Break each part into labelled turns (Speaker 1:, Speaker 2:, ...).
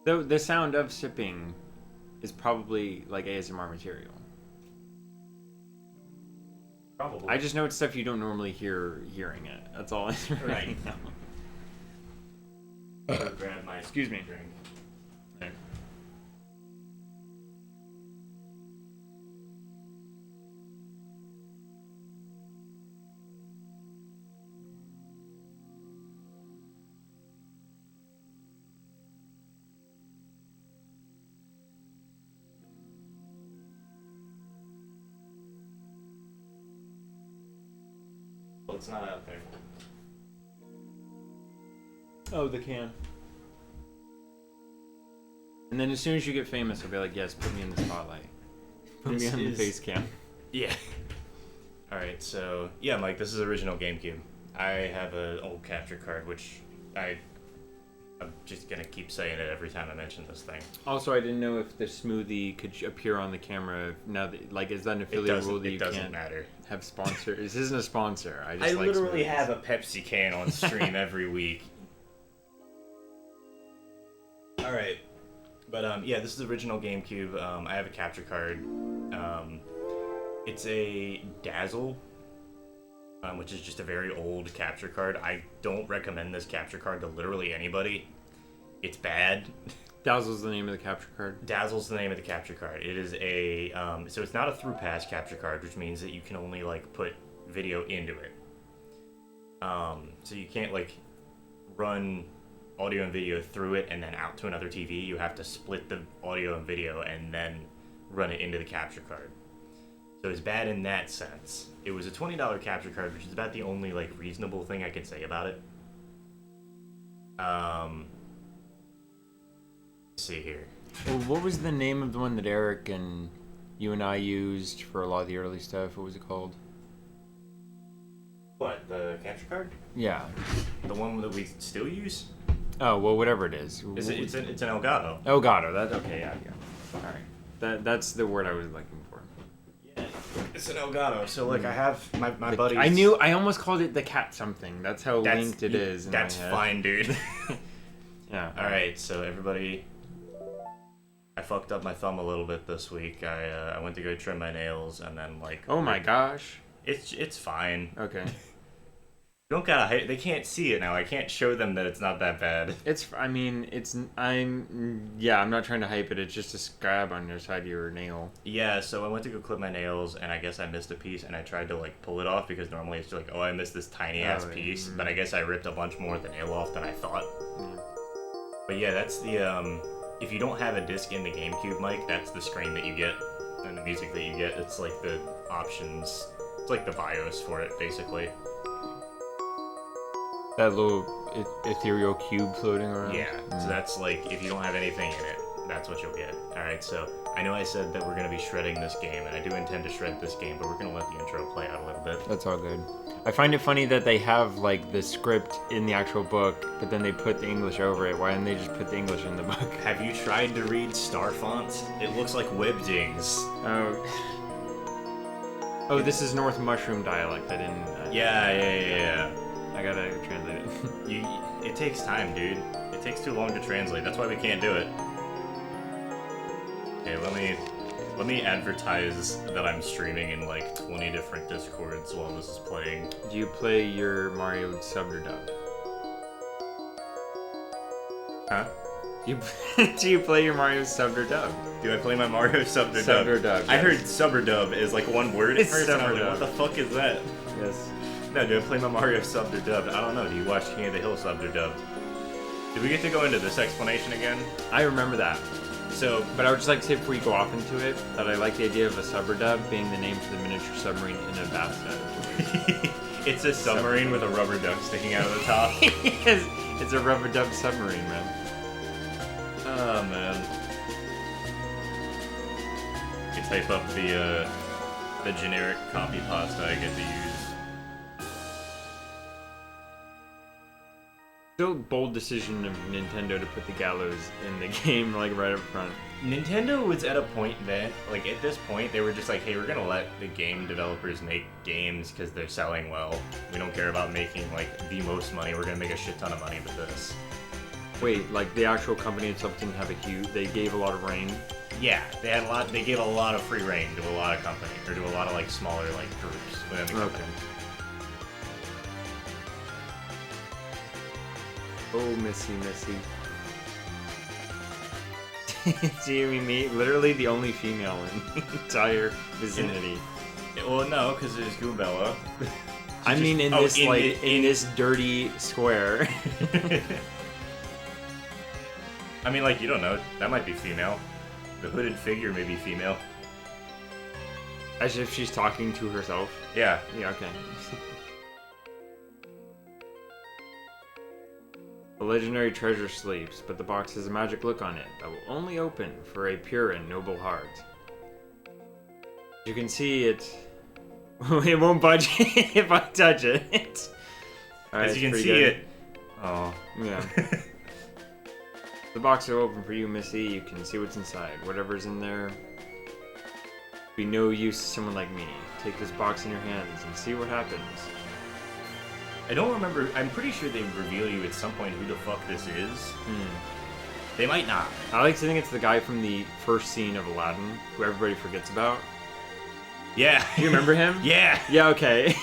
Speaker 1: Though the sound of sipping is probably like ASMR material.
Speaker 2: Probably.
Speaker 1: I just know it's stuff you don't normally hear hearing it. That's all I
Speaker 2: Right.
Speaker 1: know.
Speaker 2: Grab my
Speaker 1: Excuse me.
Speaker 2: drink.
Speaker 1: Okay.
Speaker 2: Well, it's not out there.
Speaker 1: Oh, the can. And then as soon as you get famous, I'll be like, yes, put me in the spotlight. Put me
Speaker 2: This
Speaker 1: on the
Speaker 2: is-
Speaker 1: face cam.
Speaker 2: Yeah. Alright, so, yeah, Mike, this is original GameCube. I have an old capture card, which I'm just gonna keep saying it every time I mention this thing.
Speaker 1: Also, I didn't know if the smoothie could appear on the camera now that, like, is that an affiliate rule that you
Speaker 2: It doesn't
Speaker 1: can't
Speaker 2: matter.
Speaker 1: have sponsor? This isn't a sponsor. I just
Speaker 2: I
Speaker 1: like
Speaker 2: literally
Speaker 1: smoothies.
Speaker 2: have a Pepsi can on stream every week. Alright. But, yeah, this is original GameCube. I have a capture card. It's a Dazzle, which is just a very old capture card. I don't recommend this capture card to literally anybody. It's bad.
Speaker 1: Dazzle's the name of the capture card.
Speaker 2: Dazzle's the name of the capture card. It is a, so it's not a through pass capture card, which means that you can only, like, put video into it. So you can't, like, run audio and video through it and then out to another TV. You have to split the audio and video and then run it into the capture card. So it's bad in that sense. It was a $20 capture card, which is about the only, like, reasonable thing I can say about it. Let's see here.
Speaker 1: Well, what was the name of the one that Eric and you and I used for a lot of the early stuff? What was it called?
Speaker 2: What, the capture card?
Speaker 1: Yeah.
Speaker 2: The one that we still use?
Speaker 1: Oh, well, whatever it is.
Speaker 2: It's an Elgato.
Speaker 1: Elgato. That okay? Yeah. All right. That's the word I was looking for.
Speaker 2: Yeah, it's an Elgato. So like I have my buddies.
Speaker 1: I almost called it the cat something. That's how linked it is. In
Speaker 2: That's
Speaker 1: my head.
Speaker 2: fine, dude.
Speaker 1: Yeah.
Speaker 2: All right, so everybody, I fucked up my thumb a little bit this week. I went to go trim my nails and then like.
Speaker 1: Oh my gosh.
Speaker 2: It's fine.
Speaker 1: Okay.
Speaker 2: You don't gotta. They can't see it now. I can't show them that it's not that bad.
Speaker 1: I'm not trying to hype it. It's just a scab on your side of your nail.
Speaker 2: Yeah, so I went to go clip my nails, and I guess I missed a piece, and I tried to, like, pull it off, because normally it's like, oh, I missed this tiny-ass piece, but I guess I ripped a bunch more of the nail off than I thought.
Speaker 1: Yeah.
Speaker 2: But yeah, that's the, if you don't have a disc in the GameCube, Mike, that's the screen that you get, and the music that you get. It's, like, the options, it's like the BIOS for it, basically.
Speaker 1: That little ethereal cube floating around.
Speaker 2: Yeah, so that's, like, if you don't have anything in it, that's what you'll get. Alright, so I know I said that we're going to be shredding this game, and I do intend to shred this game, but we're going to let the intro play out a little bit.
Speaker 1: That's all good. I find it funny that they have like the script in the actual book, but then they put the English over it. Why didn't they just put the English in the book?
Speaker 2: Have you tried to read star font? It looks like Webdings.
Speaker 1: Oh, this is North Mushroom dialect. I didn't.
Speaker 2: Yeah.
Speaker 1: I gotta translate it.
Speaker 2: It takes time, dude. It takes too long to translate. That's why we can't do it. Okay, let me advertise that I'm streaming in like 20 different Discords while this is playing.
Speaker 1: Do you play your Mario subbed or dubbed?
Speaker 2: Huh?
Speaker 1: Do you play your Mario subbed or dubbed?
Speaker 2: Do I play my Mario subbed or
Speaker 1: Subbed
Speaker 2: dubbed?
Speaker 1: or dubbed,
Speaker 2: I
Speaker 1: yes.
Speaker 2: heard sub or dub is like one word.
Speaker 1: It's
Speaker 2: at first, and I
Speaker 1: sub
Speaker 2: was
Speaker 1: or
Speaker 2: like,
Speaker 1: dub.
Speaker 2: what the fuck is that?
Speaker 1: Yes.
Speaker 2: No, do I play my Mario subbed or dubbed? I don't know. Do you watch King of the Hill subbed or dubbed? Did we get to go into this explanation again?
Speaker 1: I remember that.
Speaker 2: So,
Speaker 1: But I would just like to say before you go off into it that I like the idea of a sub or dub being the name for the miniature submarine in a bathtub.
Speaker 2: it's a submarine with a rubber duck sticking out of the top.
Speaker 1: It's a rubber dub submarine, man.
Speaker 2: Oh man. You type up the generic copy pasta I get to use.
Speaker 1: Still bold decision of Nintendo to put the gallows in the game, like right up front.
Speaker 2: Nintendo was at a point that, like at this point, they were just like, hey, we're gonna let the game developers make games because they're selling well. We don't care about making like the most money. We're gonna make a shit ton of money with this.
Speaker 1: Wait, like the actual company itself didn't have a huge. They gave a lot of reign.
Speaker 2: Yeah, they had a lot. They gave a lot of free reign to a lot of company, or to a lot of like smaller like groups within the company.
Speaker 1: Oh, Missy. Jamie, me, literally the only female in the entire vicinity.
Speaker 2: Well, no, because there's Goombella.
Speaker 1: I mean, in this dirty square.
Speaker 2: I mean, like, you don't know. That might be female. The hooded figure may be female.
Speaker 1: As if she's talking to herself.
Speaker 2: Yeah.
Speaker 1: Yeah, okay. The legendary treasure sleeps, but the box has a magic look on it that will only open for a pure and noble heart. You can see it. It won't budge if I touch it. Right,
Speaker 2: as you can see
Speaker 1: good.
Speaker 2: it. Oh.
Speaker 1: Yeah. The box will open for you, Missy. You can see what's inside. Whatever's in there. Be no use to someone like me. Take this box in your hands and see what happens.
Speaker 2: I don't remember. I'm pretty sure they reveal you at some point who the fuck this is. They might not.
Speaker 1: I like to think it's the guy from the first scene of Aladdin, who everybody forgets about.
Speaker 2: Yeah.
Speaker 1: Do you remember him?
Speaker 2: Yeah.
Speaker 1: Yeah, okay.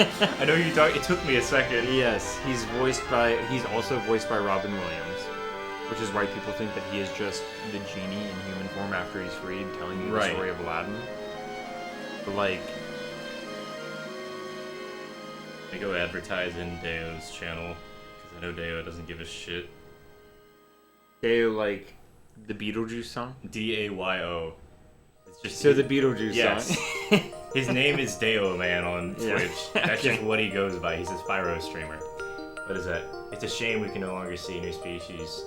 Speaker 2: I know you thought. It took me a second.
Speaker 1: Yes, he's also voiced by Robin Williams, which is why people think that he is just the genie in human form after he's freed, telling you the story of Aladdin. But like,
Speaker 2: I go advertise in Dayo's channel because I know Dayo doesn't give a shit.
Speaker 1: Dayo, like the Beetlejuice song.
Speaker 2: Dayo. It's just
Speaker 1: so the Beetlejuice
Speaker 2: song. His name is Dayo Man on Twitch.
Speaker 1: Yeah.
Speaker 2: That's just what he goes by. He's a Spyro streamer. What is that? It's a shame we can no longer see new species.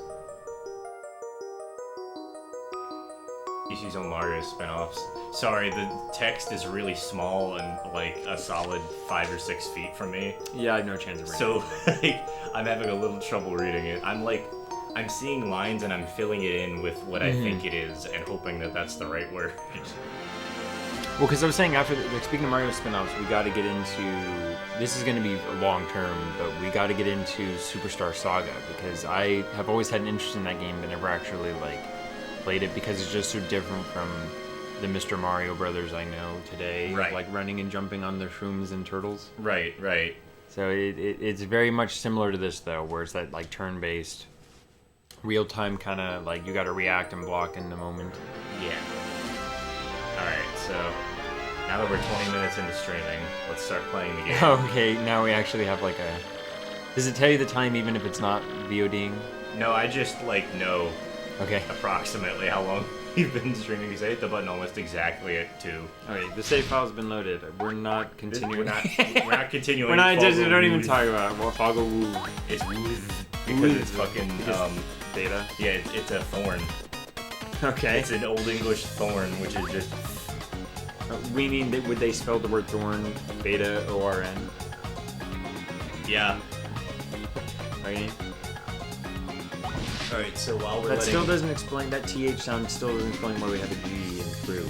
Speaker 2: Species on Mario spinoffs. Sorry, the text is really small and like a solid 5 or 6 feet from me.
Speaker 1: Yeah, I have no chance of reading
Speaker 2: So like, I'm having a little trouble reading it. I'm seeing lines and I'm filling it in with what I think it is and hoping that that's the right word.
Speaker 1: Well, because I was saying speaking of Mario spin-offs, we got to get into, this is going to be long term, but we got to get into Superstar Saga, because I have always had an interest in that game but never actually like played it, because it's just so different from the Mr. Mario Brothers I know today,
Speaker 2: right?
Speaker 1: Like running and jumping on their shrooms and turtles.
Speaker 2: Right.
Speaker 1: So it's very much similar to this though, where it's that like turn-based, real-time kind of like you got to react and block in the moment.
Speaker 2: Yeah. Alright, so now that we're 20 minutes into streaming, let's start playing the game.
Speaker 1: Okay, now we actually have like a... Does it tell you the time even if it's not VODing?
Speaker 2: No, I just know
Speaker 1: okay,
Speaker 2: approximately how long you've been streaming, because I hit the button almost exactly at 2.
Speaker 1: Alright, the save file's been loaded. We're not continuing.
Speaker 2: We're not continuing.
Speaker 1: We don't even talk about it. Well, Foggle Woo.
Speaker 2: It's because it's fucking
Speaker 1: data.
Speaker 2: Yeah, it's a thorn.
Speaker 1: Okay.
Speaker 2: It's an Old English thorn, which is just...
Speaker 1: Meaning, would they spell the word thorn beta O-R-N?
Speaker 2: Yeah.
Speaker 1: Okay.
Speaker 2: Alright, so while we're
Speaker 1: that still doesn't explain, that TH sound still doesn't explain why we have a G in through.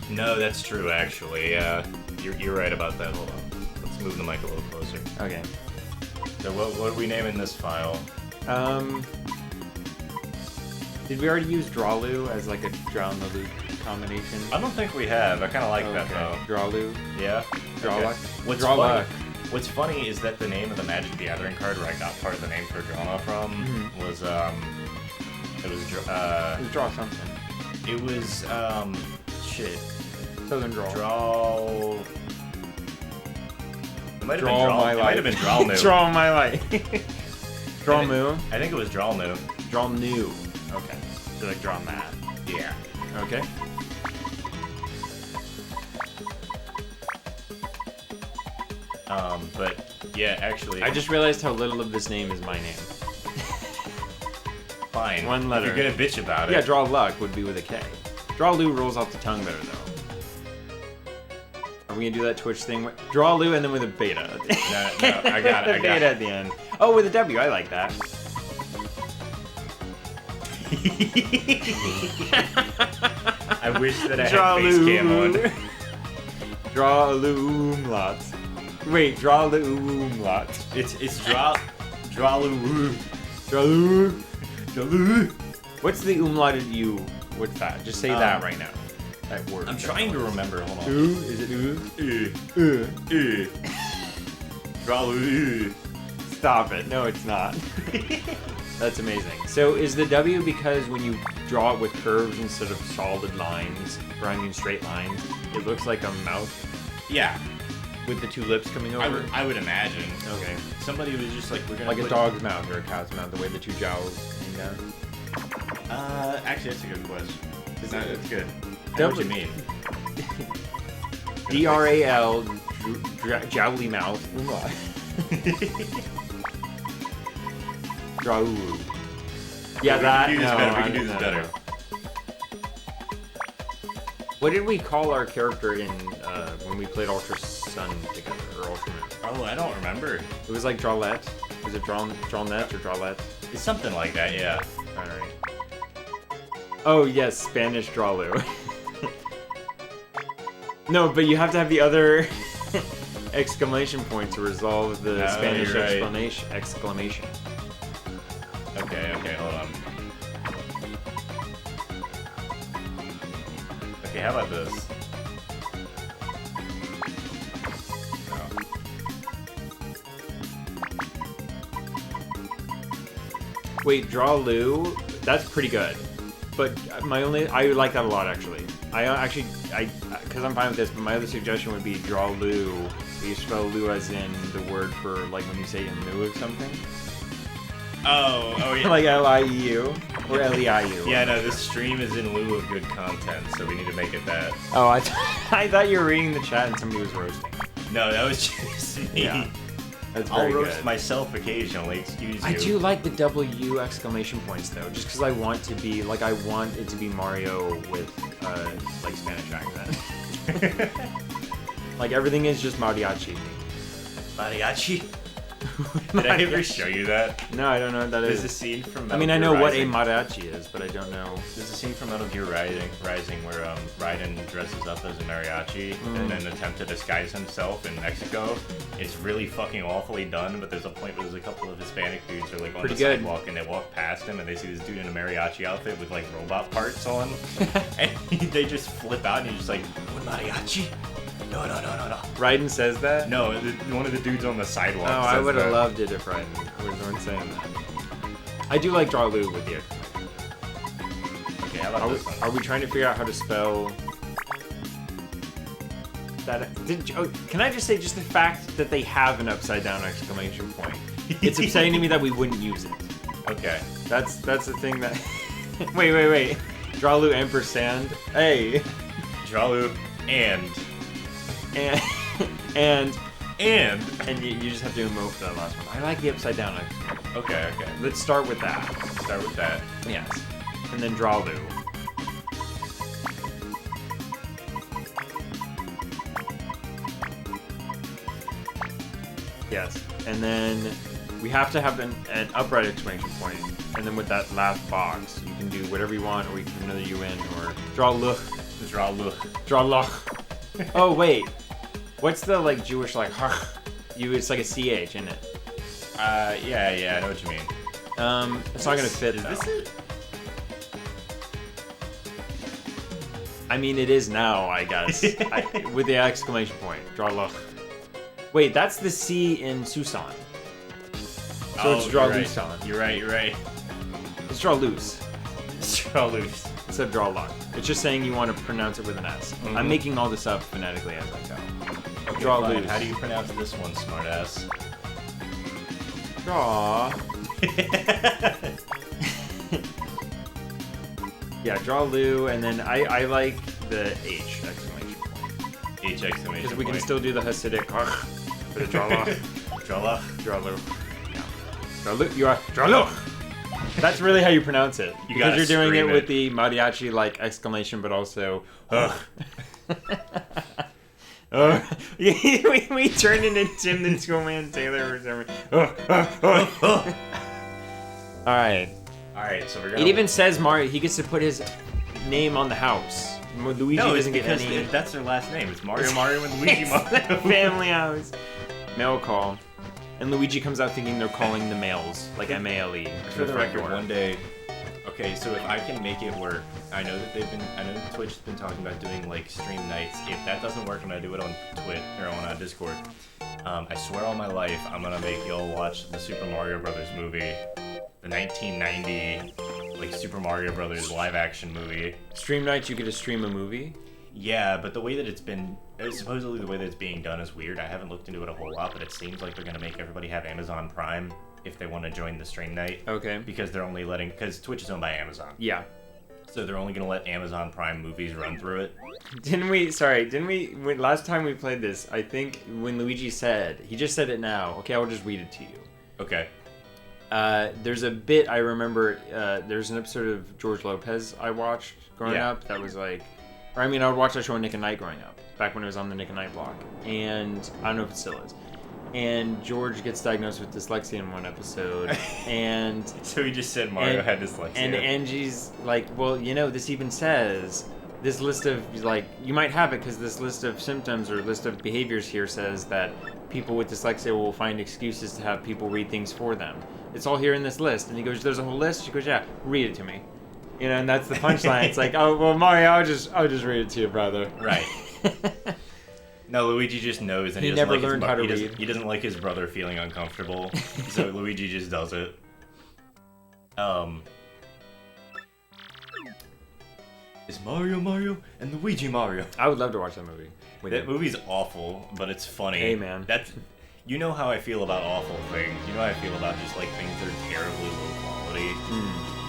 Speaker 2: No, that's true, actually. Yeah, you're right about that. Hold on. Let's move the mic a little closer.
Speaker 1: Okay.
Speaker 2: So what are we naming this file?
Speaker 1: Did we already use Drawlu as like a draw in the loop combination?
Speaker 2: I don't think we have. I kind of like that, though.
Speaker 1: Drawlu?
Speaker 2: Yeah.
Speaker 1: Drawluck?
Speaker 2: Okay. What's funny is that the name of the Magic the Gathering card where I got part of the name for Drama from was, it was
Speaker 1: Draw something.
Speaker 2: It was, shit.
Speaker 1: Southern Draw.
Speaker 2: Draw... It might have
Speaker 1: Draw
Speaker 2: been Draw...
Speaker 1: My
Speaker 2: It
Speaker 1: Life.
Speaker 2: might have been Draw New.
Speaker 1: Draw My Life. Draw Moo?
Speaker 2: I think it was Draw New.
Speaker 1: Draw New. Okay. So like Draw Mad.
Speaker 2: Yeah.
Speaker 1: Okay.
Speaker 2: But yeah, actually,
Speaker 1: I just realized how little of this name is my name.
Speaker 2: fine.
Speaker 1: One letter.
Speaker 2: If you're gonna bitch about it.
Speaker 1: Yeah, Draw Luck would be with a K. Draw Lu rolls off the tongue better though. Are we gonna do that Twitch thing? Draw Lu and then with a beta.
Speaker 2: No, I got it.
Speaker 1: Beta at the end. Oh, with a W. I like that.
Speaker 2: I wish that I
Speaker 1: Draw
Speaker 2: had face cam on.
Speaker 1: Draw a Lu umlaut. Wait, draw the umlaut.
Speaker 2: It's draw Lu.
Speaker 1: Dralu.
Speaker 2: Dralu.
Speaker 1: What's the umlauted U? What's that? Just say that right now. That word.
Speaker 2: I'm trying to remember. Hold on.
Speaker 1: Ooh? Is it ooh?
Speaker 2: Dralu.
Speaker 1: Stop it. No, it's not. That's amazing. So is the W because when you draw it with curves instead of solid lines, or I mean straight lines, it looks like a mouth
Speaker 2: Yeah.
Speaker 1: with the two lips coming over?
Speaker 2: I would imagine.
Speaker 1: Okay.
Speaker 2: Somebody was just like, we're gonna
Speaker 1: Like a
Speaker 2: put-
Speaker 1: dog's mouth or a cat's mouth, the way the two jowls hang down.
Speaker 2: Actually, that's a good question. It's good. I
Speaker 1: W-
Speaker 2: know what you mean.
Speaker 1: D-R-A-L, jowly mouth. Draw. Yeah,
Speaker 2: We
Speaker 1: that.
Speaker 2: can do this
Speaker 1: no,
Speaker 2: better. We
Speaker 1: I
Speaker 2: can do
Speaker 1: don't
Speaker 2: this
Speaker 1: know.
Speaker 2: better.
Speaker 1: What did we call our character in when we played Ultra Sun together, or Ultraman?
Speaker 2: Oh, I don't remember.
Speaker 1: It was like Drawlet. Was it Drawnet or Drawlet?
Speaker 2: It's something like that, yeah.
Speaker 1: Alright. Oh yes, Spanish Drawlu. No, but you have to have the other exclamation point to resolve the
Speaker 2: Oh,
Speaker 1: Spanish
Speaker 2: you're right.
Speaker 1: exclamation.
Speaker 2: Okay, hold on. Okay, how about this? No.
Speaker 1: Wait, Drawlu? That's pretty good. But I like that a lot actually. Because I'm fine with this, but my other suggestion would be draw Lu. You spell Lu as in the word for like when you say in lieu of something.
Speaker 2: Oh yeah.
Speaker 1: Like L-I-E-U or L-E-I-U.
Speaker 2: Yeah, no, this stream is in lieu of good content, so we need to make it that.
Speaker 1: Oh, I thought you were reading the chat and somebody was roasting.
Speaker 2: No, that was just me.
Speaker 1: Yeah. That's
Speaker 2: I'll
Speaker 1: very
Speaker 2: roast
Speaker 1: good.
Speaker 2: myself occasionally, excuse you.
Speaker 1: I do like the W exclamation points though, just because I want to be like I want it to be Mario with like Spanish accent. Like everything is just mariachi.
Speaker 2: Mariachi? Did I ever show you that?
Speaker 1: No, I don't know what that
Speaker 2: There's a
Speaker 1: is.
Speaker 2: scene from
Speaker 1: I
Speaker 2: Metal
Speaker 1: mean, I
Speaker 2: Gear
Speaker 1: know what a
Speaker 2: Rising.
Speaker 1: mariachi is, but I don't know.
Speaker 2: There's a scene from Metal Gear Rising where Raiden dresses up as a mariachi and then attempts to disguise himself in Mexico. It's really fucking awfully done, but there's a point where there's a couple of Hispanic dudes are like on
Speaker 1: Pretty
Speaker 2: the
Speaker 1: good.
Speaker 2: sidewalk and they walk past him and they see this dude in a mariachi outfit with like robot parts on, and they just flip out and he's just like, "Un mariachi? No.
Speaker 1: Raiden says that?
Speaker 2: No, one of the dudes on the sidewalk.
Speaker 1: Oh, I
Speaker 2: says
Speaker 1: would have
Speaker 2: that.
Speaker 1: loved it if Raiden was the one saying that. I do like draw Lu with the exclamation.
Speaker 2: Okay, how about this one?
Speaker 1: Are we trying to figure out how to spell that? Can I just say just the fact that they have an upside down exclamation point? It's upsetting to me that we wouldn't use it.
Speaker 2: Okay.
Speaker 1: That's the thing that. Wait. Draw Lu ampersand. Hey.
Speaker 2: Dralu and
Speaker 1: And
Speaker 2: and
Speaker 1: you just have to emote for that last one. I like the upside down exclamation.
Speaker 2: okay.
Speaker 1: Let's start with that.
Speaker 2: Start with that.
Speaker 1: Yes. And then draw Lu. Yes. And then we have to have an upright exclamation point. And then with that last box, you can do whatever you want, or you can put another U in, or draw Lu.
Speaker 2: Dralu.
Speaker 1: Draw Lu. Oh, wait. What's the, like, Jewish, like, it's like a CH, isn't it?
Speaker 2: Yeah, I know what you mean.
Speaker 1: It's not gonna fit,
Speaker 2: Is
Speaker 1: though.
Speaker 2: this it?
Speaker 1: I mean, it is now, I guess. With the exclamation point. Draw Luch. Wait, that's the C in Susan. So it's draw
Speaker 2: you're right.
Speaker 1: Lusan.
Speaker 2: You're right.
Speaker 1: It's draw loose
Speaker 2: Dralu.
Speaker 1: instead of draw luck. It's just saying you want to pronounce it with an S. I'm making all this up phonetically as I go.
Speaker 2: Okay,
Speaker 1: Draw
Speaker 2: fine.
Speaker 1: loose.
Speaker 2: How do you pronounce this one, smartass?
Speaker 1: Draw. Yeah, draw Lu, and then I like the H exclamation point.
Speaker 2: H exclamation
Speaker 1: Because we can
Speaker 2: point.
Speaker 1: still do the Hasidic for the draw luck.
Speaker 2: Drala.
Speaker 1: Draw Lu. Yeah. Draw Lu. You are draw Lu. That's really how you pronounce it.
Speaker 2: You
Speaker 1: because
Speaker 2: gotta
Speaker 1: you're doing it
Speaker 2: scream
Speaker 1: with
Speaker 2: it.
Speaker 1: the mariachi like exclamation, but also. Ugh. we turned into Tim the Toolman Taylor or something. All right.
Speaker 2: Alright, so we're gonna...
Speaker 1: It even says Mario. He gets to put his name on the house. Luigi
Speaker 2: No, it's
Speaker 1: doesn't get
Speaker 2: because
Speaker 1: any.
Speaker 2: that's their last name. It's Mario and Luigi
Speaker 1: It's the
Speaker 2: Mario.
Speaker 1: family house. Mail call. and Luigi comes out thinking they're calling the males, like M-A-L-E.
Speaker 2: For the record, one day. Okay, so if I can make it work, I know that Twitch's been talking about doing like stream nights. If that doesn't work and I do it on Twitch or on Discord, I swear on my life, I'm gonna make y'all watch the Super Mario Brothers movie, the 1990 like Super Mario Brothers live action movie.
Speaker 1: Stream nights, you get to stream a movie?
Speaker 2: Yeah, but the way that supposedly the way that it's being done is weird. I haven't looked into it a whole lot, but it seems like they're gonna make everybody have Amazon Prime if they want to join the stream night.
Speaker 1: Okay.
Speaker 2: Because they're only because Twitch is owned by Amazon.
Speaker 1: Yeah.
Speaker 2: So they're only gonna let Amazon Prime movies run through it.
Speaker 1: Last time we played this, I think when Luigi said, he just said it now. Okay, I'll just read it to you.
Speaker 2: Okay.
Speaker 1: There's a bit I remember, there's an episode of George Lopez I watched growing up that was like, I would watch that show on Nick at Night growing up, back when it was on the Nick at Night block. And I don't know if it still is. And George gets diagnosed with dyslexia in one episode, and
Speaker 2: so he just said Mario had dyslexia.
Speaker 1: And Angie's like, well, this even says, this list of, like, you might have it because this list of symptoms or list of behaviors here says that people with dyslexia will find excuses to have people read things for them. It's all here in this list. And he goes, there's a whole list? She goes, yeah, read it to me. And that's the punchline. It's like, oh, well, Mario, I'll just read it to you, brother.
Speaker 2: Right. No, Luigi just knows, and
Speaker 1: he
Speaker 2: doesn't
Speaker 1: never
Speaker 2: like
Speaker 1: learned how to read.
Speaker 2: He doesn't like his brother feeling uncomfortable, so Luigi just does it. Is Mario and Luigi Mario?
Speaker 1: I would love to watch that movie.
Speaker 2: That movie's awful, but it's funny.
Speaker 1: Hey, man.
Speaker 2: You know how I feel about awful things. You know how I feel about just like things that are terribly low quality,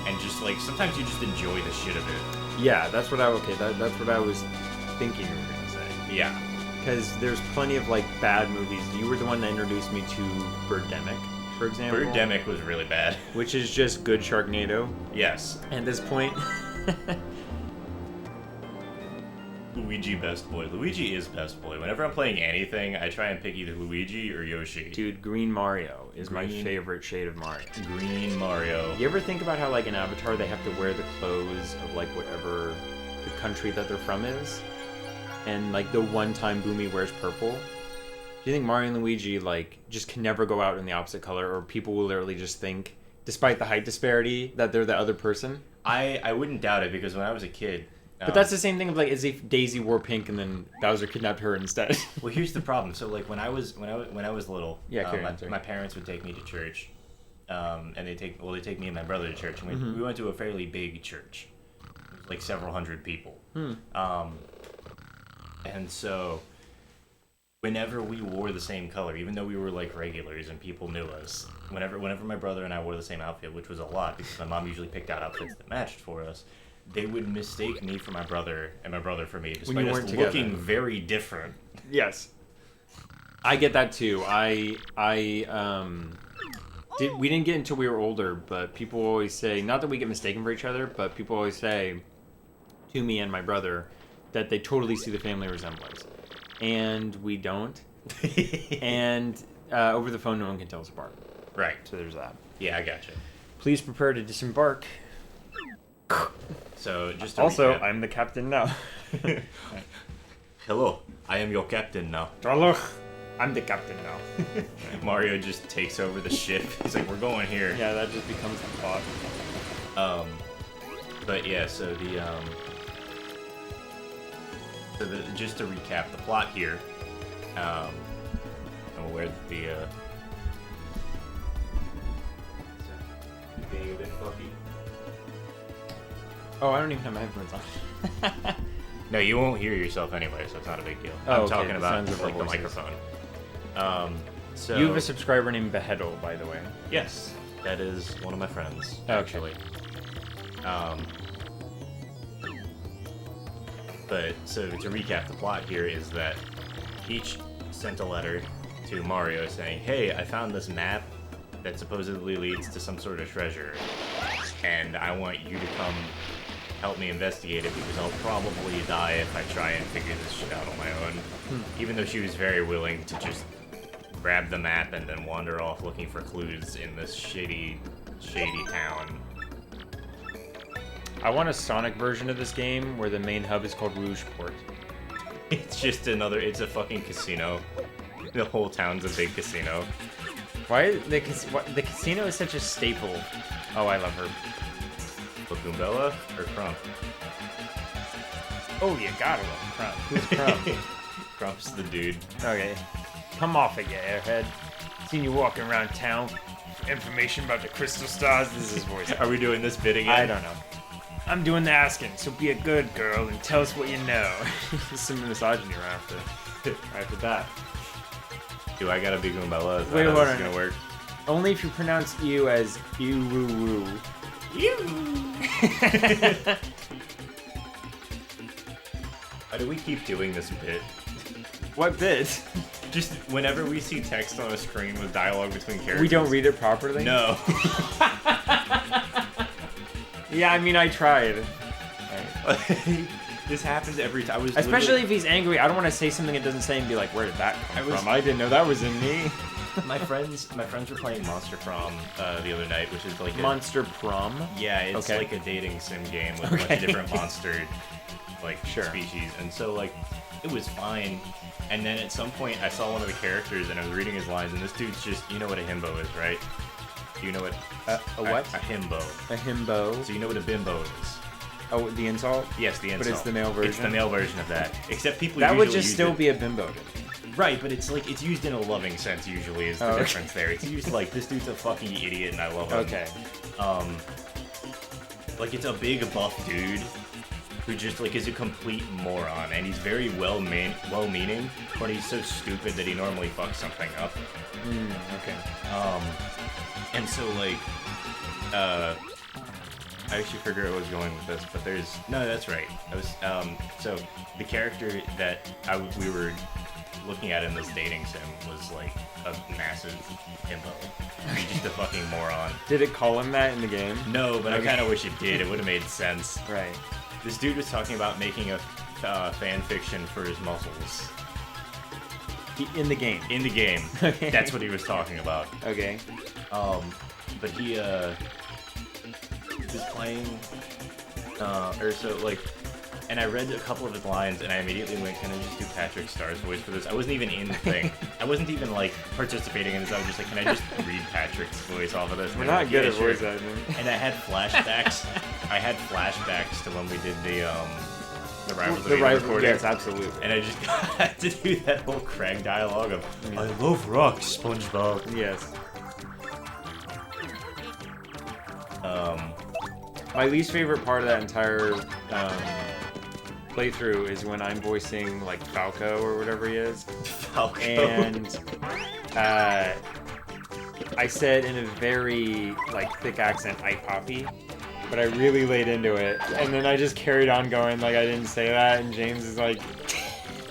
Speaker 2: and just like sometimes you just enjoy the shit of it.
Speaker 1: Yeah, that's what I was thinking you were gonna say.
Speaker 2: Yeah.
Speaker 1: Because there's plenty of like bad movies. You were the one that introduced me to Birdemic, for example.
Speaker 2: Birdemic was really bad.
Speaker 1: Which is just good Sharknado.
Speaker 2: Yes.
Speaker 1: At this point.
Speaker 2: Luigi best boy. Luigi is best boy. Whenever I'm playing anything, I try and pick either Luigi or Yoshi.
Speaker 1: Dude, Green Mario is my favorite shade of Mario.
Speaker 2: Green Mario.
Speaker 1: You ever think about how like in Avatar they have to wear the clothes of like whatever the country that they're from is? And like the one time Boomy wears purple. Do you think Mario and Luigi like just can never go out in the opposite color, or people will literally just think, despite the height disparity, that they're the other person?
Speaker 2: I wouldn't doubt it, because when I was a kid.
Speaker 1: But that's the same thing of like as if Daisy wore pink and then Bowser kidnapped her instead.
Speaker 2: Well, here's the problem. So like when I was little, my parents would take me to church, and they take me and my brother to church, and we went to a fairly big church, like several hundred people. And so, whenever we wore the same color, even though we were like regulars and people knew us, whenever my brother and I wore the same outfit, which was a lot because my mom usually picked out outfits that matched for us, they would mistake me for my brother and my brother for me, despite us looking very different.
Speaker 1: Yes, I get that too. We didn't get until we were older, but people always say, not that we get mistaken for each other, but people always say to me and my brother that they totally see the family resemblance, and we don't. And over the phone, no one can tell us apart.
Speaker 2: Right.
Speaker 1: So there's that.
Speaker 2: Yeah, I gotcha.
Speaker 1: Please prepare to disembark.
Speaker 2: So just to
Speaker 1: also,
Speaker 2: recap.
Speaker 1: I'm the captain now.
Speaker 2: Hello, I am your captain now.
Speaker 1: Hello, I'm the captain now.
Speaker 2: Mario just takes over the ship. He's like, we're going here.
Speaker 1: Yeah, that just becomes the plot.
Speaker 2: But yeah, so just to recap the plot here, I'm aware that being a bit fluffy.
Speaker 1: Oh, I don't even have my headphones on.
Speaker 2: No, you won't hear yourself anyway, so it's not a big deal.
Speaker 1: Oh,
Speaker 2: I'm
Speaker 1: okay,
Speaker 2: talking
Speaker 1: the
Speaker 2: about
Speaker 1: sounds of our
Speaker 2: like the
Speaker 1: voices.
Speaker 2: microphone. So
Speaker 1: You have a subscriber named Beheddle, by the way.
Speaker 2: Yes, that is one of my friends,
Speaker 1: Okay.
Speaker 2: actually. But so to recap, the plot here is that Peach sent a letter to Mario saying, "Hey, I found this map that supposedly leads to some sort of treasure, and I want you to come help me investigate it because I'll probably die if I try and figure this shit out on my own." Even though she was very willing to just grab the map and then wander off looking for clues in this shady town.
Speaker 1: I want a Sonic version of this game where the main hub is called Rougeport.
Speaker 2: It's just it's a fucking casino. The whole town's a big casino.
Speaker 1: Why the casino is such a staple? Oh, I love her.
Speaker 2: What, Goombella or Crump?
Speaker 1: Oh, you gotta love Crump. Who's Crump?
Speaker 2: Crump's the dude.
Speaker 1: Okay. Come off it, you airhead. Seen you walking around town. Information about the crystal stars. This is his voice.
Speaker 2: Are we doing this bit again?
Speaker 1: I don't know. I'm doing the asking, so be a good girl and tell us what you know. Some misogyny right after that.
Speaker 2: Do I gotta be Goombella? Is
Speaker 1: Wait,
Speaker 2: that how
Speaker 1: hold
Speaker 2: this is
Speaker 1: on.
Speaker 2: gonna work?
Speaker 1: Only if you pronounce you as you woo woo.
Speaker 2: Why do we keep doing this bit?
Speaker 1: What bit?
Speaker 2: Just whenever we see text on a screen with dialogue between characters.
Speaker 1: We don't read it properly?
Speaker 2: No.
Speaker 1: Yeah, I mean, I tried.
Speaker 2: This happens every time.
Speaker 1: Especially if he's angry, I don't want to say something it doesn't say and be like, where did that come from? I didn't know that was in me.
Speaker 2: my friends were playing Monster Prom the other night, which is like
Speaker 1: Monster Prom?
Speaker 2: Yeah, it's
Speaker 1: Okay.
Speaker 2: like a dating sim game with a bunch of different monster species, and so like it was fine. And then at some point, I saw one of the characters, and I was reading his lines, and this dude's just, you know what a himbo is, right? Do you know what
Speaker 1: A what?
Speaker 2: A himbo.
Speaker 1: A himbo.
Speaker 2: So you know what a bimbo is?
Speaker 1: Oh, the insult?
Speaker 2: Yes, the insult.
Speaker 1: But it's the male version?
Speaker 2: It's the male version of that. Except people
Speaker 1: That
Speaker 2: usually
Speaker 1: would just
Speaker 2: use
Speaker 1: still
Speaker 2: it.
Speaker 1: be a bimbo to me.
Speaker 2: Right, but it's like it's used in a loving sense usually is the
Speaker 1: Oh, okay.
Speaker 2: difference there. It's used like this dude's a fucking idiot and I love him.
Speaker 1: Okay.
Speaker 2: Like it's a big buff dude who just like is a complete moron and he's very well-meaning, but he's so stupid that he normally fucks something up.
Speaker 1: Okay.
Speaker 2: And so like I actually figured I was going with this, but that's right. I was so the character that we were looking at in this dating sim was like a massive himbo. He's just a fucking moron.
Speaker 1: Did it call him that in the game?
Speaker 2: No, but
Speaker 1: Okay.
Speaker 2: I kind of wish it did. It would have made sense.
Speaker 1: Right.
Speaker 2: This dude was talking about making a fan fiction for his muscles
Speaker 1: In the game.
Speaker 2: in the game.
Speaker 1: Okay.
Speaker 2: That's what he was talking about.
Speaker 1: Okay.
Speaker 2: But he was playing, and I read a couple of his lines, and I immediately went, "Can I just do Patrick Starr's voice for this?" I wasn't even in the thing. I wasn't even like participating in this. I was just like, "Can I just read Patrick's voice off of this?" And
Speaker 1: We're
Speaker 2: they were
Speaker 1: not
Speaker 2: like,
Speaker 1: good
Speaker 2: "Yeah,
Speaker 1: at
Speaker 2: sure."
Speaker 1: voice acting.
Speaker 2: And I had flashbacks. to when we did the Rivals of
Speaker 1: The
Speaker 2: Eden
Speaker 1: right.
Speaker 2: recording.
Speaker 1: Yes, absolutely.
Speaker 2: And I just had to do that whole Craig dialogue of, "I love rocks, SpongeBob."
Speaker 1: Yes.
Speaker 2: Um,
Speaker 1: My least favorite part of that entire playthrough is when I'm voicing like Falco or whatever he is,
Speaker 2: Falco.
Speaker 1: and I said in a very like thick accent, "I poppy," but I really laid into it, and then I just carried on going like I didn't say that, and James is like,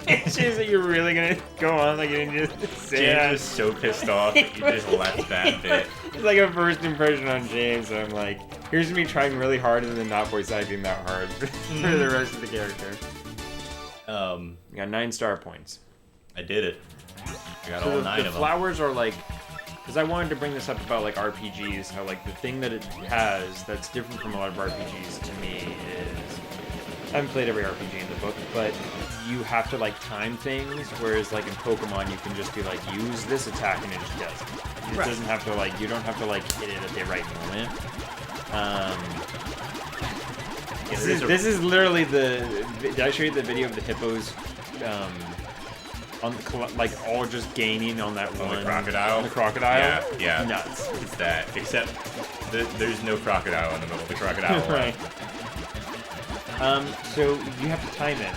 Speaker 1: "James, that you're really gonna go on like you didn't just say
Speaker 2: James
Speaker 1: that?"
Speaker 2: was so pissed off that you just left that bit.
Speaker 1: It's like a first impression on James, and I'm like, here's me trying really hard and then not voice acting that hard for the rest of the character. You got 9 star points.
Speaker 2: I did it. I got
Speaker 1: So
Speaker 2: all
Speaker 1: the
Speaker 2: 9 of them.
Speaker 1: flowers are like, because I wanted to bring this up about like RPGs, how like the thing that it has that's different from a lot of RPGs to me is, I haven't played every RPG in the book, but you have to like time things, whereas like in Pokemon you can just be like, use this attack and it just does it. It
Speaker 2: Right.
Speaker 1: doesn't have to like, you don't have to like hit it at the right moment. This is literally the. Did I show you the video of the hippos? On the like all just gaining on that
Speaker 2: On
Speaker 1: one
Speaker 2: the crocodile?
Speaker 1: On the crocodile.
Speaker 2: Yeah.
Speaker 1: Nuts.
Speaker 2: It's that. Except there's no crocodile in the middle of the crocodile.
Speaker 1: Right. So you have to time it.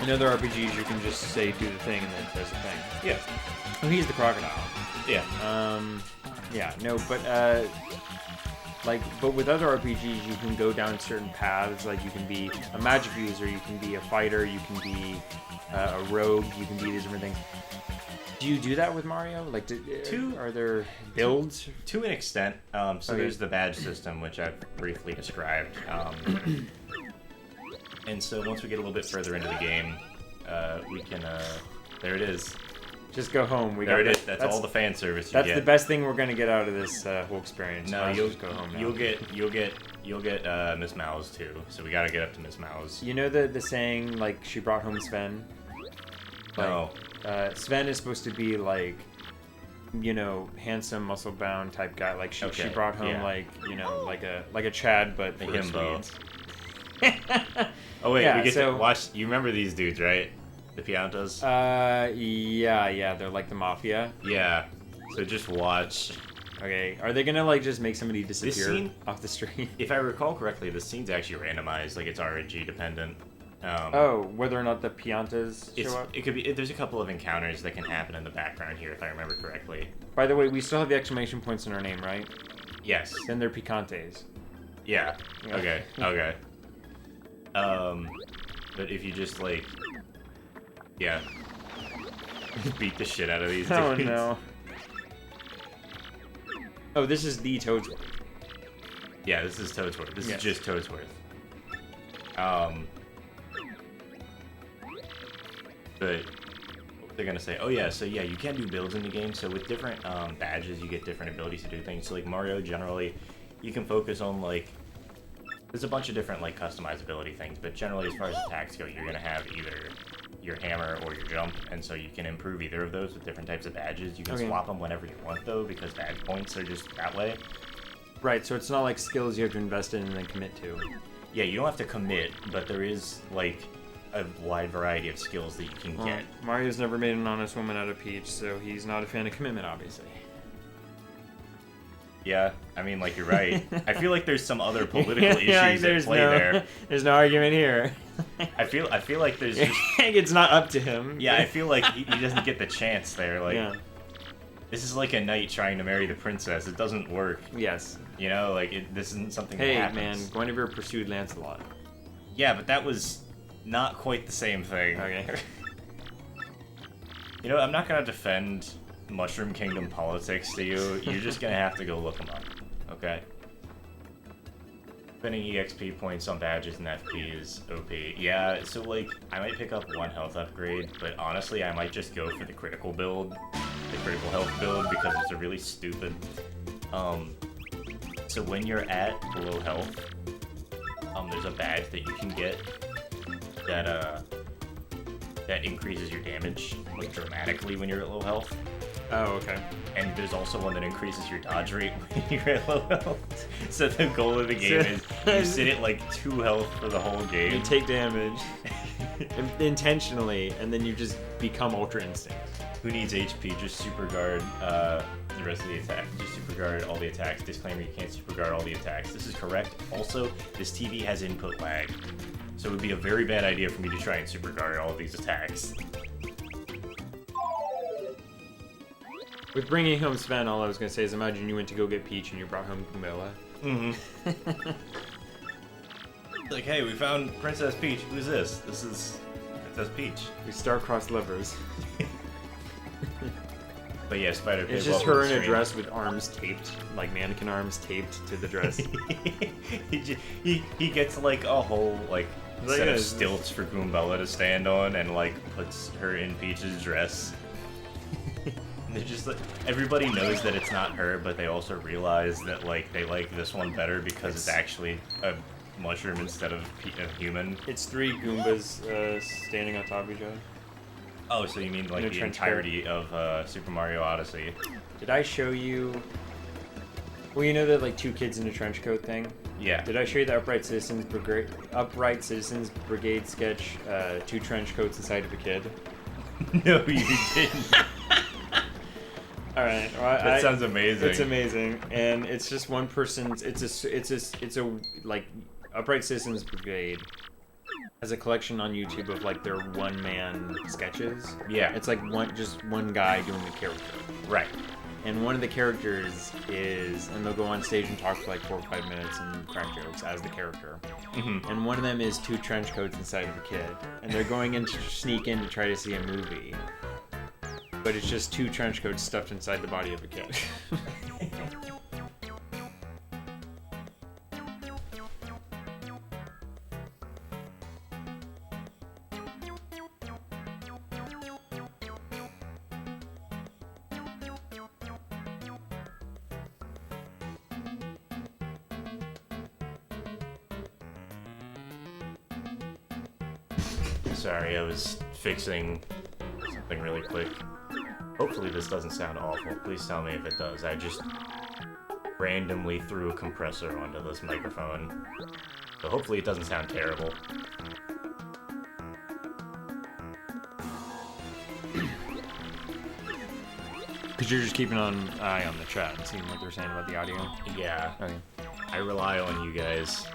Speaker 1: In other RPGs, you can just say do the thing and then it does the thing.
Speaker 2: Yeah.
Speaker 1: Oh, he's the crocodile.
Speaker 2: Yeah.
Speaker 1: Yeah. No, but but with other RPGs, you can go down certain paths. Like you can be a magic user, you can be a fighter, you can be a rogue, you can be these different things. Do you do that with Mario? Like, are there builds?
Speaker 2: To an extent. So
Speaker 1: Okay.
Speaker 2: there's the badge system, which I've briefly described. And so once we get a little bit further into the game, we can. There it is.
Speaker 1: Just go home.
Speaker 2: There it is. That's all the fan service you
Speaker 1: That's
Speaker 2: get.
Speaker 1: the best thing we're gonna get out of this whole experience.
Speaker 2: No,
Speaker 1: Let's
Speaker 2: you'll
Speaker 1: just go home now.
Speaker 2: You'll get Miss Mouse too. So we gotta get up to Miss Mouse.
Speaker 1: You know the saying like she brought home Sven.
Speaker 2: No.
Speaker 1: Sven is supposed to be like handsome, muscle-bound type guy. Like she
Speaker 2: Okay,
Speaker 1: brought home
Speaker 2: yeah.
Speaker 1: like a Chad, but
Speaker 2: The
Speaker 1: for
Speaker 2: himbo.
Speaker 1: Swedes.
Speaker 2: Oh wait,
Speaker 1: Yeah,
Speaker 2: we get
Speaker 1: so-
Speaker 2: to watch. You remember these dudes, right? The Piantas.
Speaker 1: Yeah, they're like the mafia.
Speaker 2: Yeah. So just watch.
Speaker 1: Okay, are they gonna like just make somebody disappear
Speaker 2: scene-
Speaker 1: off the street?
Speaker 2: If I recall correctly, the scene's actually randomized. Like it's RNG dependent.
Speaker 1: Oh, whether or not the Piantas show up.
Speaker 2: It could be. There's a couple of encounters that can happen in the background here, if I remember correctly.
Speaker 1: By the way, we still have the exclamation points in our name, right?
Speaker 2: Yes.
Speaker 1: Then they're picantes.
Speaker 2: Yeah.
Speaker 1: Yeah.
Speaker 2: Okay. Okay. But if you just like, yeah, beat the shit out of these dudes.
Speaker 1: Oh no. Oh, this is the Toadsworth.
Speaker 2: Yeah, this is Toadsworth. This
Speaker 1: Yes.
Speaker 2: is just Toadsworth. But what they're gonna say? Oh yeah, so yeah, you can do builds in the game. So with different badges, you get different abilities to do things. So like Mario, generally, you can focus on like. There's a bunch of different like customizability things, but generally, as far as attacks go, you're gonna have either your hammer or your jump, and so you can improve either of those with different types of badges. You can
Speaker 1: Okay.
Speaker 2: swap them whenever you want, though, because badge points are just that way.
Speaker 1: Right, so it's not like skills you have to invest in and then commit to.
Speaker 2: Yeah, you don't have to commit, but there is like a wide variety of skills that you can
Speaker 1: Well,
Speaker 2: get.
Speaker 1: Mario's never made an honest woman out of Peach, so he's not a fan of commitment, obviously.
Speaker 2: Yeah, I mean, like you're right. I feel like there's some other political
Speaker 1: Yeah,
Speaker 2: issues at
Speaker 1: there's
Speaker 2: play
Speaker 1: no,
Speaker 2: there.
Speaker 1: There's no argument here.
Speaker 2: I feel like there's just
Speaker 1: It's not up to him.
Speaker 2: yeah. I feel like he doesn't get the chance there. Like
Speaker 1: Yeah.
Speaker 2: this is like a knight trying to marry the princess. It doesn't work.
Speaker 1: Yes.
Speaker 2: You know, like this isn't something
Speaker 1: Hey,
Speaker 2: that
Speaker 1: man,
Speaker 2: happens.
Speaker 1: Guinevere pursued Lancelot.
Speaker 2: Yeah, but that was not quite the same thing.
Speaker 1: Okay.
Speaker 2: You know, I'm not gonna defend Mushroom Kingdom politics to you. You're just gonna have to go look them up. Okay. Spending EXP points on badges and FP is OP. Yeah, so like, I might pick up one health upgrade, but honestly, I might just go for the critical build, the critical health build, because it's a really stupid. So when you're at low health, there's a badge that you can get that increases your damage like dramatically when you're at low health.
Speaker 1: Oh, okay.
Speaker 2: And there's also one that increases your dodge rate when you're at low health. So the goal of the game is you sit at like 2 health for the whole
Speaker 1: You
Speaker 2: game.
Speaker 1: take damage intentionally, and then you just become Ultra Instinct.
Speaker 2: Who needs HP? Just super guard the rest of the attack. Just super guard all the attacks. Disclaimer, you can't super guard all the attacks. This is correct. Also, this TV has input lag. So it would be a very bad idea for me to try and super guard all of these attacks.
Speaker 1: With bringing home Sven, all I was going to say is imagine you went to go get Peach and you brought home Camilla.
Speaker 2: Mm-hmm. Like, hey, we found Princess Peach. Who's this? This is Princess Peach.
Speaker 1: We star-crossed lovers.
Speaker 2: But yeah, Spider Pig.
Speaker 1: It's just
Speaker 2: welcome
Speaker 1: her
Speaker 2: to
Speaker 1: in a
Speaker 2: stream.
Speaker 1: dress with arms taped, like mannequin arms taped to the dress.
Speaker 2: he gets like a whole like
Speaker 1: Like,
Speaker 2: set
Speaker 1: yeah,
Speaker 2: of
Speaker 1: it's-
Speaker 2: stilts for Goombella to stand on and like puts her in Peach's dress. And they're just like, everybody knows that it's not her, but they also realize that like they like this one better because it's actually a mushroom instead of a human.
Speaker 1: It's 3 Goombas standing on top of each other.
Speaker 2: Oh, so you mean
Speaker 1: In
Speaker 2: like
Speaker 1: a
Speaker 2: the
Speaker 1: trench
Speaker 2: entirety of Super Mario Odyssey?
Speaker 1: Did I show you... Well, you know that like 2 kids in a trench coat thing?
Speaker 2: Yeah.
Speaker 1: Did I show you the Upright Citizens Brigade sketch, 2 trench coats inside of a kid?
Speaker 2: No, you didn't.
Speaker 1: All right, well,
Speaker 2: That sounds amazing.
Speaker 1: It's amazing, and it's just one person's. It's a like Upright Citizens Brigade has a collection on YouTube of like their one-man sketches.
Speaker 2: Yeah.
Speaker 1: It's like one guy doing the character,
Speaker 2: Right.
Speaker 1: and one of the characters is, and they'll go on stage and talk for like 4 or 5 minutes and crack jokes as the character.
Speaker 2: Mm-hmm.
Speaker 1: And one of them is 2 trench coats inside of a kid, and they're going in to sneak in to try to see a movie. But it's just 2 trench coats stuffed inside the body of a kid.
Speaker 2: Sorry, I was fixing something really quick. Hopefully this doesn't sound awful. Please tell me if it does. I just randomly threw a compressor onto this microphone. So hopefully it doesn't sound terrible.
Speaker 1: Because you're just keeping an eye on the chat and seeing what they're saying about the audio.
Speaker 2: Yeah.
Speaker 1: Okay.
Speaker 2: I rely on you guys.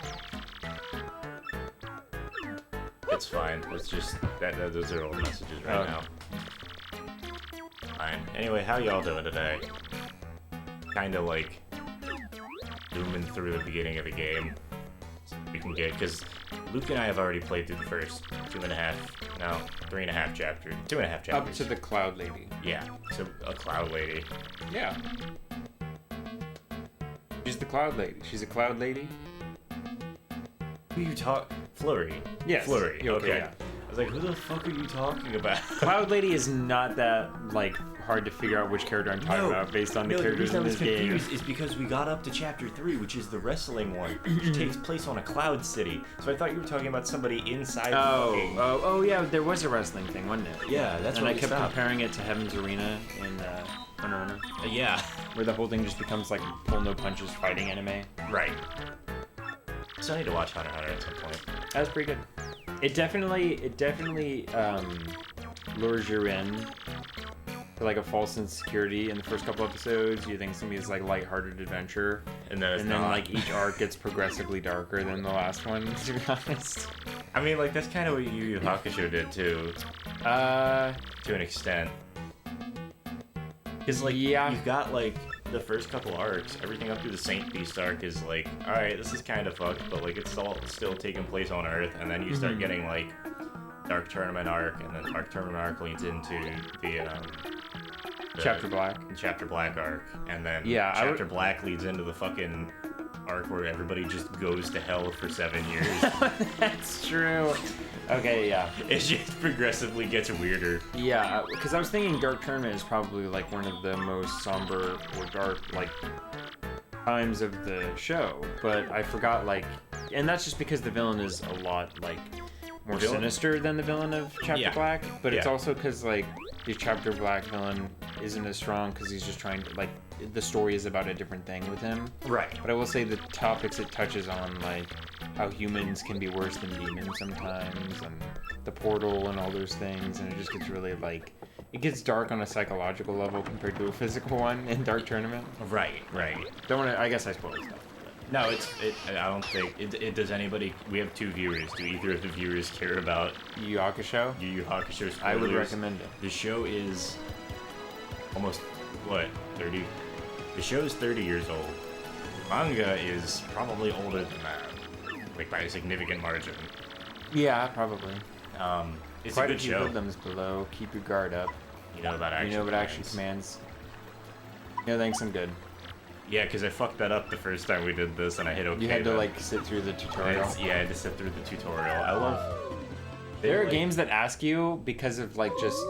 Speaker 2: It's fine. It's just those are old messages right now. Fine. Anyway, how y'all doing today? Kinda like zooming through the beginning of the game. So we can get, because Luke and I have already played through the first 3.5 chapters. 2.5 chapters.
Speaker 1: Up to the Cloud Lady.
Speaker 2: Yeah, so a cloud lady.
Speaker 1: Yeah. She's the Cloud Lady. She's a Cloud Lady.
Speaker 2: Who you talk? Flurry.
Speaker 1: Yes.
Speaker 2: Flurry.
Speaker 1: Yeah, okay,
Speaker 2: Okay.
Speaker 1: yeah.
Speaker 2: I was like, who the fuck are you talking about?
Speaker 1: Cloud Lady is not that like hard to figure out which character I'm talking about based on the characters in this game.
Speaker 2: Is because we got up to chapter 3, which is the wrestling one, which takes place on a cloud city. So I thought you were talking about somebody inside the fucking...
Speaker 1: Oh, yeah, there was a wrestling thing, wasn't it?
Speaker 2: Yeah, that's
Speaker 1: and
Speaker 2: why
Speaker 1: I
Speaker 2: we
Speaker 1: kept
Speaker 2: stopped.
Speaker 1: comparing it to Heaven's Arena in Hunter x Hunter,
Speaker 2: Yeah.
Speaker 1: where the whole thing just becomes like pull no punches fighting anime.
Speaker 2: Right. So I need to watch Hunter x Hunter at some point.
Speaker 1: That was pretty good. It definitely lures you in to like a false insecurity in the first couple episodes. You think somebody's like lighthearted adventure,
Speaker 2: And then it's
Speaker 1: and then
Speaker 2: not.
Speaker 1: like each arc gets progressively darker than the last one. To be honest,
Speaker 2: I mean, like, that's kind of what Yu Yu Hakusho did, too, to an extent. Because, like,
Speaker 1: Yeah.
Speaker 2: you've got, like, the first couple arcs, everything up through the Saint Beast arc is like, alright, this is kind of fucked, but, like, it's all still taking place on Earth, and then you start getting, like, Dark Tournament arc, and then Dark Tournament arc leads into the
Speaker 1: Chapter Black.
Speaker 2: Chapter Black arc, and then
Speaker 1: Yeah,
Speaker 2: Chapter Black leads into the fucking arc where everybody just goes to hell for 7 years.
Speaker 1: That's true. Okay, yeah.
Speaker 2: It just progressively gets weirder.
Speaker 1: Yeah, because I was thinking Dark Tournament is probably like one of the most somber or dark like times of the show, but I forgot like, and that's just because the villain is a lot like more
Speaker 2: Villain?
Speaker 1: sinister than the villain of Chapter
Speaker 2: Yeah.
Speaker 1: Black, but it's
Speaker 2: Yeah.
Speaker 1: also because like the Chapter Black villain isn't as strong because he's just trying to like the story is about a different thing with him.
Speaker 2: Right.
Speaker 1: But I will say the topics it touches on, like how humans can be worse than demons sometimes, and the portal and all those things, and it just gets really like, it gets dark on a psychological level compared to a physical one in Dark Tournament.
Speaker 2: Right.
Speaker 1: Don't want to. I guess I spoiled stuff.
Speaker 2: No, I don't think it does. Anybody? We have 2 viewers. Do either of the viewers care about
Speaker 1: Yu Yu Hakusho.
Speaker 2: Yu Yu Hakusho spoilers?
Speaker 1: I would recommend it.
Speaker 2: The show is almost, what, 30? The show is 30 years old. The manga is probably older than that, like by a significant margin.
Speaker 1: Yeah, probably.
Speaker 2: It's
Speaker 1: Quite
Speaker 2: a good
Speaker 1: few
Speaker 2: show.
Speaker 1: rhythms below. Keep your guard up.
Speaker 2: You know about action.
Speaker 1: You know what action
Speaker 2: commands.
Speaker 1: commands. No thanks, I'm good.
Speaker 2: Yeah, because I fucked that up the first time we did this, and I hit OK.
Speaker 1: You had to
Speaker 2: then.
Speaker 1: like sit through the tutorial.
Speaker 2: Yeah, I had to sit through the tutorial. I love.
Speaker 1: There are
Speaker 2: like-
Speaker 1: games that ask you because of like just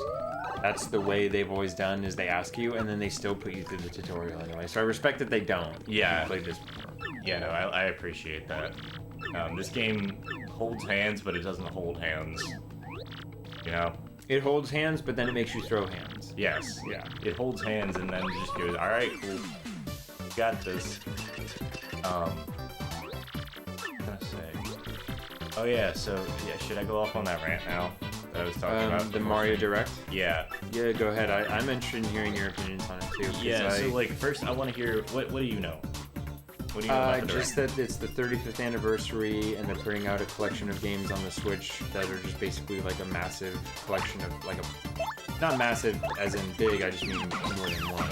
Speaker 1: that's the way they've always done is they ask you and then they still put you through the tutorial anyway. So I respect that they don't.
Speaker 2: Yeah.
Speaker 1: I've played this before.
Speaker 2: Yeah, no, I appreciate that. This game holds hands, but it doesn't hold hands. You know?
Speaker 1: It holds hands, but then it makes you throw hands.
Speaker 2: Yes.
Speaker 1: Yeah.
Speaker 2: It holds hands and then just goes, all right, cool. You got this. What was I gonna say? Oh yeah, so yeah, should I go off on that rant now that I was talking about?
Speaker 1: The Mario Direct.
Speaker 2: Yeah.
Speaker 1: Yeah, go ahead. I'm interested in hearing your opinions on it too. 'cause
Speaker 2: Yeah.
Speaker 1: I,
Speaker 2: So like, first I want to hear what do you know? What do you know about the
Speaker 1: just
Speaker 2: Direct?
Speaker 1: that it's the 35th anniversary and they're putting out a collection of games on the Switch that are just basically like a massive collection of like a, not massive as in big, I just mean more than one.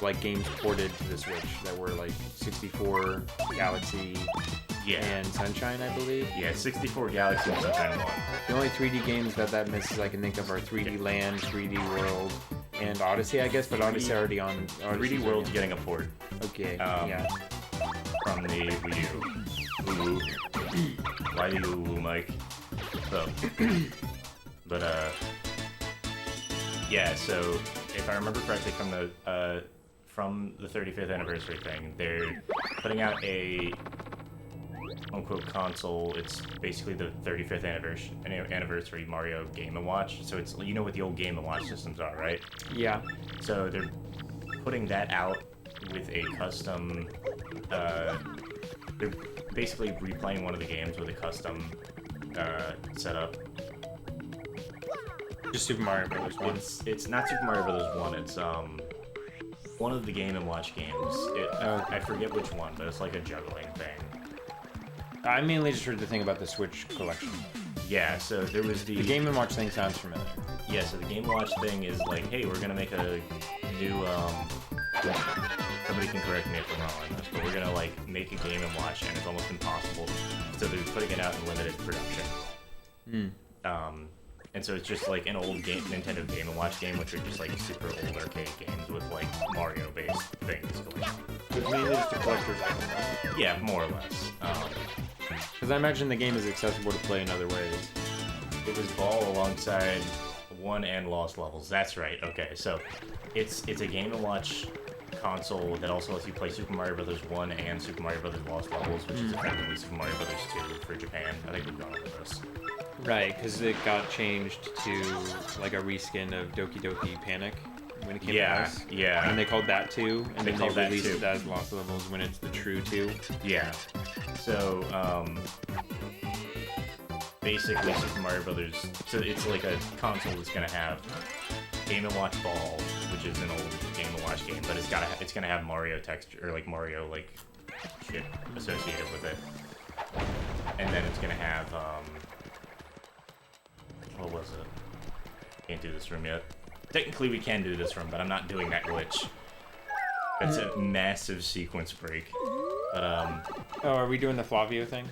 Speaker 1: Like games ported to the Switch that were like 64, Galaxy,
Speaker 2: Yeah.
Speaker 1: and Sunshine, I believe.
Speaker 2: Yeah, 64 Galaxy and Sunshine 1.
Speaker 1: The only 3D games that misses I can think of are 3D Land, 3D World, and Odyssey, I guess, but Odyssey already on.
Speaker 2: 3D World's getting a port
Speaker 1: Okay,
Speaker 2: um,
Speaker 1: yeah.
Speaker 2: from the Wii U. Woo-woo. Why the woo-woo, Mike? So, but yeah. So if I remember correctly, from the 35th anniversary thing, they're putting out a quote-unquote console. It's basically the 35th anniversary Mario Game & Watch. So it's, you know what the old Game & Watch systems are, right?
Speaker 1: Yeah.
Speaker 2: So they're putting that out with a custom. They're basically replaying one of the games with a custom setup.
Speaker 1: Just Super Mario Bros. 1.
Speaker 2: It's not Super Mario Bros. 1. It's one of the Game & Watch games. I forget which one, but it's like a juggling thing.
Speaker 1: I mainly just heard the thing about the Switch collection.
Speaker 2: Yeah, so there was
Speaker 1: The Game & Watch thing sounds familiar.
Speaker 2: Yeah, so the Game & Watch thing is like, hey, we're gonna make a new somebody can correct me if I'm wrong on this, but we're gonna like make a Game & Watch, and it's almost impossible. So they're putting it out in limited production. And so it's just like an old Nintendo Game & Watch game, which are just like super old arcade games with like Mario-based things going on.
Speaker 1: It's mainly just a collector's item, right?
Speaker 2: Yeah, more or less.
Speaker 1: Because I imagine the game is accessible to play in other ways.
Speaker 2: It was Ball alongside One and Lost Levels. That's right. Okay, so it's a Game & Watch console that also lets you play Super Mario Bros. 1 and Super Mario Bros. Lost Levels, which is effectively Super Mario Bros. 2 for Japan. I think we've gone over this.
Speaker 1: Right, because it got changed to like a reskin of Doki Doki Panic when it came out.
Speaker 2: Yeah.
Speaker 1: And they called that 2, and then they
Speaker 2: called that
Speaker 1: released
Speaker 2: 2.
Speaker 1: it as Lost Levels when it's the true 2.
Speaker 2: Yeah. So, basically Super Mario Brothers. So it's like a console that's gonna have Game & Watch Ball, which is an old Game & Watch game, but it's gonna have Mario texture or like Mario like shit associated with it, and then it's gonna have what was it? Can't do this room yet. Technically we can do this room, but I'm not doing that glitch. That's a massive sequence break. But
Speaker 1: Oh, are we doing the Flavio thing?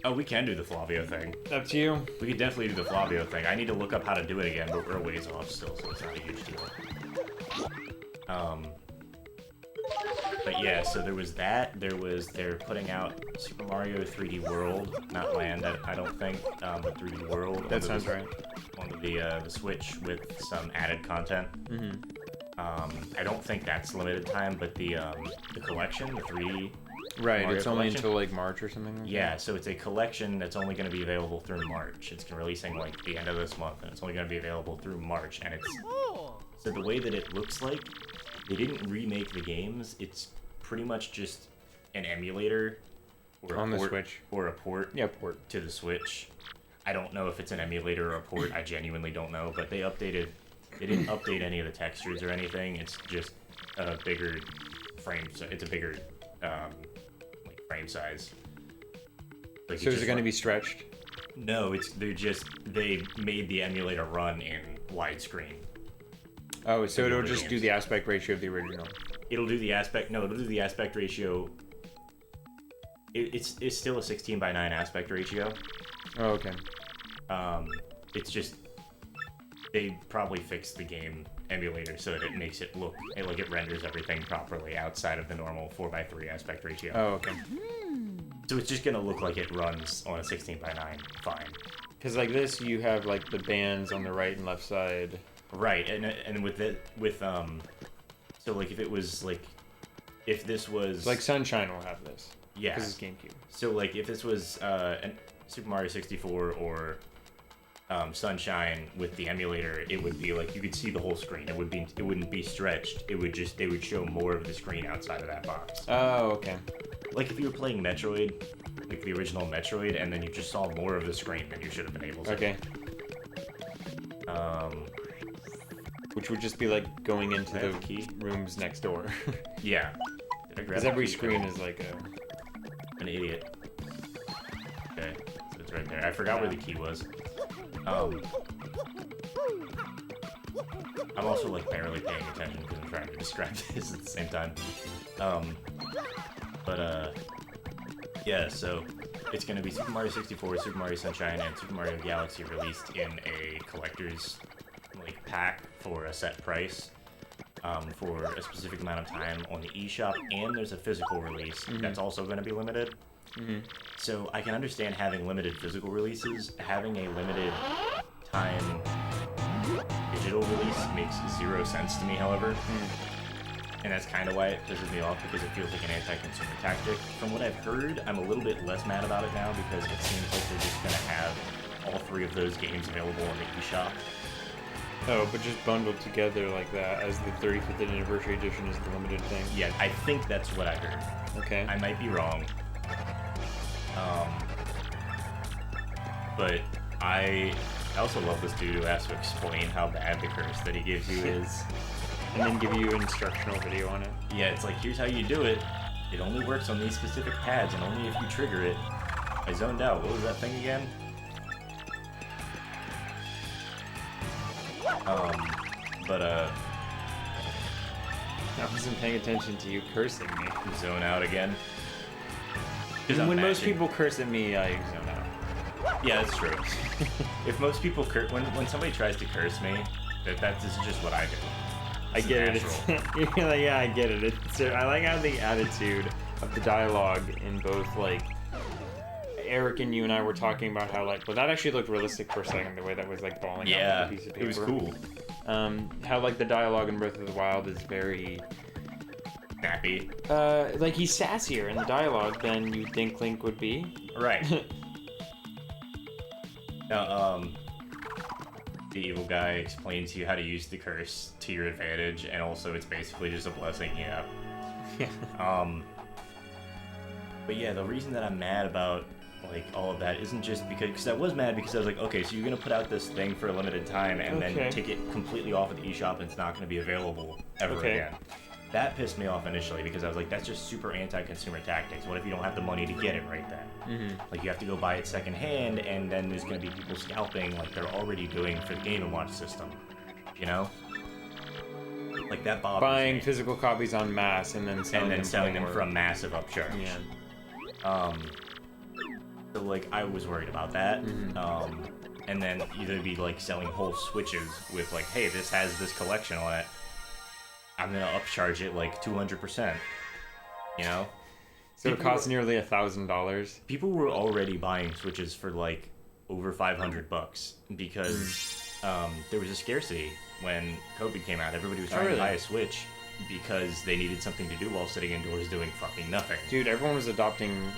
Speaker 2: oh, we can do the Flavio thing.
Speaker 1: Up to you.
Speaker 2: We could definitely do the Flavio thing. I need to look up how to do it again, but we're a ways off still, so it's not a huge deal. But yeah, so there was that. They're putting out Super Mario 3D World, not Land, I don't think, but 3D World.
Speaker 1: That sounds right.
Speaker 2: On the Switch with some added content. I don't think that's limited time, but the collection, the 3D.
Speaker 1: Right,
Speaker 2: Mario
Speaker 1: it's only
Speaker 2: collection?
Speaker 1: until like March or something like
Speaker 2: Yeah, so it's a collection that's only going to be available through March. It's releasing like the end of this month, and it's only going to be available through March. And it's so the way that it looks like, they didn't remake the games. It's pretty much just an emulator or
Speaker 1: On
Speaker 2: a
Speaker 1: the
Speaker 2: port,
Speaker 1: Switch.
Speaker 2: or a port
Speaker 1: Yeah, port.
Speaker 2: to the Switch. I don't know if it's an emulator or a port. I genuinely don't know, but they didn't update any of the textures or anything. It's just a bigger frame. So it's a bigger like frame size. Like
Speaker 1: So is it going to be stretched?
Speaker 2: No, they made the emulator run in widescreen.
Speaker 1: Oh, so
Speaker 2: the
Speaker 1: it'll
Speaker 2: older
Speaker 1: just do
Speaker 2: games.
Speaker 1: the aspect ratio of the original.
Speaker 2: It'll do the aspect ratio. It's still a 16:9 aspect ratio.
Speaker 1: Oh, okay.
Speaker 2: It's just they probably fixed the game emulator so that it makes it look like it renders everything properly outside of the normal 4:3 aspect ratio.
Speaker 1: Oh, okay.
Speaker 2: So it's just gonna look like it runs on a 16:9 fine.
Speaker 1: Because like this, you have like the bands on the right and left side.
Speaker 2: Right, and so like if this was
Speaker 1: Like Sunshine will have this.
Speaker 2: yeah,
Speaker 1: Because it's GameCube.
Speaker 2: so like if this was an Super Mario 64 or Sunshine with the emulator, it would be like you could see the whole screen. It wouldn't be stretched. They would show more of the screen outside of that box.
Speaker 1: Oh, okay.
Speaker 2: Like if you were playing Metroid, like the original Metroid, and then you just saw more of the screen than you should have been able to.
Speaker 1: Okay. Which would just be like going into
Speaker 2: Can I have
Speaker 1: the
Speaker 2: the key?
Speaker 1: rooms next door.
Speaker 2: Yeah. Did I grab
Speaker 1: Because
Speaker 2: the
Speaker 1: every
Speaker 2: key?
Speaker 1: screen is like a...
Speaker 2: An idiot. Okay, so it's right there. I forgot where the key was. I'm also like barely paying attention because I'm trying to describe this at the same time. Yeah, so it's gonna be Super Mario 64, Super Mario Sunshine, and Super Mario Galaxy released in a collector's like pack for a set price. For a specific amount of time on the eShop, and there's a physical release that's also going to be limited. So I can understand having limited physical releases. Having a limited time digital release makes 0 sense to me, however. and that's kind of why it pisses me off, because it feels like an anti-consumer tactic. From what I've heard, I'm a little bit less mad about it now, because it seems like they're just going to have all 3 of those games available on the eShop.
Speaker 1: Oh, but just bundled together like that as the 35th anniversary edition is the limited thing.
Speaker 2: Yeah, I think that's what I heard.
Speaker 1: Okay.
Speaker 2: I might be wrong. But I also love this dude who has to explain how bad the curse that he gives you is.
Speaker 1: And then give you an instructional video on it.
Speaker 2: Yeah, it's like, here's how you do it. It only works on these specific pads, and only if you trigger it. I zoned out. What was that thing again?
Speaker 1: I wasn't paying attention to you cursing me.
Speaker 2: Zone out again.
Speaker 1: And when most people curse at me, I zone out.
Speaker 2: Yeah, that's true. If most people when somebody tries to curse me, that's just what I do.
Speaker 1: I get it. You're like, yeah, I get it. I like how the attitude of the dialogue in both, like, Eric and you and I were talking about how, like, well, that actually looked realistic for a second, the way that was, like, balling out with a piece of paper.
Speaker 2: It was cool.
Speaker 1: How, like, the dialogue in Breath of the Wild is very...
Speaker 2: snappy.
Speaker 1: Like, he's sassier in the dialogue than you'd think Link would be.
Speaker 2: Right. Now, the evil guy explains to you how to use the curse to your advantage, and also it's basically just a blessing, yeah. But yeah, the reason that I'm mad about, like, all of that isn't just because I was mad because I was like, okay, so you're gonna put out this thing for a limited time and then take it completely off of the eShop and it's not gonna be available ever again. That pissed me off initially because I was like, that's just super anti-consumer tactics. What if you don't have the money to get it right then? Like, you have to go buy it secondhand, and then there's gonna be people scalping like they're already doing for the Game & Watch system, you know? Like, that bothers
Speaker 1: Buying
Speaker 2: me.
Speaker 1: physical copies en masse and then selling them
Speaker 2: for a massive upcharge.
Speaker 1: Yeah.
Speaker 2: So, like, I was worried about that. And then either be, like, selling whole Switches with, like, hey, this has this collection on it. I'm gonna upcharge it, like, 200%. You know?
Speaker 1: So it costs nearly $1,000.
Speaker 2: People were already buying Switches for, like, over $500 because there was a scarcity when COVID came out. Everybody was trying to buy a Switch because they needed something to do while sitting indoors doing fucking nothing.
Speaker 1: Dude, everyone was adopting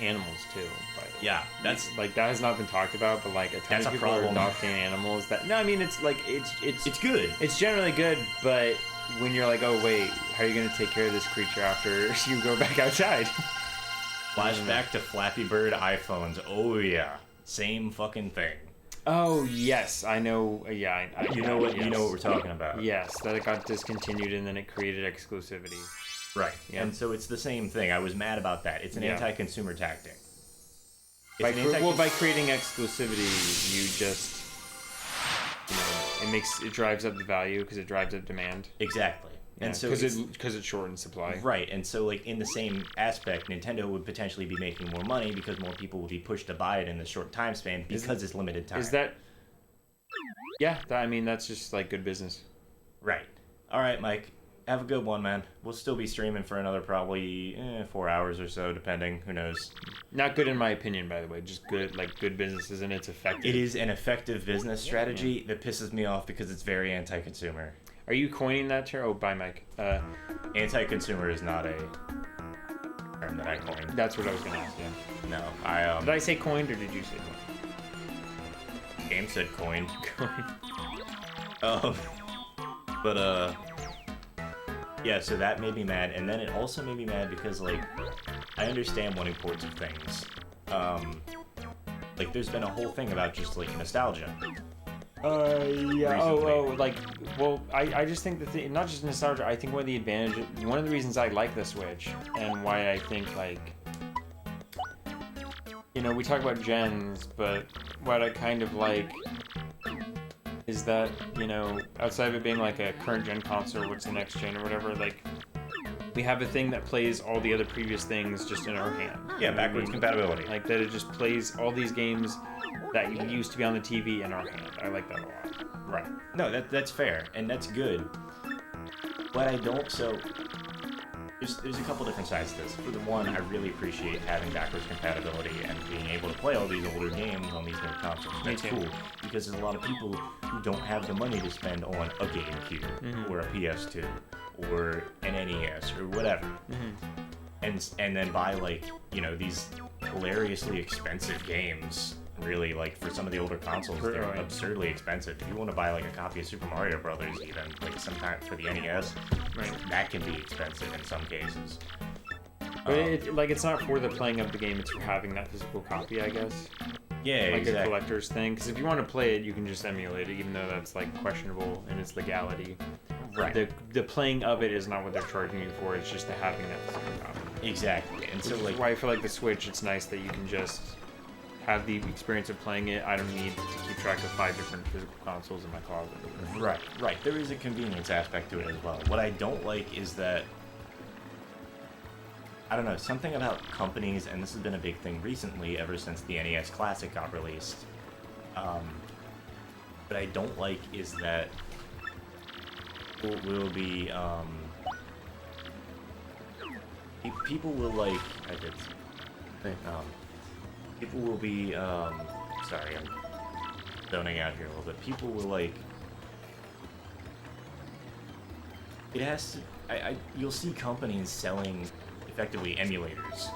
Speaker 1: animals too. By the way.
Speaker 2: Yeah, that's
Speaker 1: like, that has not been talked about, but like a ton of people are adopting animals. That no, I mean, it's like it's
Speaker 2: good.
Speaker 1: It's generally good, but when you're like, oh wait, how are you gonna take care of this creature after you go back outside?
Speaker 2: Flashback to Flappy Bird iPhones. Oh yeah, same fucking thing.
Speaker 1: Oh yes, I know. Yeah,
Speaker 2: you know what we're talking about.
Speaker 1: Yes, that it got discontinued and then it created exclusivity.
Speaker 2: Right. Yep. And so it's the same thing. I was mad about that. It's an anti-consumer tactic.
Speaker 1: By creating exclusivity, you just it drives up the value because it drives up demand.
Speaker 2: Exactly.
Speaker 1: Yeah, and so because it shortens supply.
Speaker 2: Right. And so, like, in the same aspect, Nintendo would potentially be making more money because more people would be pushed to buy it in the short time span because it's limited time.
Speaker 1: Is that? Yeah. I mean, that's just like good business.
Speaker 2: Right. All right, Mike. Have a good one, man. We'll still be streaming for another probably 4 hours or so, depending. Who knows?
Speaker 1: Not good in my opinion, by the way. Just good, like good business, and it's effective.
Speaker 2: It is an effective business strategy that pisses me off because it's very anti-consumer.
Speaker 1: Are you coining that term? Oh, bye, Mike.
Speaker 2: Anti-consumer is not a term that I coined.
Speaker 1: That's what I was gonna ask you.
Speaker 2: No,
Speaker 1: Did I say coined or did you say coined?
Speaker 2: Game said coined.
Speaker 1: Coined.
Speaker 2: Yeah, so that made me mad, and then it also made me mad because, like, I understand wanting ports of things. Like, there's been a whole thing about just, like, nostalgia.
Speaker 1: Yeah.
Speaker 2: Recently.
Speaker 1: I just think that not just nostalgia. I think one of the reasons I like the Switch, and why I think, like, we talk about gens, but what I kind of like is that, outside of it being like a current gen console, what's the next gen or whatever, like, we have a thing that plays all the other previous things just in our hand.
Speaker 2: Yeah, backwards compatibility.
Speaker 1: Like, that it just plays all these games that used to be on the TV in our hand. I like that a lot.
Speaker 2: Right. No, that's fair, and that's good. But I don't, so... There's a couple different sides to this. For the one, I really appreciate having backwards compatibility and being able to play all these older games on these new consoles. That's cool, because there's a lot of people who don't have the money to spend on a GameCube or a PS2 or an NES or whatever, and then buy like these hilariously expensive games. Really, like for some of the older consoles, they're absurdly expensive. If you want to buy like a copy of Super Mario Brothers, even like sometime for the NES, that can be expensive in some cases.
Speaker 1: But it's not for the playing of the game; it's for having that physical copy, I guess.
Speaker 2: Yeah,
Speaker 1: like
Speaker 2: exactly.
Speaker 1: a collector's thing. Because if you want to play it, you can just emulate it, even though that's like questionable in its legality.
Speaker 2: Right.
Speaker 1: The playing of it is not what they're charging you for. It's just the having that physical copy.
Speaker 2: Exactly. And so
Speaker 1: Which is why I feel like the Switch, it's nice that you can just have the experience of playing it. I don't need to keep track of 5 different physical consoles in my closet.
Speaker 2: Right. There is a convenience aspect to it as well. What I don't like is that, I don't know, something about companies, and this has been a big thing recently ever since the NES Classic got released. What I don't like is that will be, people will like, people will be, sorry, I'm zoning out here a little bit. People will like, it has to, you'll see companies selling effectively emulators.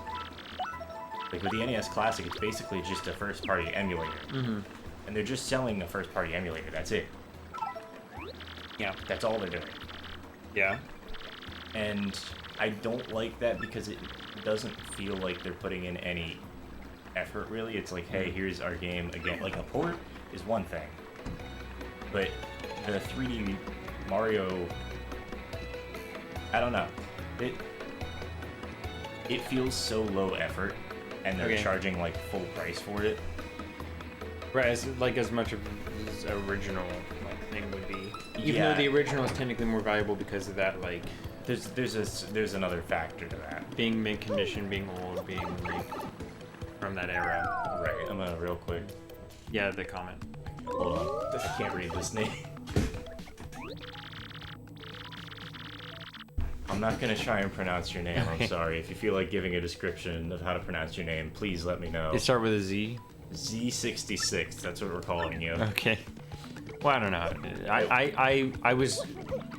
Speaker 2: Like with the NES Classic, it's basically just a first-party emulator. And they're just selling a first-party emulator, that's it.
Speaker 1: Yeah.
Speaker 2: That's all they're doing.
Speaker 1: Yeah.
Speaker 2: And I don't like that because it doesn't feel like they're putting in any effort, really. It's like, hey, here's our game again. Like, a port is one thing, but the 3D Mario, I don't know. It feels so low effort, and they're charging, like, full price for it.
Speaker 1: Right, as much of his original thing would be. Even though the original is technically more valuable because of that, like...
Speaker 2: There's another factor to that.
Speaker 1: Being mint condition, being old, being like from that era.
Speaker 2: Right, I'm gonna real quick.
Speaker 1: Yeah, the comment.
Speaker 2: Hold on, I can't read this name. I'm not gonna try and pronounce your name, I'm sorry. If you feel like giving a description of how to pronounce your name, please let me know.
Speaker 1: They start with a Z?
Speaker 2: Z66, that's what we're calling you.
Speaker 1: Okay. Well, I don't know. I was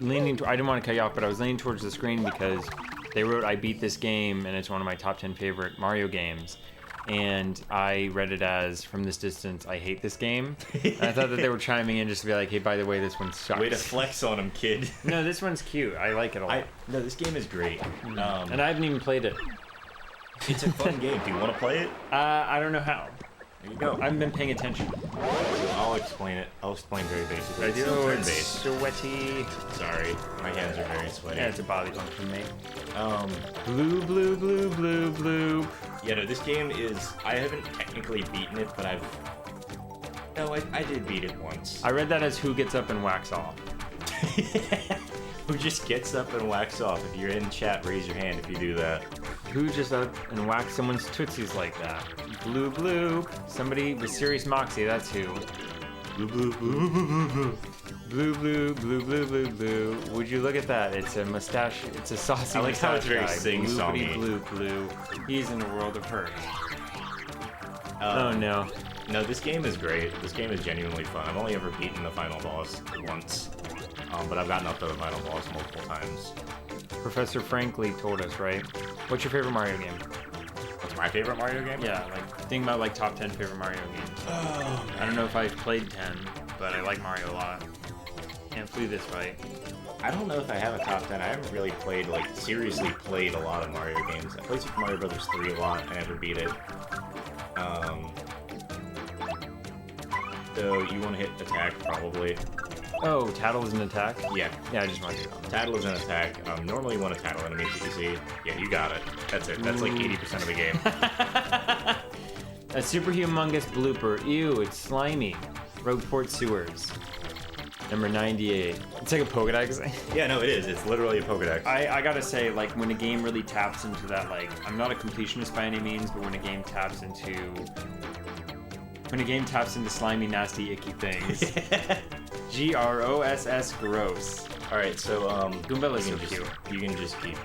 Speaker 1: leaning. I didn't want to cut you off, but I was leaning towards the screen because they wrote, "I beat this game," and it's one of my top 10 favorite Mario games. And I read it as, "From this distance, I hate this game." And I thought that they were chiming in just to be like, "Hey, by the way, this one sucks."
Speaker 2: Way to flex on him, kid.
Speaker 1: No, this one's cute. I like it a lot.
Speaker 2: No, this game is great.
Speaker 1: And I haven't even played it.
Speaker 2: It's a fun game. Do you want to play it?
Speaker 1: I don't know how.
Speaker 2: There you go.
Speaker 1: I haven't been paying attention.
Speaker 2: I'll explain it. I'll explain very basically. It's
Speaker 1: Oh,
Speaker 2: turn
Speaker 1: it's
Speaker 2: based.
Speaker 1: sweaty.
Speaker 2: Sorry, my hands are very sweaty.
Speaker 1: Yeah, it's a body function, mate.
Speaker 2: Blue,
Speaker 1: Blue, blue, blue, blue, blue.
Speaker 2: Yeah, no, this game is... I haven't technically beaten it, but No, I did beat it once.
Speaker 1: I read that as who gets up and whacks off.
Speaker 2: Who just gets up and whacks off? If you're in chat, raise your hand if you do that.
Speaker 1: Who just up and whacks someone's tootsies like that? Blue, blue. Somebody with serious moxie, that's who.
Speaker 2: Blue, blue, blue, blue, blue.
Speaker 1: Blue, blue, blue, blue, blue, blue. Would you look at that? It's a mustache. It's a saucy
Speaker 2: I like how it's very
Speaker 1: mustache guy.
Speaker 2: sing-songy.
Speaker 1: Blue, blue. He's in a world of hurt. Oh no.
Speaker 2: No, this game is great. This game is genuinely fun. I've only ever beaten the final boss once, but I've gotten up to the final boss multiple times.
Speaker 1: Professor Frankly told us, right? What's your favorite Mario game?
Speaker 2: What's my favorite Mario game?
Speaker 1: Yeah, like think about like top 10 favorite Mario games.
Speaker 2: Oh,
Speaker 1: I don't know if I've played 10, but I like Mario a lot. Can't flee this fight.
Speaker 2: I don't know if I have a top 10. I haven't really played, like, seriously played a lot of Mario games. I played Super Mario Brothers 3 a lot. I never beat it. So you want to hit attack, probably.
Speaker 1: Oh, Tattle is an attack?
Speaker 2: Yeah.
Speaker 1: Yeah, I just want to do that.
Speaker 2: Tattle is an attack. Normally you want to tattle enemies that you see. Yeah, you got it. That's it. That's like 80% of the game.
Speaker 1: A super humongous blooper. Ew, it's slimy. Rogueport Sewers. Number 98. It's like a Pokedex.
Speaker 2: Yeah, no, it is. It's literally a Pokedex.
Speaker 1: I gotta say, like, when a game really taps into that, like, I'm not a completionist by any means, but when a game taps into slimy, nasty, icky things. Gross. Gross.
Speaker 2: Alright, so,
Speaker 1: Goombella is so cute.
Speaker 2: You can just keep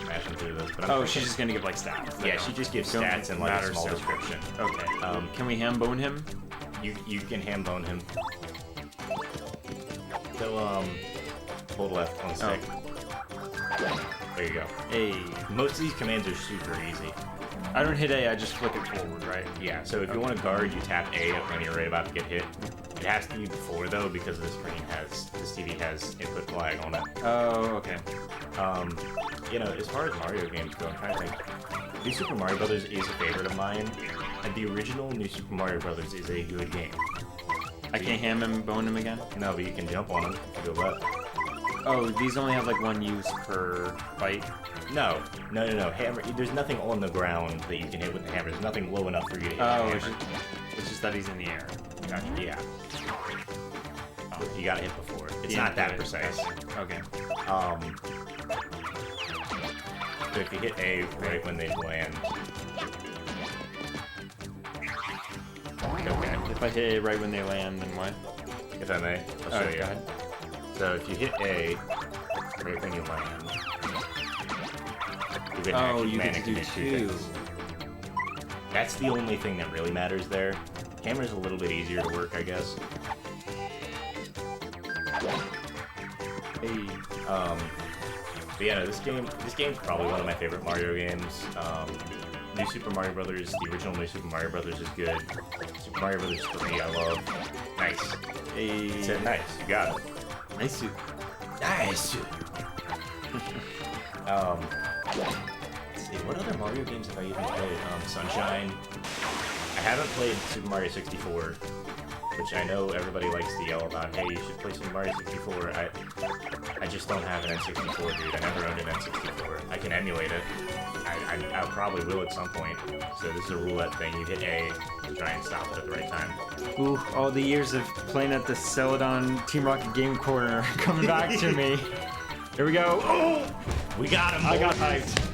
Speaker 2: mashing through this. But
Speaker 1: she's just gonna give, like, stats.
Speaker 2: Yeah, she just gives stats and, like, a small description.
Speaker 1: Okay. Can we ham bone him?
Speaker 2: You can ham bone him. So, hold left on stick. There you go.
Speaker 1: A.
Speaker 2: Most of these commands are super easy.
Speaker 1: I don't hit A, I just flick it forward, right?
Speaker 2: Yeah, so if you want to guard, you tap A when you're right about to get hit. It has to be before, though, because this TV has input flag on it.
Speaker 1: Oh, okay.
Speaker 2: You know, as far as Mario games go, I'm trying to think. New Super Mario Brothers is a favorite of mine, and the original New Super Mario Brothers is a good game.
Speaker 1: I can't ham him and bone him again?
Speaker 2: No, but you can jump on them if you go left.
Speaker 1: Oh, these only have like one use per fight?
Speaker 2: No. Hammer. There's nothing on the ground that you can hit with the hammer. There's nothing low enough for you to hit
Speaker 1: Oh,
Speaker 2: with the hammer.
Speaker 1: it's just that he's in the air. Gotcha.
Speaker 2: Yeah. You gotta hit before. It's
Speaker 1: Yeah,
Speaker 2: not that
Speaker 1: right.
Speaker 2: precise.
Speaker 1: Okay.
Speaker 2: So if you hit A right when they land. Okay.
Speaker 1: If I hit A right when they land, then what?
Speaker 2: If I may, I'll show
Speaker 1: Alright,
Speaker 2: you.
Speaker 1: go ahead.
Speaker 2: So if you hit A right when you land, you can
Speaker 1: Oh,
Speaker 2: actually
Speaker 1: you get
Speaker 2: manage
Speaker 1: to do two.
Speaker 2: things. That's the only thing that really matters there. Hammer's a little bit easier to work, I guess.
Speaker 1: Hey.
Speaker 2: But yeah, no, this game's probably one of my favorite Mario games. New Super Mario Brothers, the original New Super Mario Brothers is good. Super Mario Brothers 3, I love. Nice.
Speaker 1: Hey.
Speaker 2: I said nice. You got it.
Speaker 1: Nice.
Speaker 2: Nice. Let's see, what other Mario games have I even played? Sunshine. I haven't played Super Mario 64, which I know everybody likes to yell about. Hey, you should play Super Mario 64. I just don't have an N64, dude. I never owned an N64. I can emulate it. I probably will at some point. So this is a roulette thing. You hit A to try and stop it at the right time.
Speaker 1: Ooh, all the years of playing at the Celadon Team Rocket Game Corner are coming back to me. Here we go. Oh!
Speaker 2: We got him.
Speaker 1: I got
Speaker 2: boys.
Speaker 1: hyped.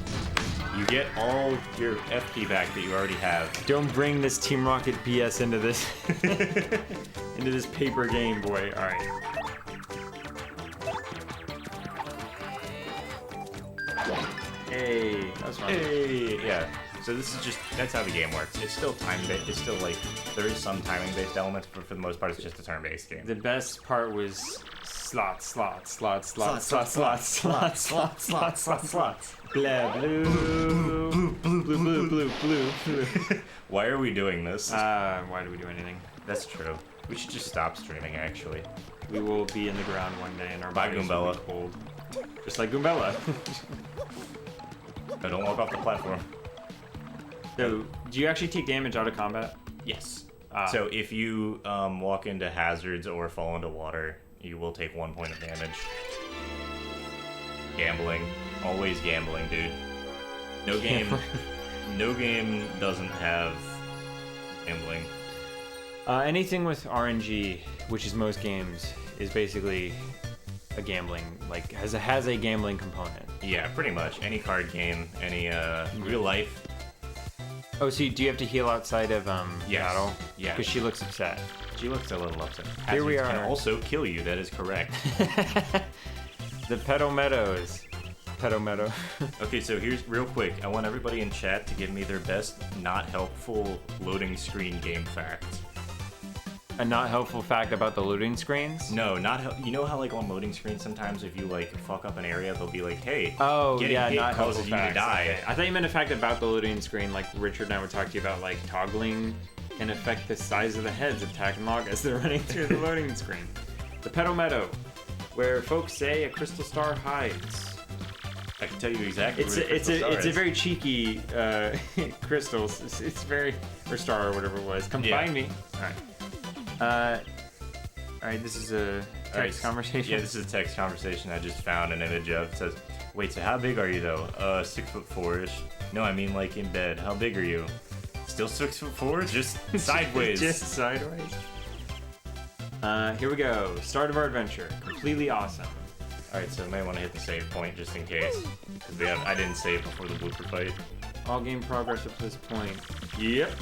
Speaker 2: You get all your FP back that you already have.
Speaker 1: Don't bring this Team Rocket BS into this into this paper game, boy. All right. Hey, that was fun.
Speaker 2: Hey, yeah. So this is just, that's how the game works. It's still time-based. It's still like, there is some timing-based elements, but for the most part, it's just a turn-based game.
Speaker 1: The best part was slots.
Speaker 2: Slots.
Speaker 1: Blah, blue.
Speaker 2: Why are we doing this?
Speaker 1: Why do we do anything?
Speaker 2: That's true. We should just stop streaming, actually.
Speaker 1: We will be in the ground one day and our
Speaker 2: Bye,
Speaker 1: bodies will
Speaker 2: Goombella.
Speaker 1: be cold. Just like Goombella.
Speaker 2: No, don't walk off the platform.
Speaker 1: So, do you actually take damage out of combat?
Speaker 2: Yes.
Speaker 1: Ah.
Speaker 2: So if you walk into hazards or fall into water, you will take 1 point of damage. Gambling. Always gambling, dude. No game... no game doesn't have gambling.
Speaker 1: Anything with RNG, which is most games, is basically a gambling, like has a gambling component.
Speaker 2: Yeah, pretty much. Any card game, any real life.
Speaker 1: Oh, so do you have to heal outside of
Speaker 2: Yes.
Speaker 1: battle?
Speaker 2: Yeah.
Speaker 1: Because she looks upset.
Speaker 2: She looks a little upset.
Speaker 1: Here we
Speaker 2: Hazards
Speaker 1: are.
Speaker 2: can also kill you, that is correct.
Speaker 1: The Petal Meadows. Petal Meadow.
Speaker 2: Okay, so here's real quick. I want everybody in chat to give me their best not helpful loading screen game fact.
Speaker 1: A not helpful fact about the loading screens?
Speaker 2: No, you know how like on loading screens sometimes if you like fuck up an area, they'll be like, hey,
Speaker 1: Oh,
Speaker 2: getting
Speaker 1: yeah,
Speaker 2: hit
Speaker 1: not helpful
Speaker 2: causes you to
Speaker 1: facts.
Speaker 2: die.
Speaker 1: Okay. I thought you meant a fact about the loading screen, like Richard and I were talking to you about, like toggling can affect the size of the heads of Tak and Log as they're running through the loading screen. The Petal Meadow, where folks say a crystal star hides.
Speaker 2: I can tell you exactly
Speaker 1: It's
Speaker 2: where the crystal star
Speaker 1: a
Speaker 2: is.
Speaker 1: very cheeky crystal. It's very, or star or whatever it was. Come
Speaker 2: Yeah.
Speaker 1: find me. All right. This is a text
Speaker 2: Alright,
Speaker 1: conversation.
Speaker 2: Yeah, this is a text conversation I just found an image of. It says, wait, so how big are you though? 6'4"-ish. No, I mean like in bed. How big are you? Still 6'4"? Just sideways.
Speaker 1: Just sideways. Here we go. Start of our adventure. Completely awesome.
Speaker 2: Alright, so I may want to hit the save point just in case. Because I didn't save before the blooper fight.
Speaker 1: All game progress up to this point. Yep.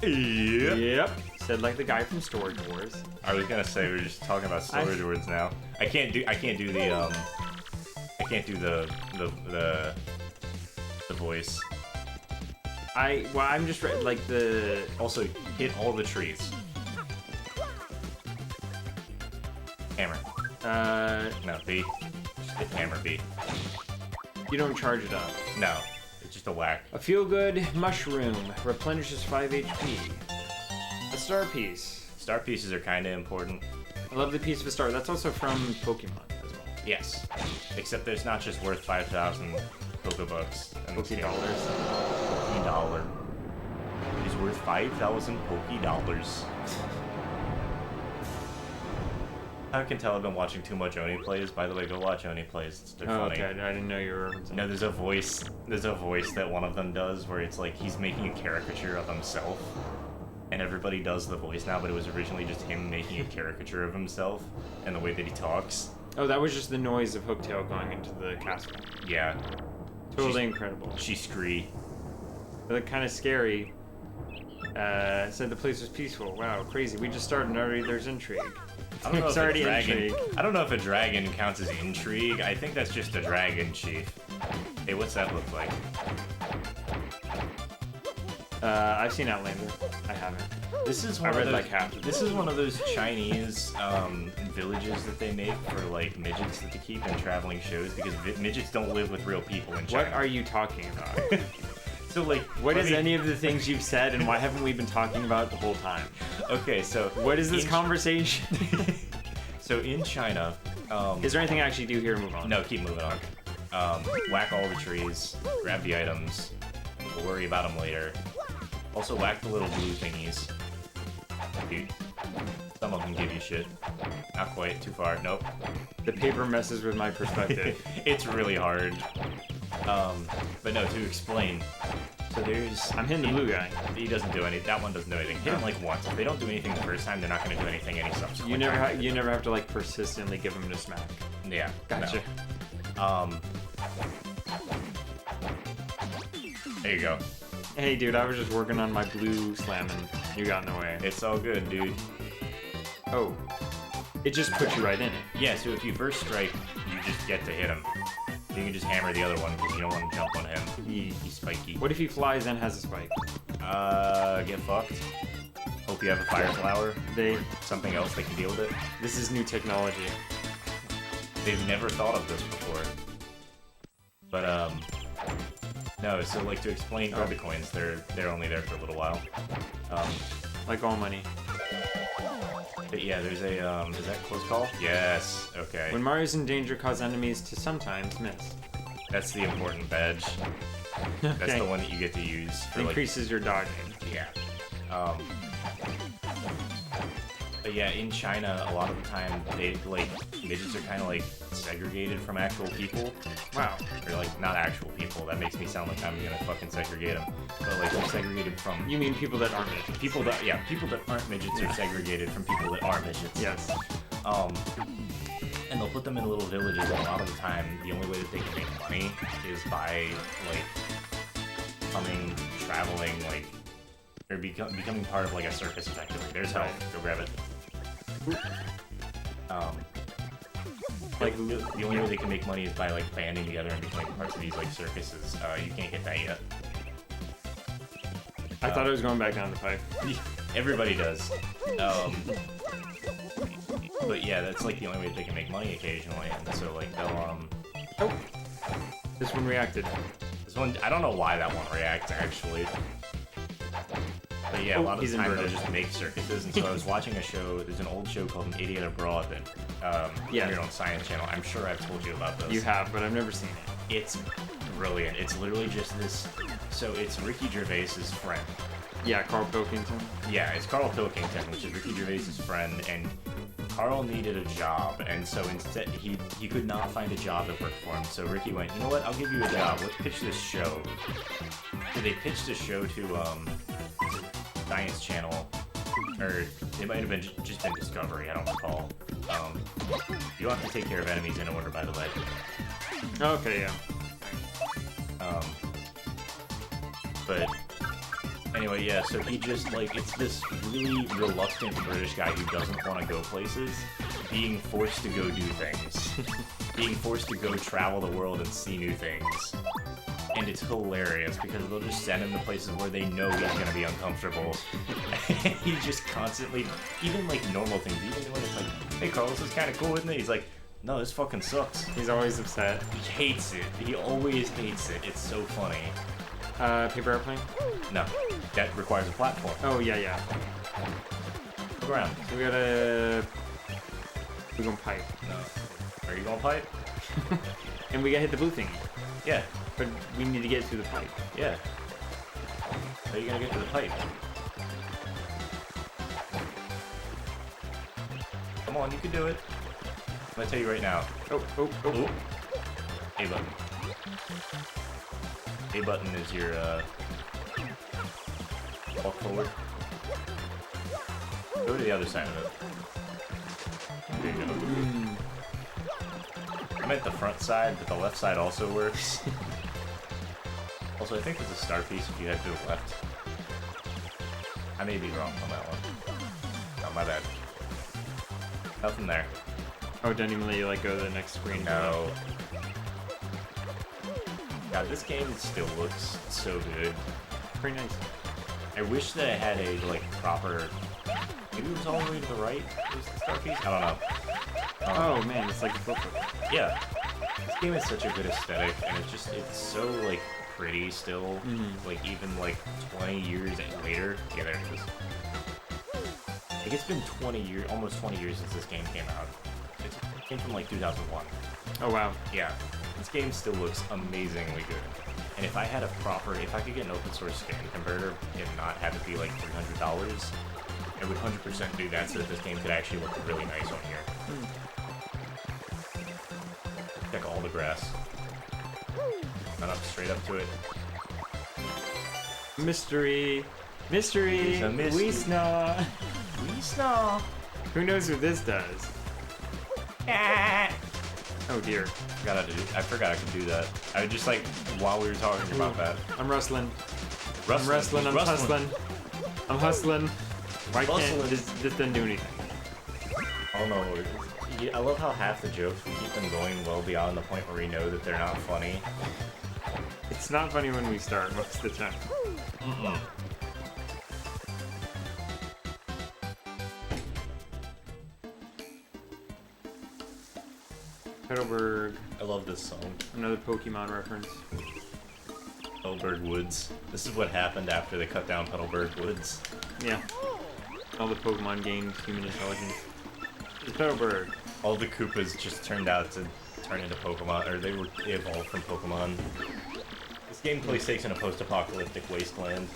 Speaker 2: Yep.
Speaker 1: Said like the guy from Storage Wars.
Speaker 2: I was gonna say we're just talking about storage words now. I can't do the voice.
Speaker 1: I'm just like the.
Speaker 2: Also, hit all the trees. Hammer. No, B. Just hit hammer B.
Speaker 1: You don't charge it up.
Speaker 2: No, it's just a whack.
Speaker 1: A feel-good mushroom replenishes 5 HP. A star piece.
Speaker 2: Star pieces are kind of important.
Speaker 1: I love the piece of a star. That's also from Pokemon as well.
Speaker 2: Yes, except there's not just worth 5,000 Pokebucks.
Speaker 1: Pokedollars.
Speaker 2: Pokedollar. It is worth 5,000 Pokedollars. I can tell I've been watching too much Oni Plays. By the way, go watch Oni Plays. They're funny.
Speaker 1: Okay. I didn't know you were referencing.
Speaker 2: No, there's a voice that one of them does where it's like he's making a caricature of himself. And everybody does the voice now, but it was originally just him making a caricature of himself and the way that he talks.
Speaker 1: Oh, that was just the noise of Hooktail going into the castle.
Speaker 2: Yeah.
Speaker 1: Totally incredible.
Speaker 2: She scree.
Speaker 1: They look kind of scary. Said the place was peaceful. Wow, crazy. We just started and already there's intrigue.
Speaker 2: I don't know
Speaker 1: It's
Speaker 2: if
Speaker 1: already
Speaker 2: a dragon.
Speaker 1: intrigue.
Speaker 2: I don't know if a dragon counts as intrigue. I think that's just a dragon chief. Hey, what's that look like?
Speaker 1: I've seen Outlander. I haven't.
Speaker 2: This is
Speaker 1: I
Speaker 2: one of
Speaker 1: read
Speaker 2: those,
Speaker 1: like half.
Speaker 2: This is one of those Chinese villages that they make for like midgets that they keep in traveling shows because midgets don't live with real people in China.
Speaker 1: What are you talking about?
Speaker 2: So like,
Speaker 1: What is any of the things you've said, and why haven't we been talking about it the whole time?
Speaker 2: Okay, so
Speaker 1: What is this
Speaker 2: in-
Speaker 1: conversation?
Speaker 2: So in China,
Speaker 1: Is there anything I actually do here? Move on.
Speaker 2: no, keep moving on. Whack all the trees, grab the items. We'll worry about them later. Also, whack the little blue thingies. Dude, some of them give you shit. Not quite, too far. Nope.
Speaker 1: The paper messes with my perspective.
Speaker 2: It's really hard. But no, to explain. So there's...
Speaker 1: I'm hitting the blue guy.
Speaker 2: He doesn't do anything. That one doesn't do anything. Hit him like once. If they don't do anything the first time, they're not going to do anything any subsequent
Speaker 1: You never,
Speaker 2: time.
Speaker 1: you never have to like persistently give him a smack.
Speaker 2: Yeah.
Speaker 1: Gotcha.
Speaker 2: No. There you go.
Speaker 1: Hey, dude, I was just working on my blue slam and you got in the way.
Speaker 2: It's all good, dude.
Speaker 1: Oh, it just puts you right in it.
Speaker 2: Yeah, so if you first strike, you just get to hit him. You can just hammer the other one because you don't want to jump on him. He's spiky.
Speaker 1: What if he flies and has a spike?
Speaker 2: Get fucked. Hope you have a fire flower.
Speaker 1: They.
Speaker 2: Something else that can deal with it.
Speaker 1: This is new technology.
Speaker 2: They've never thought of this before. But, no, so like to explain Ruby coins, they're only there for a little while.
Speaker 1: Like all money.
Speaker 2: But yeah, there's a, is that close call? Yes, okay.
Speaker 1: When Mario's in danger, cause enemies to sometimes miss.
Speaker 2: That's the important badge. That's
Speaker 1: Okay.
Speaker 2: the one that you get to use for
Speaker 1: Increases your dodging.
Speaker 2: Yeah. But yeah, in China, a lot of the time, they, like, midgets are kind of, like, segregated from actual people.
Speaker 1: Wow.
Speaker 2: Or, like, not actual people. That makes me sound like I'm gonna fucking segregate them. But, like, they're segregated from...
Speaker 1: You mean people that aren't midgets?
Speaker 2: People that aren't midgets are segregated from people that are midgets.
Speaker 1: Yes.
Speaker 2: And they'll put them in little villages, and a lot of the time, the only way that they can make money is by, like, traveling, like, or becoming part of, like, a circus, effectively. There's help. Go grab it. Like, the only way they can make money is by, like, banding together and becoming parts of these, like, circuses. You can't get that yet.
Speaker 1: I thought it was going back down the pipe.
Speaker 2: Everybody does. But yeah, that's, like, the only way they can make money occasionally, and so, like, they'll,
Speaker 1: Oh! This one reacted.
Speaker 2: This one, I don't know why that one reacts, actually. But yeah, a lot of the time they'll just make circuses, and so I was watching a show, there's an old show called An Idiot Abroad that,
Speaker 1: Yeah.
Speaker 2: here on Science Channel. I'm sure I've told you about this.
Speaker 1: You have, but I've never seen it.
Speaker 2: It's brilliant. It's literally just this, so it's Ricky Gervais's friend.
Speaker 1: Yeah, Carl Pilkington.
Speaker 2: Yeah, it's Carl Pilkington, which is Ricky Gervais's friend, and Carl needed a job, and so instead he could not find a job that worked for him. So Ricky went, you know what? I'll give you a job. Let's pitch this show. So they pitched a show to Science Channel, or it might have been just been Discovery. I don't recall. You don't have to take care of enemies in order, by the way.
Speaker 1: Okay, yeah.
Speaker 2: But anyway, yeah, so he just, like, it's this really reluctant British guy who doesn't want to go places, being forced to go do things. Being forced to go travel the world and see new things. And it's hilarious, because they'll just send him to places where they know he's gonna be uncomfortable. And he just constantly, even, like, normal things, even when it's like, hey, Carl, this is kind of cool, isn't it? He's like, No, this fucking sucks.
Speaker 1: He's always upset.
Speaker 2: He hates it. He always hates it. It's so funny.
Speaker 1: Paper airplane?
Speaker 2: No, that requires a platform.
Speaker 1: Oh, yeah.
Speaker 2: Look around.
Speaker 1: So we gotta... We're gonna pipe.
Speaker 2: No. Are you gonna pipe?
Speaker 1: And we gotta hit the blue thingy.
Speaker 2: Yeah.
Speaker 1: But we need to get through the pipe.
Speaker 2: Yeah. How are you gonna get to the pipe? Come on, you can do it. I'm gonna tell you right now.
Speaker 1: Oh.
Speaker 2: Ooh. A button. A button is your, walk forward. Go to the other side of it. There you go. I meant the front side, but the left side also works. Also, I think there's a star piece if you head to the left. I may be wrong on that one. Oh, my bad. Nothing there.
Speaker 1: Oh, didn't even let you like go to the next screen.
Speaker 2: No. God, this game still looks so good.
Speaker 1: Pretty nice.
Speaker 2: I wish that I had a, like, proper... Maybe it was all the way to the right? Was the star piece? I don't know.
Speaker 1: Oh, man, it's like a flip.
Speaker 2: Yeah. This game has such a good aesthetic, and it's so, like, pretty still. Like, even, like, 20 years later. Yeah, there it is. Like, it's been 20 years, almost 20 years since this game came out. It came from, like, 2001.
Speaker 1: Oh, wow.
Speaker 2: Yeah. This game still looks amazingly good. And if I had if I could get an open source skin converter and not have it be like $300, I would 100% do that so that this game could actually look really nice on here. Check all the grass. Run up straight up to it.
Speaker 1: Mystery. Mystery.
Speaker 2: It's a mystery.
Speaker 1: We snaw.
Speaker 2: We snaw.
Speaker 1: Who knows who this does? Oh dear.
Speaker 2: I forgot I could do that. I just like while we were talking about that.
Speaker 1: I'm rustling.
Speaker 2: I'm
Speaker 1: I'm hustling. I'm hustling. Why can't
Speaker 2: Hustling.
Speaker 1: this didn't do anything?
Speaker 2: Oh no. I love how half the jokes we keep them going well beyond the point where we know that they're not funny.
Speaker 1: It's not funny when we start most of the time. Petalburg.
Speaker 2: I love this song.
Speaker 1: Another Pokemon reference.
Speaker 2: Petalburg Woods. This is what happened after they cut down Petalburg Woods.
Speaker 1: Yeah. All the Pokemon gained human intelligence. It's Petalburg.
Speaker 2: All the Koopas just turned out to turn into Pokemon, or they evolved from Pokemon. This gameplay takes in a post-apocalyptic wasteland.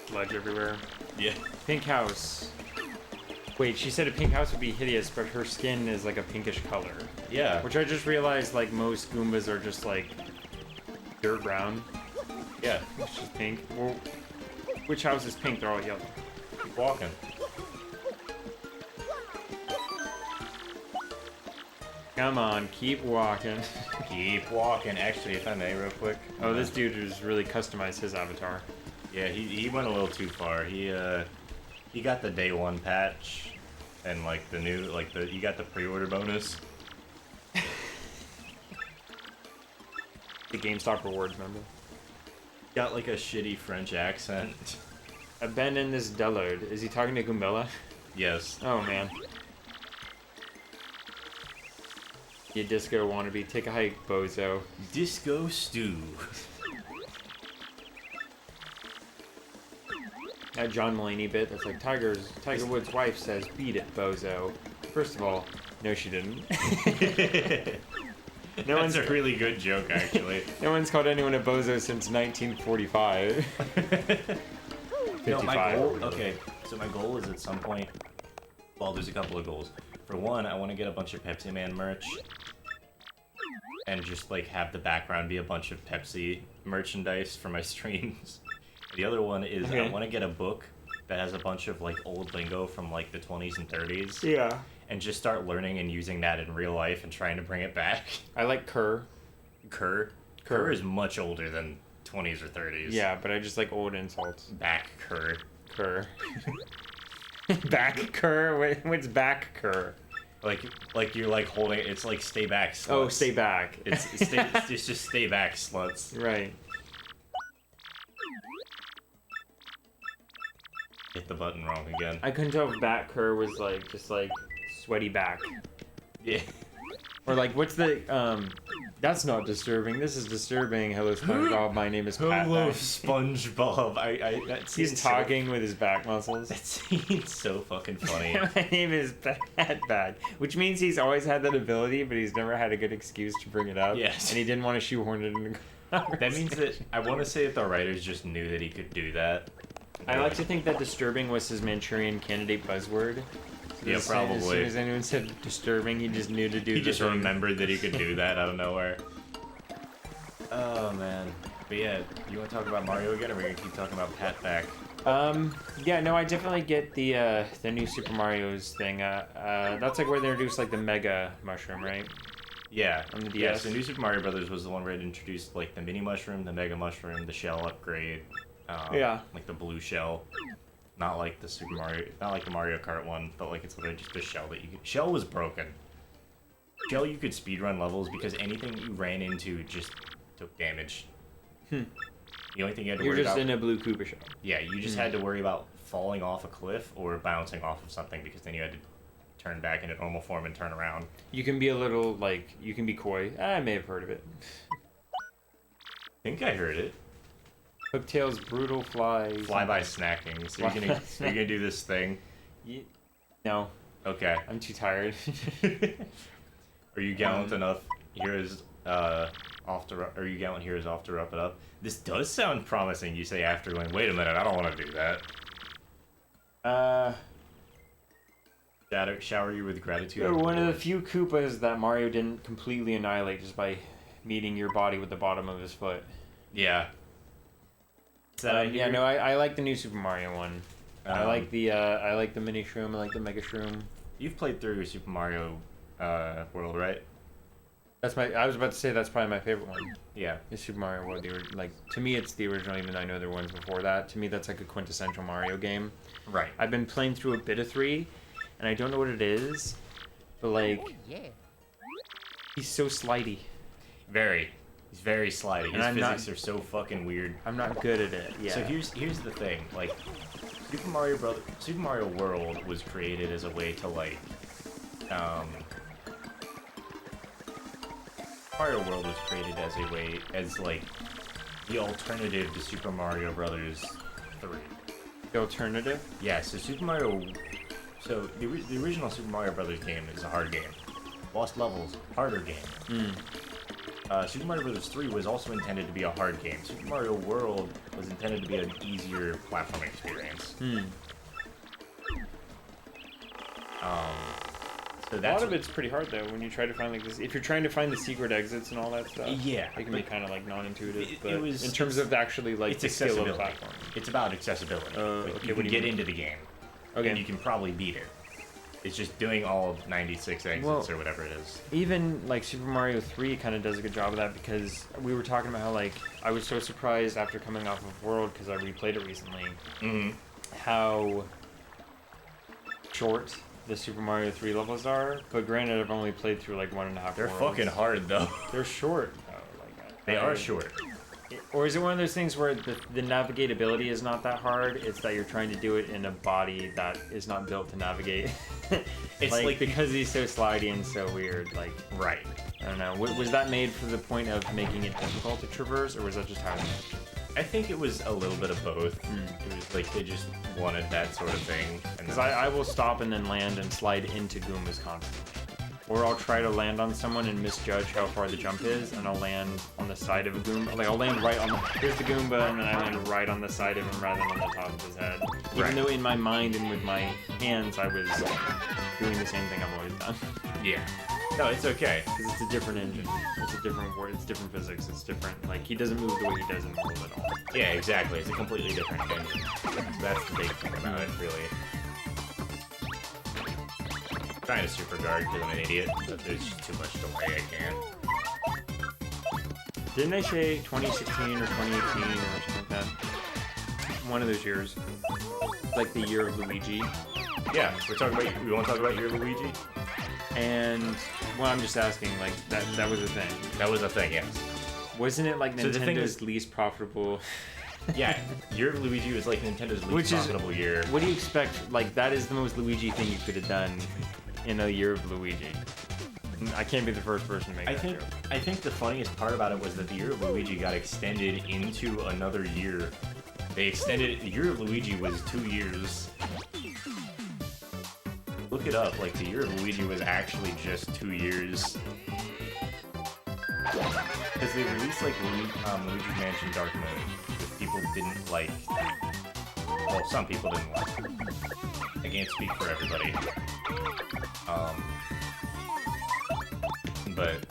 Speaker 1: Sludge everywhere.
Speaker 2: Yeah.
Speaker 1: Pink house. Wait, she said a pink house would be hideous, but her skin is like a pinkish color.
Speaker 2: Yeah.
Speaker 1: Which I just realized, like, most Goombas are just, like, dirt brown.
Speaker 2: Yeah.
Speaker 1: It's just pink. Well, which house is pink? They're all yellow.
Speaker 2: Keep walking.
Speaker 1: Come on, keep walking.
Speaker 2: Keep walking. Actually, if I may, real quick.
Speaker 1: Oh, this dude has really customized his avatar.
Speaker 2: Yeah, he went a little too far. He got the day one patch, and like the new, he got the pre-order bonus.
Speaker 1: The GameStop rewards, remember?
Speaker 2: Got like a shitty French accent.
Speaker 1: Abandon this dullard. Is he talking to Goombella?
Speaker 2: Yes.
Speaker 1: Oh, man. You disco wannabe. Take a hike, bozo.
Speaker 2: Disco stew.
Speaker 1: That John Mulaney bit that's like, Tiger Woods' wife says, beat it, bozo. First of all, no she didn't.
Speaker 2: That's a really good joke, actually.
Speaker 1: No one's called anyone a bozo since 1945.
Speaker 2: No, my goal, okay, so my goal is at some point, well, there's a couple of goals. For one, I want to get a bunch of Pepsi Man merch. And just, like, have the background be a bunch of Pepsi merchandise for my streams. The other one is I want to get a book that has a bunch of, like, old lingo from, like, the 20s and 30s.
Speaker 1: Yeah.
Speaker 2: And just start learning and using that in real life and trying to bring it back.
Speaker 1: I like Kerr.
Speaker 2: Kerr? Kerr is much older than 20s or 30s.
Speaker 1: Yeah, but I just like old insults.
Speaker 2: Back Kerr.
Speaker 1: Kerr. Back Kerr? What's back Kerr?
Speaker 2: Like you're like holding it's like stay back sluts.
Speaker 1: Oh, stay back.
Speaker 2: It's just stay back sluts.
Speaker 1: Right.
Speaker 2: Hit the button wrong again.
Speaker 1: I couldn't tell if back Kerr was like just like sweaty back.
Speaker 2: Yeah.
Speaker 1: Or like, what's the That's not disturbing. This is disturbing. Hello, SpongeBob. My name is Pat.
Speaker 2: Hello, SpongeBob. That
Speaker 1: He's
Speaker 2: scene's
Speaker 1: talking with his back muscles.
Speaker 2: That scene's so fucking funny.
Speaker 1: My name is Bad, which means he's always had that ability, but he's never had a good excuse to bring it up.
Speaker 2: Yes.
Speaker 1: And he didn't want to shoehorn it in.
Speaker 2: That means that I want to say that the writers just knew that he could do that.
Speaker 1: I like to think that disturbing was his Manchurian Candidate buzzword.
Speaker 2: Yeah, probably.
Speaker 1: As soon as anyone said disturbing, he just knew to do.
Speaker 2: He just remembered that he could do that out of nowhere. Oh man. But yeah, you want to talk about Mario again, or we're gonna keep talking about Pat back?
Speaker 1: Yeah, no, I definitely get the new Super Mario's thing. That's like where they introduced like the Mega Mushroom, right?
Speaker 2: Yeah.
Speaker 1: On the DS.
Speaker 2: Yeah, so New Super Mario Brothers was the one where it introduced like the Mini Mushroom, the Mega Mushroom, the shell upgrade.
Speaker 1: Yeah.
Speaker 2: Like the blue shell. Not like the Super Mario, not like the Mario Kart one, but like it's literally just a shell that you could. Shell was broken. Shell you could speedrun levels because anything you ran into just took damage. The only thing you had to
Speaker 1: You're
Speaker 2: worry
Speaker 1: just
Speaker 2: about.
Speaker 1: in a blue Koopa shell.
Speaker 2: Yeah, you just had to worry about falling off a cliff or bouncing off of something because then you had to turn back into normal form and turn around.
Speaker 1: You can be a little like you can be coy. I may have heard of it.
Speaker 2: I think I heard it.
Speaker 1: Hooktail's brutal flies.
Speaker 2: Fly by snacking. So you're gonna do this thing.
Speaker 1: No,
Speaker 2: Okay.
Speaker 1: I'm too tired.
Speaker 2: Are you gallant enough? Here's off to are you gallant here is off to wrap it up. This does sound promising. You say after going, wait a minute, I don't want to do that. Shower you with gratitude.
Speaker 1: You're one of the few Koopas that Mario didn't completely annihilate just by meeting your body with the bottom of his foot.
Speaker 2: Yeah.
Speaker 1: Yeah, no, I like the new Super Mario one. I like the mini shroom. I like the mega shroom.
Speaker 2: You've played through Super Mario World, right?
Speaker 1: I was about to say that's probably my favorite one.
Speaker 2: Yeah.
Speaker 1: The Super Mario World. To me, it's the original. Even though I know there were ones before that. To me, that's like a quintessential Mario game.
Speaker 2: Right.
Speaker 1: I've been playing through a bit of 3, and I don't know what it is, but like, he's so slidey.
Speaker 2: Very. He's very slidey. His
Speaker 1: And
Speaker 2: physics are so fucking weird.
Speaker 1: I'm not good at it. Yeah.
Speaker 2: So here's the thing. Like, Super Mario World was created as a way to like, Mario World was created as a way as like the alternative to Super Mario Brothers 3.
Speaker 1: The alternative.
Speaker 2: Yeah. So So the original Super Mario Brothers game is a hard game. Lost levels, harder game. Super Mario Bros. 3 was also intended to be a hard game. Super Mario World was intended to be an easier platforming experience. So
Speaker 1: A
Speaker 2: that's
Speaker 1: lot of it's pretty hard though when you try to find like this. If you're trying to find the secret exits and all that stuff,
Speaker 2: Yeah,
Speaker 1: it can be kind of like non-intuitive. But
Speaker 2: was-
Speaker 1: in terms of actually like
Speaker 2: it's
Speaker 1: the skill of the
Speaker 2: accessibility.
Speaker 1: platform.
Speaker 2: It's about accessibility. Like,
Speaker 1: okay,
Speaker 2: you
Speaker 1: what
Speaker 2: can
Speaker 1: do you
Speaker 2: get
Speaker 1: mean?
Speaker 2: into the game,
Speaker 1: Okay.
Speaker 2: and you can probably beat it. It's just doing all 96 exits
Speaker 1: Well,
Speaker 2: or whatever it is.
Speaker 1: Even like Super Mario 3 kind of does a good job of that because we were talking about how like I was so surprised after coming off of World because I replayed it recently how short the Super Mario 3 levels are. But granted, I've only played through like 1.5.
Speaker 2: They're
Speaker 1: worlds.
Speaker 2: fucking hard though.
Speaker 1: They're short. Though. Like,
Speaker 2: They are short.
Speaker 1: Or is it one of those things where the navigatability is not that hard? It's that you're trying to do it in a body that is not built to navigate.
Speaker 2: It's
Speaker 1: like
Speaker 2: like-
Speaker 1: because he's so slidey and so weird. Like
Speaker 2: Right.
Speaker 1: I don't know. Was that made for the point of making it difficult to traverse, or was that just how it was?
Speaker 2: I think it was a little bit of both. It was like they just wanted that sort of thing.
Speaker 1: Because I will stop and then land and slide into Goombas constantly. Or I'll try to land on someone and misjudge how far the jump is, and I'll land on the side of a Goomba. Like, I'll land right on the... Here's the Goomba, and then I land right on the side of him rather than on the top of his head. Even
Speaker 2: Right.
Speaker 1: though in my mind and with my hands, I was doing the same thing I've always done.
Speaker 2: Yeah. No, it's okay.
Speaker 1: Because it's a different engine. It's a different word. It's different physics. It's different... Like, he doesn't move the way he does in World at all.
Speaker 2: Yeah, exactly. It's a completely different engine. So that's the big thing about it, really. I'm trying to super guard because I'm an idiot, but there's just too much delay. I can't.
Speaker 1: Didn't they say 2016 or 2018 or something like that? One of those years. Like the year of Luigi.
Speaker 2: Yeah, we're talking about. We want to talk about your Luigi.
Speaker 1: And, well, I'm just asking, like, that was a thing.
Speaker 2: That was a thing, yes.
Speaker 1: Wasn't it like
Speaker 2: So the thing
Speaker 1: Nintendo's
Speaker 2: is-
Speaker 1: least profitable?
Speaker 2: Yeah, your of Luigi was like Nintendo's least profitable year.
Speaker 1: What do you expect? Like, that is the most Luigi thing you could have done in a year of Luigi. I can't be the first person to make that joke.
Speaker 2: I think the funniest part about it was that the Year of Luigi got extended into another year. They extended. The Year of Luigi was 2 years. Look it up. Like the Year of Luigi was actually just 2 years. Because they released like Luigi's Mansion Dark Moon, which people didn't like. Well, some people didn't like. I can't speak for everybody. But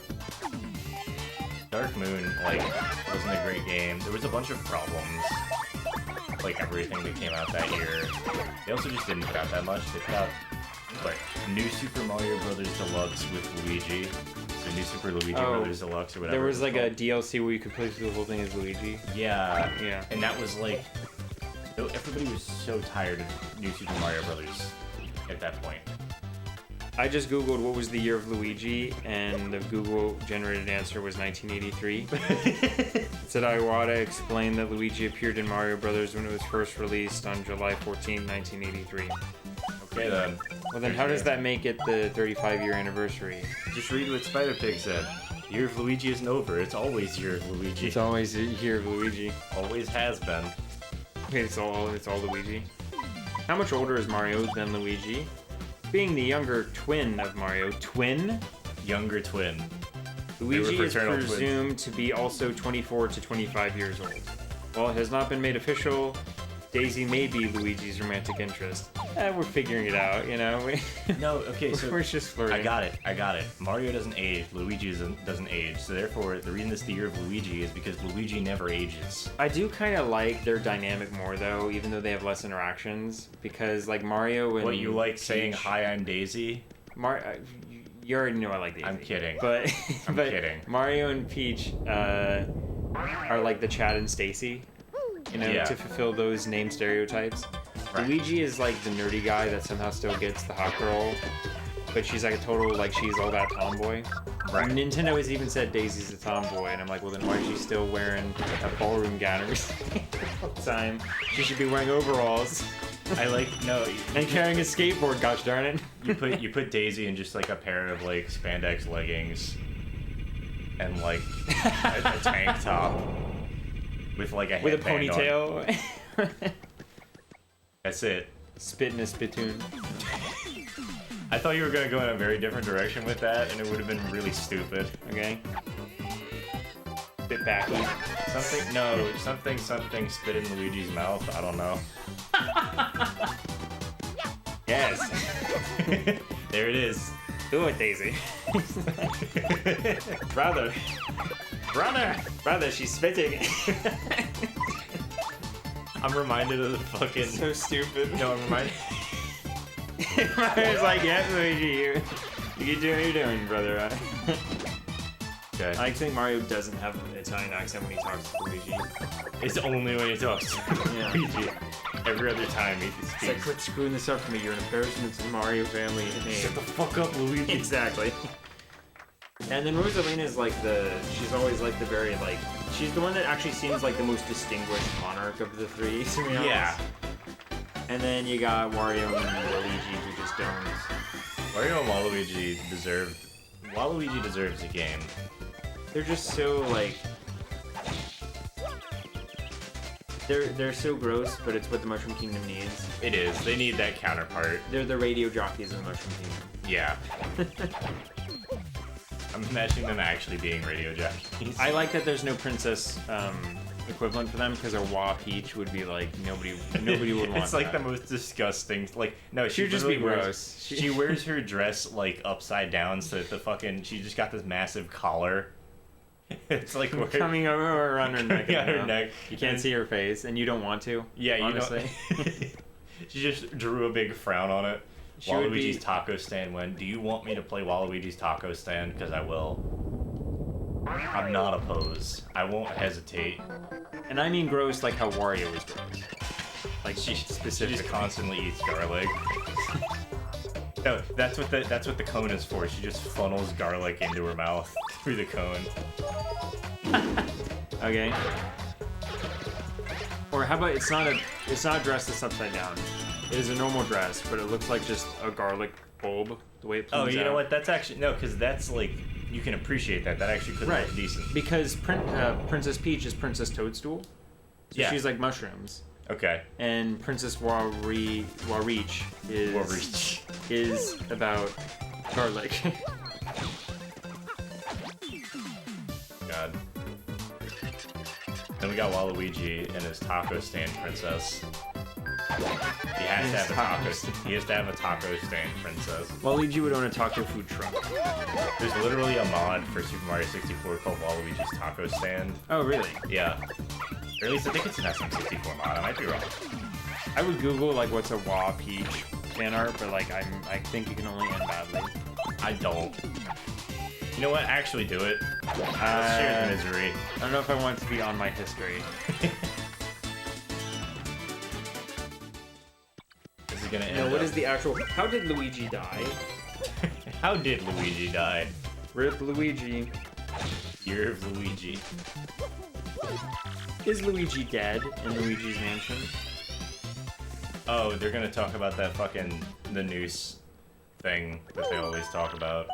Speaker 2: Dark Moon, like, wasn't a great game. There was a bunch of problems, like everything that came out that year. They also just didn't put out that much. They put out, what, New Super Mario Brothers Deluxe with Luigi. So New Super Luigi Brothers Deluxe or whatever.
Speaker 1: There was like a DLC where you could play through the whole thing as Luigi.
Speaker 2: Yeah.
Speaker 1: Yeah.
Speaker 2: And that was like, everybody was so tired of New Super Mario Brothers at that point.
Speaker 1: I just googled what was the year of Luigi, and the Google generated answer was 1983. It said Iwata explained that Luigi appeared in Mario Brothers when it was first released on July 14, 1983.
Speaker 2: Okay then.
Speaker 1: Well then, how does that make it the 35-year anniversary?
Speaker 2: Just read what Spider Pig said. Year of Luigi isn't over. It's always Year of Luigi.
Speaker 1: It's always the year of Luigi.
Speaker 2: Always has been.
Speaker 1: Okay, it's all Luigi. How much older is Mario than Luigi? Being the younger twin of Mario,
Speaker 2: Younger twin.
Speaker 1: Luigi is presumed to be also 24 to 25 years old. While it has not been made official, Daisy may be Luigi's romantic interest. We're figuring it out, you know?
Speaker 2: No, okay, so...
Speaker 1: We're just flirting.
Speaker 2: I got it. Mario doesn't age, Luigi doesn't age, so therefore, the reason it's the Year of Luigi is because Luigi never ages.
Speaker 1: I do kind of like their dynamic more, though, even though they have less interactions, because, like, Mario and
Speaker 2: What, you like
Speaker 1: Peach,
Speaker 2: saying, "Hi, I'm Daisy"?
Speaker 1: You already know I like Daisy.
Speaker 2: I'm kidding.
Speaker 1: But,
Speaker 2: I'm kidding.
Speaker 1: Mario and Peach are like the Chad and Stacy, you know,
Speaker 2: Yeah.
Speaker 1: to fulfill those name stereotypes.
Speaker 2: Right.
Speaker 1: Luigi is like the nerdy guy that somehow still gets the hot girl, but she's like a total, like, she's all that tomboy.
Speaker 2: Right.
Speaker 1: Nintendo has even said Daisy's a tomboy, and I'm like, well then why is she still wearing a ballroom gown every single time? She should be wearing overalls and carrying a skateboard, gosh darn it.
Speaker 2: You put Daisy in just like a pair of like spandex leggings and like a tank top with like a
Speaker 1: With a
Speaker 2: headband on.
Speaker 1: ponytail.
Speaker 2: That's it.
Speaker 1: Spit in a spittoon.
Speaker 2: I thought you were gonna go in a very different direction with that, and it would have been really stupid.
Speaker 1: Okay. Bit backy.
Speaker 2: Something spit in Luigi's mouth. I don't know.
Speaker 1: Yes.
Speaker 2: There it is.
Speaker 1: Do it, Daisy. Brother, she's spitting.
Speaker 2: I'm reminded of the fucking.
Speaker 1: So stupid.
Speaker 2: No, I'm reminded.
Speaker 1: Mario's like, yeah, Luigi, you can do what you're doing, brother.
Speaker 2: Okay.
Speaker 1: I think Mario doesn't have an Italian accent when he talks to Luigi.
Speaker 2: It's only when he talks to
Speaker 1: Yeah.
Speaker 2: Luigi. Every other time he
Speaker 1: It's like,
Speaker 2: speaks.
Speaker 1: quit screwing this up for me. You're an embarrassment to the Mario family name.
Speaker 2: Shut the fuck up, Luigi.
Speaker 1: Exactly. And then Rosalina's like she's always like the very, like, she's the one that actually seems like the most distinguished monarch of the three, to be honest.
Speaker 2: Yeah.
Speaker 1: And then you got Wario and Luigi who just don't.
Speaker 2: Mario and Waluigi deserves a game.
Speaker 1: They're just so, like, they're so gross, but it's what the Mushroom Kingdom needs.
Speaker 2: It is. They need that counterpart.
Speaker 1: They're the radio jockeys of the Mushroom Kingdom.
Speaker 2: Yeah. I'm imagining them actually being radio jockeys.
Speaker 1: I like that there's no princess equivalent for them, because a Wah Peach would be like, nobody would want
Speaker 2: It's like
Speaker 1: that.
Speaker 2: the most disgusting. Like, no, she
Speaker 1: would just
Speaker 2: literally
Speaker 1: be
Speaker 2: wears-
Speaker 1: gross.
Speaker 2: She wears her dress like upside down, so that the fucking she just got this massive collar. It's like we're
Speaker 1: coming over around her neck.
Speaker 2: coming on her
Speaker 1: now.
Speaker 2: neck.
Speaker 1: You can't see her face, and you don't want to.
Speaker 2: Yeah, you
Speaker 1: honestly.
Speaker 2: know. She just drew a big frown on it.
Speaker 1: She would
Speaker 2: Waluigi's
Speaker 1: be-
Speaker 2: taco stand went. Do you want me to play Waluigi's taco stand? Because I will. I'm not opposed. I won't hesitate.
Speaker 1: And I mean gross like how Wario is gross. Like
Speaker 2: She
Speaker 1: specifically.
Speaker 2: just constantly eats garlic. No, that's what the cone is for. She just funnels garlic into her mouth through the cone.
Speaker 1: Okay. Or how about it's not a dress that's upside down. It is a normal dress, but it looks like just a garlic bulb, the way it
Speaker 2: Oh,
Speaker 1: plumes
Speaker 2: you know
Speaker 1: out.
Speaker 2: what? That's actually no, because that's like you can appreciate that. That actually could
Speaker 1: Right.
Speaker 2: look decent.
Speaker 1: Because Princess Peach is Princess Toadstool. So
Speaker 2: Yeah.
Speaker 1: she's like mushrooms.
Speaker 2: Okay.
Speaker 1: And Princess Wareach is
Speaker 2: Wareach.
Speaker 1: is about garlic.
Speaker 2: God. Then we got Waluigi and his taco stand princess. He has to have a taco. He has to have a taco stand princess.
Speaker 1: Waluigi would own a taco food truck.
Speaker 2: There's literally a mod for Super Mario 64 called Waluigi's Taco Stand.
Speaker 1: Oh, really?
Speaker 2: Yeah. Or at least I think it's an SM64 mod. I might be wrong.
Speaker 1: I would Google like what's a Wa Peach fan art, but like I think it can only end badly.
Speaker 2: I don't. You know what? Actually do it. Let's share the misery.
Speaker 1: I don't know if I want it to be on my history.
Speaker 2: This is gonna end
Speaker 1: No, what
Speaker 2: up-
Speaker 1: is the actual? How did Luigi die?
Speaker 2: How did Luigi die?
Speaker 1: Rip Luigi.
Speaker 2: Year of Luigi.
Speaker 1: Is Luigi dead in Luigi's Mansion?
Speaker 2: Oh, they're gonna talk about that fucking the noose thing that they always talk about.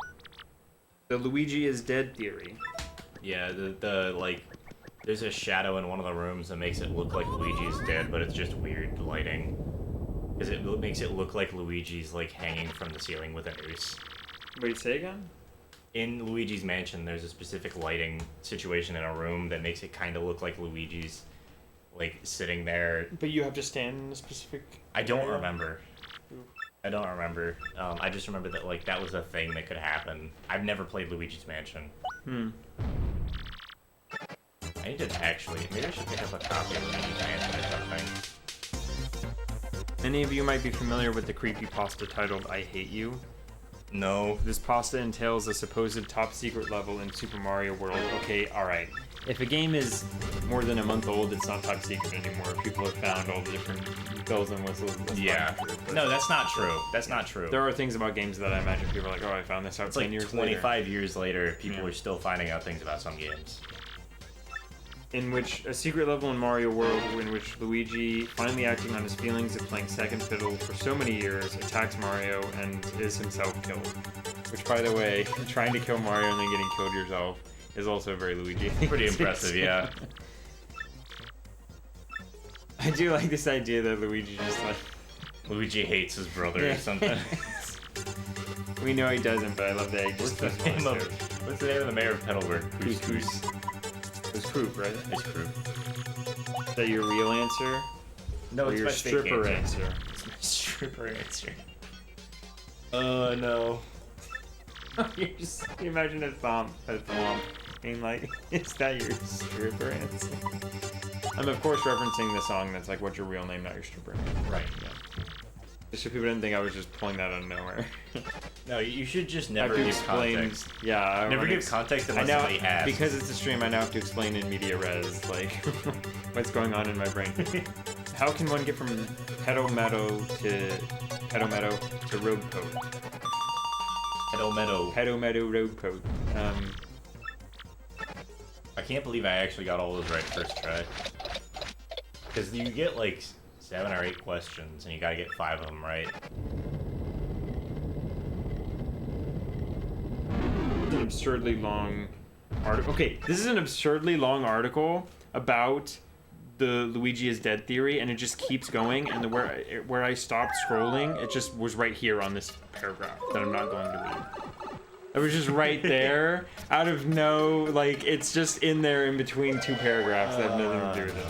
Speaker 1: The Luigi is dead theory.
Speaker 2: Yeah, the like, there's a shadow in one of the rooms that makes it look like Luigi's dead, but it's just weird lighting. Because it makes it look like Luigi's like hanging from the ceiling with a noose.
Speaker 1: Wait, say again?
Speaker 2: In Luigi's Mansion, there's a specific lighting situation in a room that makes it kind of look like Luigi's like sitting there.
Speaker 1: But you have to stand in a specific.
Speaker 2: I don't remember. I don't remember. I just remember that like that was a thing that could happen. I've never played Luigi's Mansion. I need to actually. Maybe I should pick up a copy of Luigi's Mansion or something.
Speaker 1: Many of you might be familiar with the creepypasta titled I Hate You.
Speaker 2: No.
Speaker 1: This pasta entails a supposed top secret level in Super Mario World. Okay, alright. If a game is more than a month old, it's not top secret anymore. People have found all the different bells and whistles. That's
Speaker 2: Yeah.
Speaker 1: not true, but
Speaker 2: No, that's not true. That's not true.
Speaker 1: there are things about games that I imagine people are like, oh, I found this out
Speaker 2: It's
Speaker 1: 10
Speaker 2: like
Speaker 1: years
Speaker 2: 25 years later, people
Speaker 1: Yeah.
Speaker 2: are still finding out things about some games.
Speaker 1: in which a secret level in Mario World in which Luigi, finally acting on his feelings of playing second fiddle for so many years, attacks Mario and is himself killed. Which, by the way, trying to kill Mario and then getting killed yourself is also very Luigi.
Speaker 2: Pretty impressive, yeah.
Speaker 1: I do like this idea that Luigi just like...
Speaker 2: Luigi hates his brother or something.
Speaker 1: We know he doesn't, but I love that he just
Speaker 2: What's
Speaker 1: doesn't want to.
Speaker 2: what's the name of the mayor of Petalburg?
Speaker 1: Couscous. It was Croup, right?
Speaker 2: It's Croup.
Speaker 1: Is that your real answer?
Speaker 2: No,
Speaker 1: Or
Speaker 2: it's
Speaker 1: your
Speaker 2: my fake
Speaker 1: stripper
Speaker 2: answer.
Speaker 1: answer?
Speaker 2: It's my stripper answer. Oh no.
Speaker 1: You just you imagine a thump being like, is that your stripper answer? I'm of course referencing the song that's like, what's your real name, not your stripper name.
Speaker 2: Right.
Speaker 1: Yeah. Just so people didn't think I was just pulling that out of nowhere.
Speaker 2: No, you should just
Speaker 1: I
Speaker 2: never
Speaker 1: have to
Speaker 2: give
Speaker 1: explain.
Speaker 2: context.
Speaker 1: Yeah, I
Speaker 2: Never
Speaker 1: wanna
Speaker 2: give context
Speaker 1: I
Speaker 2: unless
Speaker 1: now,
Speaker 2: somebody asks.
Speaker 1: because it's a stream, I now have to explain in media res, like, what's going on in my brain. How can one get from Pedo Meadow to Road Coat?
Speaker 2: Hello, Meadow.
Speaker 1: Pedo Meadow Road Coat.
Speaker 2: I can't believe I actually got all those right first try. Because you get like 7 or 8 questions, and you gotta get 5 of them right.
Speaker 1: An absurdly long article. Okay, this is an absurdly long article about the Luigi is dead theory, and it just keeps going. And where I stopped scrolling, it just was right here on this paragraph that I'm not going to read. It was just right there, out of no, like, it's just in there in between 2 paragraphs that have nothing to do with it.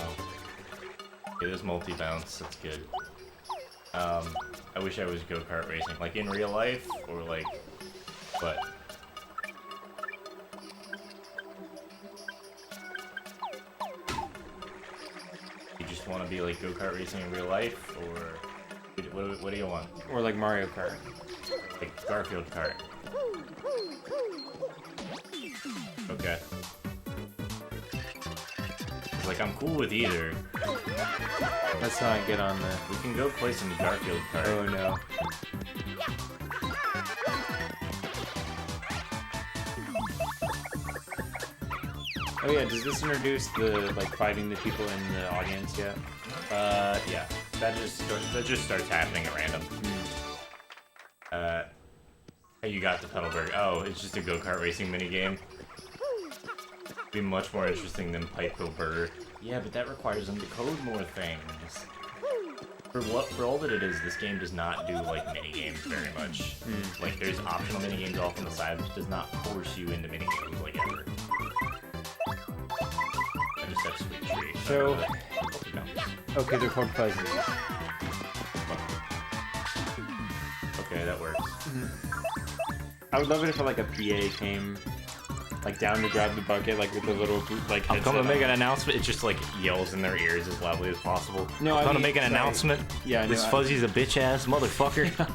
Speaker 2: Yeah, there's multi-bounce, that's good. I wish I was go-kart racing, like in real life, or like, but... You just want to be like go-kart racing in real life, or what do you want?
Speaker 1: Or like Mario Kart.
Speaker 2: Like Garfield Kart. Okay. Like, I'm cool with either.
Speaker 1: Let's not get on the...
Speaker 2: We can go play some Garfield Kart.
Speaker 1: Oh no. Oh yeah, does this introduce the, like, fighting the people in the audience yet?
Speaker 2: Yeah. That just starts happening at random. You got the Petalburg. Oh, it's just a go-kart racing minigame. Be much more interesting than Pikeville Burger. Yeah, but that requires them to code more things. For all that it is, this game does not do like minigames very much. Like there's optional minigames off on the side, which does not force you into minigames like ever. I just have Sweet Tree.
Speaker 1: So, okay, they're called fuzzies.
Speaker 2: Okay, that works.
Speaker 1: I would love it if like a PA came, like down to grab the bucket, like with the little like.
Speaker 2: I'm coming to make
Speaker 1: headset
Speaker 2: an announcement. It just like yells in their ears as loudly as possible.
Speaker 1: No,
Speaker 2: I'm
Speaker 1: I
Speaker 2: gonna
Speaker 1: mean,
Speaker 2: make an
Speaker 1: sorry.
Speaker 2: announcement.
Speaker 1: Yeah,
Speaker 2: This
Speaker 1: no,
Speaker 2: Fuzzy's a bitch ass motherfucker.
Speaker 1: on.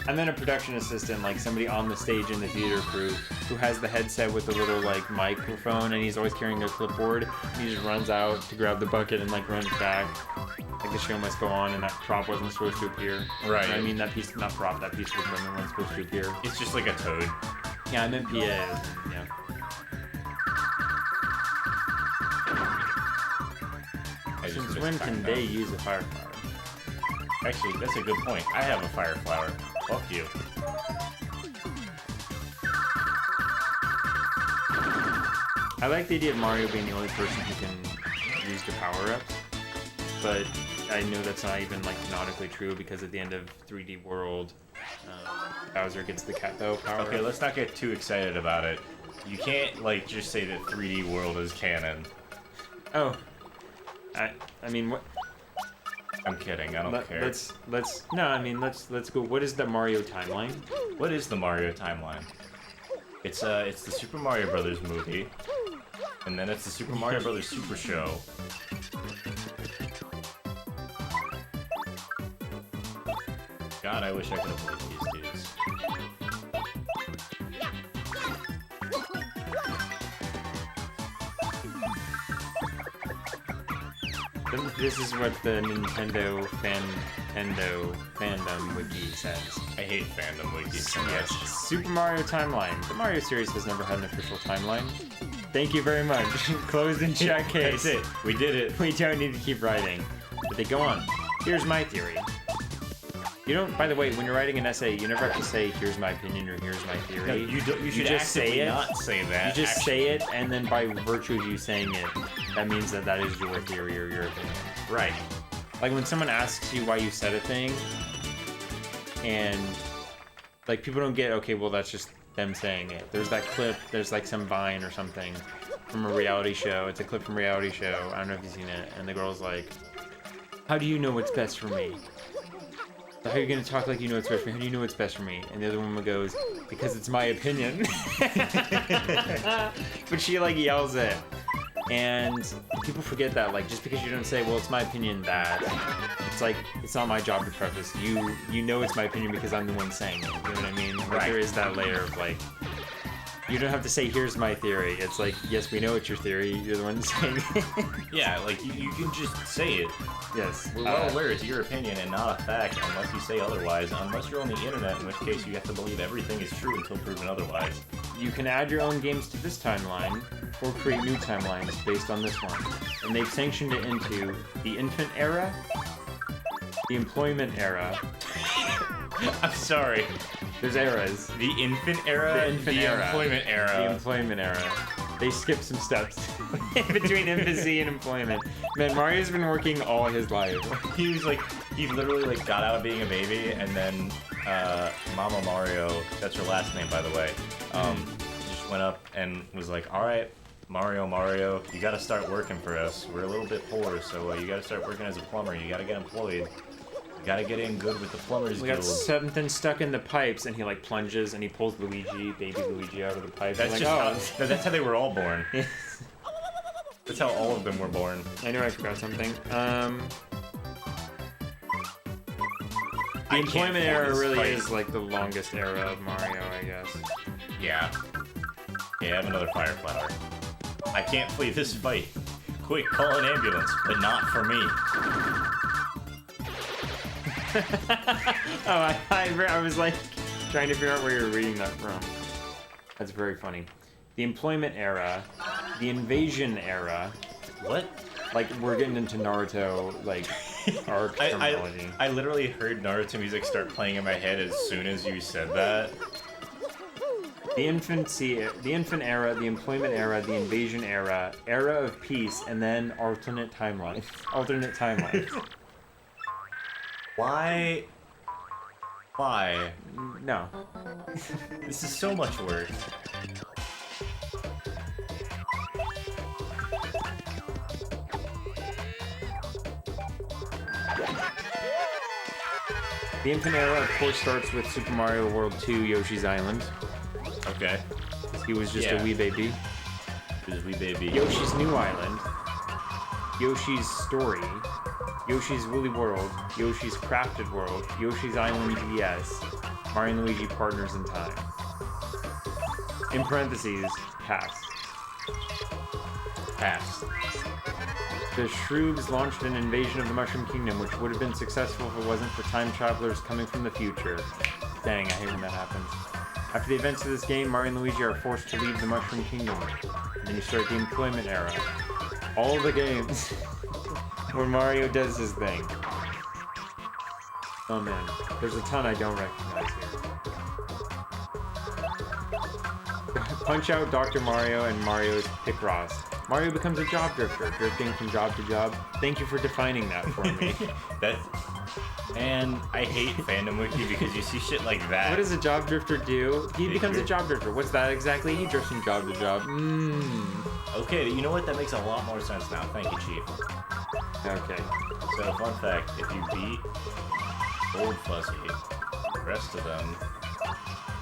Speaker 1: And then a production assistant, like somebody on the stage in the theater crew, who has the headset with the little like microphone, and he's always carrying a clipboard. And he just runs out to grab the bucket and like runs back. Like the show must go on, and that prop wasn't supposed to appear.
Speaker 2: Right.
Speaker 1: I mean that piece, not prop, that piece of equipment wasn't supposed to appear.
Speaker 2: It's just like a toad.
Speaker 1: Yeah, I meant PA. Yeah.
Speaker 2: I just
Speaker 1: Since
Speaker 2: missed
Speaker 1: when
Speaker 2: time
Speaker 1: can
Speaker 2: now.
Speaker 1: they use a fire flower?
Speaker 2: Actually, that's a good point. I have a fire flower. Fuck you.
Speaker 1: I like the idea of Mario being the only person who can use the power-ups, but I know that's not even like canonically true because at the end of 3D World, Bowser gets the Cat-Bow power.
Speaker 2: Okay, let's not get too excited about it. You can't like just say that 3D World is canon.
Speaker 1: Oh, I mean what?
Speaker 2: I'm kidding. I don't care.
Speaker 1: Let's no. I mean let's go. What is the Mario timeline?
Speaker 2: What is the Mario timeline? It's the Super Mario Brothers movie, and then it's the Super Mario Brothers Super Show. God, I wish I could have played these dudes.
Speaker 1: This is what the Nintendo fandom wiki says.
Speaker 2: I hate fandom wikis so
Speaker 1: Yes,
Speaker 2: much.
Speaker 1: Super Mario Timeline. The Mario series has never had an official timeline. Thank you very much. Closed and shut case.
Speaker 2: That's it. We did it.
Speaker 1: We don't need to keep writing. But they go on. Here's my theory. You don't, by the way, when you're writing an essay, you never have to say, here's my opinion or here's my theory.
Speaker 2: No, you should
Speaker 1: just say
Speaker 2: actively
Speaker 1: it.
Speaker 2: not say that.
Speaker 1: You just
Speaker 2: actually.
Speaker 1: say it, and then by virtue of you saying it, that means that that is your theory or your opinion.
Speaker 2: Right.
Speaker 1: Like when someone asks you why you said a thing, and like people don't get, okay, well that's just them saying it. There's that clip, there's like some Vine or something from a reality show. It's a clip from a reality show. I don't know if you've seen it. And the girl's like, how do you know what's best for me? How are you gonna talk like you know what's best for me? How do you know what's best for me? And the other woman goes, because it's my opinion. But she like yells it. And people forget that, like, just because you don't say, well, it's my opinion that, it's like, it's not my job to preface. You know it's my opinion because I'm the one saying it. You know what I mean? Like,
Speaker 2: Right.
Speaker 1: there is that layer of, like, you don't have to say, here's my theory. It's like, yes, we know it's your theory. You're the one saying it.
Speaker 2: Yeah, like you can just say it.
Speaker 1: Yes.
Speaker 2: We're well aware it's your opinion and not a fact unless you say otherwise, unless you're on the internet, in which case you have to believe everything is true until proven otherwise.
Speaker 1: You can add your own games to this timeline or create new timelines based on this one. And they've sanctioned it into the infant era, the employment era.
Speaker 2: I'm sorry.
Speaker 1: There's eras.
Speaker 2: The infant era,
Speaker 1: The infant era.
Speaker 2: employment
Speaker 1: The
Speaker 2: era.
Speaker 1: employment era. They skipped some steps between infancy and employment. Man, Mario's been working all his life.
Speaker 2: He was like, he literally like got out of being a baby, and then Mama Mario, that's her last name by the way, just went up and was like, all right, Mario, you gotta start working for us. We're a little bit poor, so you gotta start working as a plumber. You gotta get employed. You gotta get in good with the plumbers
Speaker 1: We got
Speaker 2: guild.
Speaker 1: something stuck in the pipes, and he like plunges and he pulls baby Luigi out of the pipe.
Speaker 2: That's
Speaker 1: I'm
Speaker 2: just
Speaker 1: like,
Speaker 2: that's how they were all born. That's how all of them were born.
Speaker 1: I knew I forgot something. The
Speaker 2: I
Speaker 1: employment
Speaker 2: can't
Speaker 1: era
Speaker 2: this
Speaker 1: really
Speaker 2: fight.
Speaker 1: is like the longest era of Mario, I guess.
Speaker 2: Yeah. Yeah, I have another fire flower. I can't flee this fight. Quick, call an ambulance, but not for me.
Speaker 1: Oh, I was like trying to figure out where you're reading that from. That's very funny. The employment era, the invasion era.
Speaker 2: What?
Speaker 1: Like we're getting into Naruto, like Arc terminology.
Speaker 2: I literally heard Naruto music start playing in my head as soon as you said that.
Speaker 1: The infancy, the infant era, the employment era, the invasion era, era of peace, and then alternate timeline. Alternate timeline.
Speaker 2: Why?
Speaker 1: No.
Speaker 2: This is so much work.
Speaker 1: The infant era, of course, starts with Super Mario World 2 Yoshi's Island.
Speaker 2: Okay.
Speaker 1: He was just
Speaker 2: Yeah.
Speaker 1: a wee baby.
Speaker 2: This is wee baby.
Speaker 1: Yoshi's New Island. Yoshi's Story. Yoshi's Woolly World. Yoshi's Crafted World. Yoshi's Island DS. Mario and Luigi Partners in Time. In parentheses, past.
Speaker 2: Pass.
Speaker 1: The Shroobs launched an invasion of the Mushroom Kingdom, which would have been successful if it wasn't for time travelers coming from the future. Dang, I hate when that happens. After the events of this game, Mario and Luigi are forced to leave the Mushroom Kingdom. And then you start the employment era. All the games where Mario does his thing. Oh man, there's a ton I don't recognize here. Punch Out, Dr. Mario, and Mario's Picross. Mario becomes a job drifter, drifting from job to job. Thank you for defining that for me.
Speaker 2: And I hate Fandom Wiki because you see shit like that.
Speaker 1: What does a job drifter do? He becomes a job drifter. What's that exactly? He drifts from job to job.
Speaker 2: Okay, you know what? That makes a lot more sense now. Thank you, Chief.
Speaker 1: Okay.
Speaker 2: So, fun fact, if you beat Old Fuzzy, the rest of them,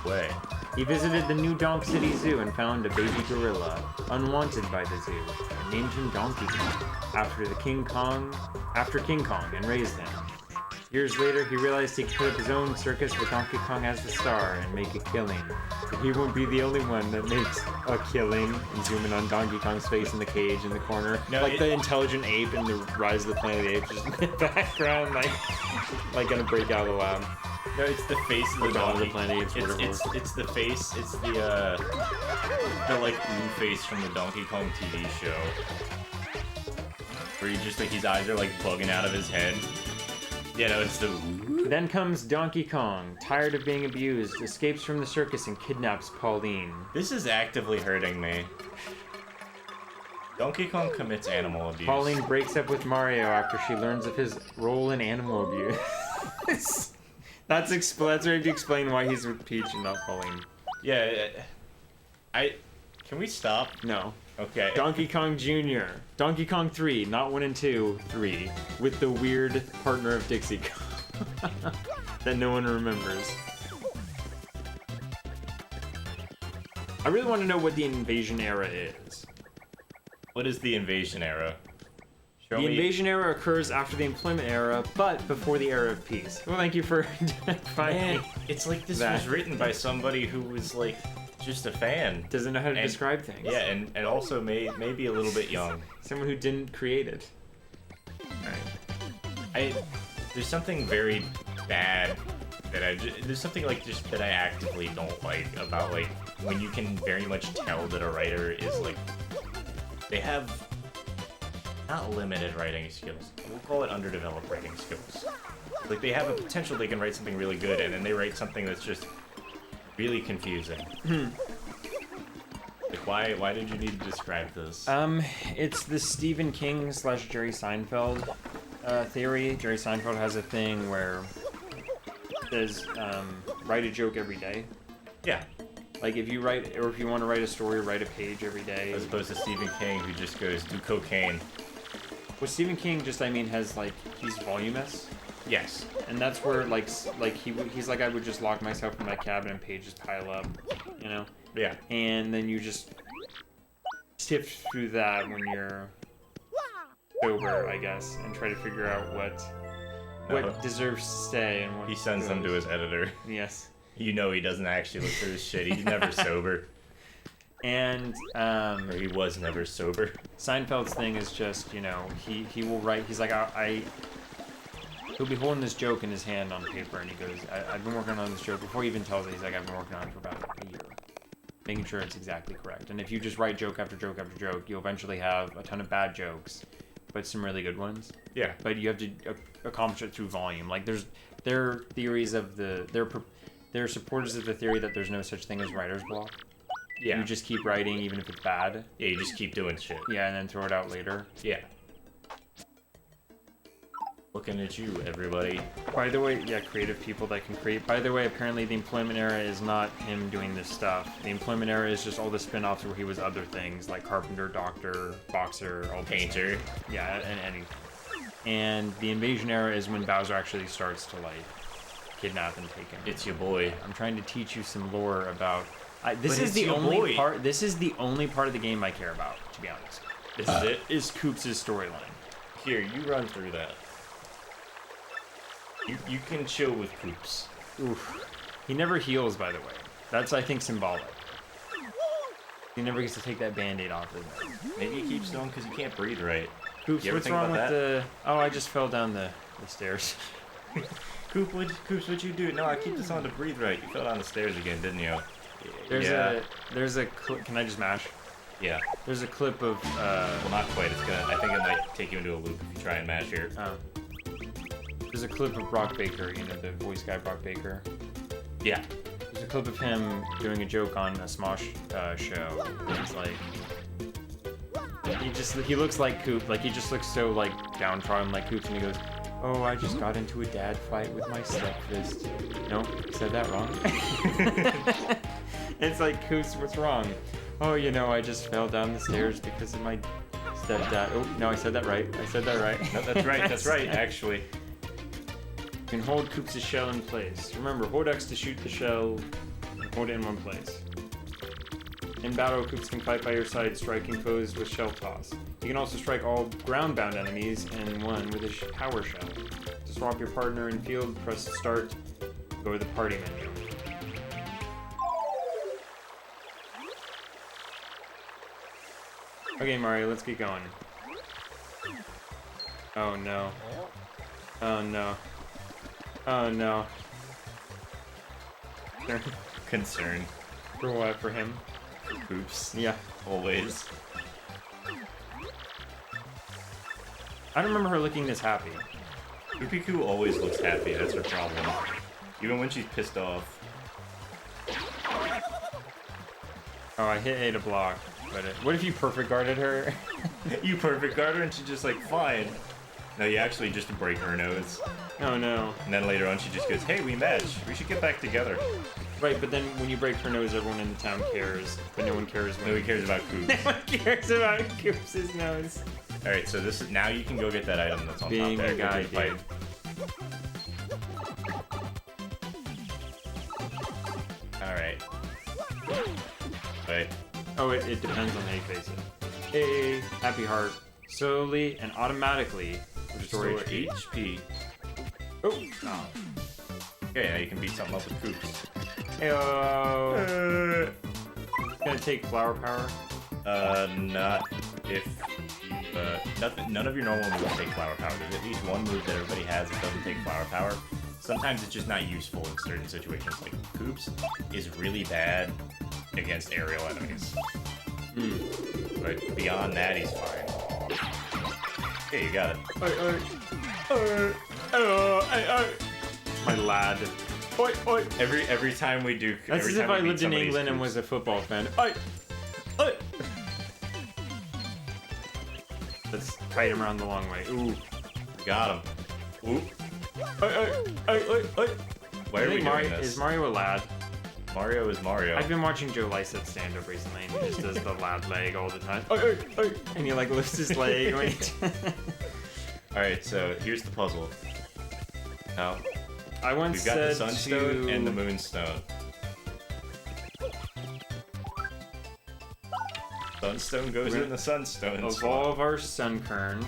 Speaker 2: way.
Speaker 1: He visited the New Donk City Zoo and found a baby gorilla, unwanted by the zoo, and named him Donkey Kong after King Kong, and raised him. Years later, he realized he could put up his own circus with Donkey Kong as the star and make a killing. But he won't be the only one that makes a killing. And zoom in on Donkey Kong's face in the cage in the corner, the intelligent ape in the Rise of the Planet of the Apes, just in the background, like gonna break out of the lab.
Speaker 2: No, it's the face of the
Speaker 1: Dawn of the
Speaker 2: Donkey.
Speaker 1: Planet of the Apes,
Speaker 2: It's the face. It's the like blue face from the Donkey Kong TV show, where his eyes are like bugging out of his head. Yeah, no, it's the.
Speaker 1: Then comes Donkey Kong, tired of being abused, escapes from the circus and kidnaps Pauline.
Speaker 2: This is actively hurting me. Donkey Kong commits animal abuse.
Speaker 1: Pauline breaks up with Mario after she learns of his role in animal abuse. That's where you have to explain why he's with Peach and not Pauline.
Speaker 2: Yeah, can we stop?
Speaker 1: No.
Speaker 2: Okay.
Speaker 1: Donkey Kong Jr. Donkey Kong 3, not 1 and 2, 3. With the weird partner of Dixie Kong that no one remembers. I really want to know what the invasion era is.
Speaker 2: What is the invasion era?
Speaker 1: The invasion era occurs after the employment era, but before the era of peace. Well, thank you for finding.
Speaker 2: It's like this was written by somebody who was like just a fan.
Speaker 1: Doesn't know how to describe things.
Speaker 2: Yeah, and also maybe a little bit young.
Speaker 1: Someone who didn't create it. Alright.
Speaker 2: There's something very bad that there's something like just that I actively don't like about like when you can very much tell that a writer is like they have not limited writing skills. We'll call it underdeveloped writing skills. Like they have a potential they can write something really good and then they write something that's just really confusing. Like why did you need to describe this?
Speaker 1: It's the Stephen King / Jerry Seinfeld theory. Jerry Seinfeld has a thing where there's write a joke every day.
Speaker 2: Yeah.
Speaker 1: Like if you write, or if you want to write a story, write a page every day.
Speaker 2: As opposed to Stephen King who just goes do cocaine.
Speaker 1: Well, Stephen King just, has like, he's voluminous.
Speaker 2: Yes.
Speaker 1: And that's where he's like, I would just lock myself in my cabin and pages pile up, you know?
Speaker 2: Yeah.
Speaker 1: And then you just sift through that when you're sober, I guess, and try to figure out what deserves to stay and what
Speaker 2: he sends them to his editor.
Speaker 1: Yes.
Speaker 2: You know he doesn't actually look through his shit. He's never sober.
Speaker 1: And
Speaker 2: or he was never sober.
Speaker 1: Seinfeld's thing is just, he will write. He's like, he'll be holding this joke in his hand on paper, and he goes, I've been working on this joke before he even tells it. He's like, I've been working on it for about a year, making sure it's exactly correct. And if you just write joke after joke after joke, you'll eventually have a ton of bad jokes but some really good ones.
Speaker 2: Yeah.
Speaker 1: But you have to accomplish it through volume. Like their theories of they're supporters of the theory that there's no such thing as writer's block.
Speaker 2: Yeah.
Speaker 1: You just keep writing even if it's bad.
Speaker 2: Yeah, you just keep doing shit.
Speaker 1: Yeah, and then throw it out later.
Speaker 2: Yeah. Looking at you, everybody.
Speaker 1: By the way, yeah, creative people that can create. By the way, apparently the employment era is not him doing this stuff. The employment era is just all the spin-offs where he was other things like carpenter, doctor, boxer, all this
Speaker 2: Painter.
Speaker 1: stuff. Yeah, and anything. And the invasion era is when Bowser actually starts to like kidnap and take him.
Speaker 2: It's your boy.
Speaker 1: I'm trying to teach you some lore about. This
Speaker 2: But
Speaker 1: is
Speaker 2: it's
Speaker 1: the
Speaker 2: your
Speaker 1: only
Speaker 2: boy.
Speaker 1: part. This is the only part of the game I care about, to be honest.
Speaker 2: This is it.
Speaker 1: Is Koops' storyline.
Speaker 2: Here, you run through that. You can chill with Koops.
Speaker 1: Oof. He never heals, by the way. That's, I think, symbolic. He never gets to take that band-aid off his head.
Speaker 2: Maybe he keeps going because he can't breathe right.
Speaker 1: Koops,
Speaker 2: You ever
Speaker 1: what's
Speaker 2: think
Speaker 1: wrong with
Speaker 2: about
Speaker 1: the... Oh, I just fell down the stairs.
Speaker 2: Koops, what'd you do? No, I keep this on to breathe right. You fell down the stairs again, didn't you?
Speaker 1: There's a clip... Can I just mash?
Speaker 2: Yeah.
Speaker 1: There's a clip of...
Speaker 2: Well, not quite. I think it might take you into a loop if you try and mash here.
Speaker 1: There's a clip of Brock Baker, you know, the voice guy Brock Baker.
Speaker 2: Yeah.
Speaker 1: There's a clip of him doing a joke on a Smosh show. And he's like... He looks like Coop. Like, he just looks so, like, downtrodden like Koops, and he goes, "Oh, I just got into a dad fight with my stepfist." Nope, said that wrong. It's like, Koops, what's wrong? "Oh, you know, I just fell down the stairs because of my stepdad." Oh, no, I said that right.
Speaker 2: No, that's right. That's right, actually.
Speaker 1: You can hold Koops' shell in place. Remember, hold X to shoot the shell, and hold it in one place. In battle, Koops can fight by your side, striking foes with shell toss. You can also strike all ground-bound enemies in one with a power shell. To swap your partner in field, press start, go to the party menu. Okay, Mario, let's get going. Oh no. Oh no. Oh no.
Speaker 2: Concern.
Speaker 1: For what? For him?
Speaker 2: Koops.
Speaker 1: Yeah.
Speaker 2: Always.
Speaker 1: I don't remember her looking this happy.
Speaker 2: Koopiku always looks happy. That's her problem. Even when she's pissed off.
Speaker 1: Oh, I hit A to block. But what if you perfect guarded her?
Speaker 2: You perfect guard her and she's just like, fine. No, you actually just break her nose.
Speaker 1: Oh no.
Speaker 2: And then later on she just goes, hey, we match. We should get back together.
Speaker 1: Right, but then when you break her nose, everyone in the town cares. But no one cares when...
Speaker 2: Nobody cares about Koops.
Speaker 1: No one cares about Koops' nose.
Speaker 2: Alright, so this is... Now you can go get that item that's on
Speaker 1: Being
Speaker 2: top there.
Speaker 1: a guy,
Speaker 2: Go fight. Alright. Wait.
Speaker 1: Oh, it depends on how you face it. A happy heart. Slowly and automatically restore HP.
Speaker 2: HP.
Speaker 1: Oh.
Speaker 2: Okay, now you can beat something up with Koops.
Speaker 1: Heyo. Gonna take flower power.
Speaker 2: Not if none of your normal moves take flower power. There's at least one move that everybody has that doesn't take flower power. Sometimes it's just not useful in certain situations. Like Koops is really bad against aerial enemies. But beyond that, he's fine. Okay, you got it.
Speaker 1: My lad. Oi, oi.
Speaker 2: Every time we do,
Speaker 1: That's
Speaker 2: every
Speaker 1: as if
Speaker 2: time we
Speaker 1: I
Speaker 2: beat
Speaker 1: lived in
Speaker 2: somebody's
Speaker 1: England and
Speaker 2: Koops-
Speaker 1: was a football fan. Oi, oi. Let's kite him around the long way. Ooh.
Speaker 2: Got him. Oop.
Speaker 1: Oi, oi, oi, oi, oi.
Speaker 2: Why are we doing
Speaker 1: Mario,
Speaker 2: this?
Speaker 1: is Mario a lad?
Speaker 2: Mario is Mario.
Speaker 1: I've been watching Joe Lycett stand up recently, and he just does the lad leg all the time. Oi, oi, oi. And he like lifts his leg. When he
Speaker 2: Alright, so here's the puzzle. Now,
Speaker 1: I once
Speaker 2: we've got the
Speaker 1: said
Speaker 2: Sunstone
Speaker 1: to...
Speaker 2: and the Moonstone. Sunstone goes in the Sunstone slot.
Speaker 1: Evolve our Sunkern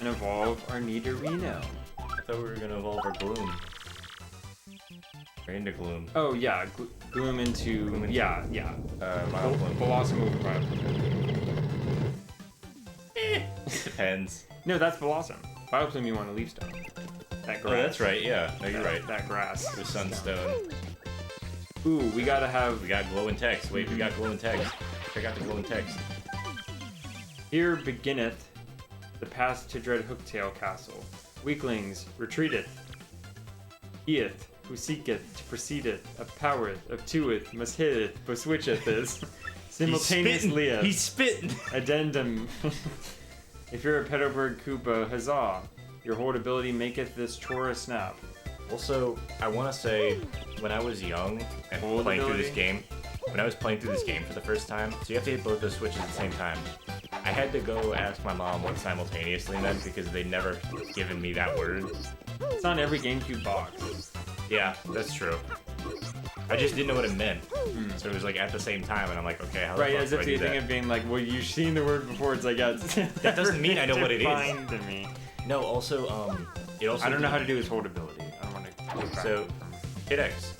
Speaker 1: and evolve our Nidorino.
Speaker 2: I thought we were gonna evolve our Gloom. Or into Gloom.
Speaker 1: Oh yeah, Gloom into...
Speaker 2: Gloom into-
Speaker 1: yeah.
Speaker 2: Vileplume.
Speaker 1: Blossom over Vileplume.
Speaker 2: Depends.
Speaker 1: No, that's Blossom. Vileplume you want a Leaf Stone. That grass.
Speaker 2: Oh, that's right, yeah. No, you're right.
Speaker 1: That grass.
Speaker 2: The Sunstone.
Speaker 1: Ooh, we gotta have...
Speaker 2: We got glow and text. Wait, we got glow and text. Check out the glow and text.
Speaker 1: Here beginneth The path to dread Hooktail Castle. Weaklings, retreateth. Eeth, who seeketh to proceedeth, uppowereth, uptoeth, must hitteth, beswitcheth is. Simultaneously.
Speaker 2: He's spitting.
Speaker 1: Addendum. If you're a Pedoberg Koopa, huzzah! Your hold ability maketh this chore a snap.
Speaker 2: Also, I want to say, when I was young and
Speaker 1: Hold
Speaker 2: playing through
Speaker 1: ability?
Speaker 2: this game, when I was playing through this game for the first time, so you have to hit both those switches at the same time. I had to go ask my mom what simultaneously meant because they'd never given me that word.
Speaker 1: It's on every GameCube box.
Speaker 2: Yeah, that's true. I just didn't know what it meant. So it was like at the same time, and I'm like, okay, how the
Speaker 1: Right,
Speaker 2: fuck
Speaker 1: as
Speaker 2: do I
Speaker 1: if
Speaker 2: do
Speaker 1: you think
Speaker 2: that?
Speaker 1: of being like, well, you've seen the word before. It's like, yeah, it's
Speaker 2: That doesn't mean I know what it is.
Speaker 1: defined to me.
Speaker 2: No, also, it also.
Speaker 1: I don't know how to do his hold ability. I don't want to.
Speaker 2: So, hit X.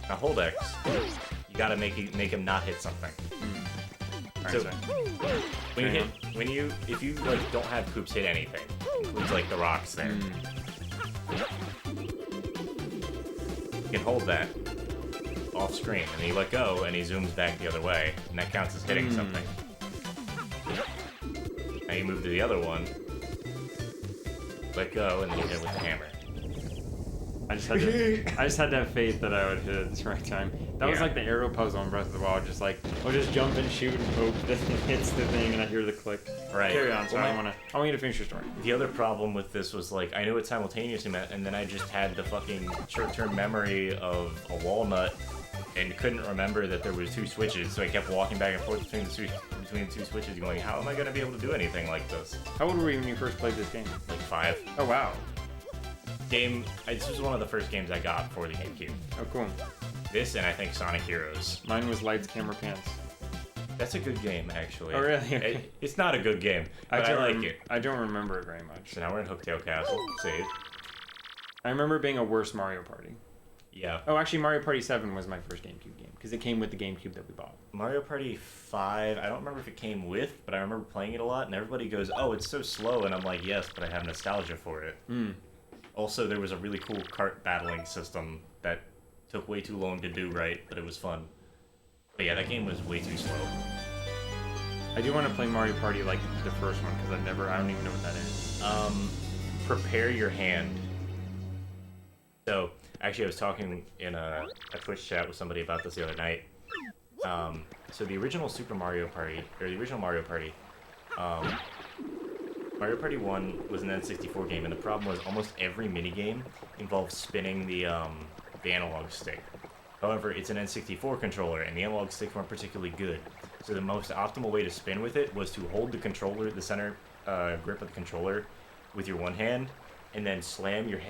Speaker 2: Now hold X. You gotta make him not hit something. So if you like don't have Koops hit anything, includes like the rocks there. You can hold that off screen, and then you let go, and he zooms back the other way, and that counts as hitting something. Now you move to the other one, let go, and then you hit it with the hammer.
Speaker 1: I just had to have faith that I would hit it at the right time. That was
Speaker 2: Yeah.
Speaker 1: like the arrow puzzle in Breath of the Wild. Just like I'll just jump and shoot and hope that it hits the thing, and I hear the click.
Speaker 2: Right.
Speaker 1: Carry on. So
Speaker 2: Well,
Speaker 1: I want you to finish your story.
Speaker 2: The other problem with this was like I knew what simultaneously meant, and then I just had the fucking short-term memory of a walnut, and couldn't remember that there was two switches. So I kept walking back and forth between the two switches, going, "How am I gonna be able to do anything like this?"
Speaker 1: How old were you when you first played this game?
Speaker 2: Like 5.
Speaker 1: Oh wow.
Speaker 2: This was one of the first games I got for the GameCube.
Speaker 1: Oh cool.
Speaker 2: This and I think Sonic Heroes.
Speaker 1: Mine was Lights, Camera, Pants.
Speaker 2: That's a good game, actually.
Speaker 1: Oh, really? Okay.
Speaker 2: It's not a good game, but I like it.
Speaker 1: I don't remember it very much.
Speaker 2: So now we're in Hooktail Castle. Save.
Speaker 1: I remember it being a worse Mario Party.
Speaker 2: Yeah.
Speaker 1: Oh, actually, Mario Party 7 was my first GameCube game because it came with the GameCube that we bought.
Speaker 2: Mario Party 5, I don't remember if it came with, but I remember playing it a lot, and everybody goes, "Oh, it's so slow," and I'm like, "Yes, but I have nostalgia for it." Also, there was a really cool kart battling system that took way too long to do right, but it was fun. But yeah, that game was way too slow.
Speaker 1: I do want to play Mario Party like the first one because I don't even know what that is.
Speaker 2: Prepare your hand. So, actually, I was talking in a Twitch chat with somebody about this the other night. So the original Mario Party, Mario Party 1 was an N64 game, and the problem was almost every minigame involved spinning the analog stick. However, it's an N64 controller, and the analog sticks weren't particularly good. So the most optimal way to spin with it was to hold the controller, the center grip of the controller, with your one hand, and then slam your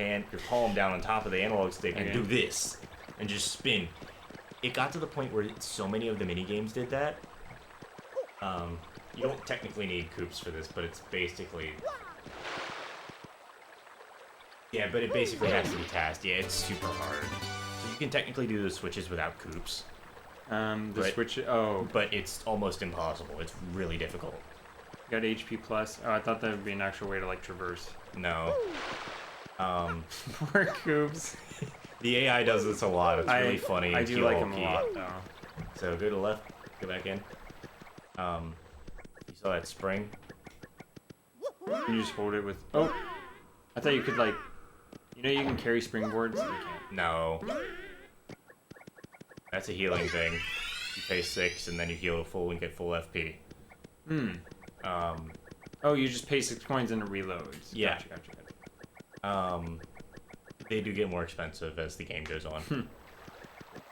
Speaker 2: palm down on top of the analog stick and do this, and just spin. It got to the point where so many of the minigames did that. You don't technically need Koops for this, but it's basically... Yeah, but it basically has to be tasked. Yeah, it's super hard. So you can technically do the switches without Koops.
Speaker 1: Switch. Oh,
Speaker 2: But it's almost impossible. It's really difficult.
Speaker 1: got HP plus. Oh, I thought that would be an actual way to like traverse.
Speaker 2: No.
Speaker 1: Poor Coops.
Speaker 2: The AI does this a lot. It's really funny.
Speaker 1: I
Speaker 2: and
Speaker 1: do like him a
Speaker 2: key.
Speaker 1: lot, though.
Speaker 2: So go to the left, go back in. You saw that spring?
Speaker 1: Can you just hold it with... Oh! I thought you could, like... You know you can carry springboards? You can't.
Speaker 2: No. That's a healing thing. You pay 6 and then you heal full and get full FP.
Speaker 1: Oh, you just pay 6 coins and it reloads.
Speaker 2: Yeah.
Speaker 1: Gotcha.
Speaker 2: They do get more expensive as the game goes on. What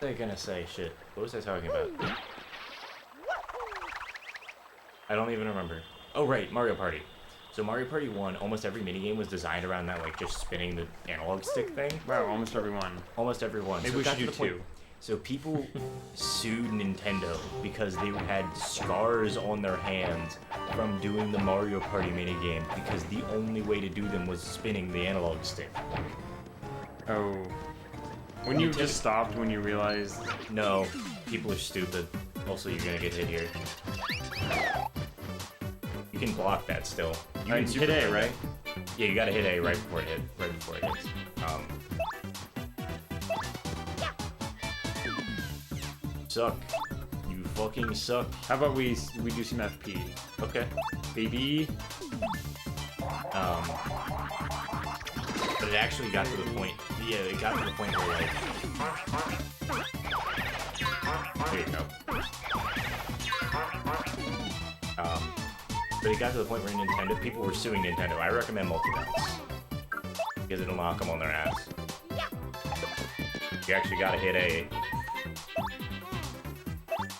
Speaker 2: was I gonna say? Shit. What was I talking about? I don't even remember. Oh, right, Mario Party. So Mario Party 1, almost every minigame was designed around that, like, just spinning the analog stick thing.
Speaker 1: Wow, almost everyone.
Speaker 2: Almost every one.
Speaker 1: Maybe
Speaker 2: So
Speaker 1: we
Speaker 2: it got
Speaker 1: should
Speaker 2: to
Speaker 1: do
Speaker 2: the point-
Speaker 1: 2.
Speaker 2: So people sued Nintendo because they had scars on their hands from doing the Mario Party minigame because the only way to do them was spinning the analog stick.
Speaker 1: Oh. When you just stopped when you realized...
Speaker 2: No, people are stupid. Also, you're gonna get hit here. You can block that still. You can
Speaker 1: hit A, right?
Speaker 2: Yeah, you gotta hit A right before it hits. Suck. You fucking suck.
Speaker 1: How about we do some FP?
Speaker 2: Okay.
Speaker 1: Baby.
Speaker 2: But it actually got to the point. Yeah, it got to the point where like. There you go. But it got to the point where Nintendo people were suing Nintendo. I recommend multi-bounce because it'll knock them on their ass. You actually gotta hit A.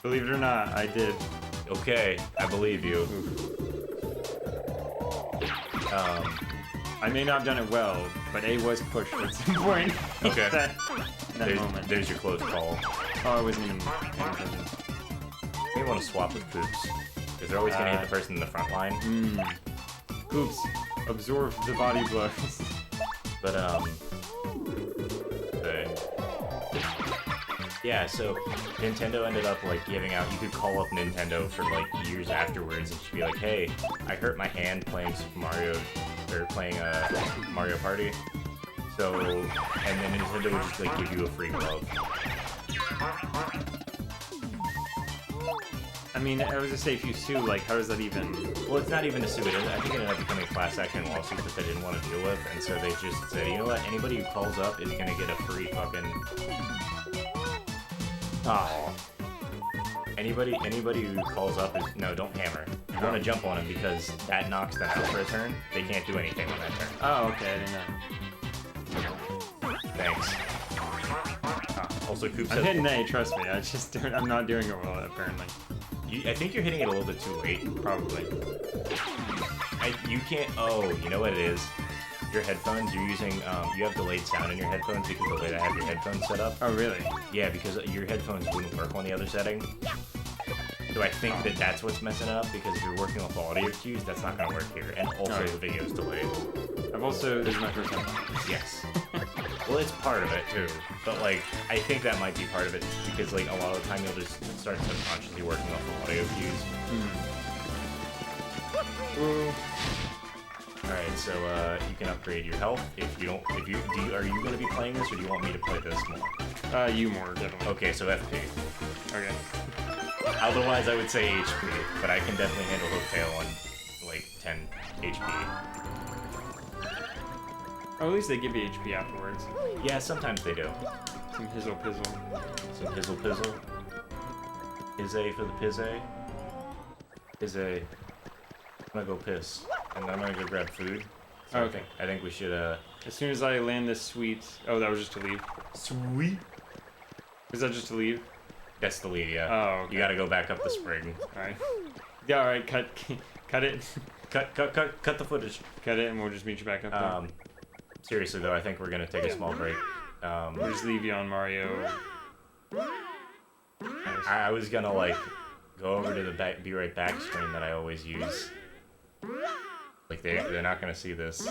Speaker 1: Believe it or not, I did.
Speaker 2: Okay, I believe you.
Speaker 1: I may not have done it well, but A was pushed at some point.
Speaker 2: Okay.
Speaker 1: that moment.
Speaker 2: There's your close call.
Speaker 1: Oh, I wasn't even paying attention.
Speaker 2: You may want to swap with Koops because they're always gonna hit the person in the front line.
Speaker 1: Oops. Absorb the body blows.
Speaker 2: But yeah, so Nintendo ended up like giving out. You could call up Nintendo for like years afterwards and just be like, "Hey, I hurt my hand playing Super Mario or playing Mario Party." So, and then Nintendo would just like give you a free glove.
Speaker 1: I mean, I was gonna say if you sue, like, how does that even?
Speaker 2: Well, it's not even a suit. I think it ended up becoming a class action lawsuit that they didn't want to deal with, and so they just said, you know what? Anybody who calls up is gonna get a free fucking. Anybody who calls up is no, don't hammer. You want to jump on him because that knocks them out for a turn. They can't do anything on that turn.
Speaker 1: Oh, okay, I didn't know.
Speaker 2: Thanks. Also, Coop
Speaker 1: I'm
Speaker 2: says
Speaker 1: hitting A, trust me. I'm not doing it well apparently.
Speaker 2: I think you're hitting it a little bit too late.
Speaker 1: Probably.
Speaker 2: You can't. Oh, you know what it is? Your headphones. You're using. You have delayed sound in your headphones because of the way I have your headphones set up.
Speaker 1: Oh, really?
Speaker 2: Yeah, because your headphones wouldn't work on the other setting. So I think that's what's messing up, because if you're working off the audio cues, that's not going to work here. And also the video's delayed.
Speaker 1: This is my first time.
Speaker 2: Yes. Well, it's part of it too. But like, I think that might be part of it, because like a lot of the time you'll just start subconsciously working off the audio cues. Alright, so you can upgrade your health if you don't. Are you going to be playing this, or do you want me to play this more?
Speaker 1: You more, definitely.
Speaker 2: Okay, so FP.
Speaker 1: Okay.
Speaker 2: Otherwise, I would say HP, but I can definitely handle Hooktail on like 10 HP.
Speaker 1: Oh, at least they give you HP afterwards.
Speaker 2: Yeah, sometimes they do.
Speaker 1: Some hizzle pizzle.
Speaker 2: Some hizzle pizzle. Pizze for the pizze. Pizze. I'm gonna go piss, and I'm gonna go grab food. So
Speaker 1: Okay.
Speaker 2: I think we should.
Speaker 1: As soon as I land this sweet. Oh, that was just to leave.
Speaker 2: Sweet.
Speaker 1: Was that just to leave?
Speaker 2: That's the lead, yeah.
Speaker 1: Oh, okay.
Speaker 2: You gotta go back up the spring.
Speaker 1: Alright. Yeah, alright, cut it.
Speaker 2: Cut the footage.
Speaker 1: Cut it, and we'll just meet you back up there.
Speaker 2: Seriously though, I think we're gonna take a small break.
Speaker 1: We'll just leave you on Mario. Nice.
Speaker 2: I was gonna like go over to the be right back screen that I always use. Like they're not gonna see this.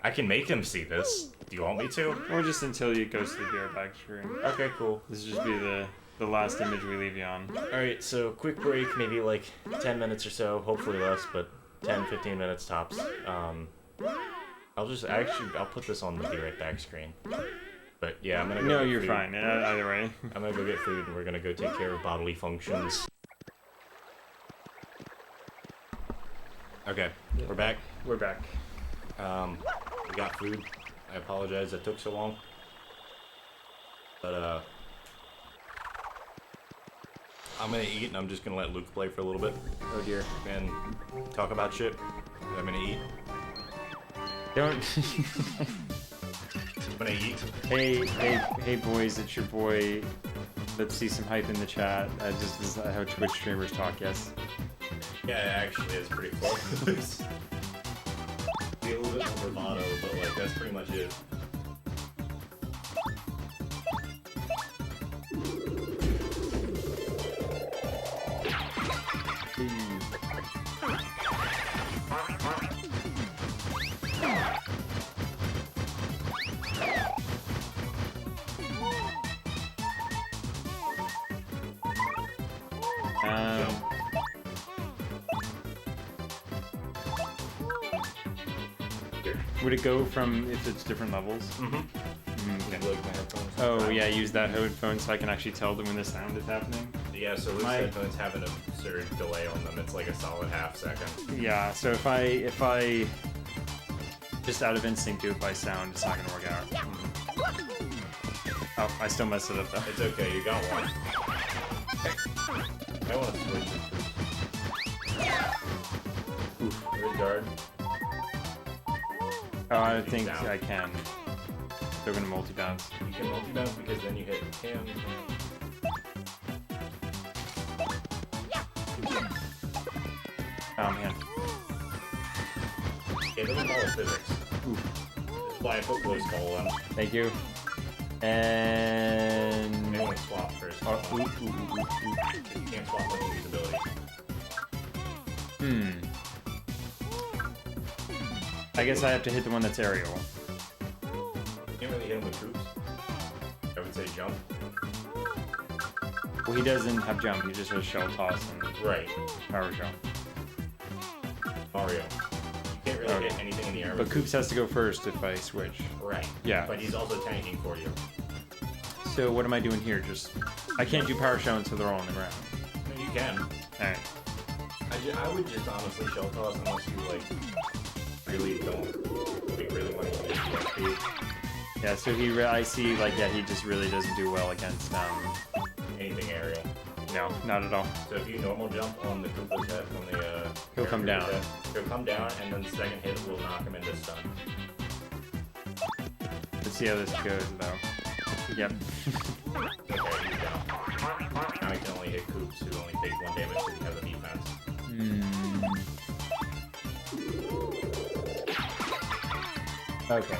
Speaker 2: I can make them see this. Do you want me to?
Speaker 1: Or just until you go to the Be Right Back screen.
Speaker 2: Okay, cool.
Speaker 1: This will just be the last image we leave you on.
Speaker 2: Alright, so quick break, maybe like 10 minutes or so, hopefully less, but 10-15 minutes tops. I'll put this on the Be Right Back screen. But yeah, I'm gonna go.
Speaker 1: No,
Speaker 2: get
Speaker 1: you're
Speaker 2: food.
Speaker 1: fine. Either way.
Speaker 2: I'm gonna go get food, and we're gonna go take care of bodily functions. Okay, we're back.
Speaker 1: We're back.
Speaker 2: We got food. I apologize that took so long. But I'm gonna eat, and I'm just gonna let Luke play for a little bit.
Speaker 1: Oh dear.
Speaker 2: And talk about shit. I'm gonna eat.
Speaker 1: Don't.
Speaker 2: I'm gonna eat.
Speaker 1: Hey, boys! It's your boy. Let's see some hype in the chat. This is how Twitch streamers talk. Yes.
Speaker 2: Yeah, it actually is pretty close. Be a little bit more bravado, but like that's pretty much it.
Speaker 1: Would it go from if it's different levels?
Speaker 2: Mm-hmm.
Speaker 1: Okay.
Speaker 2: Like my headphones.
Speaker 1: Oh yeah, use that headphone so I can actually tell them when the sound is happening.
Speaker 2: Yeah, so Luke's headphones have an absurd delay on them. It's like a solid half second.
Speaker 1: Yeah, so if I just out of instinct do it by sound, it's not gonna work out. Oh, I still messed it up though.
Speaker 2: It's okay, you got one. I want to switch it. Oof, guard.
Speaker 1: Oh, I don't think I can. They're gonna multi-bounce.
Speaker 2: You can multi-bounce because then you hit him.
Speaker 1: Oh man.
Speaker 2: Yeah, those are all physics.
Speaker 1: Oof.
Speaker 2: Just fly a foot close call them.
Speaker 1: Thank you. And
Speaker 2: They want to swap first.
Speaker 1: oh, ooh.
Speaker 2: You can't swap with these abilities.
Speaker 1: I guess I have to hit the one that's aerial.
Speaker 2: You can't really hit him with troops. I would say jump.
Speaker 1: Well, he doesn't have jump. He just has shell toss and
Speaker 2: Right.
Speaker 1: power shell.
Speaker 2: Mario. You can't really hit anything in the air.
Speaker 1: But Koops has to go first if I switch.
Speaker 2: Right.
Speaker 1: Yeah.
Speaker 2: But he's also tanking for you.
Speaker 1: So what am I doing here? I can't do power shell until they're all on the ground.
Speaker 2: No, you can.
Speaker 1: Alright.
Speaker 2: I would just honestly shell toss unless you like really don't really want to use XP.
Speaker 1: Yeah, so I see like he just really doesn't do well against
Speaker 2: Anything aerial.
Speaker 1: no, not at all.
Speaker 2: So if you normal jump on the Koopa's head, on the
Speaker 1: He'll come down.
Speaker 2: He'll come down, and then the second hit will knock him into stun.
Speaker 1: Let's see how this goes though. Yep.
Speaker 2: Okay, he's down. Now he can only hit Koops, who only takes 1 damage because he has a defense.
Speaker 1: Okay.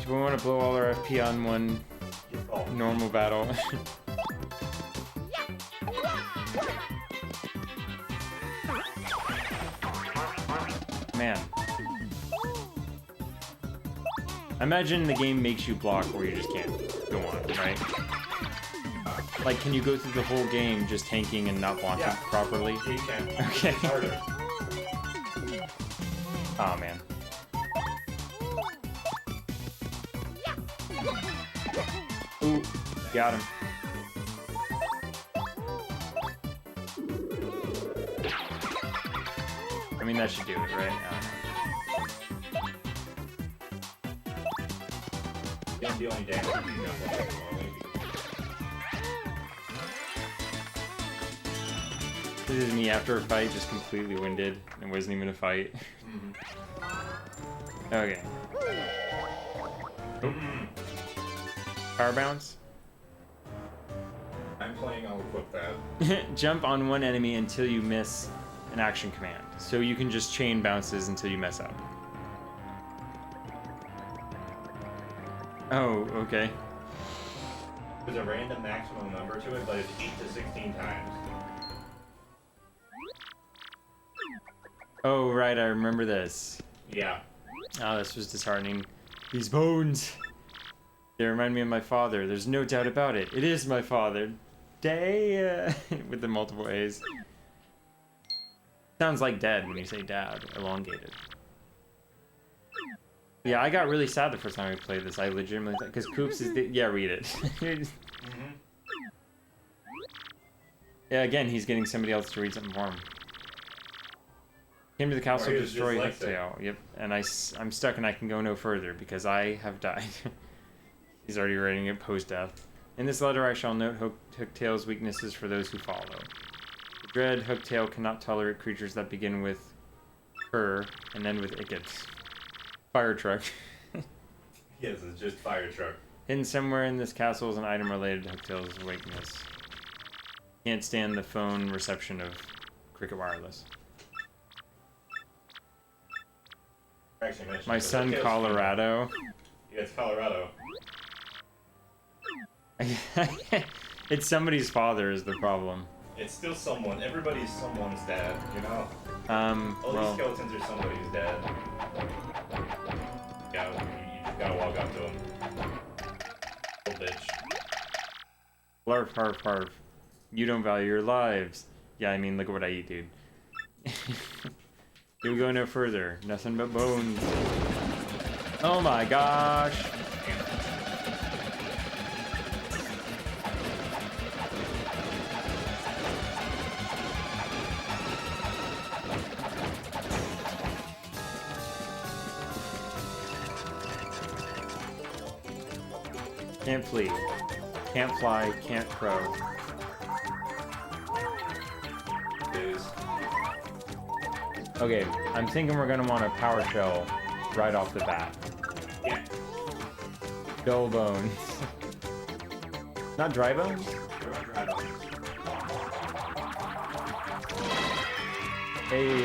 Speaker 1: Do we want to blow all our FP on one normal battle? Man. I imagine the game makes you block where you just can't go on, right? Like, can you go through the whole game just tanking and not blocking properly?
Speaker 2: Yeah, you can.
Speaker 1: Okay.
Speaker 2: It's harder.
Speaker 1: Oh man. Ooh, got him. I mean, that should do it, right?
Speaker 2: Didn't do any damage.
Speaker 1: This is me after a fight, just completely winded. It wasn't even a fight. Okay. Power bounce.
Speaker 2: I'm playing, I'll equip that.
Speaker 1: Jump on one enemy until you miss an action command. So you can just chain bounces until you mess up. Oh, okay.
Speaker 2: There's a random maximum number to it, but it's 8 to 16 times.
Speaker 1: Oh, right, I remember this.
Speaker 2: Yeah.
Speaker 1: Oh, this was disheartening. These bones! They remind me of my father. There's no doubt about it. It is my father. Day with the multiple A's. Sounds like dead when you say dad, elongated. Yeah, I got really sad the first time I played this. I legitimately thought, because Koops is the, yeah, read it. Yeah, again, he's getting somebody else to read something for him. Came to the castle to destroy Hooktail. Yep, and I'm stuck and I can go no further because I have died. He's already writing it post-death. In this letter I shall note Hooktail's weaknesses for those who follow. The dread Hooktail cannot tolerate creatures that begin with her and then with icket. Fire truck.
Speaker 2: Yes, it's just fire truck.
Speaker 1: Hidden somewhere in this castle is an item related to Hooktail's weakness. Can't stand the phone reception of Cricket Wireless. My son, Colorado.
Speaker 2: Yeah, it's Colorado.
Speaker 1: It's somebody's father is the problem.
Speaker 2: It's still someone. Everybody's someone's dad, you know? All
Speaker 1: Well,
Speaker 2: these skeletons are somebody's dad. Yeah, you just gotta walk up to him. Little bitch.
Speaker 1: Larf, harf, harf. You don't value your lives. Yeah, I mean, look at what I eat, dude. You go no further. Nothing but bones. Oh my gosh. Can't flee. Can't fly. Can't crow. Okay, I'm thinking we're gonna want a power shell right off the bat.
Speaker 2: Yeah.
Speaker 1: Dull bones. Not dry bones? Hey.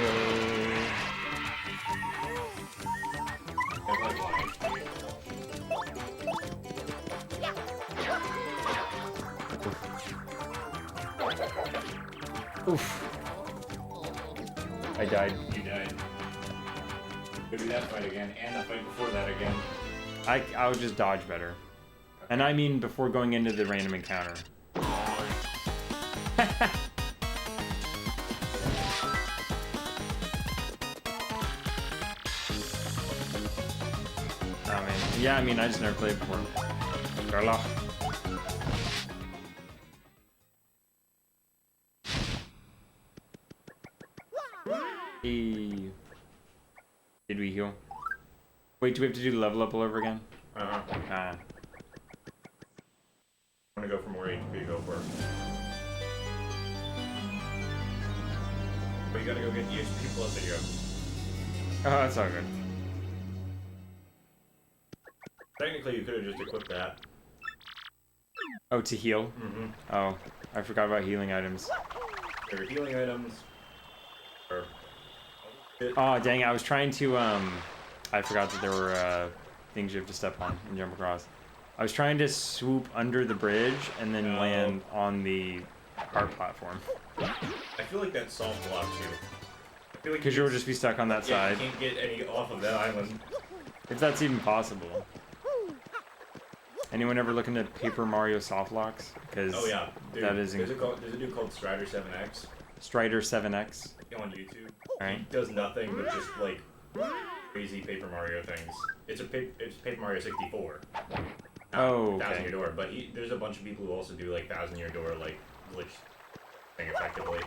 Speaker 1: Oof. I died.
Speaker 2: You died. Go do that fight again, and the fight before that again.
Speaker 1: I would just dodge better. And I mean before going into the random encounter. Oh man. Yeah, I mean I just never played before. Garlock. Hey. Did we heal? Wait, do we have to do the level up all over again?
Speaker 2: Uh-huh.
Speaker 1: Ah.
Speaker 2: I'm gonna go for more HP, go for it. But you gotta go get EXP plus video.
Speaker 1: Oh, that's all good.
Speaker 2: Technically, you could have just equipped that.
Speaker 1: Oh, to heal?
Speaker 2: Mm-hmm.
Speaker 1: Oh, I forgot about healing items.
Speaker 2: There are healing items. Or...
Speaker 1: Oh, dang, I was trying to, I forgot that there were, things you have to step on and jump across. I was trying to swoop under the bridge and then land on the cart platform.
Speaker 2: I feel like that solved a lot, too.
Speaker 1: Because you'll just be stuck on that side.
Speaker 2: You can't get any off of that island.
Speaker 1: If that's even possible. Anyone ever looking at Paper Mario Softlocks? Because
Speaker 2: Oh yeah, dude,
Speaker 1: that is
Speaker 2: there's a dude called Strider 7X
Speaker 1: Strider 7X.
Speaker 2: on YouTube.
Speaker 1: Alright.
Speaker 2: He does nothing but just like crazy Paper Mario things. It's Paper Mario 64.
Speaker 1: Oh, okay.
Speaker 2: 1000 Year Door, but there's a bunch of people who also do like 1000 Year Door like glitch thing effectively.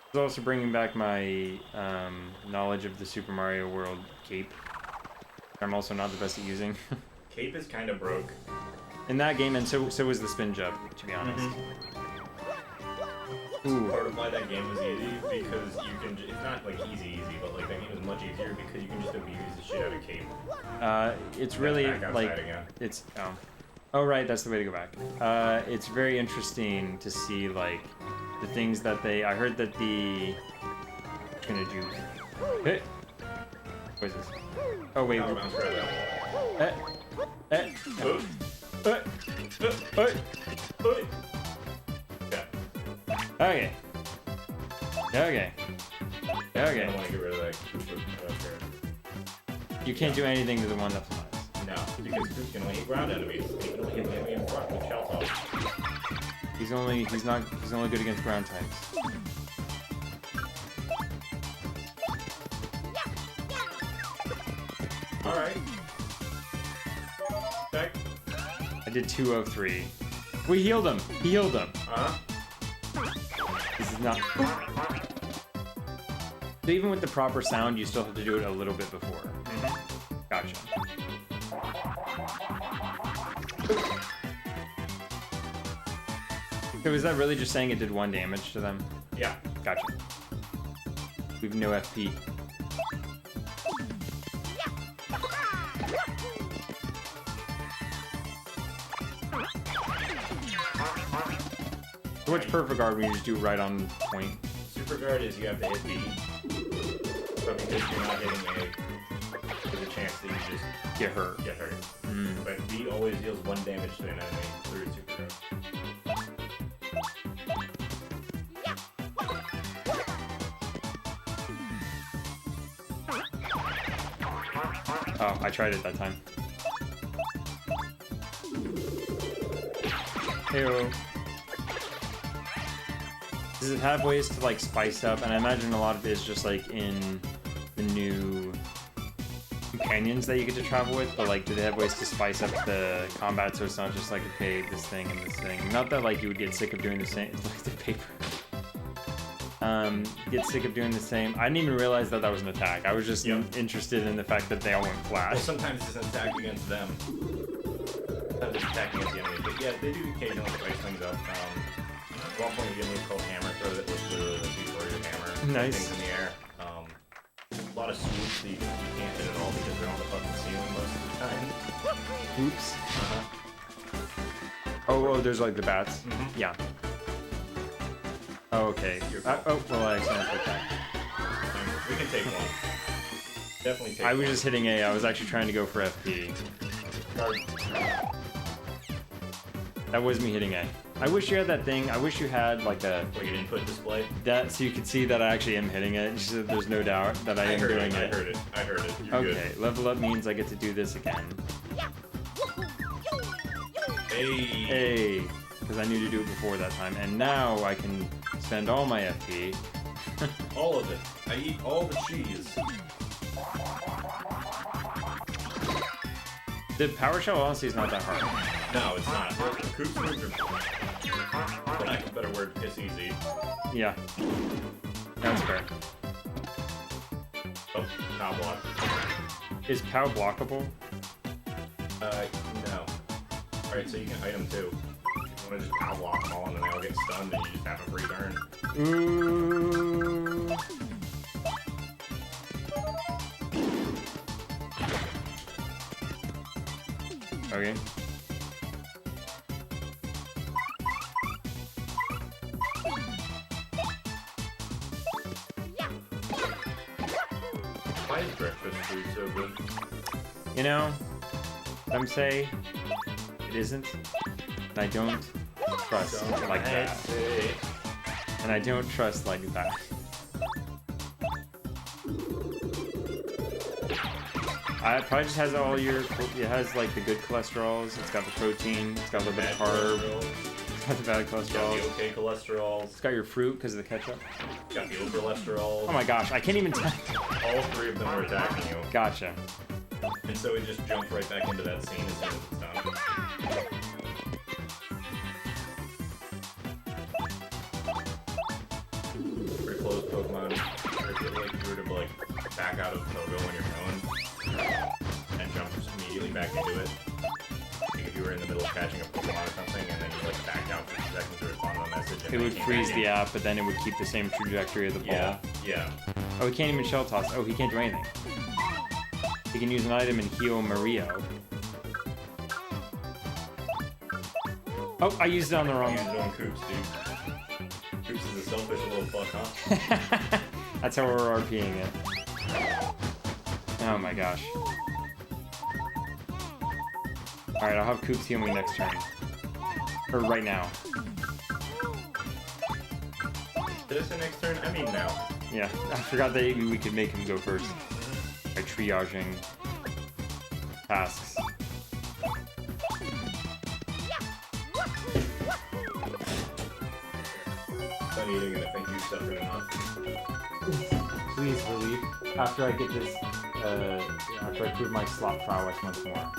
Speaker 1: It's also bringing back my knowledge of the Super Mario World cape. I'm also not the best at using.
Speaker 2: Cape is kind of broke.
Speaker 1: In that game, and so was the spin jump, to be honest. Ooh.
Speaker 2: Part of why that game was easy because you can. It's not like easy, but like that game is much easier because you can just abuse the shit out of Cape.
Speaker 1: It's really
Speaker 2: Back outside
Speaker 1: like
Speaker 2: again.
Speaker 1: it's oh right, that's the way to go back. It's very interesting to see like the things that I heard that the gonna do. Hey. What is this? Oh wait.
Speaker 2: Power bounce right there. Yeah.
Speaker 1: Okay. Okay.
Speaker 2: I
Speaker 1: Okay.
Speaker 2: don't want to get rid of that Koopa.
Speaker 1: You can't do anything to the one that flies.
Speaker 2: No, because Koopa can only hit ground enemies. He can only hit the enemy in front with shell toss.
Speaker 1: He's only good against ground types.
Speaker 2: Alright. Check.
Speaker 1: I did 2 of 3. We healed him. He healed him.
Speaker 2: Uh-huh.
Speaker 1: This is not. So even with the proper sound, you still have to do it a little bit before. Gotcha. So is that really just saying it did 1 damage to them?
Speaker 2: Yeah.
Speaker 1: Gotcha. We've no FP. So what's perfect guard when you just do right on point?
Speaker 2: Super guard is you have to hit B. But because you're not hitting A, there's a chance that you just
Speaker 1: Get hurt.
Speaker 2: get hurt. But B always deals 1 damage to an enemy through super guard.
Speaker 1: Oh, I tried it that time. Heyo. Does it have ways to like spice up? And I imagine a lot of it is just like in the new companions that you get to travel with, but like do they have ways to spice up the combat so it's not just like, okay, this thing and this thing? Not that like you would get sick of doing the same, it's like the paper. Get sick of doing the same. I didn't even realize that that was an attack. I was just interested in the fact that they all went flat.
Speaker 2: Well, sometimes it's an attack against them. Sometimes it's attacking against the enemy. But yeah, they do occasionally spice things up. At one point you get a move called Hammer Throw that was literally the two-throw your hammer.
Speaker 1: Nice.
Speaker 2: Things in the air. A lot of swoops that you can't hit at all because they're on the fucking ceiling most of the time.
Speaker 1: Oops. Oh, there's like the bats. Yeah. Oh, okay. Oh, well, I accidentally attacked.
Speaker 2: We can take one. Definitely take
Speaker 1: I
Speaker 2: one.
Speaker 1: was just hitting A. I was actually trying to go for FP. That was me hitting A. I wish you had that thing. I wish you had like a
Speaker 2: Like an input display.
Speaker 1: that so you could see that I actually am hitting it. So there's no doubt that I am doing
Speaker 2: I
Speaker 1: it.
Speaker 2: heard it. I heard it. You're
Speaker 1: Okay, level up means I get to do this again.
Speaker 2: good. Hey.
Speaker 1: Hey, because I knew to do it before that time, and now I can spend all my FP.
Speaker 2: All of it. I eat all the cheese.
Speaker 1: The power shell honestly is not that hard.
Speaker 2: No, it's not. Coop's moves are, for lack of a better word, piss easy.
Speaker 1: Yeah, that's fair.
Speaker 2: Oh, now block.
Speaker 1: Is POW blockable?
Speaker 2: No. Alright, so you can item too. You want to just pow block them all and then they all get stunned and you just have a free turn.
Speaker 1: Ooh. Okay.
Speaker 2: Why is breakfast food so good?
Speaker 1: You know, some say it isn't, and I don't trust like that. And I don't trust like that. It probably just has all your, it has like the good cholesterols, it's got the protein, it's got a little bit of carb, it's got the bad
Speaker 2: Got the
Speaker 1: cholesterol,
Speaker 2: okay cholesterols.
Speaker 1: it's got your fruit because of the ketchup.
Speaker 2: Got the cholesterol.
Speaker 1: Oh my gosh, I can't even tell.
Speaker 2: All three of them are attacking you.
Speaker 1: Gotcha.
Speaker 2: And so it just jumps right back into that scene as soon as it's done. Pretty close Pokemon. If you were to like back out of Pogo when you're going and jump immediately back into it. Like if you were in the middle of catching a Pokemon or something and then you like backed out for 2 seconds to respond to a message and
Speaker 1: It
Speaker 2: then
Speaker 1: would
Speaker 2: came
Speaker 1: freeze
Speaker 2: back
Speaker 1: the
Speaker 2: in.
Speaker 1: app, but then it would keep the same trajectory of the ball.
Speaker 2: Yeah, yeah.
Speaker 1: Oh, he can't even shell toss. Oh, he can't do anything. He can use an item and heal Mario. Oh, I used it on the wrong
Speaker 2: Use it on Koops, dude. Koops is a selfish little fuck, huh?
Speaker 1: That's how we're RPing it. Oh my gosh. Alright, I'll have Koops heal me next turn. Or right now.
Speaker 2: Did I say next turn? I mean now.
Speaker 1: Yeah, I forgot that we could make him go first. By triaging tasks.
Speaker 2: Sonny, you're gonna think you suffered enough.
Speaker 1: Please, relief. After I get this, after I prove my slot prowess once more.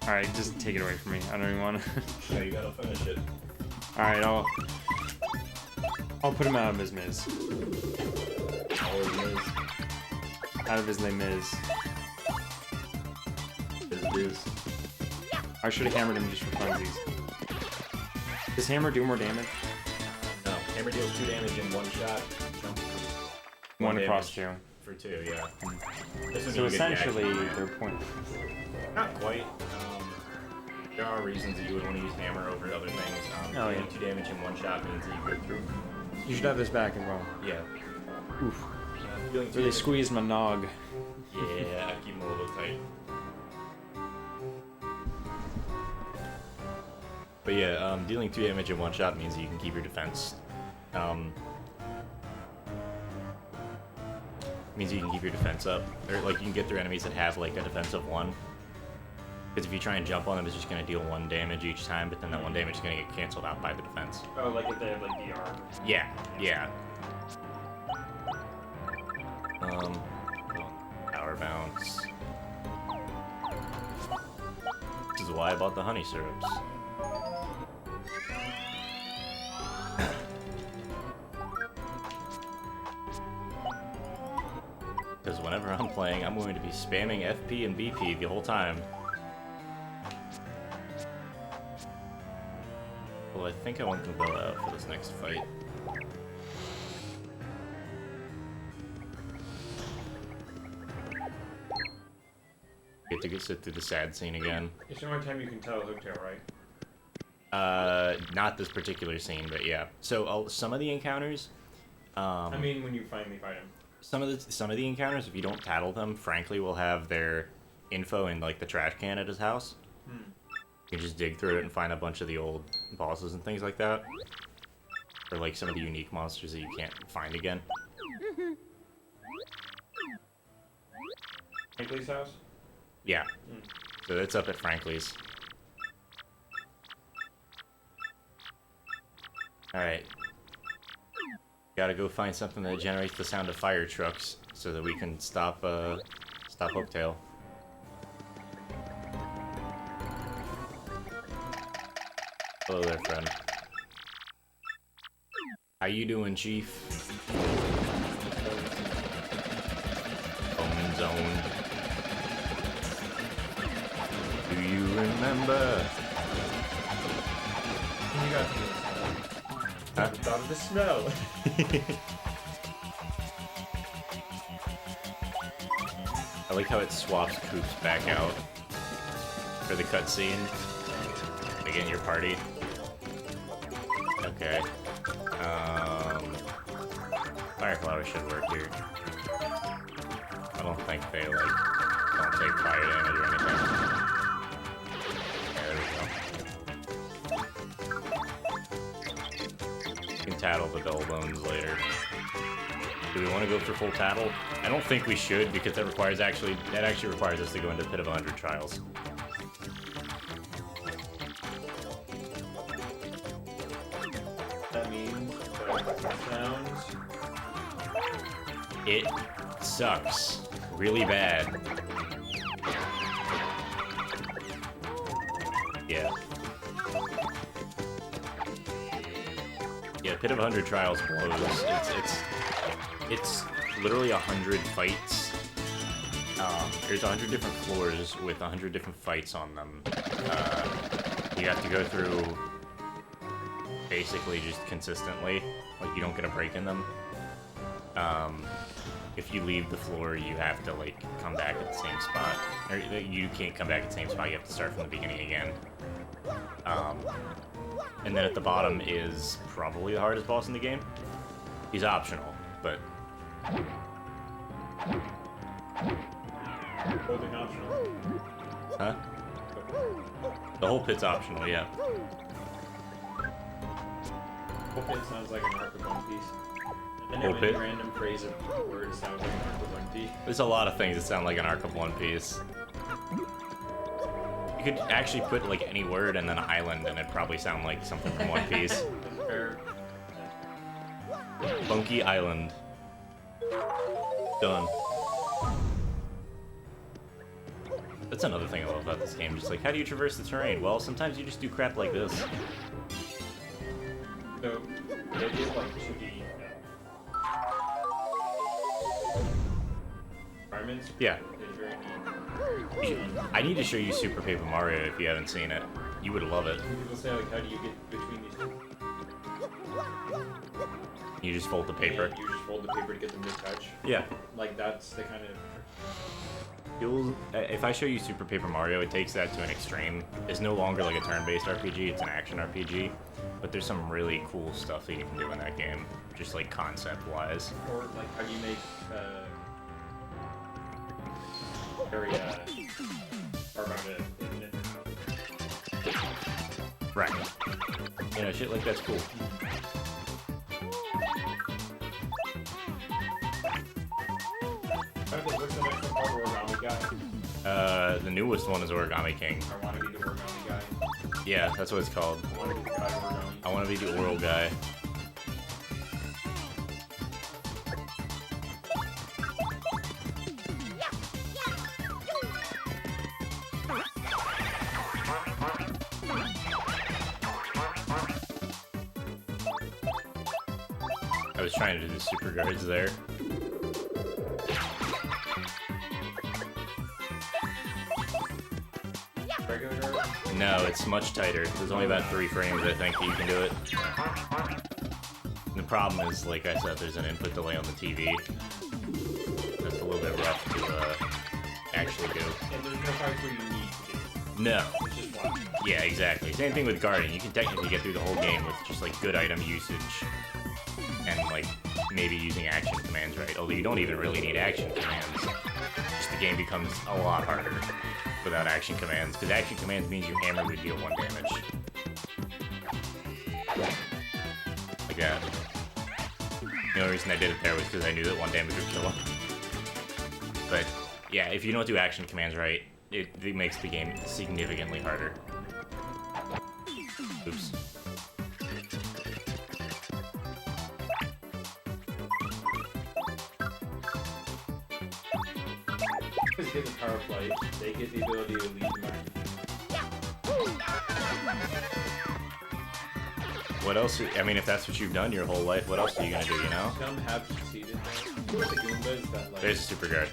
Speaker 1: Alright, just take it away from me. I don't even want to.
Speaker 2: Yeah, you gotta finish it.
Speaker 1: Alright, I'll put him out of his miz.
Speaker 2: All it is.
Speaker 1: Out of his Les Mis.
Speaker 2: Is.
Speaker 1: I should have hammered him just for funsies. Does hammer do more damage?
Speaker 2: No, hammer deals 2 damage in 1 shot. Jump for
Speaker 1: One across
Speaker 2: damage
Speaker 1: two.
Speaker 2: For 2, yeah. This is
Speaker 1: So
Speaker 2: when you get the
Speaker 1: essentially,
Speaker 2: action.
Speaker 1: they're point.
Speaker 2: Not quite. There are reasons that you would want to use hammer over other things.
Speaker 1: Oh,
Speaker 2: Dealing
Speaker 1: yeah.
Speaker 2: 2 damage in 1 shot means that you go through.
Speaker 1: You should have this back as well.
Speaker 2: Yeah.
Speaker 1: Oof.
Speaker 2: Dealing 2
Speaker 1: Really
Speaker 2: damage-
Speaker 1: squeezed my nog.
Speaker 2: Yeah, I keep them a little tight. But yeah, dealing 2 damage in 1 shot means that you can keep your defense. Means you can keep your defense up. Or like you can get through enemies that have like a defense of 1. Because if you try and jump on them, it's just going to deal 1 damage each time, but then that 1 damage is going to get canceled out by the defense.
Speaker 1: Oh, like if they have like DR.
Speaker 2: Yeah, yeah. Power bounce. This is why I bought the honey syrups. Because whenever I'm playing, I'm going to be spamming FP and BP the whole time. Well, I think I want to go out for this next fight. Get to sit through the sad scene again.
Speaker 1: It's the only time you can tell Hooktail, right?
Speaker 2: Not this particular scene, but yeah. So some of the encounters.
Speaker 1: I mean, when you finally fight him.
Speaker 2: Some of the encounters, if you don't tattle them, frankly, will have their info in like the trash can at his house. You can just dig through it and find a bunch of the old bosses and things like that, or like some of the unique monsters that you can't find again.
Speaker 1: Frankly's house?
Speaker 2: Yeah. So it's up at Frankly's. Alright. Gotta go find something that generates the sound of fire trucks so that we can stop Hooktail. Hello there, friend. How you doing, Chief? Bone Zone. Do you remember?
Speaker 1: You got this.
Speaker 2: Huh?
Speaker 1: Thought of the smell.
Speaker 2: I like how it swaps Coops back out for the cutscene. Again, your party. Okay. Fireflower should work here. I don't think they don't take fire damage or anything. There we go. You can tattle the dull bones later. Do we want to go for full tattle? I don't think we should, because that actually requires us to go into Pit of 100 Trials.
Speaker 1: That means that sounds.
Speaker 2: It sucks really bad. Yeah. Yeah, Pit of 100 Trials blows. It's literally 100 fights. There's 100 different floors with 100 different fights on them. You have to go through basically just consistently. Like, you don't get a break in them. If you leave the floor, you have to, like, come back at the same spot. Or you can't come back at the same spot, you have to start from the beginning again. And then at the bottom is probably the hardest boss in the game. He's optional, but...
Speaker 1: Holding optional.
Speaker 2: Huh? The whole pit's optional, yeah.
Speaker 1: Whole pit sounds like an arc of One Piece. And
Speaker 2: Whole
Speaker 1: then
Speaker 2: pit?
Speaker 1: any random phrase of word sounds like an arc of One Piece.
Speaker 2: There's a lot of things that sound like an arc of One Piece. You could actually put, like, any word and then island, and it'd probably sound like something from One Piece.
Speaker 1: Fair.
Speaker 2: Funky Island. Done. That's another thing I love about this game. Just like, how do you traverse the terrain? Well, sometimes you just do crap like this.
Speaker 1: So, the idea of like 2D environments
Speaker 2: Yeah.
Speaker 1: is very neat.
Speaker 2: I need to show you Super Paper Mario if you haven't seen it. You would love it.
Speaker 1: People say like, how do you get between these two?
Speaker 2: You just fold the paper.
Speaker 1: You just fold the paper to get them to touch.
Speaker 2: Yeah.
Speaker 1: Like that's the kind of.
Speaker 2: If I show you Super Paper Mario, it takes that to an extreme. It's no longer like a turn-based RPG, it's an action RPG. But there's some really cool stuff that you can do in that game, just like concept-wise.
Speaker 1: Or like how do you make very far-bounded infinite.
Speaker 2: Right. You know, shit like that's cool.
Speaker 1: Okay, what's the next one? Origami guy.
Speaker 2: The newest one is Origami King.
Speaker 1: I want to be the origami guy.
Speaker 2: Yeah, that's what it's called.
Speaker 1: I want to be the guy origami.
Speaker 2: I want to be the oral guy. I was trying to do the super guards there.
Speaker 1: Regular guard?
Speaker 2: No, it's much tighter. There's only about 3 frames, I think, that you can do it. And the problem is, like I said, there's an input delay on the TV. That's a little bit rough to actually do.
Speaker 1: And there's no parts where you need to do it.
Speaker 2: No.
Speaker 1: It's just one.
Speaker 2: Yeah, exactly. Same thing with guarding. You can technically get through the whole game with just like good item usage and like maybe using action commands right. Although you don't even really need action commands. Just the game becomes a lot harder without action commands, because action commands means your hammer would deal 1 damage. Like that. The only reason I did it there was because I knew that 1 damage would kill him. But yeah, if you don't do action commands right, it makes the game significantly harder. Oops.
Speaker 1: Just get the power flight. They get the ability to lead the mind.
Speaker 2: What else? I mean, if that's what you've done your whole life, what else are you gonna do? You know?
Speaker 1: Some have succeeded. The Goombas that like.
Speaker 2: There's a super guard.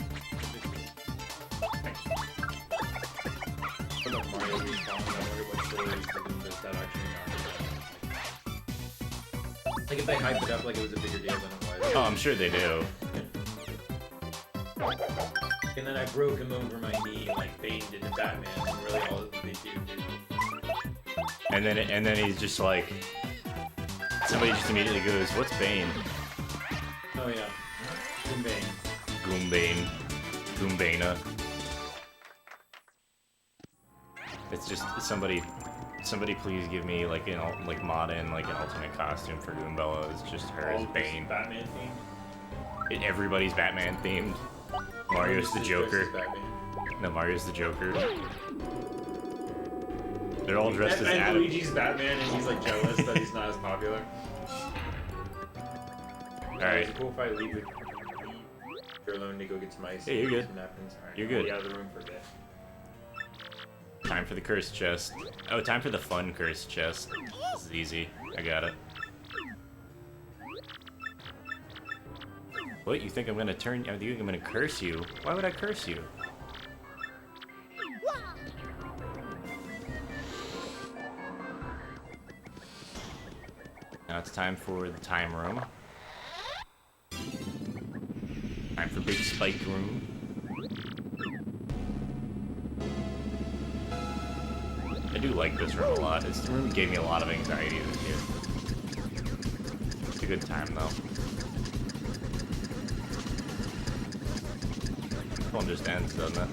Speaker 1: From like Mario Respawn, I wonder what stories the Goombas that actually are. Like if they hyped it up like it was a bigger deal than it was.
Speaker 2: Oh, I'm sure they do.
Speaker 1: And then I broke him over my knee like Bane did to Batman, and really all they do.
Speaker 2: And then he's just like, somebody just immediately goes, "What's Bane?"
Speaker 1: Oh yeah,
Speaker 2: Goombane, Goombana. It's just somebody please give me like like mod in like an ultimate costume for Goombella. It's just her as Bane.
Speaker 1: Batman themed.
Speaker 2: Everybody's Batman themed. Mario's the Joker. No, Mario's the Joker. They're all dressed as
Speaker 1: and
Speaker 2: Adam.
Speaker 1: Luigi's Batman, and he's like jealous that he's not as popular.
Speaker 2: Alright.
Speaker 1: It's cool if I leave with you're alone to go get some ice.
Speaker 2: Yeah, you're good.
Speaker 1: Some napkins. All right,
Speaker 2: You're good.
Speaker 1: I'll be out of the room for a bit.
Speaker 2: Time for the cursed chest. Oh, time for the fun cursed chest. This is easy. I got it. What? You think I'm gonna turn? You think I'm gonna curse you? Why would I curse you? Now it's time for the time room. Time for big spike room. I do like this room a lot. This room gave me a lot of anxiety this year. It's a good time though. This one just ends, doesn't it?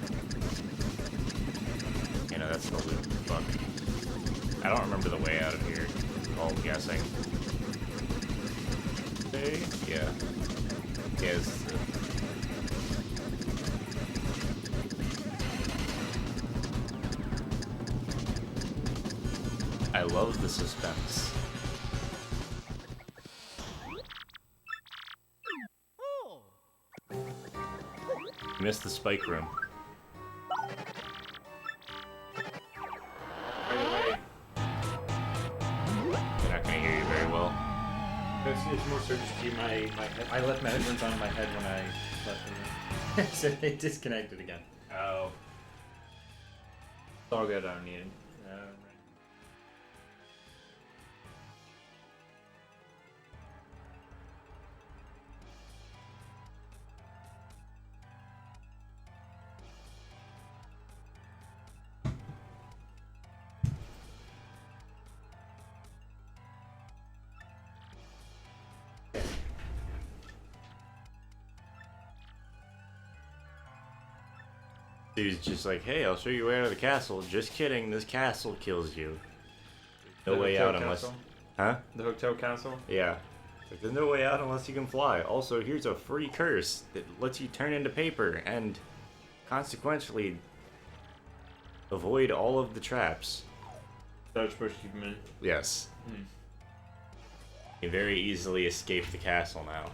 Speaker 2: You know, that's the loop. Fuck. I don't remember the way out of here. I'm guessing. Hey? Yeah. Yes. I love the suspense. You missed the spike room.
Speaker 1: By the way,
Speaker 2: They're not gonna hear you very well.
Speaker 1: it's more so just keep my head. I left my headphones on my head when I left them. So they disconnected again.
Speaker 2: Oh.
Speaker 1: It's all good. I don't need it.
Speaker 2: Dude's just like, hey, I'll show you way out of the castle. Just kidding, this castle kills you. No
Speaker 1: The
Speaker 2: way
Speaker 1: hotel
Speaker 2: out unless...
Speaker 1: castle?
Speaker 2: Huh?
Speaker 1: The hotel castle?
Speaker 2: Yeah. It's like, there's no way out unless you can fly. Also, here's a free curse that lets you turn into paper, and consequently, Avoid all of the traps.
Speaker 1: So I was supposed to keep him in.
Speaker 2: Yes. You can very easily escape the castle now.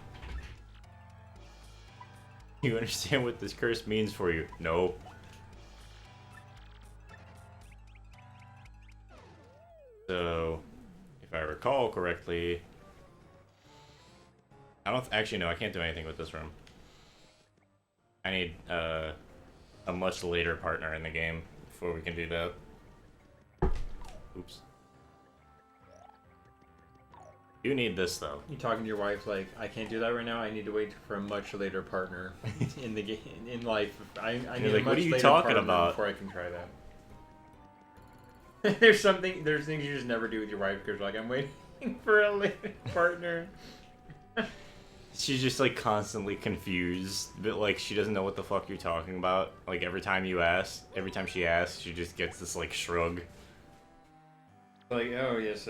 Speaker 2: You understand what this curse means for you? No. So, if I recall correctly, I don't actually no, I can't do anything with this room. I need a much later partner in the game before we can do that. Oops. You need this though.
Speaker 1: You talking to your wife like, I can't do that right now. I need to wait for a much later partner in the game in life. I need
Speaker 2: like,
Speaker 1: a much
Speaker 2: what are you
Speaker 1: later
Speaker 2: talking
Speaker 1: partner
Speaker 2: about?
Speaker 1: before I can try that. There's things you just never do with your wife because you're like, I'm waiting for a later partner.
Speaker 2: She's just like constantly confused that like she doesn't know what the fuck you're talking about. Like every time she asks, she just gets this like shrug.
Speaker 1: Like, oh yes,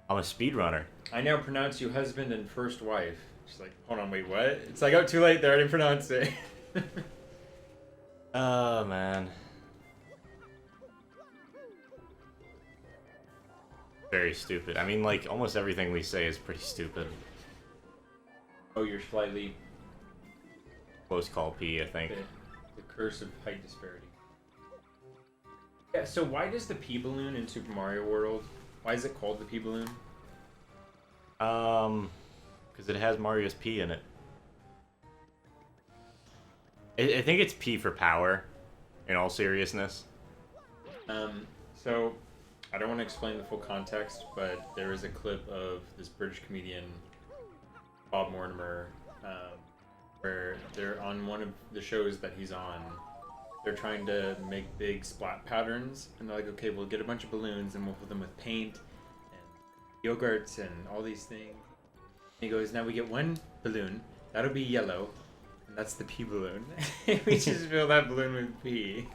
Speaker 2: I'm a speedrunner.
Speaker 1: I now pronounce you husband and first wife. She's like, hold on, wait, what? It's like, oh, too late there. I didn't pronounce it.
Speaker 2: Oh man. Very stupid. I mean, like almost everything we say is pretty stupid.
Speaker 1: Oh, you're slightly
Speaker 2: Close call P, I think.
Speaker 1: the curse of height disparity. Yeah, so why does the P balloon in Super Mario World, why is it called the P balloon?
Speaker 2: Because it has Mario's P in it. I think it's P for power, in all seriousness.
Speaker 1: So I don't want to explain the full context, but there is a clip of this British comedian, Bob Mortimer, where they're on one of the shows that he's on. They're trying to make big splat patterns, and they're like, okay, we'll get a bunch of balloons and we'll fill them with paint and yogurts and all these things. And he goes, now we get one balloon, that'll be yellow, and that's the P balloon. We just fill that balloon with P.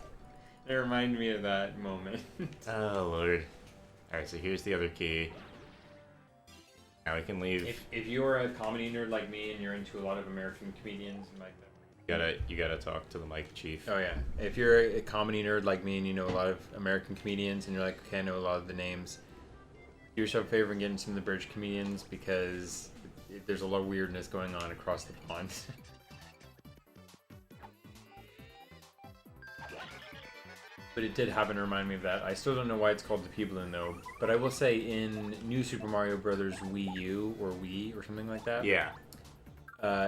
Speaker 1: It reminded me of that moment.
Speaker 2: Oh lord. Alright, so here's the other key. Now we can leave.
Speaker 1: If you're a comedy nerd like me and you're into a lot of American comedians, you might know.
Speaker 2: You gotta talk to the mic, chief.
Speaker 1: Oh yeah. If you're a comedy nerd like me and you know a lot of American comedians and you're like, okay, I know a lot of the names, do yourself a favor and get into some of the British comedians because there's a lot of weirdness going on across the pond. But it did happen to remind me of that. I still don't know why it's called the P balloon though. But I will say in New Super Mario Brothers Wii U or Wii or something like that.
Speaker 2: Yeah.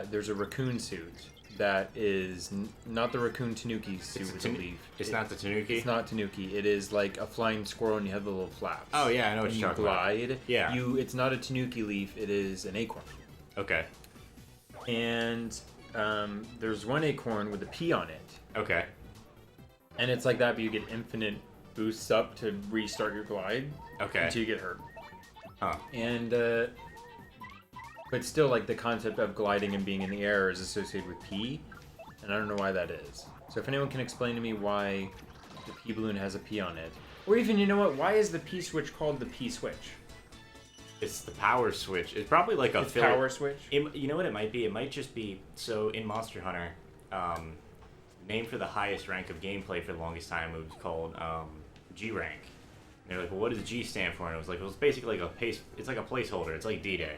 Speaker 1: There's a raccoon suit that is not the raccoon Tanuki suit with a leaf.
Speaker 2: It's not the Tanuki?
Speaker 1: It's not Tanuki. It is like a flying squirrel and you have the little flaps.
Speaker 2: Oh yeah, I know what
Speaker 1: and
Speaker 2: you're talking
Speaker 1: glide.
Speaker 2: about. Yeah.
Speaker 1: It's not a Tanuki leaf. It is an acorn.
Speaker 2: Okay.
Speaker 1: And there's one acorn with a P on it.
Speaker 2: Okay.
Speaker 1: And it's like that, but you get infinite boosts up to restart your glide.
Speaker 2: Okay.
Speaker 1: Until you get hurt.
Speaker 2: Huh.
Speaker 1: And, but still, like, the concept of gliding and being in the air is associated with P. And I don't know why that is. So if anyone can explain to me why the P balloon has a P on it. Or even, you know what, why is the P switch called the P switch?
Speaker 2: It's the power switch. It's probably like a
Speaker 1: power switch?
Speaker 2: You know what it might be? It might just be, so in Monster Hunter, name for the highest rank of gameplay for the longest time, it was called G rank. And they're like, well, what does G stand for? And it was like, well, it's basically like it's like a placeholder. It's like D-Day.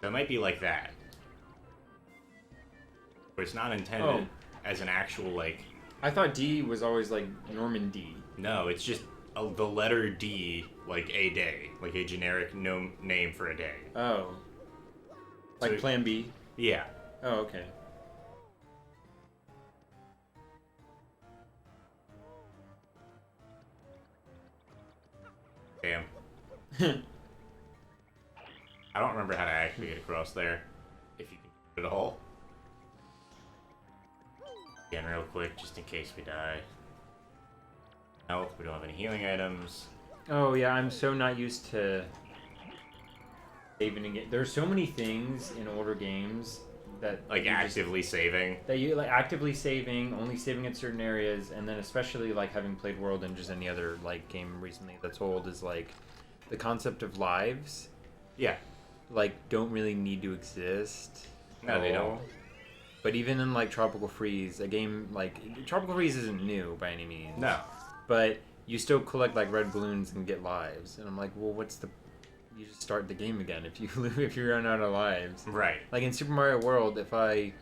Speaker 2: So it might be like that. But it's not intended as an actual, like...
Speaker 1: I thought D was always, like, Norman D.
Speaker 2: No, it's just the letter D, like a day. Like a generic name for a day.
Speaker 1: Oh. Like
Speaker 2: So
Speaker 1: Plan B?
Speaker 2: Yeah.
Speaker 1: Oh, okay.
Speaker 2: Damn. I don't remember how to actually get across there. If you can do it at all. Again, real quick, just in case we die. Health, we don't have any healing items.
Speaker 1: Oh, yeah, I'm so not used to saving again. There's so many things in older games that...
Speaker 2: Like actively saving.
Speaker 1: That you, like, actively saving, only saving at certain areas, and then especially, like, having played World and just any other, like, game recently that's old is, like, the concept of lives.
Speaker 2: Yeah.
Speaker 1: Like, don't really need to exist.
Speaker 2: No, they don't.
Speaker 1: But even in like Tropical Freeze, a game like Tropical Freeze isn't new by any means.
Speaker 2: No.
Speaker 1: But you still collect like red balloons and get lives, and I'm like, well, what's the? You just start the game again if you run out of lives.
Speaker 2: Right.
Speaker 1: Like in Super Mario World, if I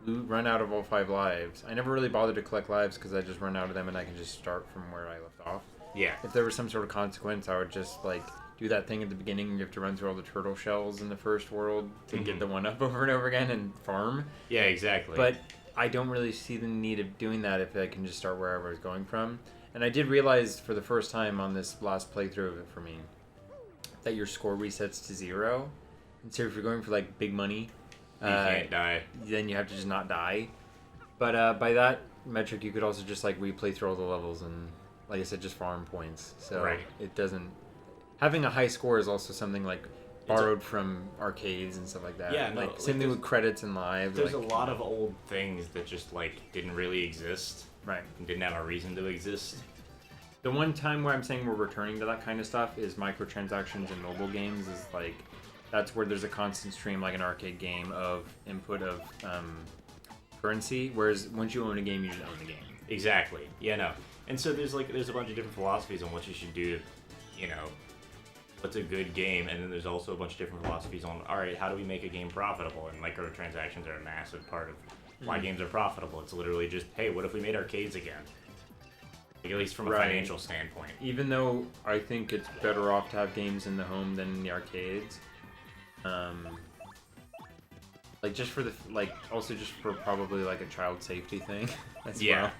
Speaker 1: run out of all 5 lives, I never really bothered to collect lives because I just run out of them and I can just start from where I left off.
Speaker 2: Yeah.
Speaker 1: If there was some sort of consequence, I would just like do that thing at the beginning. You have to run through all the turtle shells in the first world to get the 1-up over and over again and farm.
Speaker 2: Yeah, exactly.
Speaker 1: But I don't really see the need of doing that if I can just start wherever I was going from. And I did realize for the first time on this last playthrough of it for me that your score resets to 0. And so if you're going for like big money,
Speaker 2: you can't die.
Speaker 1: Then you have to just not die. But by that metric, you could also just like replay through all the levels and, like I said, just farm points. So it doesn't. Having a high score is also something like borrowed from arcades and stuff like that.
Speaker 2: Yeah, no,
Speaker 1: like same thing with credits and lives.
Speaker 2: There's
Speaker 1: like,
Speaker 2: a lot of old things that just like didn't really exist.
Speaker 1: Right.
Speaker 2: And didn't have a reason to exist.
Speaker 1: The one time where I'm saying we're returning to that kind of stuff is microtransactions in mobile games. Is like that's where there's a constant stream, like an arcade game, of input of currency. Whereas once you own a game, you just own the game.
Speaker 2: Exactly. Yeah, no. And so there's a bunch of different philosophies on what you should do. You know, what's a good game, and then there's also a bunch of different philosophies on, all right, how do we make a game profitable? And microtransactions are a massive part of why games are profitable. It's literally just, hey, what if we made arcades again? Like, at least from a financial standpoint.
Speaker 1: Even though I think it's better off to have games in the home than in the arcades. Like just for the also just for probably like a child safety thing as well.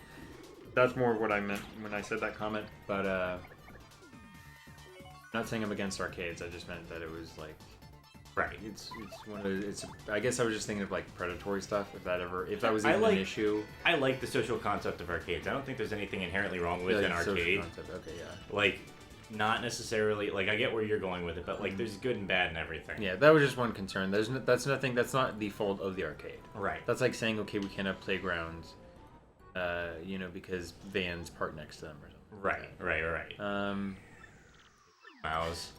Speaker 1: That's more what I meant when I said that comment. But I'm not saying I'm against arcades. I just meant that it was like It's one of it's. I guess I was just thinking of like predatory stuff. If that was even an issue.
Speaker 2: I like the social concept of arcades. I don't think there's anything inherently wrong with an arcade.
Speaker 1: Okay, yeah.
Speaker 2: Like, not necessarily. Like, I get where you're going with it, but like, there's good and bad and everything.
Speaker 1: Yeah, that was just one concern. That's nothing. That's not the fault of the arcade.
Speaker 2: Right.
Speaker 1: That's like saying, okay, we can't have playgrounds, because vans park next to them or something.
Speaker 2: Right. Mouse.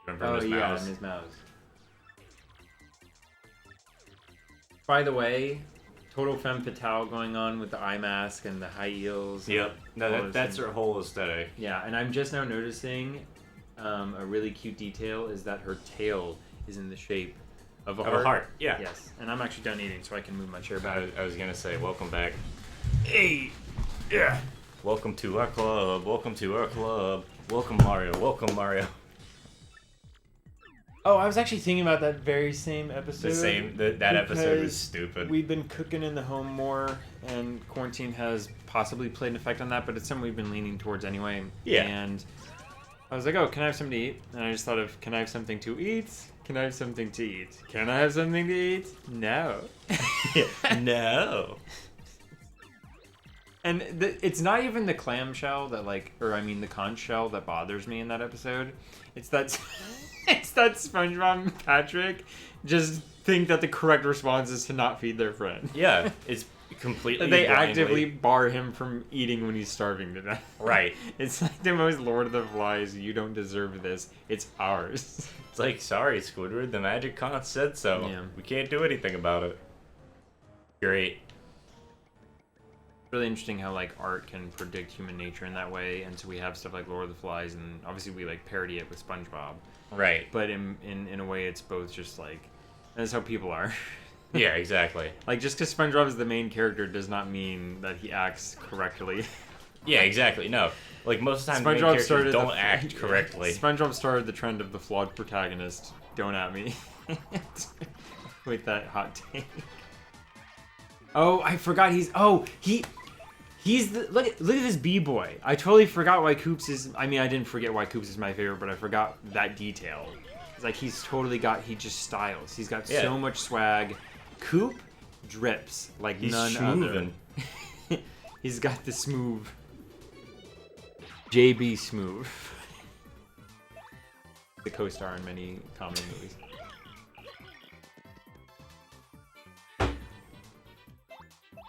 Speaker 2: Remember Ms.
Speaker 1: Mouse? Yeah, Ms. Mouse. By the way, total femme fatale going on with the eye mask and the high heels.
Speaker 2: Yep. No, that's her whole aesthetic.
Speaker 1: Yeah, and I'm just now noticing a really cute detail is that her tail is in the shape of a heart.
Speaker 2: Yeah.
Speaker 1: Yes, and I'm actually done eating, so I can move my chair back.
Speaker 2: I was gonna say, welcome back.
Speaker 1: Hey, yeah.
Speaker 2: Welcome to our club. Welcome to our club. Welcome Mario. Welcome Mario.
Speaker 1: Oh, I was actually thinking about that very same episode.
Speaker 2: That episode was stupid.
Speaker 1: We've been cooking in the home more, and quarantine has possibly played an effect on that, but it's something we've been leaning towards anyway.
Speaker 2: Yeah.
Speaker 1: And I was like, oh, can I have something to eat? And I just thought of, can I have something to eat? Can I have something to eat? Can I have something to eat? No.
Speaker 2: No.
Speaker 1: And it's not even the clamshell that the conch shell that bothers me in that episode. It's that it's that SpongeBob and Patrick just think that the correct response is to not feed their friend.
Speaker 2: Yeah, it's completely
Speaker 1: They
Speaker 2: blindly.
Speaker 1: actively bar him from eating when he's starving to death.
Speaker 2: Right.
Speaker 1: It's like the most Lord of the Flies, you don't deserve this. It's ours.
Speaker 2: It's like, sorry, Squidward, the magic conch said so.
Speaker 1: Yeah.
Speaker 2: We can't do anything about it. Great.
Speaker 1: Really interesting how art can predict human nature in that way, and so we have stuff like Lord of the Flies, and obviously we parody it with SpongeBob.
Speaker 2: Right.
Speaker 1: But in a way, it's both just that's how people are.
Speaker 2: Yeah, exactly.
Speaker 1: Just because SpongeBob is the main character does not mean that he acts correctly.
Speaker 2: Yeah, exactly. No, most of the time, the main characters don't act correctly.
Speaker 1: SpongeBob started the trend of the flawed protagonist. Don't at me with that hot take. Oh, I forgot he's the look at this B-boy. I totally forgot why Koops is. I mean, I didn't forget why Koops is my favorite, but I forgot that detail. It's he just styles. He's got so much swag. Coop drips like
Speaker 2: he's
Speaker 1: none
Speaker 2: schmoovin'.
Speaker 1: other. He's got the smooth. JB Smooth. The co-star in many comedy movies.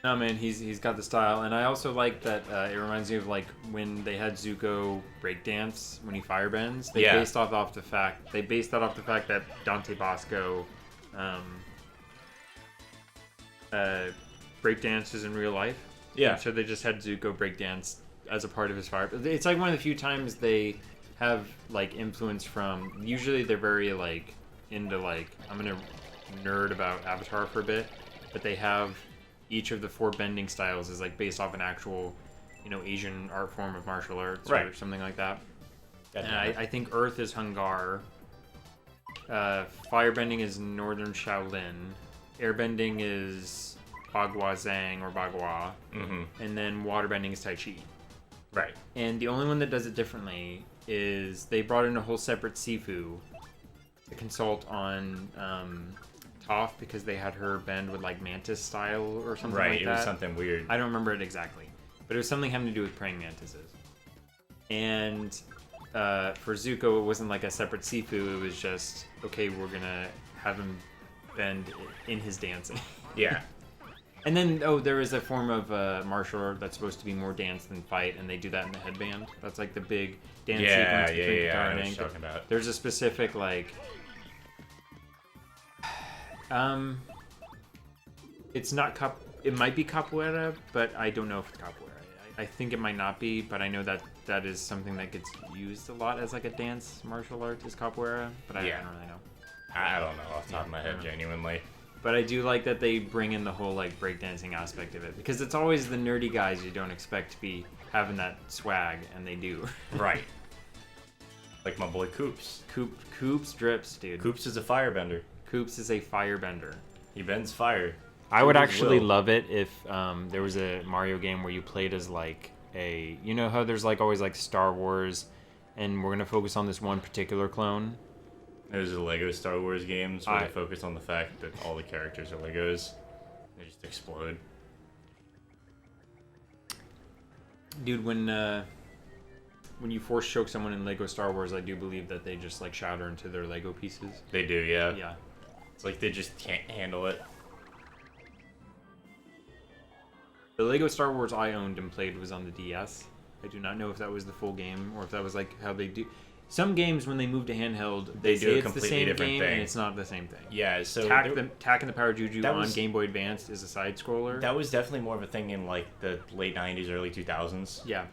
Speaker 1: No, man, he's got the style, and I also like that it reminds me of when they had Zuko breakdance when he firebends. They based that off the fact that Dante Bosco break dances in real life.
Speaker 2: Yeah.
Speaker 1: And so they just had Zuko break dance as a part of his fire. It's like one of the few times they have like influence from. Usually they're very like into like I'm gonna nerd about Avatar for a bit, but they have each of the 4 bending styles is like based off an actual, Asian art form of martial arts or something like that. And I think Earth is Hungar. Firebending is Northern Shaolin. Airbending is Bagua Zhang or Bagua.
Speaker 2: Mm-hmm.
Speaker 1: And then waterbending is Tai Chi.
Speaker 2: Right.
Speaker 1: And the only one that does it differently is they brought in a whole separate Sifu to consult on Toph because they had her bend with like mantis style or something like that.
Speaker 2: Right, it was something weird.
Speaker 1: I don't remember it exactly. But it was something having to do with praying mantises. And for Zuko, it wasn't like a separate Sifu. It was just, okay, we're going to have him bend in his dancing.
Speaker 2: Yeah.
Speaker 1: And then, there is a form of martial art that's supposed to be more dance than fight, and they do that in the headband. That's like the big dance sequence between Katara
Speaker 2: I know
Speaker 1: and
Speaker 2: what
Speaker 1: Aang.
Speaker 2: you're talking about.
Speaker 1: There's a specific, like... It's not it might be capoeira, but I don't know if it's capoeira. I think it might not be, but I know that is something that gets used a lot as like a dance martial art is capoeira, but I don't really know.
Speaker 2: I don't know off the top of my head, genuinely.
Speaker 1: But I do like that they bring in the whole like breakdancing aspect of it, because it's always the nerdy guys you don't expect to be having that swag, and they do.
Speaker 2: Right. Like my boy Koops.
Speaker 1: Koops drips, dude.
Speaker 2: Koops is a firebender.
Speaker 1: Koops is a firebender.
Speaker 2: He bends fire.
Speaker 1: I would actually love it if there was a Mario game where you played as like you know how there's like always like Star Wars, and we're gonna focus on this one particular clone.
Speaker 2: There's a Lego Star Wars games where they focus on the fact that all the characters are Legos. They just explode.
Speaker 1: Dude, when you force choke someone in Lego Star Wars, I do believe that they just like shatter into their Lego pieces.
Speaker 2: They do, yeah.
Speaker 1: Yeah.
Speaker 2: It's like they just can't handle it.
Speaker 1: The Lego Star Wars I owned and played was on the DS. I do not know if that was the full game or if that was like how they do. Some games when they move to handheld,
Speaker 2: they do a
Speaker 1: it's
Speaker 2: completely
Speaker 1: the same
Speaker 2: different
Speaker 1: game
Speaker 2: thing.
Speaker 1: and it's not the same thing.
Speaker 2: Yeah, so
Speaker 1: Tak and the Power Juju on
Speaker 2: was,
Speaker 1: Game Boy Advance is a side scroller.
Speaker 2: That was definitely more of a thing in like the late 90s, early 2000s.
Speaker 1: Yeah.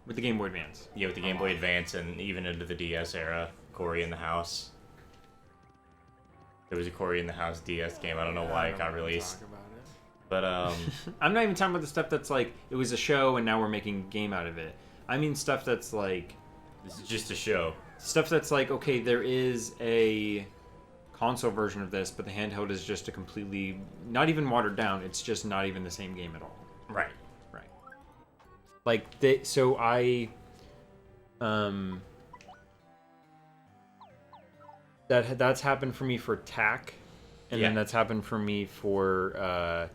Speaker 1: With the Game Boy Advance.
Speaker 2: Yeah, with the Game Boy Advance and even into the DS era. Cory in the House. There was a Cory in the House DS game. I don't know why it got released. But
Speaker 1: I'm not even talking about the stuff that's like it was a show and now we're making a game out of it. I mean stuff that's like
Speaker 2: this is just a show.
Speaker 1: Stuff that's like, okay, there is a console version of this, but the handheld is just a completely not even watered down. It's just not even the same game at all.
Speaker 2: Right.
Speaker 1: Right. Like that's happened for me for Tak, and then that's happened for me for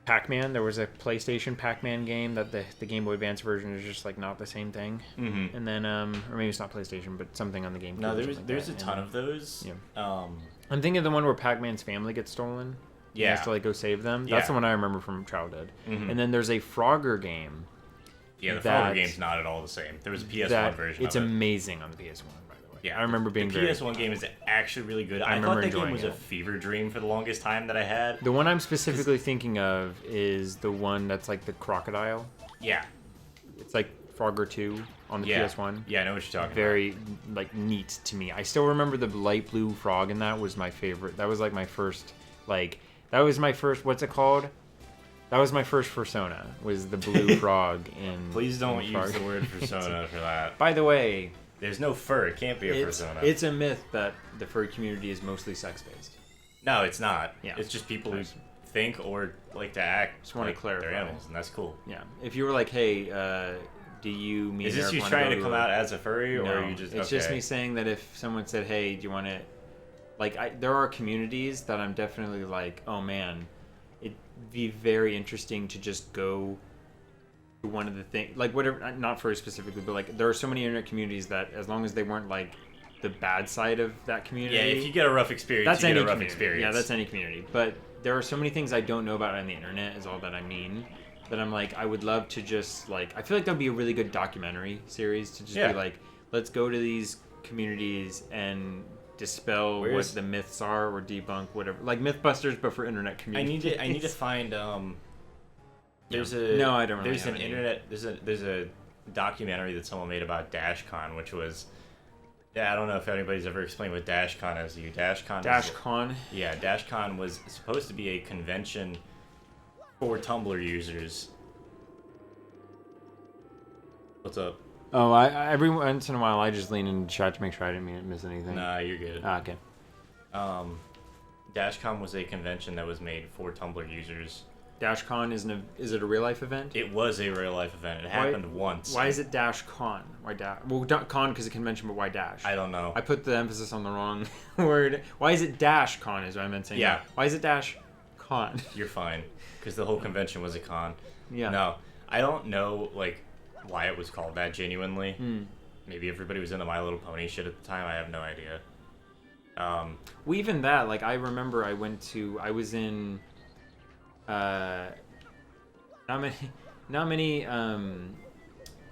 Speaker 1: Pac-Man. There was a PlayStation Pac-Man game that the Game Boy Advance version is just like not the same thing.
Speaker 2: Mm-hmm.
Speaker 1: And then or maybe it's not PlayStation, but something on the GameCube.
Speaker 2: No, there's a ton of those.
Speaker 1: Yeah. I'm thinking of the one where Pac-Man's family gets stolen.
Speaker 2: Yeah.
Speaker 1: He has to like go save them. That's the one I remember from childhood.
Speaker 2: Mm-hmm.
Speaker 1: And then there's a Frogger game.
Speaker 2: Yeah, the Frogger game's not at all the same. There was a PS1 version.
Speaker 1: It's amazing on the PS1.
Speaker 2: Yeah,
Speaker 1: I remember being
Speaker 2: the
Speaker 1: very
Speaker 2: PS1 game is actually really good. I thought that game was a fever dream for the longest time that I had.
Speaker 1: The one I'm specifically thinking of is the one that's like the crocodile.
Speaker 2: Yeah.
Speaker 1: It's like Frogger 2 on the PS1.
Speaker 2: Yeah, I know what you're talking
Speaker 1: very, like, neat to me. I still remember the light blue frog, and that was my favorite. That was like my first, what's it called? That was my first persona, was the blue frog in...
Speaker 2: Please don't use the word persona for that.
Speaker 1: By the way...
Speaker 2: There's no fur. It can't be a persona.
Speaker 1: It's a myth that the furry community is mostly sex-based.
Speaker 2: No, it's not.
Speaker 1: Yeah.
Speaker 2: It's just people who think or like to act
Speaker 1: just want to clarify.
Speaker 2: They're animals, and that's cool.
Speaker 1: Yeah. If you were like, hey, do you mean...
Speaker 2: Is this you trying to come out as a furry, or are you just...
Speaker 1: It's just me saying that if someone said, hey, do you want to... Like, there are communities that I'm definitely like, oh, man, it'd be very interesting to just go... one of the things, like, whatever, not furry specifically, but like there are so many internet communities that as long as they weren't like the bad side of that community,
Speaker 2: if you get a rough experience,
Speaker 1: that's
Speaker 2: you get
Speaker 1: any
Speaker 2: a rough
Speaker 1: community.
Speaker 2: experience.
Speaker 1: Yeah, that's any community. But there are so many things I don't know about on the internet, is all that I mean, that I'm like, I would love to just like, I feel like that'd be a really good documentary series to just be like, let's go to these communities and dispel
Speaker 2: Where's-
Speaker 1: what the myths are or debunk whatever, like Mythbusters, but for internet
Speaker 2: I
Speaker 1: community.
Speaker 2: need to find there's
Speaker 1: Yeah.
Speaker 2: a
Speaker 1: No, I don't really
Speaker 2: there's
Speaker 1: have
Speaker 2: an
Speaker 1: any.
Speaker 2: internet there's a documentary that someone made about DashCon, which was, yeah, I don't know if anybody's ever explained what DashCon is to you. DashCon
Speaker 1: DashCon.
Speaker 2: Yeah, DashCon was supposed to be a convention for Tumblr users. What's up?
Speaker 1: Oh, I every once in a while I just lean into chat to make sure I didn't miss anything.
Speaker 2: Nah, you're good.
Speaker 1: Ah, okay.
Speaker 2: DashCon was a convention that was made for Tumblr users.
Speaker 1: DashCon is it a real life event?
Speaker 2: It was a real life event. It happened once.
Speaker 1: Why is it DashCon? Why dash? Well, con because a convention, but why dash?
Speaker 2: I don't know.
Speaker 1: I put the emphasis on the wrong word. Why is it DashCon? Is what I meant saying.
Speaker 2: Yeah.
Speaker 1: Why is it DashCon?
Speaker 2: You're fine, because the whole convention was a con.
Speaker 1: Yeah.
Speaker 2: No, I don't know like why it was called that genuinely.
Speaker 1: Hmm.
Speaker 2: Maybe everybody was into My Little Pony shit at the time. I have no idea.
Speaker 1: Well, even that, like, I remember I was in, not many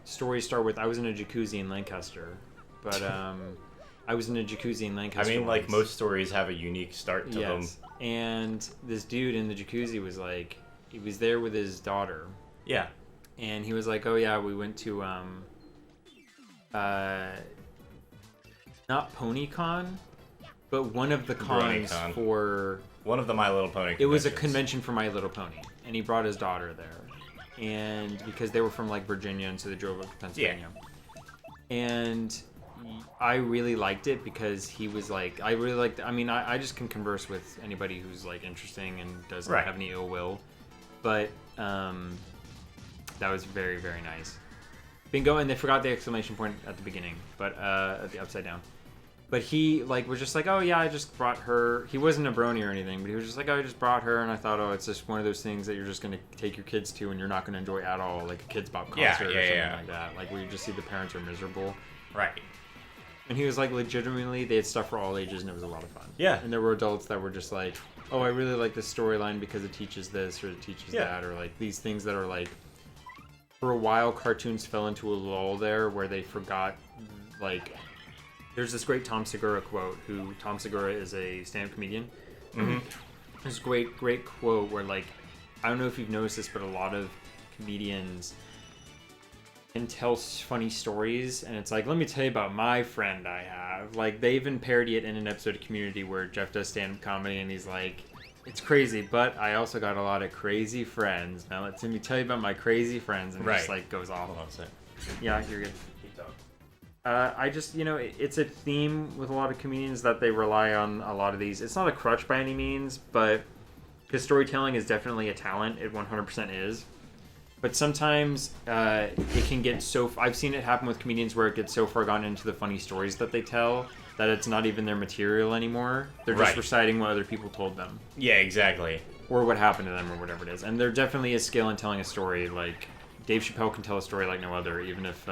Speaker 1: stories start with, I was in a jacuzzi in Lancaster, but, I was in a jacuzzi in
Speaker 2: I
Speaker 1: Lancaster
Speaker 2: mean, like
Speaker 1: once.
Speaker 2: most stories have a unique start to them.
Speaker 1: Yes, and this dude in the jacuzzi was like, he was there with his daughter,
Speaker 2: Yeah.
Speaker 1: and he was like, oh yeah, we went to, not PonyCon, but one of the cons
Speaker 2: BronyCon.
Speaker 1: for...
Speaker 2: One of the My Little Pony.
Speaker 1: It was a
Speaker 2: conventions.
Speaker 1: convention for My Little Pony, and he brought his daughter there, and because they were from like Virginia, and so they drove up to Pennsylvania. And I really liked it because he was like, I really liked. I mean, I just can converse with anybody who's like interesting and doesn't
Speaker 2: Right.
Speaker 1: have any ill will, but that was very, very nice. Bingo, and they forgot the exclamation point at the beginning, but at the upside down. But he like was just like, oh yeah, I just brought her. He wasn't a brony or anything, but he was just like, oh, I just brought her, and I thought, oh, it's just one of those things that you're just gonna take your kids to, and you're not gonna enjoy at all, like a Kids Bop concert
Speaker 2: Yeah,
Speaker 1: or something
Speaker 2: yeah.
Speaker 1: like that, like where you just see the parents are miserable.
Speaker 2: Right.
Speaker 1: And he was like, legitimately, they had stuff for all ages, and it was a lot of fun.
Speaker 2: Yeah.
Speaker 1: And there were adults that were just like, oh, I really like this storyline because it teaches this or it teaches
Speaker 2: Yeah.
Speaker 1: that, or like these things that are like, for a while, cartoons fell into a lull there where they forgot, like. There's this great Tom Segura quote, Tom Segura is a stand-up comedian.
Speaker 2: Mm-hmm.
Speaker 1: There's a great quote where, like, I don't know if you've noticed this, but a lot of comedians can tell funny stories, and it's like, let me tell you about my friend I have. Like, they even parody it in an episode of Community where Jeff does stand-up comedy, and he's like, it's crazy, but I also got a lot of crazy friends. Now let me tell you about my crazy friends, and it just,
Speaker 2: Right.
Speaker 1: like, goes off.
Speaker 2: Hold on a sec.
Speaker 1: Yeah, you're good.
Speaker 2: Keep talking.
Speaker 1: I just, it's a theme with a lot of comedians that they rely on a lot of these. It's not a crutch by any means, but because storytelling is definitely a talent, it 100% is. But sometimes it can get so... I've seen it happen with comedians where it gets so far gone into the funny stories that they tell that it's not even their material anymore. They're just
Speaker 2: Right.
Speaker 1: reciting what other people told them.
Speaker 2: Yeah, exactly.
Speaker 1: Or what happened to them or whatever it is. And there definitely is skill in telling a story. Like, Dave Chappelle can tell a story like no other, even if...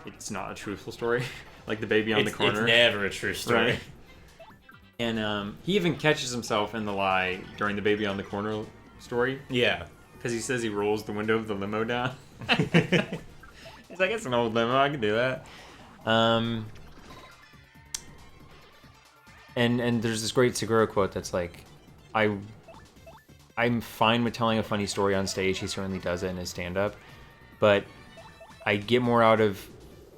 Speaker 1: it's not a truthful story, like the baby on the corner.
Speaker 2: It's never a true story.
Speaker 1: Right? And he even catches himself in the lie during the baby on the corner story
Speaker 2: Yeah.
Speaker 1: because he says he rolls the window of the limo down. He's like, it's an old limo, I can do that. And there's this great Segura quote that's like, I'm fine with telling a funny story on stage. He certainly does it in his stand-up, but I get more out of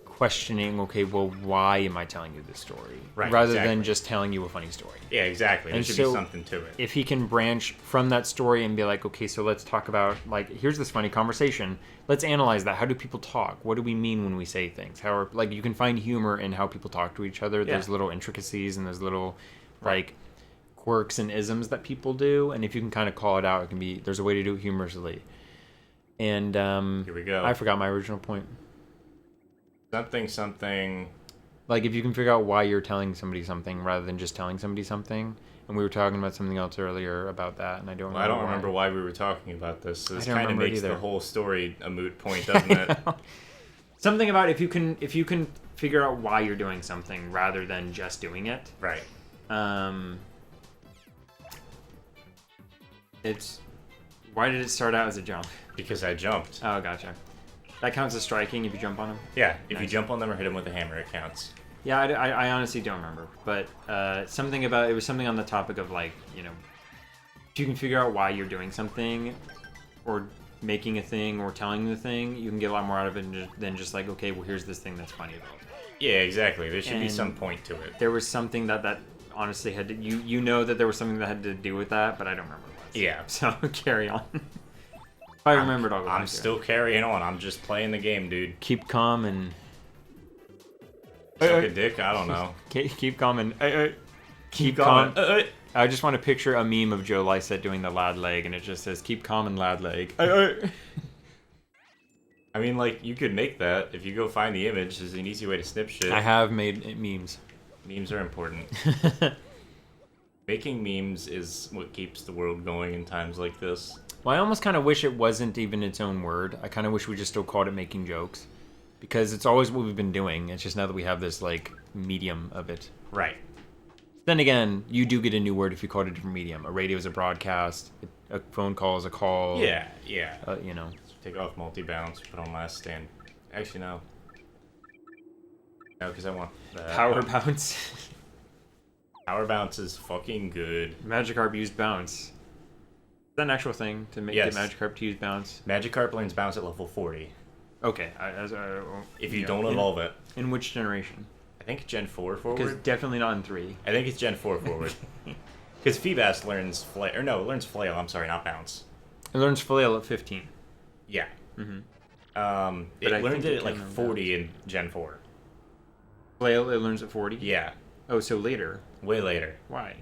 Speaker 1: questioning, okay, well, why am I telling you this story?
Speaker 2: Right,
Speaker 1: Rather
Speaker 2: exactly.
Speaker 1: than just telling you a funny story.
Speaker 2: Yeah, exactly. There
Speaker 1: And
Speaker 2: should
Speaker 1: so
Speaker 2: be something to it.
Speaker 1: If he can branch from that story and be like, okay, so let's talk about, like, here's this funny conversation. Let's analyze that. How do people talk? What do we mean when we say things? How are, like, you can find humor in how people talk to each other.
Speaker 2: Yeah.
Speaker 1: There's little intricacies and there's little, like, quirks and isms that people do. And if you can kind of call it out, it can be, there's a way to do it humorously. And
Speaker 2: Here we go.
Speaker 1: I forgot my original point.
Speaker 2: Something.
Speaker 1: Like, if you can figure out why you're telling somebody something rather than just telling somebody something. And we were talking about something else earlier about that, and I don't
Speaker 2: Well, I don't remember why we were talking about this. So this
Speaker 1: don't
Speaker 2: kind of
Speaker 1: remember it
Speaker 2: makes the
Speaker 1: either.
Speaker 2: whole story a moot point, doesn't it?
Speaker 1: Something about if you can figure out why you're doing something rather than just doing it.
Speaker 2: Right.
Speaker 1: It's why did it start out as a jump?
Speaker 2: Because I jumped.
Speaker 1: Oh, gotcha. That counts as striking if you jump on him.
Speaker 2: Yeah, if you
Speaker 1: Nice.
Speaker 2: jump on them or hit them with a hammer, it counts.
Speaker 1: Yeah, I honestly don't remember, but something about it was something on the topic of like, you know, if you can figure out why you're doing something, or making a thing, or telling the thing, you can get a lot more out of it than just like, okay, well, here's this thing that's funny about it.
Speaker 2: Yeah, exactly. There should be
Speaker 1: And
Speaker 2: some point to it.
Speaker 1: There was something that honestly had to, you know that there was something that had to do with that, but I don't remember what it was.
Speaker 2: Yeah.
Speaker 1: So carry on. If I remembered, I'll go
Speaker 2: I'm
Speaker 1: back to it.
Speaker 2: still carrying on. I'm just playing the game, dude.
Speaker 1: Keep calm and
Speaker 2: Suck a dick? I don't know.
Speaker 1: keep calm and keep
Speaker 2: going.
Speaker 1: calm. I just want to picture a meme of Joe Lycett doing the lad leg, and it just says, keep calm and lad leg.
Speaker 2: I mean, like, you could make that. If you go find the image, there's an easy way to snip shit.
Speaker 1: I have made memes.
Speaker 2: Memes are important. Making memes is what keeps the world going in times like this.
Speaker 1: Well, I almost kind of wish it wasn't even its own word. I kind of wish we just still called it making jokes. Because it's always what we've been doing. It's just now that we have this, like, medium of it.
Speaker 2: Right.
Speaker 1: Then again, you do get a new word if you call it a different medium. A radio is a broadcast. A phone call is a call.
Speaker 2: Yeah.
Speaker 1: You know.
Speaker 2: Take off multi-bounce, put on last stand. Actually, no. No, because I want that.
Speaker 1: Power bounce.
Speaker 2: Power bounce is fucking good.
Speaker 1: Magikarp used bounce. Is that an actual thing to make
Speaker 2: Yes.
Speaker 1: the Magikarp to use bounce?
Speaker 2: Magikarp learns bounce at level 40.
Speaker 1: Okay.
Speaker 2: If you don't evolve it.
Speaker 1: In which generation?
Speaker 2: I think Gen 4
Speaker 1: Because
Speaker 2: forward.
Speaker 1: definitely not in 3.
Speaker 2: I think it's Gen 4 forward. Because Feebas learns flail. Or no, it learns flail. I'm sorry, not bounce.
Speaker 1: It learns flail at 15.
Speaker 2: Yeah.
Speaker 1: Mm-hmm.
Speaker 2: It
Speaker 1: But I
Speaker 2: learned
Speaker 1: think
Speaker 2: it
Speaker 1: it
Speaker 2: at like
Speaker 1: can learn
Speaker 2: 40 in Gen 4.
Speaker 1: Flail, it learns at 40?
Speaker 2: Yeah.
Speaker 1: Oh, so later.
Speaker 2: Way later.
Speaker 1: Why?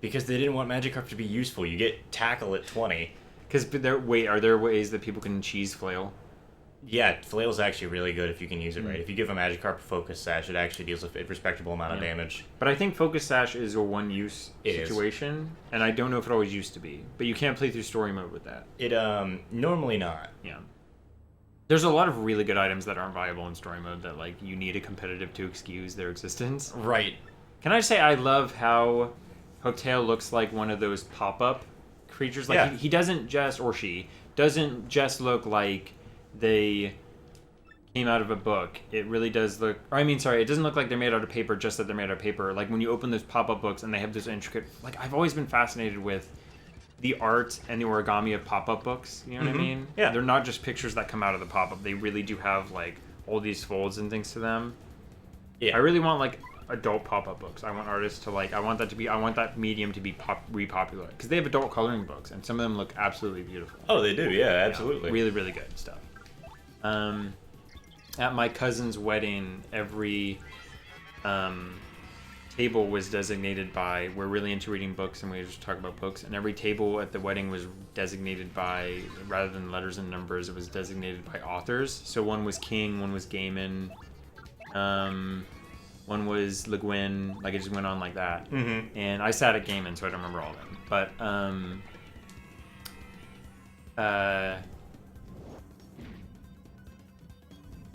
Speaker 2: Because they didn't want Magikarp to be useful. You get tackle at 20.
Speaker 1: Because are there ways that people can cheese flail?
Speaker 2: Yeah, flail's actually really good if you can use it right. If you give a Magikarp a focus sash, it actually deals with a respectable amount of damage.
Speaker 1: But I think Focus Sash is a one-use
Speaker 2: It is.
Speaker 1: situation, and I don't know if it always used to be. But you can't play through story mode with that.
Speaker 2: It, normally not.
Speaker 1: Yeah. There's a lot of really good items that aren't viable in story mode that, like, you need a competitive to excuse their existence.
Speaker 2: Right.
Speaker 1: Can I say I love how Hotel looks like one of those pop-up creatures? Like,
Speaker 2: Yeah.
Speaker 1: he doesn't just, or she, doesn't just look like they came out of a book. It really does look, or I mean, sorry, it doesn't look like they're made out of paper, just that they're made out of paper. Like, when you open those pop-up books and they have this intricate, like, I've always been fascinated with the art and the origami of pop-up books, you know what I mean?
Speaker 2: Yeah.
Speaker 1: They're not just pictures that come out of the pop-up. They really do have, like, all these folds and things to them.
Speaker 2: Yeah.
Speaker 1: I really want, like, adult pop-up books. I want artists to, like, I want that medium to be repopulated. Because they have adult coloring books, and some of them look absolutely beautiful.
Speaker 2: Oh, they do. Yeah, absolutely.
Speaker 1: Really, really good stuff. At my cousin's wedding, every table was designated by, we're really into reading books and we just talk about books, and every table at the wedding was designated by, rather than letters and numbers, it was designated by authors. So one was King, one was Gaiman, one was Le Guin, like it just went on like that.
Speaker 2: Mm-hmm.
Speaker 1: And I sat at Gaiman, so I don't remember all of them. But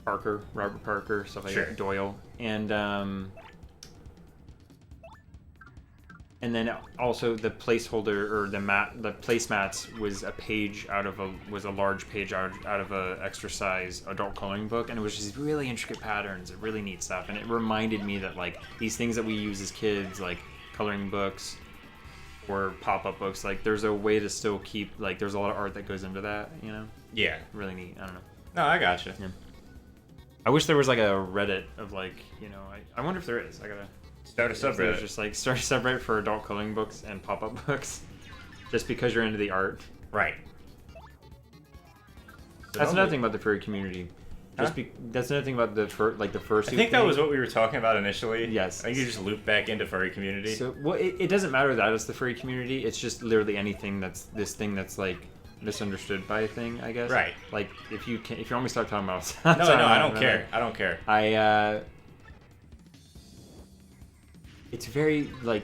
Speaker 1: Parker, Robert Parker, stuff like
Speaker 2: Sure.
Speaker 1: that, Doyle, and then also the placeholder or the placemats was a page was a large page out of a extra size adult coloring book, and it was just really intricate patterns, really neat stuff, and it reminded me that like these things that we use as kids, like coloring books or pop-up books, like there's a way to still keep, like there's a lot of art that goes into that, you know?
Speaker 2: Yeah.
Speaker 1: Really neat. I don't know.
Speaker 2: No, I gotcha.
Speaker 1: Yeah. I wish there was like a Reddit of like, you know, I wonder if there is. I gotta
Speaker 2: Start a
Speaker 1: if there's
Speaker 2: subreddit.
Speaker 1: just like start a subreddit for adult coloring books and pop-up books, just because you're into the art.
Speaker 2: Right.
Speaker 1: That's another thing about the furry community.
Speaker 2: Huh?
Speaker 1: That's another thing about the first.
Speaker 2: I think that was what we were talking about initially.
Speaker 1: Yes.
Speaker 2: I think you just loop back into furry community.
Speaker 1: So well, it doesn't matter that it's the furry community. It's just literally anything that's this thing that's like misunderstood by a thing, I guess.
Speaker 2: Right.
Speaker 1: Like if you want me to start talking about,
Speaker 2: no, I don't care. I don't care.
Speaker 1: It's very like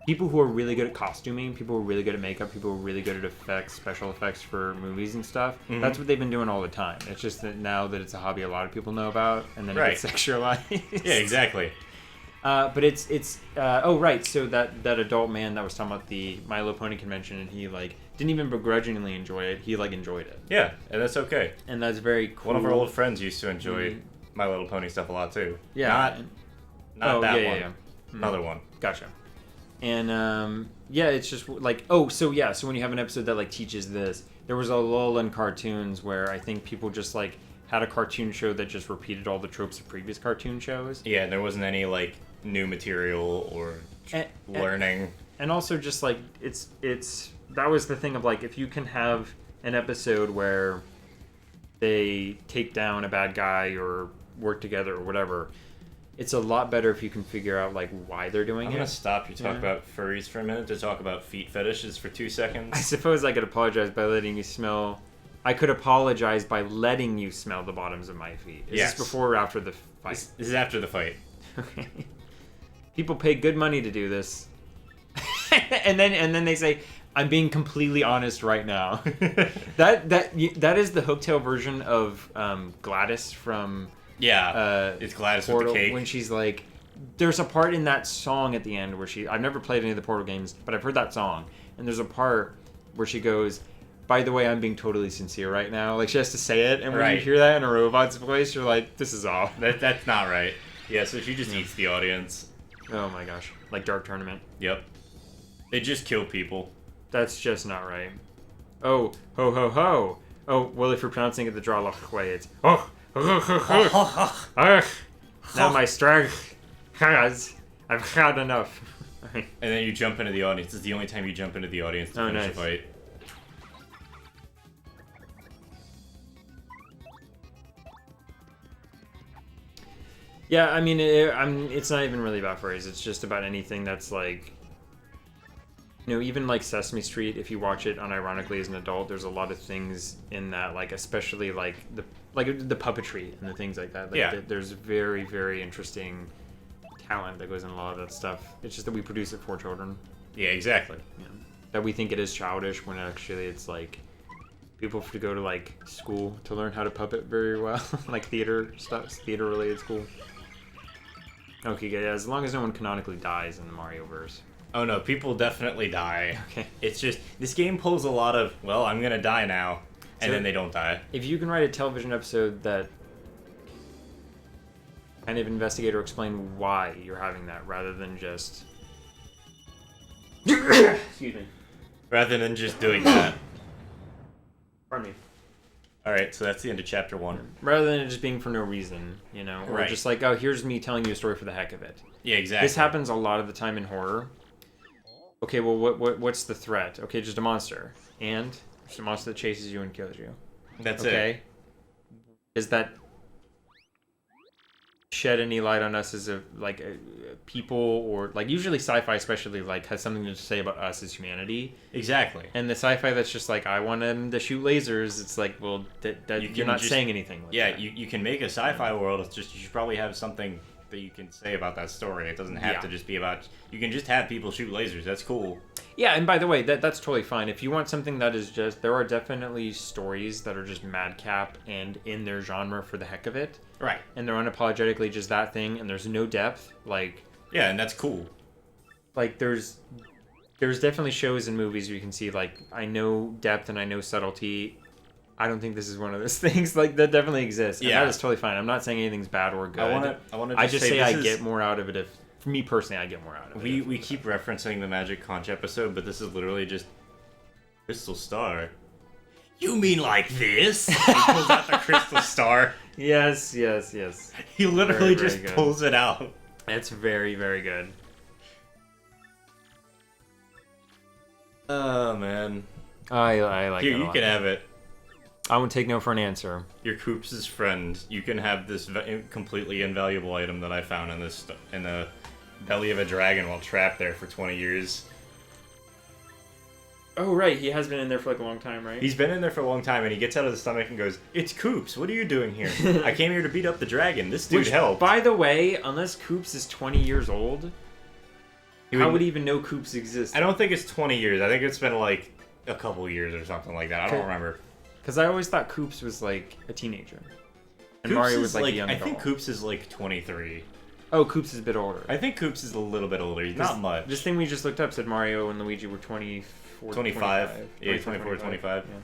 Speaker 1: people who are really good at costuming, people who are really good at makeup, people who are really good at special effects for movies and stuff.
Speaker 2: Mm-hmm.
Speaker 1: That's what they've been doing all the time. It's just that now that it's a hobby a lot of people know about, and then
Speaker 2: Right.
Speaker 1: it gets sexualized.
Speaker 2: Yeah, exactly.
Speaker 1: But it's oh right, so that adult man that was talking about the My Little Pony convention, and he like didn't even begrudgingly enjoy it. He like enjoyed it,
Speaker 2: Yeah, and that's okay.
Speaker 1: and that's very cool.
Speaker 2: One of our old friends used to enjoy My Little Pony stuff a lot too.
Speaker 1: Yeah.
Speaker 2: Not that one.
Speaker 1: Yeah.
Speaker 2: Another one.
Speaker 1: Gotcha. And yeah, it's just like so when you have an episode that like teaches this, there was a lull in cartoons where I think people just like had a cartoon show that just repeated all the tropes of previous cartoon shows.
Speaker 2: Yeah, there wasn't any like new material or learning.
Speaker 1: And also just like it's that was the thing of like if you can have an episode where they take down a bad guy or work together or whatever, it's a lot better if you can figure out like why they're doing
Speaker 2: I'm
Speaker 1: it.
Speaker 2: gonna stop you talk about furries for a minute to talk about feet fetishes for 2 seconds.
Speaker 1: I suppose I could apologize by letting you smell. I could apologize by letting you smell the bottoms of my feet. Is
Speaker 2: Yes.
Speaker 1: this before or after the fight?
Speaker 2: This is after the fight.
Speaker 1: Okay. People pay good money to do this, and then they say, "I'm being completely honest right now." that is the Hooktail version of Gladys from
Speaker 2: It's Gladys
Speaker 1: Portal,
Speaker 2: with the cake.
Speaker 1: when she's like, there's a part in that song at the end where I've never played any of the Portal games, but I've heard that song, and there's a part where she goes, "By the way, I'm being totally sincere right now." Like she has to say it, and when you hear that in a robot's voice, you're like, "This is off."
Speaker 2: That's not right. Yeah, so she just eats the audience.
Speaker 1: Oh my gosh, like Dark Tournament.
Speaker 2: Yep. They just kill people.
Speaker 1: That's just not right. Oh, ho ho ho. Oh, well, if you're pronouncing it the Drawlach way, it's oh, ho ho ho ho. Now my strength has. I've had enough.
Speaker 2: And then you jump into the audience. It's the only time you jump into the audience to finish a fight.
Speaker 1: Yeah, I mean, it's not even really about furries. It's just about anything that's like, even like Sesame Street. If you watch it unironically as an adult, there's a lot of things in that, like especially like the puppetry and the things like that. Like, there's very, very interesting talent that goes in a lot of that stuff. It's just that we produce it for children.
Speaker 2: Yeah, exactly.
Speaker 1: Yeah. That we think it is childish when actually it's like people have to go to like school to learn how to puppet very well, like theater stuff, theater related school. Okay, yeah, as long as no one canonically dies in the Mario verse.
Speaker 2: Oh no, people definitely die.
Speaker 1: Okay.
Speaker 2: It's just, this game pulls a lot of, well, I'm gonna die now, and then they don't die.
Speaker 1: If you can write a television episode that kind of investigate or explain why you're having that, rather than just... Excuse me.
Speaker 2: Rather than just doing that.
Speaker 1: Pardon me.
Speaker 2: Alright, so that's the end of chapter 1.
Speaker 1: Rather than it just being for no reason, or just like, oh, here's me telling you a story for the heck of it.
Speaker 2: Yeah, exactly.
Speaker 1: This happens a lot of the time in horror. Okay, well, what's the threat? Okay, just a monster. And just a monster that chases you and kills you.
Speaker 2: That's it.
Speaker 1: Okay. Does that shed any light on us as a people, or like usually sci-fi especially like has something to say about us as humanity?
Speaker 2: Exactly.
Speaker 1: And the sci-fi that's just like, I want them to shoot lasers, it's like, well, you're not saying anything like that.
Speaker 2: You can make a sci-fi world, it's just you should probably have something that you can say about that story. It doesn't have to just be about, you can just have people shoot lasers. That's cool. Yeah,
Speaker 1: and by the way, that's totally fine. If you want something that is just, there are definitely stories that are just madcap and in their genre for the heck of it.
Speaker 2: Right.
Speaker 1: And they're unapologetically just that thing, and there's no depth. Like,
Speaker 2: yeah, and that's cool.
Speaker 1: Like, there's definitely shows and movies where you can see, like, I know depth and I know subtlety. I don't think this is one of those things. Like, that definitely exists. And that is totally fine. I'm not saying anything's bad or good.
Speaker 2: I just say
Speaker 1: I get more out of it if... For me personally, I get more out of it.
Speaker 2: We keep referencing the Magic Conch episode, but this is literally just... Crystal Star. You mean like this? He pulls out the Crystal Star.
Speaker 1: Yes.
Speaker 2: He literally just pulls it out.
Speaker 1: It's very, very good.
Speaker 2: Oh, man.
Speaker 1: I like it a lot.
Speaker 2: Here, you can have it.
Speaker 1: I won't take no for an answer.
Speaker 2: You're Koops' friend. You can have this completely invaluable item that I found in the belly of a dragon while trapped there for 20 years.
Speaker 1: Oh, right. He has been in there for like a long time, right?
Speaker 2: He's been in there for a long time, and he gets out of the stomach and goes, "It's Koops. What are you doing here? I came here to beat up the dragon. This dude helped."
Speaker 1: By the way, unless Koops is 20 years old, how would he even know Koops exists?
Speaker 2: I don't think it's 20 years. I think it's been like a couple years or something like that. I don't remember.
Speaker 1: Because I always thought Koops was like a teenager. And
Speaker 2: Koops
Speaker 1: Mario was like a young
Speaker 2: I
Speaker 1: adult.
Speaker 2: think Koops is like 23.
Speaker 1: Oh, Koops is a bit older.
Speaker 2: I think Koops is a little bit older. He's not much.
Speaker 1: This thing we just looked up said Mario and Luigi were 24,
Speaker 2: 25. Yeah, 24, 25. Yeah.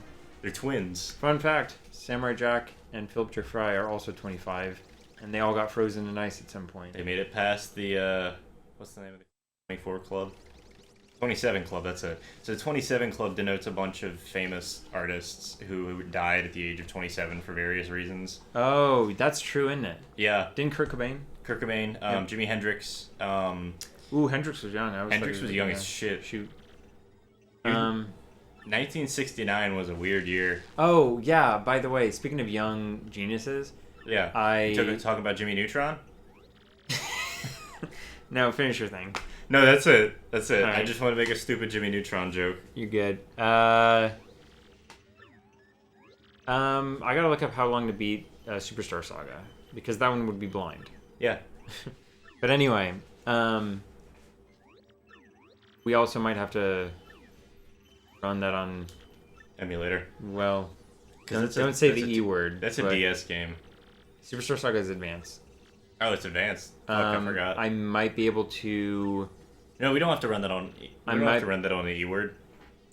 Speaker 2: They're twins.
Speaker 1: Fun fact, Samurai Jack and Philip J. Fry are also 25. and they all got frozen in ice at some point.
Speaker 2: They made it past the what's the name of the 24 club? 27 club. That's it. So the 27 club denotes a bunch of famous artists who died at the age of 27 for various reasons.
Speaker 1: Oh, that's true, isn't it?
Speaker 2: Yeah,
Speaker 1: Didn't Kurt Cobain?
Speaker 2: Kurt Cobain,
Speaker 1: Yeah.
Speaker 2: Jimi Hendrix.
Speaker 1: Ooh, Hendrix was young.
Speaker 2: Hendrix was young as shit.
Speaker 1: Shoot.
Speaker 2: Dude. 1969 was a weird year.
Speaker 1: Oh yeah. By the way, speaking of young geniuses,
Speaker 2: Yeah. You talking about Jimmy Neutron?
Speaker 1: no, finish your thing.
Speaker 2: No, that's it. That's it.
Speaker 1: Alright.
Speaker 2: I just want to make a stupid Jimmy Neutron joke.
Speaker 1: You're good. I gotta look up how long to beat Superstar Saga because that one would be blind.
Speaker 2: Yeah.
Speaker 1: But anyway, we also might have to run that on.
Speaker 2: Emulator.
Speaker 1: Well,
Speaker 2: 'Cause that's
Speaker 1: don't
Speaker 2: a-
Speaker 1: say
Speaker 2: that's
Speaker 1: the
Speaker 2: a-
Speaker 1: E word.
Speaker 2: That's a
Speaker 1: but
Speaker 2: DS game.
Speaker 1: Superstar Saga is advanced.
Speaker 2: Oh, it's advanced. Fuck, I forgot.
Speaker 1: I might be able to.
Speaker 2: No, we don't have to run that on. We don't
Speaker 1: might-
Speaker 2: have to run that on the E word.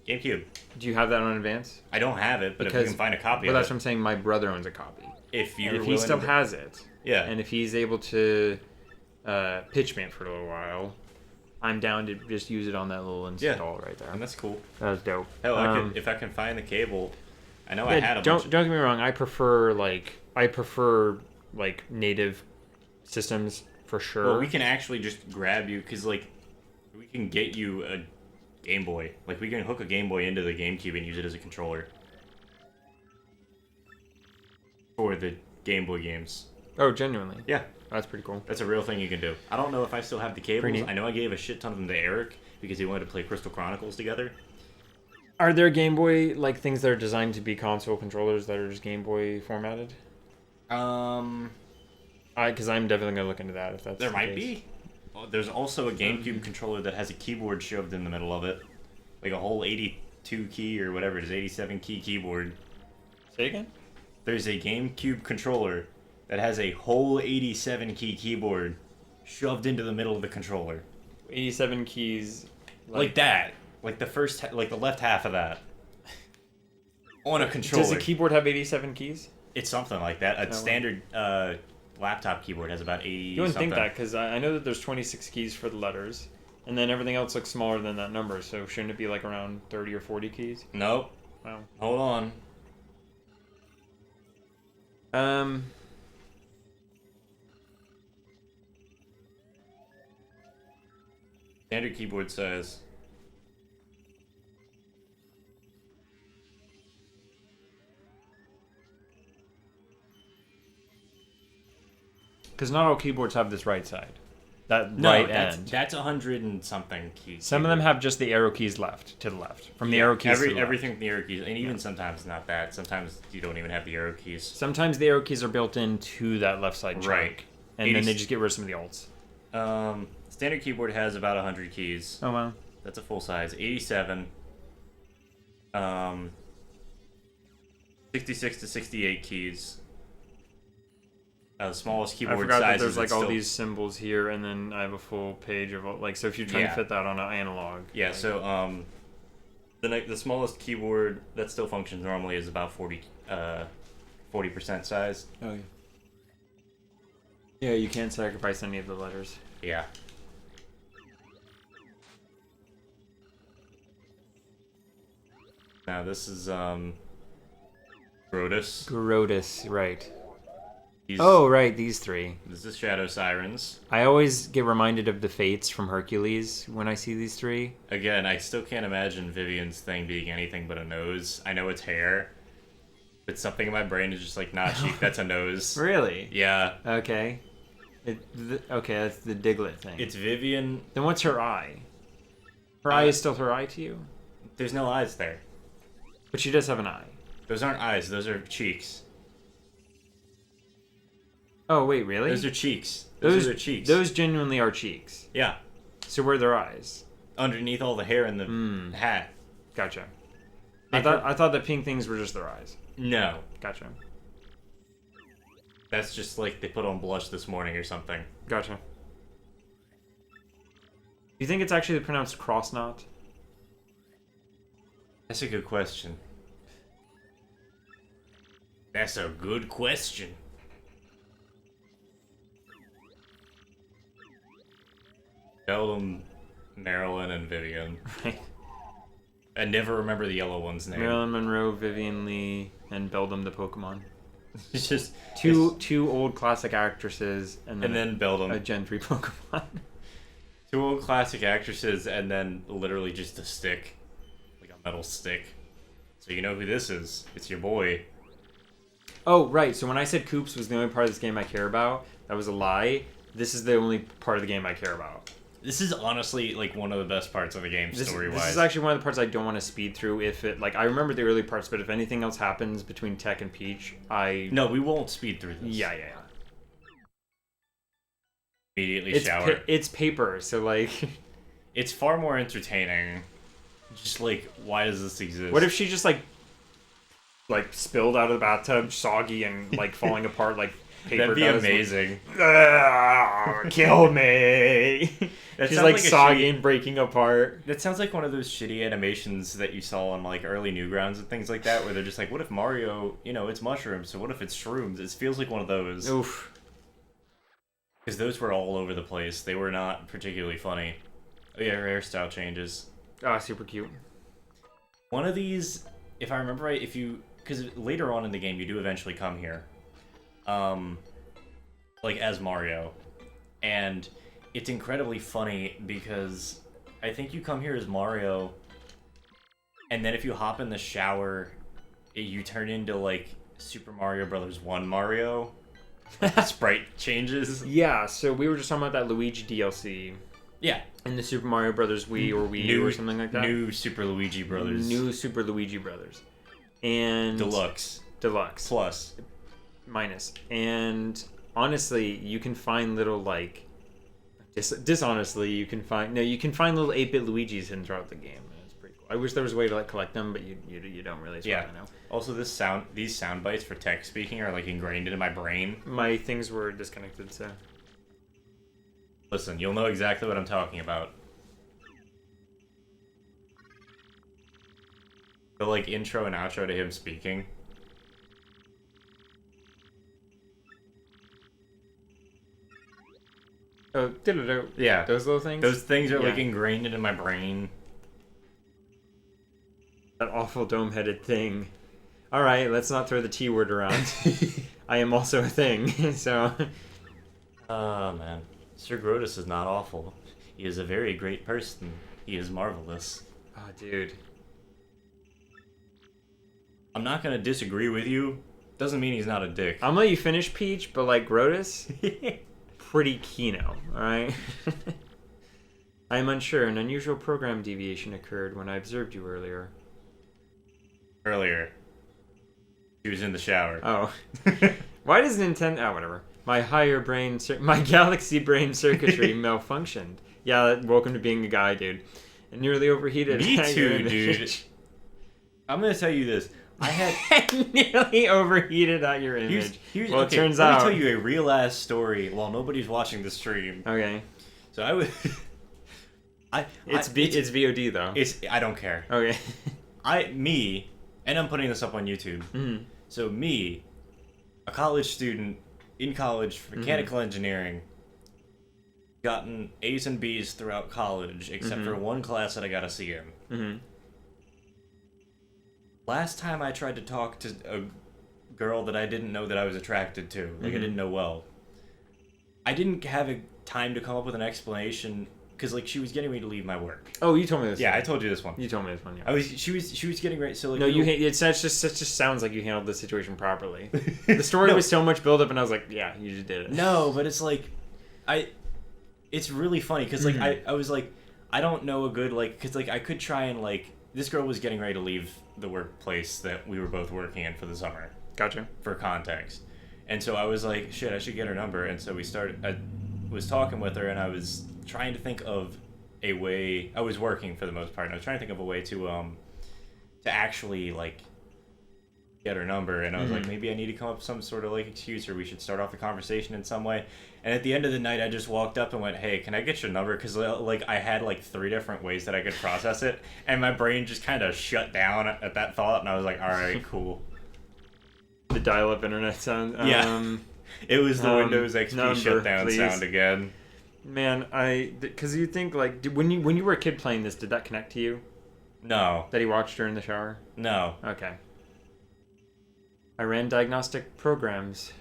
Speaker 2: GameCube.
Speaker 1: Do you have that on advance?
Speaker 2: I don't have it, but if
Speaker 1: Because-
Speaker 2: we can find a copy
Speaker 1: Well,
Speaker 2: of
Speaker 1: that's
Speaker 2: it,
Speaker 1: what I'm saying. My brother owns a copy,
Speaker 2: if you
Speaker 1: and
Speaker 2: were
Speaker 1: if he
Speaker 2: willing
Speaker 1: still
Speaker 2: to-
Speaker 1: has it,
Speaker 2: yeah,
Speaker 1: and if he's able to pitch me it for a little while, I'm down to just use it on that little install right there.
Speaker 2: and that's cool.
Speaker 1: That was dope.
Speaker 2: Hell, I could, if I can find the cable. I know I
Speaker 1: Yeah,
Speaker 2: had a
Speaker 1: don't
Speaker 2: bunch.
Speaker 1: don't get me wrong. I prefer native systems for sure.
Speaker 2: Well, we can actually just grab you because we can get you a Game Boy. Like we can hook a Game Boy into the GameCube and use it as a controller for the Game Boy games.
Speaker 1: Oh, genuinely?
Speaker 2: Yeah,
Speaker 1: That's pretty cool.
Speaker 2: that's a real thing you can do. I don't know if I still have the cables.
Speaker 1: Pretty neat.
Speaker 2: I know I gave a shit ton of them to Eric because he wanted to play Crystal Chronicles together.
Speaker 1: Are there Game Boy things that are designed to be console controllers that are just Game Boy formatted? Because I'm definitely gonna look into that if that's
Speaker 2: There
Speaker 1: the
Speaker 2: might
Speaker 1: case.
Speaker 2: be. There's also a GameCube controller that has a keyboard shoved in the middle of it, like a whole 82 key or whatever it is, 87 key keyboard.
Speaker 1: Say again?
Speaker 2: There's a GameCube controller that has a whole 87 key keyboard shoved into the middle of the controller.
Speaker 1: 87 keys.
Speaker 2: Like that. Like the like the left half of that. On a controller.
Speaker 1: Does a keyboard have 87 keys?
Speaker 2: It's something like that. A
Speaker 1: No.
Speaker 2: standard laptop keyboard has about 80
Speaker 1: You wouldn't think
Speaker 2: something.
Speaker 1: that because I know that there's 26 keys for the letters, and then everything else looks smaller than that number. So shouldn't it be like around 30 or 40 keys?
Speaker 2: Nope.
Speaker 1: Wow.
Speaker 2: Hold on. Standard keyboard size.
Speaker 1: Because not all keyboards have this right side, that
Speaker 2: No,
Speaker 1: right
Speaker 2: that's,
Speaker 1: end.
Speaker 2: that's 100 and something keys.
Speaker 1: Some of them have just the arrow keys left to the left, from the arrow keys to the left.
Speaker 2: Everything from the arrow keys, and even sometimes not that. Sometimes you don't even have the arrow keys.
Speaker 1: Sometimes the arrow keys are built into that left side chunk,
Speaker 2: Right.
Speaker 1: and then
Speaker 2: 80
Speaker 1: they just get rid of some of the alts.
Speaker 2: Standard keyboard has about 100 keys.
Speaker 1: Oh wow.
Speaker 2: That's a full size. 87. 66 to 68 keys. The smallest
Speaker 1: I
Speaker 2: keyboard
Speaker 1: forgot that
Speaker 2: sizes.
Speaker 1: there's like
Speaker 2: it's
Speaker 1: all
Speaker 2: still-
Speaker 1: these symbols here, and then I have a full page of so if you're trying
Speaker 2: Yeah.
Speaker 1: to fit that on an analog.
Speaker 2: Yeah.
Speaker 1: like-
Speaker 2: So the smallest keyboard that still functions normally is about 40% size.
Speaker 1: Oh yeah. Yeah, you can't sacrifice any of the letters.
Speaker 2: Yeah. Now this is Grotus.
Speaker 1: Grotus, right.
Speaker 2: He's,
Speaker 1: Oh, right, these three.
Speaker 2: This is Shadow Sirens.
Speaker 1: I always get reminded of the Fates from Hercules when I see these three.
Speaker 2: Again, I still can't imagine Vivian's thing being anything but a nose. I know it's hair, but something in my brain is just like, nah, chief, that's a nose.
Speaker 1: Really?
Speaker 2: Yeah.
Speaker 1: Okay. Okay, that's the Diglett thing.
Speaker 2: It's Vivian.
Speaker 1: Then what's her eye? Her eye is still her eye to you?
Speaker 2: There's no eyes there.
Speaker 1: But she does have an eye.
Speaker 2: Those aren't eyes. Those are cheeks.
Speaker 1: Oh, wait, really?
Speaker 2: Those are cheeks. Those are cheeks.
Speaker 1: Those genuinely are cheeks.
Speaker 2: Yeah.
Speaker 1: So where are their eyes?
Speaker 2: Underneath all the hair in the hat.
Speaker 1: Gotcha. I thought the pink things were just their eyes.
Speaker 2: No.
Speaker 1: Gotcha.
Speaker 2: That's just like they put on blush this morning or something.
Speaker 1: Gotcha. Do you think it's actually pronounced cross knot?
Speaker 2: That's a good question. That's a good question. Beldum, Marilyn, and Vivian.
Speaker 1: Right.
Speaker 2: I never remember the yellow one's name.
Speaker 1: Marilyn Monroe, Vivian Lee, and Beldum the Pokemon.
Speaker 2: It's just
Speaker 1: Two old classic actresses, and
Speaker 2: then Beldum.
Speaker 1: a Gen 3 Pokemon.
Speaker 2: Two old classic actresses, and then literally just a stick. Like a metal stick. So you know who this is. It's your boy.
Speaker 1: Oh, right. So when I said Koops was the only part of this game I care about, that was a lie. This is the only part of the game I care about.
Speaker 2: This is honestly like one of the best parts of the game story-wise.
Speaker 1: This is actually one of the parts I don't want to speed through. If it I remember the early parts, but if anything else happens between Tech and Peach,
Speaker 2: No, we won't speed through this.
Speaker 1: Yeah.
Speaker 2: Immediately shower.
Speaker 1: It's paper, so like.
Speaker 2: It's far more entertaining. Just like, why does this exist?
Speaker 1: What if she just like spilled out of the bathtub, soggy and like falling apart like paper?
Speaker 2: That'd be amazing.
Speaker 1: Kill me. She's like soggy and breaking apart.
Speaker 2: That sounds like one of those shitty animations that you saw on like early Newgrounds and things like that, where they're just like, what if Mario, it's mushrooms, so what if it's shrooms? It feels like one of those.
Speaker 1: Oof.
Speaker 2: Because those were all over the place. They were not particularly funny. Oh yeah, her hairstyle changes.
Speaker 1: Ah, super cute.
Speaker 2: One of these, if I remember right, because later on in the game you do eventually come here, like as Mario, and it's incredibly funny because I think you come here as Mario, and then if you hop in the shower, you turn into like Super Mario Brothers 1 Mario. The sprite changes.
Speaker 1: Yeah, so we were just talking about that Luigi DLC.
Speaker 2: Yeah.
Speaker 1: In the Super Mario Brothers Wii or Wii U or something like that.
Speaker 2: New Super Luigi Brothers.
Speaker 1: New Super Luigi Brothers. And
Speaker 2: Deluxe.
Speaker 1: Plus. Minus. And honestly, you can find little like dishonestly, you can find little 8-bit Luigis hidden throughout the game. It's pretty cool. I wish there was a way to like collect them, but you don't really.
Speaker 2: Yeah.
Speaker 1: Know.
Speaker 2: Also, these sound bites for Tech speaking are like ingrained into my brain.
Speaker 1: My things were disconnected, so.
Speaker 2: Listen, you'll know exactly what I'm talking about. The like intro and outro to him speaking.
Speaker 1: Oh,
Speaker 2: yeah,
Speaker 1: those little things.
Speaker 2: Those things are like ingrained into my brain.
Speaker 1: That awful dome-headed thing. All right, let's not throw the T word around. I am also a thing, so.
Speaker 2: Oh man, Sir Grotus is not awful. He is a very great person. He is marvelous.
Speaker 1: Oh, dude.
Speaker 2: I'm not gonna disagree with you. Doesn't mean he's not a dick.
Speaker 1: I'm gonna let you finish, Peach, but like Grotus, pretty kino, alright? I am unsure. An unusual program deviation occurred when I observed you earlier.
Speaker 2: Earlier. He was in the shower.
Speaker 1: Oh. Why does Nintendo... Oh, whatever. My galaxy brain circuitry malfunctioned. Yeah, welcome to being a guy, dude. It nearly overheated.
Speaker 2: Me too, dude. I'm gonna tell you this. I had
Speaker 1: nearly overheated at your image. Well,
Speaker 2: okay,
Speaker 1: it turns
Speaker 2: let
Speaker 1: out...
Speaker 2: me tell you a real ass story while nobody's watching the stream.
Speaker 1: Okay.
Speaker 2: So I was...
Speaker 1: It's VOD, though.
Speaker 2: I don't care.
Speaker 1: Okay.
Speaker 2: And I'm putting this up on YouTube.
Speaker 1: Mm-hmm.
Speaker 2: So me, a college student in college for mechanical engineering, gotten A's and B's throughout college, except for one class that I got a C in.
Speaker 1: Mm-hmm.
Speaker 2: Last time I tried to talk to a girl that I didn't know that I was attracted to, like I didn't know well, I didn't have a time to come up with an explanation because like she was getting me to leave my work.
Speaker 1: Oh, you told me this.
Speaker 2: Yeah, I told you this one.
Speaker 1: You told me this one. Yeah.
Speaker 2: She was getting ready. So like
Speaker 1: no, it just sounds like you handled the situation properly. The story was so much build up, and I was like, yeah, you just did it.
Speaker 2: No, but it's like, it's really funny because like I was like, I don't know a good like because like I could try and like this girl was getting ready to leave the workplace that we were both working in for the summer.
Speaker 1: Gotcha.
Speaker 2: For context, and so I was like, shit, I should get her number, and so we started. I was talking with her, and I was trying to think of a way. I was working for the most part, and I was trying to think of a way to actually like get her number, and I was like, maybe I need to come up with some sort of like excuse, or we should start off the conversation in some way. And at the end of the night, I just walked up and went, hey, can I get your number? Because like I had like 3 different ways that I could process it, and my brain just kind of shut down at that thought, and I was like, all right, cool.
Speaker 1: The dial-up internet sound.
Speaker 2: Yeah. It was the Windows XP
Speaker 1: number,
Speaker 2: shutdown
Speaker 1: please.
Speaker 2: sound again.
Speaker 1: Man, because you think like when you were a kid playing this, did that connect to you?
Speaker 2: No,
Speaker 1: That he watched her in the shower?
Speaker 2: no.
Speaker 1: Okay. I ran diagnostic programs.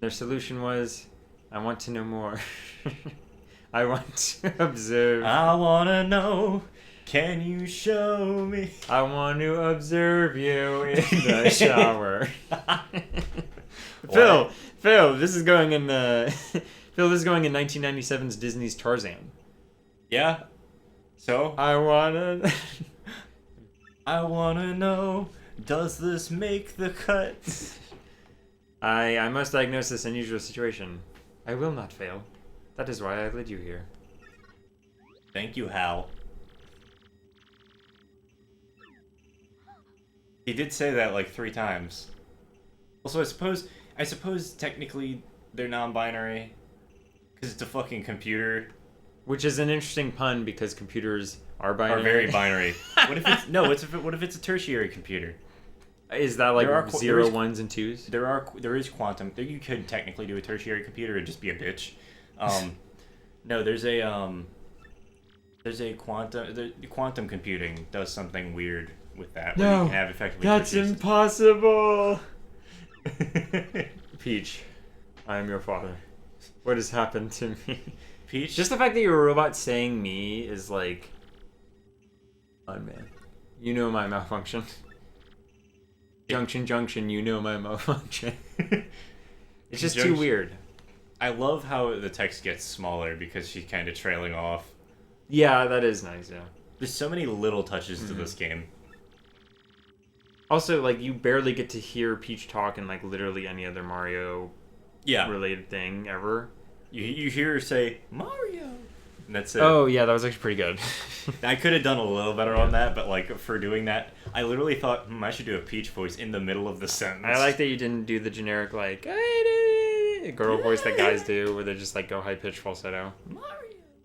Speaker 1: Their solution was, I want to know more. I want to observe.
Speaker 2: I wanna know. Can you show me?
Speaker 1: I want to observe you in the shower. Phil,
Speaker 2: What?
Speaker 1: Phil, this is going in Phil, this is going in 1997's Disney's Tarzan.
Speaker 2: Yeah. So
Speaker 1: I wanna.
Speaker 2: I wanna know. Does this make the cut?
Speaker 1: I must diagnose this unusual situation. I will not fail. That is why I led you here.
Speaker 2: Thank you, Hal. He did say that like 3 times. Also, I suppose technically they're non-binary because it's a fucking computer.
Speaker 1: Which is an interesting pun because computers are binary.
Speaker 2: Are very binary. What if it's no? What if it's a tertiary computer?
Speaker 1: Is that like
Speaker 2: There are
Speaker 1: zero,
Speaker 2: there is-
Speaker 1: ones, and twos?
Speaker 2: There is quantum. You could technically do a tertiary computer and just be a bitch. No, there's a quantum. The quantum computing does something weird with that. Where you
Speaker 1: No,
Speaker 2: can have effectively.
Speaker 1: that's
Speaker 2: produce-
Speaker 1: impossible. Peach, I am your father. What has happened to me?
Speaker 2: Peach.
Speaker 1: Just the fact that you're a robot saying me is like, oh man, you know my malfunction. Junction, you know my malfunction. It's just too
Speaker 2: Junction.
Speaker 1: weird.
Speaker 2: I love how the text gets smaller because she's kind of trailing off.
Speaker 1: Yeah, that is nice. Yeah.
Speaker 2: There's so many little touches to this game.
Speaker 1: Also, like you barely get to hear Peach talk in like literally any other Mario
Speaker 2: Yeah.
Speaker 1: related thing ever.
Speaker 2: You hear her say Mario, and that's it.
Speaker 1: Oh yeah, that was actually pretty good.
Speaker 2: I could have done a little better on that, but like for doing that, I literally thought I should do a Peach voice in the middle of the sentence.
Speaker 1: I like that you didn't do the generic like girl voice that guys do, where they just like go high pitched falsetto.
Speaker 2: Mario.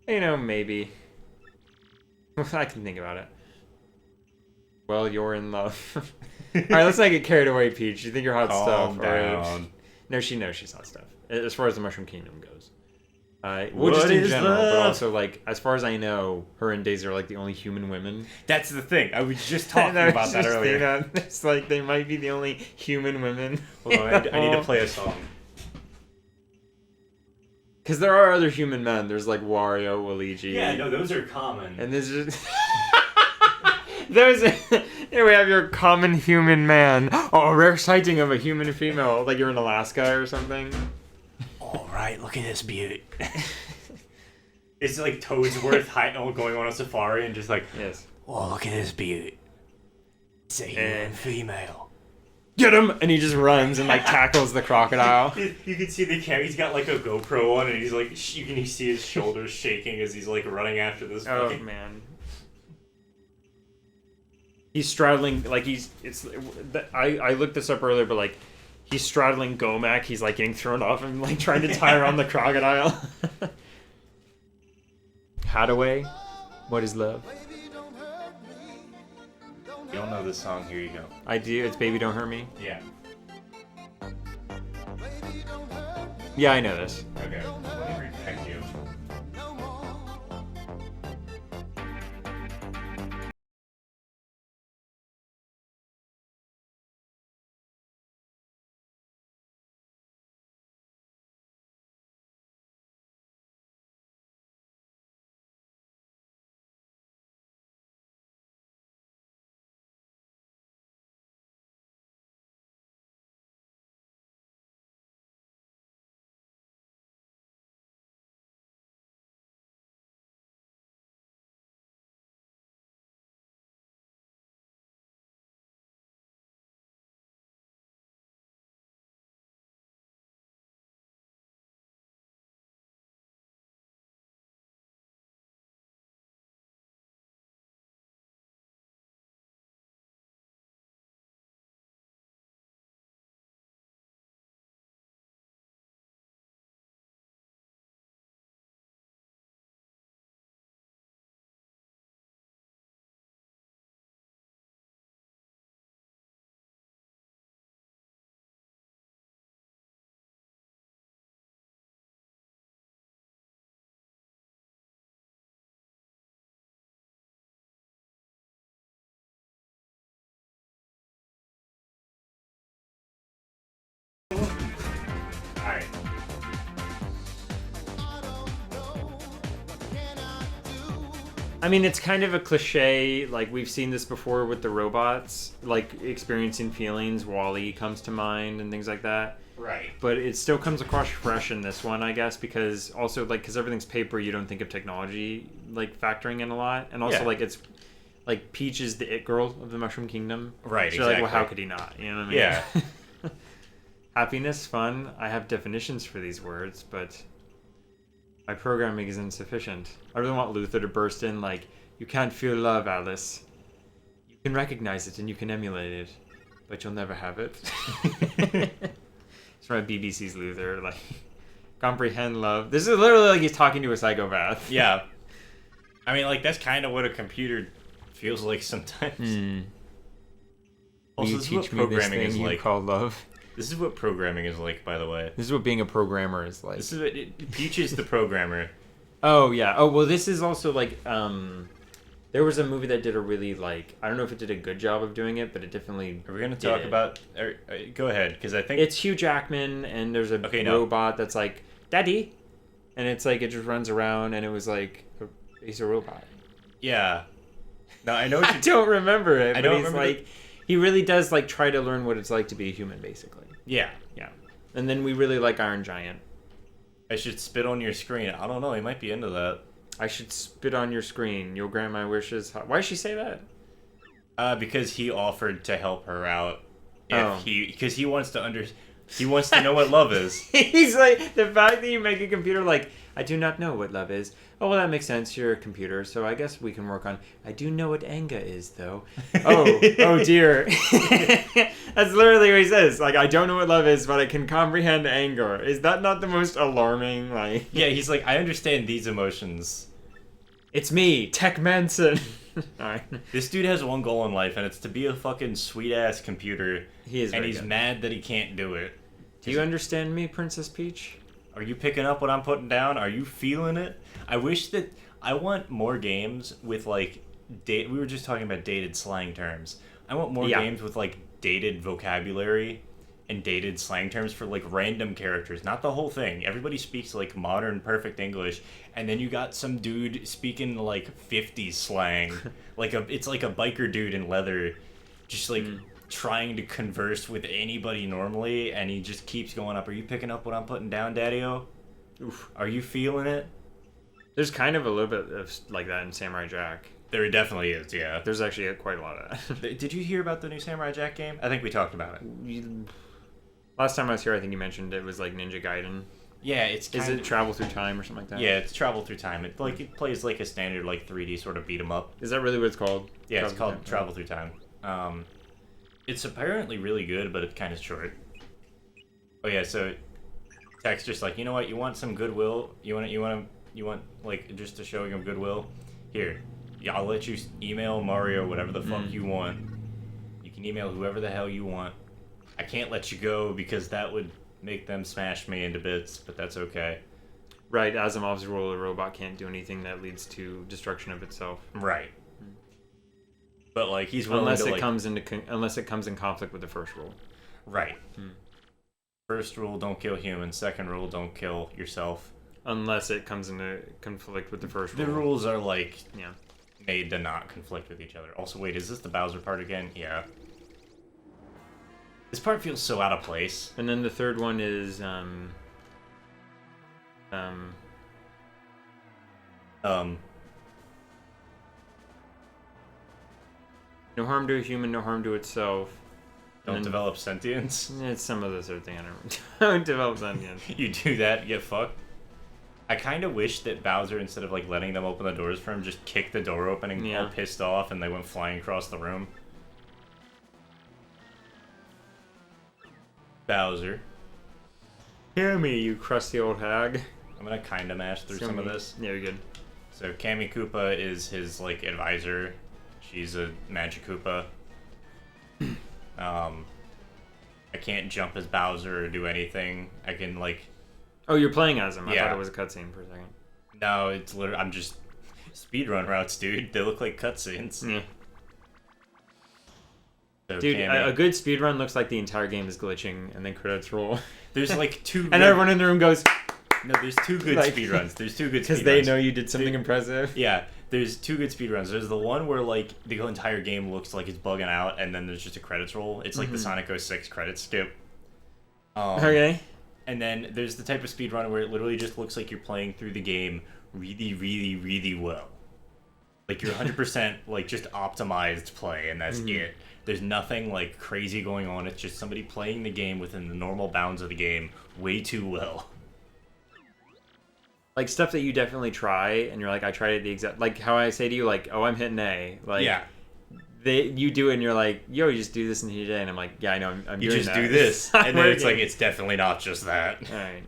Speaker 1: You know, maybe. I can think about it. Well, you're in love. All right, let's not get carried away, Peach. You think you're hot
Speaker 2: Calm
Speaker 1: stuff? Right?
Speaker 2: down.
Speaker 1: No, she knows she's hot stuff. As far as the Mushroom Kingdom goes. Well,
Speaker 2: What
Speaker 1: just in
Speaker 2: is
Speaker 1: general, but
Speaker 2: love?
Speaker 1: also like as far as I know, her and Daisy are like the only human women.
Speaker 2: That's the thing. I was just talking
Speaker 1: I was
Speaker 2: about that
Speaker 1: just
Speaker 2: earlier.
Speaker 1: thinking that it's like they might be the only human women.
Speaker 2: Hold on, I need to play a song.
Speaker 1: Because there are other human men. There's like Wario, Luigi.
Speaker 2: Yeah, no, those are common.
Speaker 1: And there's just here we have your common human man. Oh, a rare sighting of a human female, like you're in Alaska or something.
Speaker 2: All right, look at this beaut. It's like Toadsworth going on a safari and just like,
Speaker 1: Yes.
Speaker 2: oh, look at this beaut. It's a human female.
Speaker 1: Get him! And he just runs and like tackles the crocodile.
Speaker 2: You can see the camera. He's got like a GoPro on, and he's like, you can see his shoulders shaking as he's like running after this.
Speaker 1: Oh
Speaker 2: fucking...
Speaker 1: man. He's straddling like I looked this up earlier, but like he's straddling Gomac. He's like getting thrown off and like trying to tie around the crocodile. Hadaway, what is love?
Speaker 2: You don't know this song? Here you go.
Speaker 1: I do. It's Baby Don't Hurt Me.
Speaker 2: Yeah.
Speaker 1: Yeah, I know this.
Speaker 2: Okay. Let me repeat you.
Speaker 1: I mean, it's kind of a cliche. Like, we've seen this before with the robots, like experiencing feelings. Wall-E comes to mind and things like that.
Speaker 2: Right.
Speaker 1: But it still comes across fresh in this one, I guess, because also, like, because everything's paper, you don't think of technology, like, factoring in a lot. And also,
Speaker 2: Yeah.
Speaker 1: like, it's, like, Peach is the it girl of the Mushroom Kingdom.
Speaker 2: Right,
Speaker 1: So you're like, well,
Speaker 2: exactly.
Speaker 1: how could he not? You know what I mean?
Speaker 2: Yeah.
Speaker 1: Happiness, fun. I have definitions for these words, but my programming is insufficient. I really want Luther to burst in like, you can't feel love, Alice. You can recognize it and you can emulate it, but you'll never have it. It's from BBC's Luther, like, comprehend love. This is literally like he's talking to a psychopath.
Speaker 2: Yeah. I mean, like, that's kind of what a computer feels like sometimes.
Speaker 1: Will
Speaker 2: Also,
Speaker 1: you
Speaker 2: this is what
Speaker 1: teach me this
Speaker 2: programming
Speaker 1: thing
Speaker 2: is
Speaker 1: you
Speaker 2: like.
Speaker 1: call love?
Speaker 2: This is what programming is like, by the way.
Speaker 1: This is what being a programmer is like.
Speaker 2: This is what Peach is the programmer.
Speaker 1: Oh yeah. Oh well, this is also like there was a movie that did a really like I don't know if it did a good job of doing it, but it definitely.
Speaker 2: Are we gonna
Speaker 1: did
Speaker 2: talk
Speaker 1: it.
Speaker 2: about? Go ahead, because I think
Speaker 1: It's Hugh Jackman and there's a
Speaker 2: Okay, no.
Speaker 1: robot that's like Daddy, and it's like it just runs around and it was like he's a robot.
Speaker 2: yeah. No, I know what
Speaker 1: I
Speaker 2: you.
Speaker 1: don't remember it,
Speaker 2: I
Speaker 1: but
Speaker 2: don't
Speaker 1: he's
Speaker 2: remember
Speaker 1: like he really does like try to learn what it's like to be a human, basically.
Speaker 2: Yeah.
Speaker 1: Yeah. And then we really like Iron Giant.
Speaker 2: I should spit on your screen. I don't know. He might be into that.
Speaker 1: I should spit on your screen. You'll grant my wishes. Why does she say that?
Speaker 2: Because he offered to help her out.
Speaker 1: Oh.
Speaker 2: Because he wants to he wants to know what love is.
Speaker 1: He's like, the fact that you make a computer like, I do not know what love is. Oh, well, that makes sense. You're a computer, so I guess we can work on. I do know what anger is, though. Oh dear. That's literally what he says. Like, I don't know what love is, but I can comprehend anger. Is that not the most alarming? Like,
Speaker 2: Yeah, he's like, I understand these emotions.
Speaker 1: it's me, Tech Manson. Alright.
Speaker 2: This dude has one goal in life, and it's to be a fucking sweet ass computer.
Speaker 1: He is
Speaker 2: and
Speaker 1: very
Speaker 2: he's
Speaker 1: good.
Speaker 2: mad that he can't do it.
Speaker 1: Do you understand me, Princess Peach?
Speaker 2: Are you picking up what I'm putting down? Are you feeling it? I wish that I want more games with like we were just talking about dated slang terms. I want more
Speaker 1: Yeah.
Speaker 2: games with like dated vocabulary and dated slang terms for like random characters, not the whole thing. Everybody speaks like modern perfect English, and then you got some dude speaking like 50s slang. It's like a biker dude in leather just like trying to converse with anybody normally, and he just keeps going up. Are you picking up what I'm putting down, Daddy-O?
Speaker 1: Oof.
Speaker 2: Are you feeling it?
Speaker 1: There's kind of a little bit of like that in Samurai Jack.
Speaker 2: There definitely is, yeah.
Speaker 1: There's actually quite a lot of that.
Speaker 2: Did you hear about the new Samurai Jack game? I think we talked about it.
Speaker 1: Last time I was here, I think you mentioned it was like Ninja Gaiden.
Speaker 2: Yeah, it's
Speaker 1: Is
Speaker 2: kind
Speaker 1: it Travel Through Time or something like that?
Speaker 2: Yeah, it's Travel Through Time. It plays like a standard like 3D sort of beat 'em up.
Speaker 1: Is that really what it's called?
Speaker 2: Yeah, it's called
Speaker 1: Through Time?
Speaker 2: Travel Through Time. It's apparently really good, but it's kind of short. Oh yeah, so Tech's just like, you know what? You want some goodwill? You want like just to show him goodwill? Here, yeah, I'll let you email Mario whatever the fuck you want. You can email whoever the hell you want. I can't let you go because that would make them smash me into bits, but that's okay.
Speaker 1: Right, Asimov's rule: a robot can't do anything that leads to destruction of itself,
Speaker 2: Right. But like he's willing
Speaker 1: unless
Speaker 2: to
Speaker 1: it
Speaker 2: like,
Speaker 1: unless it comes in conflict with the first rule.
Speaker 2: right. First rule, don't kill humans. Second rule, don't kill yourself.
Speaker 1: Unless it comes into conflict with the first
Speaker 2: The
Speaker 1: rule.
Speaker 2: rules are like
Speaker 1: Yeah.
Speaker 2: made to not conflict with each other. Also, wait, is this the Bowser part again? Yeah. This part feels so out of place.
Speaker 1: And then the third one is no harm to a human, no harm to itself.
Speaker 2: Don't
Speaker 1: And then-
Speaker 2: develop sentience.
Speaker 1: It's some of the third thing I don't develop sentience.
Speaker 2: You do that, you get fucked. I kind of wish that Bowser, instead of like letting them open the doors for him, just kicked the door open and
Speaker 1: Yeah.
Speaker 2: all pissed off, and they went flying across the room. Bowser.
Speaker 1: Hear me, you crusty old hag.
Speaker 2: I'm gonna kind of mash through some of this.
Speaker 1: Yeah, you're good.
Speaker 2: So Kami Koopa is his like advisor. She's a Magic Koopa. I can't jump as Bowser or do anything. I can like
Speaker 1: Oh, you're playing as him. I
Speaker 2: Yeah.
Speaker 1: thought it was a cutscene for a second.
Speaker 2: no, it's literally I'm just speedrun routes, dude. They look like cutscenes.
Speaker 1: Yeah.
Speaker 2: So
Speaker 1: Dude,
Speaker 2: Kami-
Speaker 1: a good speedrun looks like the entire game is glitching and then credits roll.
Speaker 2: there's like two.
Speaker 1: And everyone in the room goes,
Speaker 2: No, there's two good
Speaker 1: Like-
Speaker 2: speedruns. There's two good speedruns.
Speaker 1: Because they know you did something impressive.
Speaker 2: Yeah, there's two good speedruns. There's the one where like the entire game looks like it's bugging out, and then there's just a credits roll. It's like the Sonic 06 credits skip.
Speaker 1: Okay.
Speaker 2: And then there's the type of speedrun where it literally just looks like you're playing through the game really, really, really well. Like you're 100% like just optimized play, and that's it. There's nothing like crazy going on. It's just somebody playing the game within the normal bounds of the game way too well.
Speaker 1: Like stuff that you definitely try, and you're like, I tried it the exact, like how I say to you, like, oh, I'm hitting A. Like,
Speaker 2: Yeah.
Speaker 1: you do it, and you're like, yo, you just do this in heat A, and I'm like, yeah, I know, I'm
Speaker 2: You
Speaker 1: doing
Speaker 2: just
Speaker 1: that.
Speaker 2: do this, and then it's like
Speaker 1: working.
Speaker 2: it's definitely not just that.
Speaker 1: All right.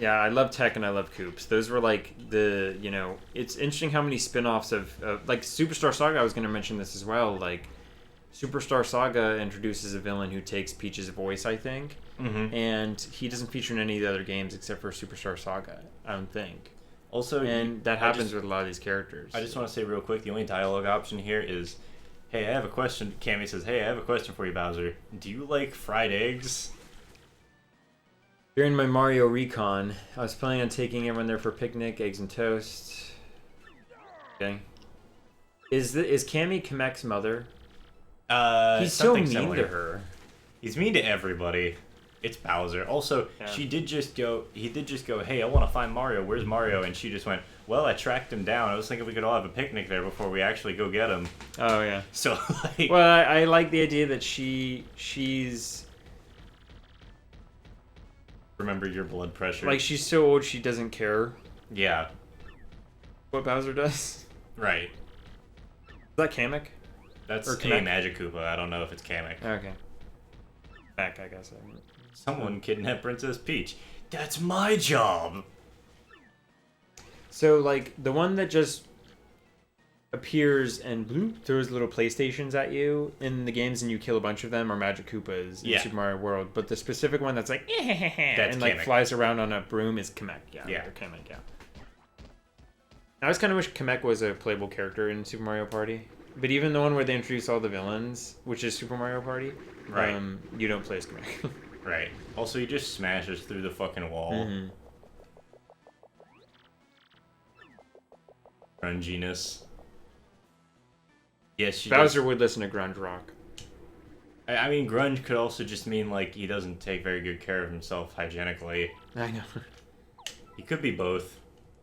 Speaker 1: Yeah, I love Tech and I love Coops. Those were like the, it's interesting how many spin-offs of like Superstar Saga, I was going to mention this as well. Like, Superstar Saga introduces a villain who takes Peach's voice, I think.
Speaker 2: Mm-hmm.
Speaker 1: And he doesn't feature in any of the other games except for Superstar Saga, I don't think.
Speaker 2: Also,
Speaker 1: And that happens with a lot of these characters.
Speaker 2: I just want to say real quick, the only dialogue option here is, hey, I have a question. Cammy says, hey, I have a question for you, Bowser. Do you like fried eggs?
Speaker 1: During my Mario Recon, I was planning on taking everyone there for a picnic, eggs and toast. Okay. Is Cammy Kamek's mother? He's so
Speaker 2: something
Speaker 1: mean
Speaker 2: similar.
Speaker 1: to her.
Speaker 2: He's mean to everybody. It's Bowser. Also,
Speaker 1: Yeah.
Speaker 2: he did just go, hey, I want to find Mario. Where's Mario? And she just went, well, I tracked him down. I was thinking we could all have a picnic there before we actually go get him.
Speaker 1: Oh yeah.
Speaker 2: So, like...
Speaker 1: Well, I like the idea that she's
Speaker 2: Remember your blood pressure.
Speaker 1: like she's so old she doesn't care
Speaker 2: Yeah,
Speaker 1: what Bowser does.
Speaker 2: right.
Speaker 1: Is that Kamek?
Speaker 2: That's
Speaker 1: Or
Speaker 2: a
Speaker 1: Kamek.
Speaker 2: Magic Koopa. I don't know if it's Kamek.
Speaker 1: Okay. Back, I guess.
Speaker 2: Someone kidnapped Princess Peach. That's my job!
Speaker 1: So, like, the one that just appears and bloop, throws little PlayStations at you in the games and you kill a bunch of them are Magic Koopas in
Speaker 2: Yeah.
Speaker 1: Super Mario World. But the specific one that's like,
Speaker 2: That's
Speaker 1: and like
Speaker 2: Kamek.
Speaker 1: flies around on a broom is Kamek. Yeah.
Speaker 2: Yeah.
Speaker 1: Or Kamek, yeah. I always kind of wish Kamek was a playable character in Super Mario Party. But even the one where they introduce all the villains, which is Super Mario Party,
Speaker 2: Right.
Speaker 1: You don't play as Kamek.
Speaker 2: Right. Also, he just smashes through the fucking wall.
Speaker 1: Mhm.
Speaker 2: Grunginess. Yes, she
Speaker 1: Bowser would listen to grunge rock.
Speaker 2: I mean, grunge could also just mean, like, he doesn't take very good care of himself hygienically.
Speaker 1: I know.
Speaker 2: He could be both.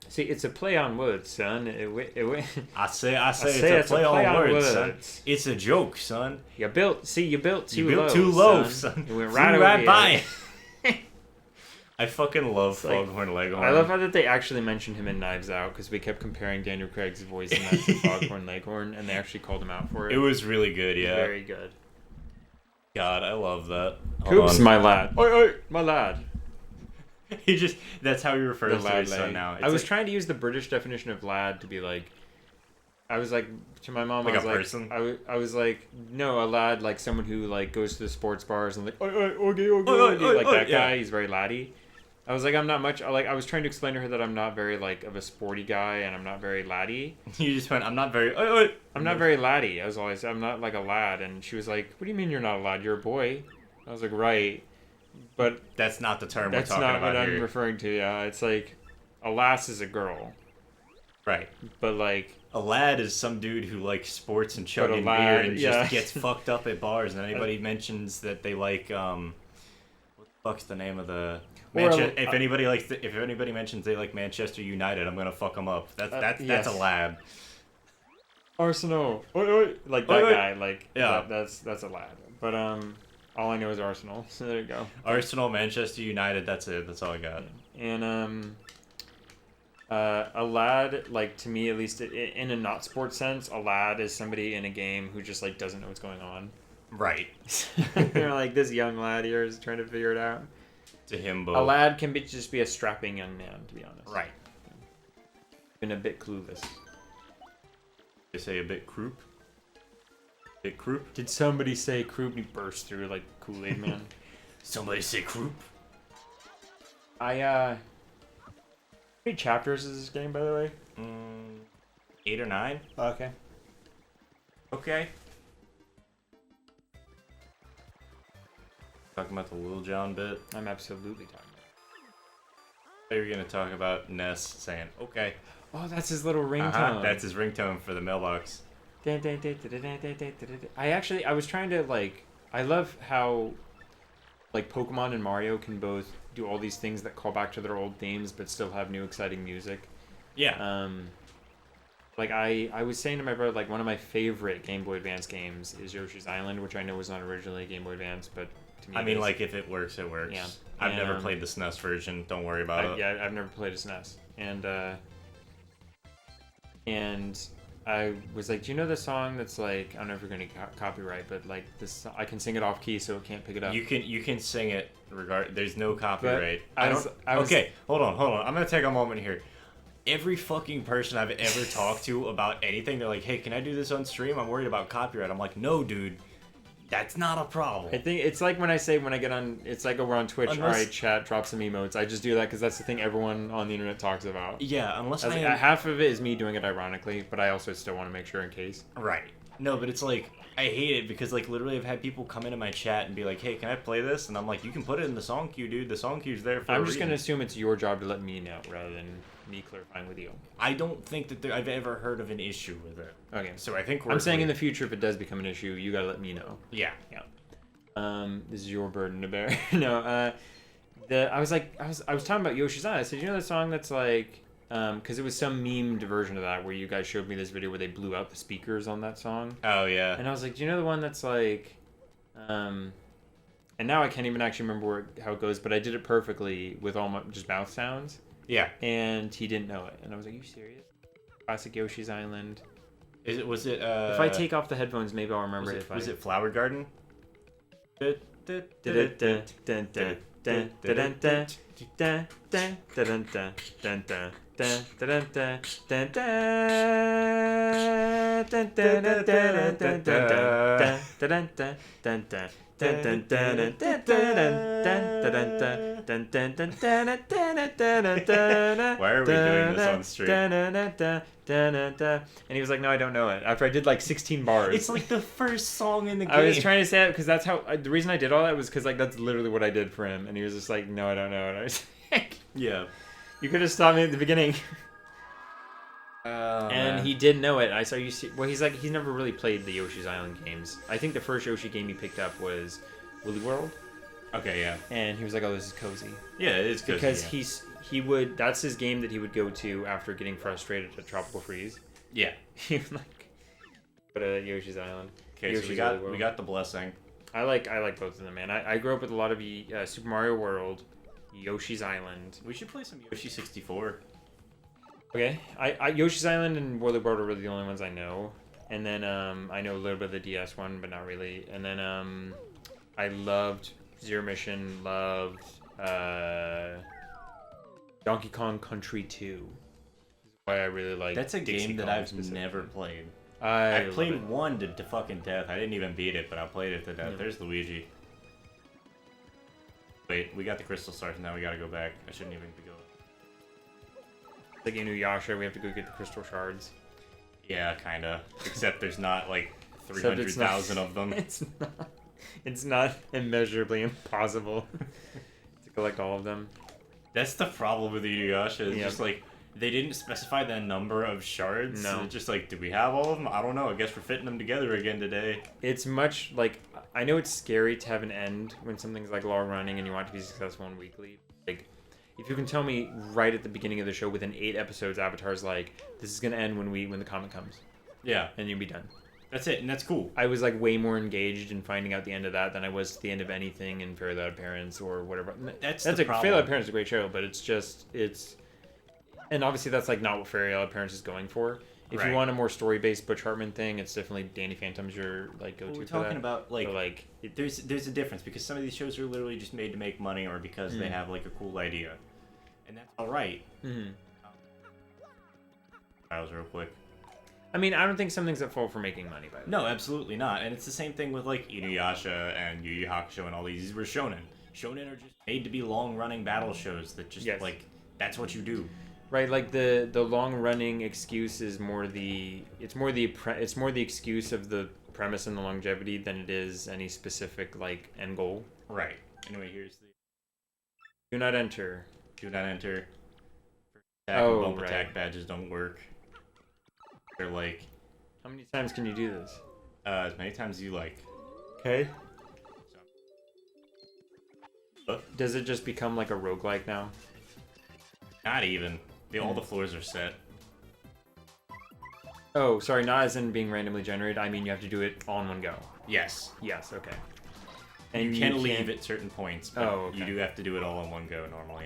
Speaker 1: See, it's a play on words, son.
Speaker 2: I say
Speaker 1: it's
Speaker 2: a play on words, son. It's a joke, son.
Speaker 1: You built too
Speaker 2: You
Speaker 1: low.
Speaker 2: built too low, son.
Speaker 1: You went
Speaker 2: Flew
Speaker 1: right, over
Speaker 2: right
Speaker 1: the
Speaker 2: by.
Speaker 1: edge.
Speaker 2: I fucking love
Speaker 1: like-
Speaker 2: Foghorn Leghorn.
Speaker 1: I love how that they actually mentioned him in Knives Out because we kept comparing Daniel Craig's voice in that to Foghorn Leghorn, and they actually called him out for it.
Speaker 2: It was really good, yeah.
Speaker 1: Very good.
Speaker 2: God, I love that. Hold
Speaker 1: Coops,
Speaker 2: on.
Speaker 1: my lad. Oi, oi, my lad.
Speaker 2: He just, that's how he refers
Speaker 1: The
Speaker 2: to
Speaker 1: lad
Speaker 2: his son
Speaker 1: lay.
Speaker 2: now. It's
Speaker 1: I was
Speaker 2: like,
Speaker 1: trying to use the British definition of lad to be like, I was like, to my mom,
Speaker 2: Like
Speaker 1: I was
Speaker 2: a
Speaker 1: like,
Speaker 2: person?
Speaker 1: I was like, no, a lad, like someone who like goes to the sports bars and like, oi, oi, okay,
Speaker 2: Oi, oi, oi,
Speaker 1: like
Speaker 2: oi,
Speaker 1: that
Speaker 2: yeah.
Speaker 1: guy. He's very laddie. I was like, I'm not much. I was trying to explain to her that I'm not very like of a sporty guy, and I'm not very laddie.
Speaker 2: you just went, I'm not very, oi, oi.
Speaker 1: I'm not very laddie. I'm not like a lad. And she was like, what do you mean you're not a lad? You're a boy. I was like, right, but
Speaker 2: That's not the term
Speaker 1: that's
Speaker 2: we're talking
Speaker 1: not
Speaker 2: about
Speaker 1: what I'm
Speaker 2: here.
Speaker 1: referring to. Yeah, it's like a lass is a girl,
Speaker 2: Right.
Speaker 1: but like.
Speaker 2: A lad is some dude who likes sports and
Speaker 1: But a
Speaker 2: chugging beer
Speaker 1: lad,
Speaker 2: and
Speaker 1: yeah.
Speaker 2: just gets fucked up at bars. And anybody mentions that they like, what the fuck's the name of the...
Speaker 1: Or a-
Speaker 2: if anybody mentions they like Manchester United, I'm gonna fuck them up. That's
Speaker 1: yes.
Speaker 2: a lad.
Speaker 1: Arsenal, oi, oi. Like that
Speaker 2: Oi, oi.
Speaker 1: guy, like
Speaker 2: Yeah.
Speaker 1: that's a lad. But all I know is Arsenal. So there you go.
Speaker 2: Arsenal, Manchester United. That's it. That's all I got.
Speaker 1: And a lad, like to me at least, in a not sports sense, a lad is somebody in a game who just like doesn't know what's going on.
Speaker 2: Right.
Speaker 1: They're like this young lad here is trying to figure it out.
Speaker 2: To him,
Speaker 1: A lad can just be a strapping young man, to be honest.
Speaker 2: Right.
Speaker 1: Been a bit clueless.
Speaker 2: They say a bit croup. Bit croup.
Speaker 1: Did somebody say croup? He burst through like Kool-Aid Man.
Speaker 2: Somebody say croup.
Speaker 1: How many chapters is this game, by the way?
Speaker 2: 8 or 9.
Speaker 1: Okay.
Speaker 2: Okay. Talking about the Lil Jon bit.
Speaker 1: I'm absolutely talking
Speaker 2: You're gonna talk about Ness saying, "Okay."
Speaker 1: Oh, that's his little ringtone.
Speaker 2: That's his ringtone for the mailbox.
Speaker 1: I was trying to like. I love how, like, Pokemon and Mario can both do all these things that call back to their old themes, but still have new exciting music.
Speaker 2: Yeah.
Speaker 1: Like I was saying to my brother, like one of my favorite Game Boy Advance games is Yoshi's Island, which I know was not originally Game Boy Advance, but to me,
Speaker 2: I mean, like if it works, it works.
Speaker 1: Yeah.
Speaker 2: I've never played the SNES version. Don't worry about it.
Speaker 1: Yeah, I've never played a SNES, and I was like, do you know the song that's like, I don't know if you're gonna copyright, but like this, I can sing it off key so it can't pick it up.
Speaker 2: You can sing it. There's no copyright.
Speaker 1: I was
Speaker 2: okay, hold on. I'm gonna take a moment here. Every fucking person I've ever talked to about anything, they're like, "Hey, can I do this on stream? I'm worried about copyright." I'm like, "No, dude, that's not a problem."
Speaker 1: I think it's like when I say when I get on, it's like over on Twitch.
Speaker 2: Unless,
Speaker 1: all right, chat, drop some emotes. I just do that because that's the thing everyone on the internet talks about.
Speaker 2: Yeah, unless
Speaker 1: half of it is me doing it ironically, but I also still want to make sure in case.
Speaker 2: Right. No, but it's like I hate it because like literally I've had people come into my chat and be like, "Hey, can I play this?" And I'm like, "You can put it in the song queue, dude. The song queue's there for."
Speaker 1: I'm just gonna assume it's your job to let me know rather than me clarifying with you.
Speaker 2: I don't think that I've ever heard of an issue with it.
Speaker 1: Okay.
Speaker 2: So I think
Speaker 1: I'm saying in the future, if it does become an issue, you gotta let me know.
Speaker 2: Yeah.
Speaker 1: This is your burden to bear. No. I was talking about Yoshi's Island. I said, you know the song that's like, because it was some memed version of that where you guys showed me this video where they blew out the speakers on that song.
Speaker 2: Oh yeah.
Speaker 1: And I was like, do you know the one that's like, and now I can't even actually remember how it goes, but I did it perfectly with all my just mouth sounds.
Speaker 2: Yeah.
Speaker 1: And he didn't know it, and I was like, you serious? Classic Yoshi's Island.
Speaker 2: Was it?
Speaker 1: If I take off the headphones, maybe I'll remember it.
Speaker 2: Was it Flower Garden?
Speaker 1: Why are
Speaker 2: we doing this on stream?
Speaker 1: And he was like, no, I don't know it. After I did like 16 bars.
Speaker 2: It's like the first song in the game.
Speaker 1: I was trying to say it because that's how, the reason I did all that was because like that's literally what I did for him. And he was just like, no, I don't know. And I was like,
Speaker 2: yeah.
Speaker 1: You could have stopped me at the beginning.
Speaker 2: And
Speaker 1: man. He did know it. I saw you see. Well, he's never really played the Yoshi's Island games. I think the first Yoshi game he picked up was Woolly World.
Speaker 2: Okay, yeah.
Speaker 1: And he was like, "Oh, this is cozy."
Speaker 2: Yeah, it is cozy.
Speaker 1: Because that's his game that he would go to after getting frustrated at Tropical Freeze.
Speaker 2: Yeah.
Speaker 1: He would like go to Yoshi's Island.
Speaker 2: Okay,
Speaker 1: Yoshi's
Speaker 2: so we got the blessing.
Speaker 1: I like both of them, man. I grew up with a lot of Super Mario World, Yoshi's Island.
Speaker 2: We should play some Yoshi 64.
Speaker 1: Okay, I Yoshi's Island and Woolly World are really the only ones I know, and then I know a little bit of the DS one, but not really. And then I loved Zero Mission, loved Donkey Kong Country 2. Why I really like.
Speaker 2: That's a
Speaker 1: Dixie
Speaker 2: game that
Speaker 1: Kong
Speaker 2: I've never played.
Speaker 1: I
Speaker 2: played one to fucking death. I didn't even beat it, but I played it to death.
Speaker 1: Yeah.
Speaker 2: There's Luigi. Wait, we got the crystal stars. Now we gotta go back. I shouldn't even be going.
Speaker 1: Like Inuyasha, we have to go get the crystal shards.
Speaker 2: Yeah, kinda. Except there's not like 300,000 of them.
Speaker 1: It's not immeasurably impossible to collect all of them.
Speaker 2: That's the problem with Inuyasha. It's
Speaker 1: Yeah.
Speaker 2: just like they didn't specify the number of shards.
Speaker 1: No.
Speaker 2: It's just like, do we have all of them? I don't know. I guess we're fitting them together again today.
Speaker 1: It's much like, I know it's scary to have an end when something's like long running and you want it to be successful and weekly. Like, if you can tell me right at the beginning of the show within 8 episodes, Avatar's like, this is gonna end when the comet comes.
Speaker 2: Yeah.
Speaker 1: And you'll be done.
Speaker 2: That's it, and that's cool.
Speaker 1: I was like way more engaged in finding out the end of that than I was at the end of anything in Fairy Loud Parents or whatever.
Speaker 2: That's
Speaker 1: a
Speaker 2: the problem.
Speaker 1: Fairy Loud Parents is a great show, but and obviously that's like not what Fairy Loud Parents is going for. If you want a more story-based Butch Hartman thing, it's definitely Danny Phantom's your like go-to.
Speaker 2: We're
Speaker 1: for
Speaker 2: talking
Speaker 1: that.
Speaker 2: about like,
Speaker 1: But,
Speaker 2: there's a difference because some of these shows are literally just made to make money or because they have like a cool idea, and that's all right.
Speaker 1: Mm-hmm.
Speaker 2: Files real quick.
Speaker 1: I mean, I don't think something's at fault for making money by the way.
Speaker 2: No, absolutely not. And it's the same thing with like Inuyasha and Yu Yu Hakusho and all these. These were shonen. Shonen are just made to be long-running battle shows that just like that's what you do.
Speaker 1: Right, like the long-running excuse is more the excuse of the premise and the longevity than it is any specific like end goal.
Speaker 2: Right. Anyway, here's the
Speaker 1: Do not enter.
Speaker 2: do not enter. attack and bump
Speaker 1: right.
Speaker 2: attack badges don't work. They're like
Speaker 1: How many times can you do this?
Speaker 2: as many times as you like.
Speaker 1: Okay.
Speaker 2: So,
Speaker 1: Does it just become like a roguelike now?
Speaker 2: not even. All the floors are set.
Speaker 1: Oh, sorry, not as in being randomly generated. I mean, you have to do it all in one go.
Speaker 2: Yes.
Speaker 1: Yes, okay.
Speaker 2: And you can leave at certain points, but
Speaker 1: Oh, okay.
Speaker 2: you do have to do it all in one go normally.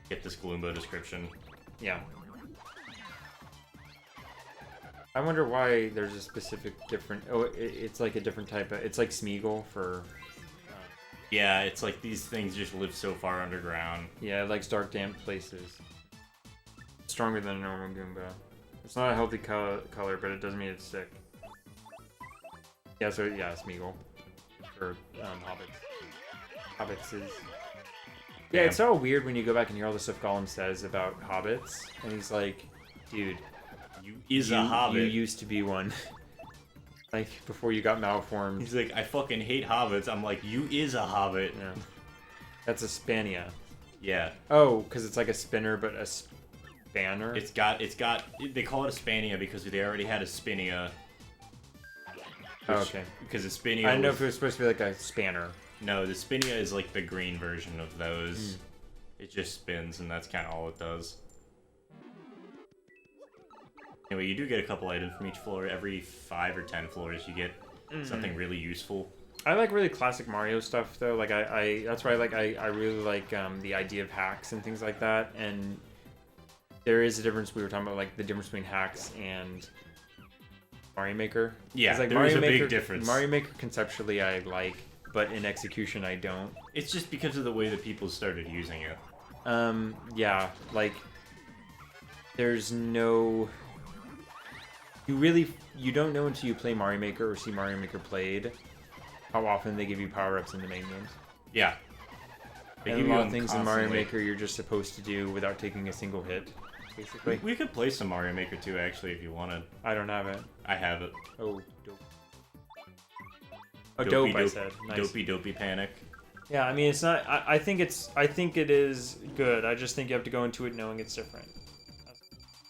Speaker 2: Get this Gloombo description.
Speaker 1: Yeah. I wonder why there's a specific different... Oh, it's like a different type of... It's like Smeagol for...
Speaker 2: Yeah, it's like these things just live so far underground.
Speaker 1: Yeah, it likes dark, damp places. Stronger than a normal Goomba. It's not a healthy color, but it doesn't mean it's sick. Yeah, so yeah, Smeagol. For hobbits. Hobbits is... Yeah, it's so weird when you go back and hear all the stuff Gollum says about hobbits, and he's like, dude,
Speaker 2: You a hobbit.
Speaker 1: You used to be one. Like, before you got malformed.
Speaker 2: He's like, I fucking hate hobbits. I'm like, you is a hobbit.
Speaker 1: Yeah. That's a Spania.
Speaker 2: Yeah.
Speaker 1: Oh, because it's like a spinner, but a spanner?
Speaker 2: It's got, they call it a Spania because they already had a Spinia.
Speaker 1: Oh, okay.
Speaker 2: Because the Spinia
Speaker 1: I didn't know if it was supposed to be like a spanner.
Speaker 2: No, the Spinia is like the green version of those. It just spins, and that's kind of all it does. Anyway, you do get a couple items from each floor. Every 5 or 10 floors, you get something really useful.
Speaker 1: I like really classic Mario stuff, though. Like, that's why I really like the idea of hacks and things like that. And there is a difference. We were talking about, like, the difference between hacks and Mario Maker.
Speaker 2: Yeah,
Speaker 1: like,
Speaker 2: there is a big difference.
Speaker 1: Mario Maker conceptually I like, but in execution I don't.
Speaker 2: It's just because of the way that people started using it.
Speaker 1: Yeah, like, there's no... You don't know until you play Mario Maker or see Mario Maker played how often they give you power-ups in the main games.
Speaker 2: Yeah. They
Speaker 1: And
Speaker 2: give
Speaker 1: a lot
Speaker 2: you
Speaker 1: of things in Mario Maker you're just supposed to do without taking a single hit, basically.
Speaker 2: We could play some Mario Maker 2, actually, if you wanted.
Speaker 1: I don't have it.
Speaker 2: I have it.
Speaker 1: Oh, dope. Oh, dope, I said. Nice.
Speaker 2: Dopey panic.
Speaker 1: Yeah, I mean, it's not... I think it is good. I just think you have to go into it knowing it's different.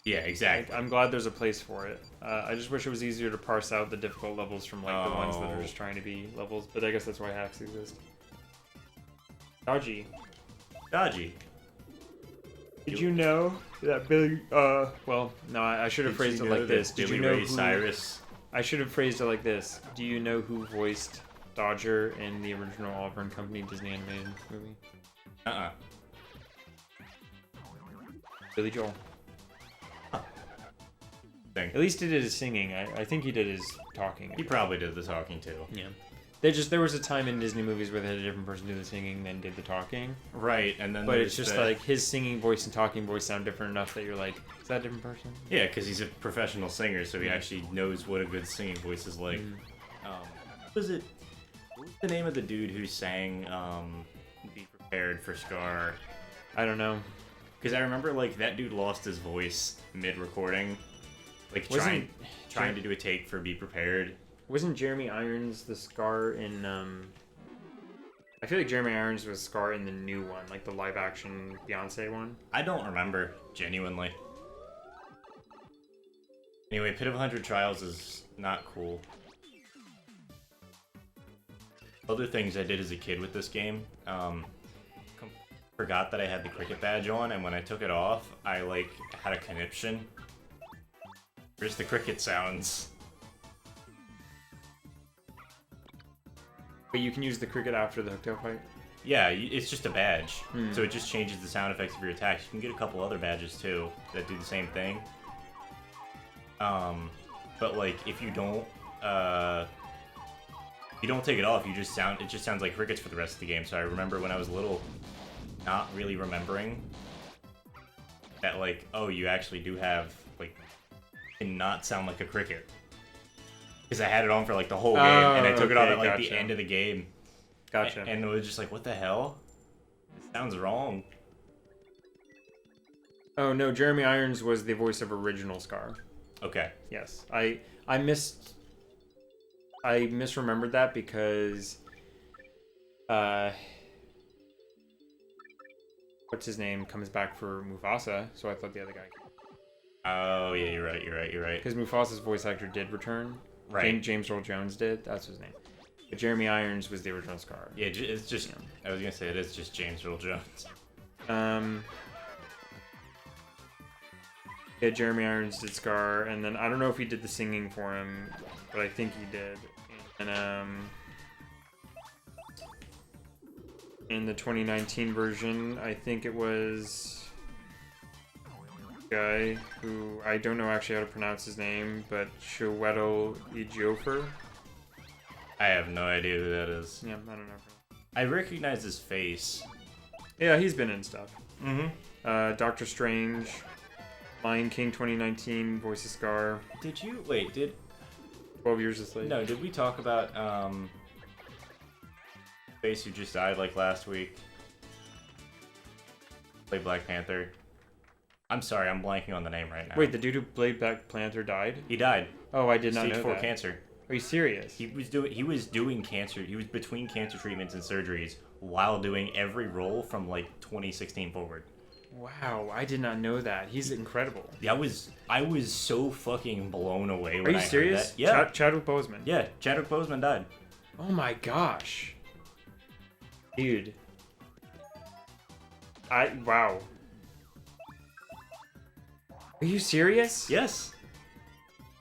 Speaker 2: Yeah, exactly.
Speaker 1: I'm glad there's a place for it. I just wish it was easier to parse out the difficult levels from like the ones that are just trying to be levels, but I guess that's why hacks exist. Dodgy. Did you know that Billy? Well, no, I should have phrased it like this. Did you know who?
Speaker 2: Cyrus?
Speaker 1: I should have phrased it like this. Do you know who voiced Dodger in the original Oliver and Company Disney animated movie? Billy Joel.
Speaker 2: Thing.
Speaker 1: At least he did his singing. I think he did his talking.
Speaker 2: He probably did the talking too.
Speaker 1: Yeah. There was a time in Disney movies where they had a different person do the singing than did the talking.
Speaker 2: Right, and then
Speaker 1: But it's just like his singing voice and talking voice sound different enough that you're like, is that a different person?
Speaker 2: Yeah, because he's a professional singer, so he actually knows what a good singing voice is like. What was the name of the dude who sang Be Prepared for Scar?
Speaker 1: I don't know.
Speaker 2: Because I remember like that dude lost his voice mid-recording. Like
Speaker 1: Wasn't
Speaker 2: trying to do a take for Be Prepared.
Speaker 1: Wasn't Jeremy Irons the Scar in I feel like Jeremy Irons was Scar in the new one, like the live action Beyonce one.
Speaker 2: I don't remember, genuinely. Anyway, Pit of 100 Trials is not cool. Other things I did as a kid with this game, forgot that I had the cricket badge on, and when I took it off, I like had a conniption. Here's the cricket sounds.
Speaker 1: But you can use the cricket after the hooktail fight?
Speaker 2: Yeah, it's just a badge. So it just changes the sound effects of your attacks. You can get a couple other badges too that do the same thing. But like if you don't take it off, it just sounds like crickets for the rest of the game. So I remember when I was little, not really remembering that like, oh, you actually do have like can not sound like a cricket. Because I had it on for like the whole game, and I took it off at like the end of the game.
Speaker 1: Gotcha.
Speaker 2: And it was just like, what the hell? It sounds wrong.
Speaker 1: Oh no, Jeremy Irons was the voice of original Scar.
Speaker 2: Okay.
Speaker 1: Yes, I misremembered that because what's his name comes back for Mufasa, so I thought the other guy.
Speaker 2: Oh yeah, you're right.
Speaker 1: Because Mufasa's voice actor did return.
Speaker 2: Right.
Speaker 1: James Earl Jones did. That's his name. But Jeremy Irons was the original Scar.
Speaker 2: Yeah, it's just. Yeah. I was gonna say it is just James Earl Jones.
Speaker 1: Yeah, Jeremy Irons did Scar, and then I don't know if he did the singing for him, but I think he did. And in the 2019 version, I think it was a guy who I don't know actually how to pronounce his name, but Chiwetel Ejiofor.
Speaker 2: I have no idea who that is.
Speaker 1: Yeah, I don't know.
Speaker 2: I recognize his face.
Speaker 1: Yeah, he's been in stuff.
Speaker 2: Mm-hmm.
Speaker 1: Doctor Strange, Lion King 2019, voice of Scar.
Speaker 2: Did you wait? Did
Speaker 1: 12 Years a Slave.
Speaker 2: no? Did we talk about face who just died like last week? Played Black Panther. I'm sorry, I'm blanking on the name right now.
Speaker 1: Wait, the dude who played Black Panther died?
Speaker 2: He died.
Speaker 1: Oh, I did not
Speaker 2: Stage
Speaker 1: know
Speaker 2: 4
Speaker 1: that.
Speaker 2: cancer.
Speaker 1: Are you serious?
Speaker 2: He was doing cancer. He was between cancer treatments and surgeries while doing every role from like 2016 forward.
Speaker 1: Wow, I did not know that. He's incredible.
Speaker 2: Yeah, I was so fucking blown away when
Speaker 1: Are you
Speaker 2: I heard
Speaker 1: serious?
Speaker 2: that. Yeah.
Speaker 1: Chadwick Boseman.
Speaker 2: Yeah, Chadwick Boseman died.
Speaker 1: Oh my gosh. Dude. Wow. Are you serious?
Speaker 2: Yes.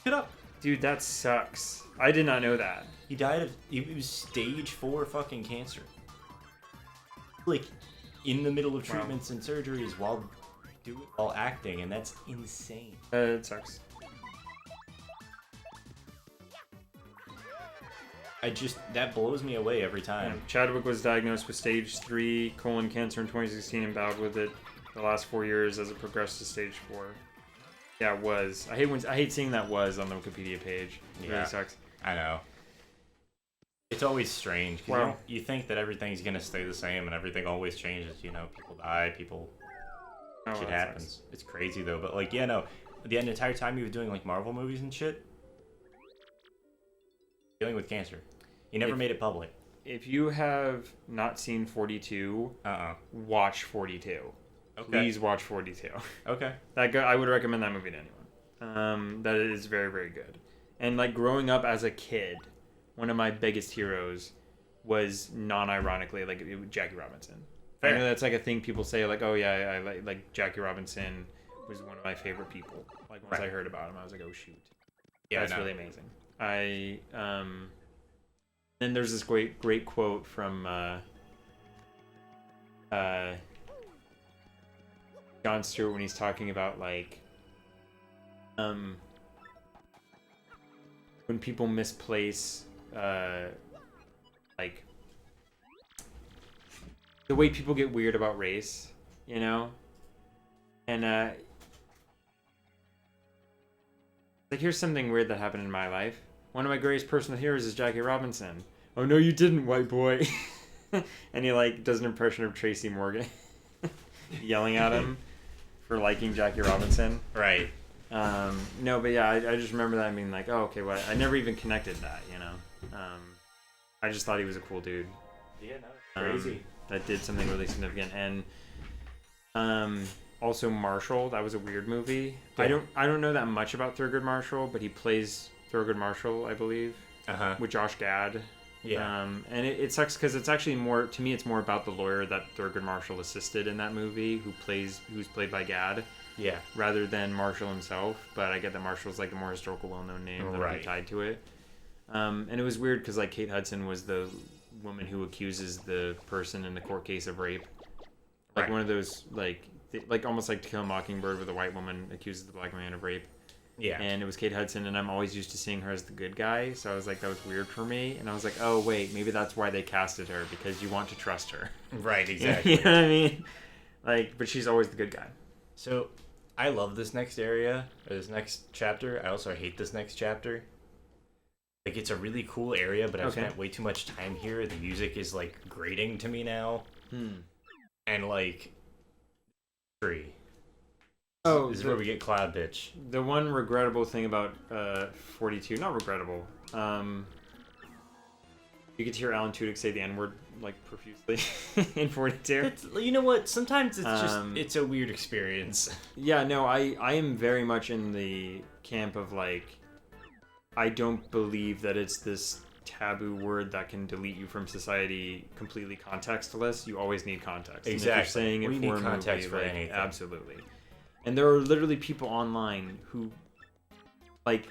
Speaker 2: Get up.
Speaker 1: Dude, that sucks. I did not know that.
Speaker 2: He died of it was stage 4 fucking cancer. Like in the middle of treatments and surgeries while acting, and that's insane.
Speaker 1: It sucks.
Speaker 2: That blows me away every time.
Speaker 1: Chadwick was diagnosed with stage 3 colon cancer in 2016 and battled with it the last 4 years as it progressed to stage 4. Yeah, it was. I hate seeing that was on the Wikipedia page. It really sucks.
Speaker 2: I know. It's always strange because you think that everything's gonna stay the same and everything always changes. You know, people die, shit happens.
Speaker 1: Sucks.
Speaker 2: It's crazy though. But like, yeah, no. The entire time he was doing like Marvel movies and shit, dealing with cancer. He never made it public.
Speaker 1: If you have not seen 42, watch 42. Okay. Please watch 42.
Speaker 2: Okay.
Speaker 1: I would recommend that movie to anyone. That is very, very good. And like growing up as a kid, one of my biggest heroes was non-ironically like Jackie Robinson. Fair. I know that's like a thing people say like, oh yeah, I like Jackie Robinson was one of my favorite people. Like once I heard about him, I was like, oh shoot. Yeah, that's really amazing. Then there's this great quote from Jon Stewart when he's talking about like when people misplace like the way people get weird about race, you know? And like here's something weird that happened in my life. One of my greatest personal heroes is Jackie Robinson. Oh no you didn't, white boy. And he like does an impression of Tracy Morgan yelling at him for liking Jackie Robinson.
Speaker 2: Right.
Speaker 1: No, but yeah, I just remember that being like, oh, okay, well, I never even connected that, you know? I just thought he was a cool dude.
Speaker 2: Yeah, no, crazy.
Speaker 1: That did something really significant. And also Marshall, that was a weird movie. Yeah. I don't know that much about Thurgood Marshall, but he plays Thurgood Marshall, I believe, with Josh Gad.
Speaker 2: Yeah.
Speaker 1: And it sucks because it's actually more, to me, it's more about the lawyer that Thurgood Marshall assisted in that movie, who's played by Gad.
Speaker 2: Yeah.
Speaker 1: Rather than Marshall himself, but I get that Marshall's like a more historical, well-known name that would be tied to it. And it was weird because like Kate Hudson was the woman who accuses the person in the court case of rape. Like one of those like almost like To Kill a Mockingbird, where the white woman accuses the black man of rape.
Speaker 2: Yeah.
Speaker 1: And it was Kate Hudson, and I'm always used to seeing her as the good guy, so I was like, that was weird for me. And I was like, oh wait, maybe that's why they casted her, because you want to trust her.
Speaker 2: Right. Exactly.
Speaker 1: You know what I mean? Like, but she's always the good guy.
Speaker 2: So, I love this next area, or this next chapter. I also hate this next chapter. Like, it's a really cool area, but I've spent way too much time here. The music is, like, grating to me now. And, like, tree.
Speaker 1: Oh,
Speaker 2: this is where we get Cloud Bitch.
Speaker 1: The one regrettable thing about 42, not regrettable, you get to hear Alan Tudyk say the N-word like profusely in 42.
Speaker 2: You know what? Sometimes it's just
Speaker 1: Um,
Speaker 2: it's a weird experience.
Speaker 1: Yeah, no, I am very much in the camp of like, I don't believe that it's this taboo word that can delete you from society completely contextless. You always need context. And if
Speaker 2: Exactly.
Speaker 1: you're saying it
Speaker 2: We
Speaker 1: for
Speaker 2: need
Speaker 1: a
Speaker 2: context
Speaker 1: movie,
Speaker 2: for
Speaker 1: like,
Speaker 2: anything.
Speaker 1: absolutely. And there are literally people online who like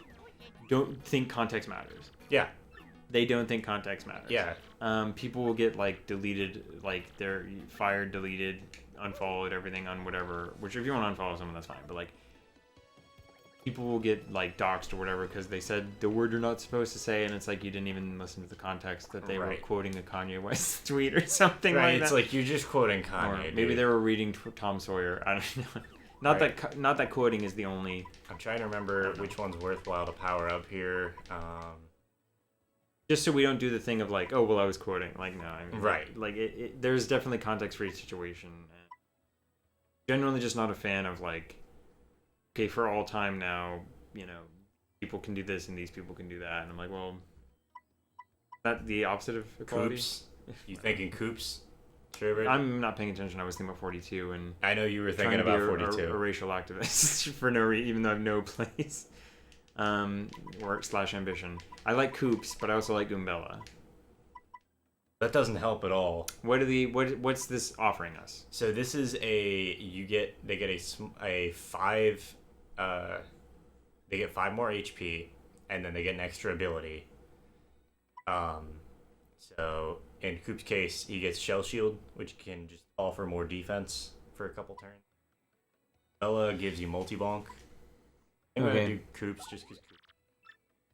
Speaker 1: don't think context matters.
Speaker 2: Yeah.
Speaker 1: They don't think context matters.
Speaker 2: Yeah.
Speaker 1: People will get like deleted, like they're fired, deleted, unfollowed, everything on whatever. Which if you want to unfollow someone, that's fine. But like, people will get like doxxed or whatever because they said the word you're not supposed to say, and it's like you didn't even listen to the context that they were
Speaker 2: Right.
Speaker 1: quoting a Kanye West tweet or something
Speaker 2: Right.
Speaker 1: like
Speaker 2: It's
Speaker 1: that.
Speaker 2: like you're just quoting
Speaker 1: Or
Speaker 2: Kanye.
Speaker 1: maybe
Speaker 2: dude.
Speaker 1: they were reading Tom Sawyer. I don't know. Not that quoting is the only.
Speaker 2: I'm trying to remember which one's worthwhile to power up here.
Speaker 1: Just so we don't do the thing of like, oh well, I was quoting. Like no, I mean,
Speaker 2: Right.
Speaker 1: Like there's definitely context for each situation. And generally, just not a fan of like, okay, for all time now, you know, people can do this and these people can do that, and I'm like, well, that the opposite of equality.
Speaker 2: Coops. You thinking Coops? Sherbert?
Speaker 1: I'm not paying attention. I was thinking about 42 and
Speaker 2: I know you were
Speaker 1: trying
Speaker 2: thinking
Speaker 1: to be
Speaker 2: about
Speaker 1: a
Speaker 2: 42.
Speaker 1: racial activist for no reason, even though I have no place. Or / ambition. I like Coops, but I also like Goombella.
Speaker 2: That doesn't help at all.
Speaker 1: What's this offering us?
Speaker 2: So this is they get a 5 they get 5 more HP, and then they get an extra ability. So in Coop's case, he gets Shell Shield, which can just offer more defense for a couple turns. Bella gives you Multi-Bonk. I'm
Speaker 1: Okay.
Speaker 2: gonna do Coops just because Coops.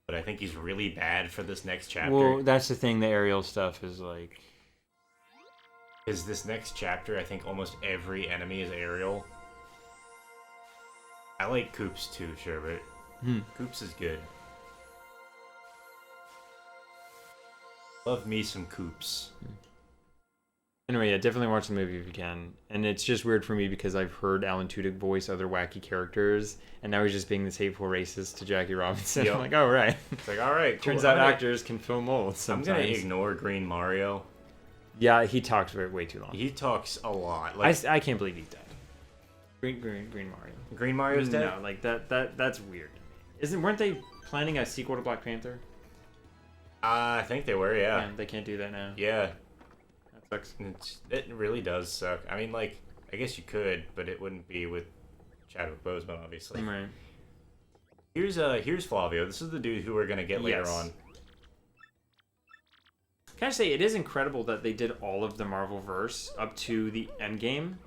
Speaker 2: But I think he's really bad for this next chapter.
Speaker 1: Well, that's the thing. The aerial stuff is like.
Speaker 2: Because this next chapter, I think almost every enemy is aerial. I like Coops too, Sherbert. Coops is good. Love me some Coops.
Speaker 1: Anyway, yeah, definitely watch the movie if you can. And it's just weird for me because I've heard Alan Tudyk voice other wacky characters, and now he's just being this hateful racist to Jackie Robinson.
Speaker 2: Yep.
Speaker 1: I'm like, oh right.
Speaker 2: It's like, all right, cool.
Speaker 1: Turns out actors can fill molds
Speaker 2: I'm
Speaker 1: sometimes.
Speaker 2: gonna ignore Green Mario.
Speaker 1: Yeah, he talks way too long.
Speaker 2: He talks a lot. Like
Speaker 1: I can't believe he's dead. Green Mario.
Speaker 2: Green Mario's dead.
Speaker 1: No, like that's weird. Weren't they planning a sequel to Black Panther?
Speaker 2: I think they were. Yeah.
Speaker 1: They can't do that now.
Speaker 2: Yeah.
Speaker 1: That sucks.
Speaker 2: It really does suck. I mean, like, I guess you could, but it wouldn't be with Chadwick Boseman, obviously.
Speaker 1: Right.
Speaker 2: Here's Flavio. This is the dude who we're gonna get later
Speaker 1: Yes.
Speaker 2: on.
Speaker 1: Can I say it is incredible that they did all of the Marvel verse up to the end game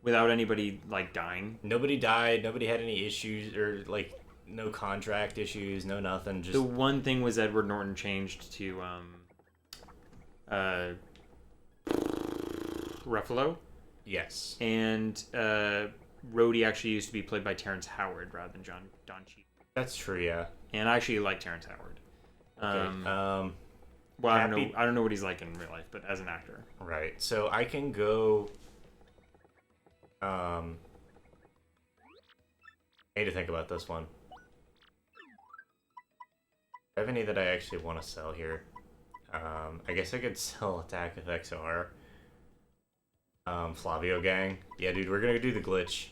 Speaker 1: without anybody like dying.
Speaker 2: Nobody died. Nobody had any issues or like no contract issues. No nothing. Just
Speaker 1: The one thing was Edward Norton changed to Ruffalo,
Speaker 2: yes.
Speaker 1: and Rhodey actually used to be played by Terrence Howard rather than Don Cheadle.
Speaker 2: That's true. Yeah.
Speaker 1: And I actually like Terrence Howard.
Speaker 2: Okay.
Speaker 1: Well,
Speaker 2: Happy-
Speaker 1: I don't know what he's like in real life, but as an actor,
Speaker 2: Right. So I can go. I need to think about this one. I have any that I actually want to sell here. I guess I could sell Attack of XR. Flavio Gang. Yeah, dude, we're gonna do the glitch.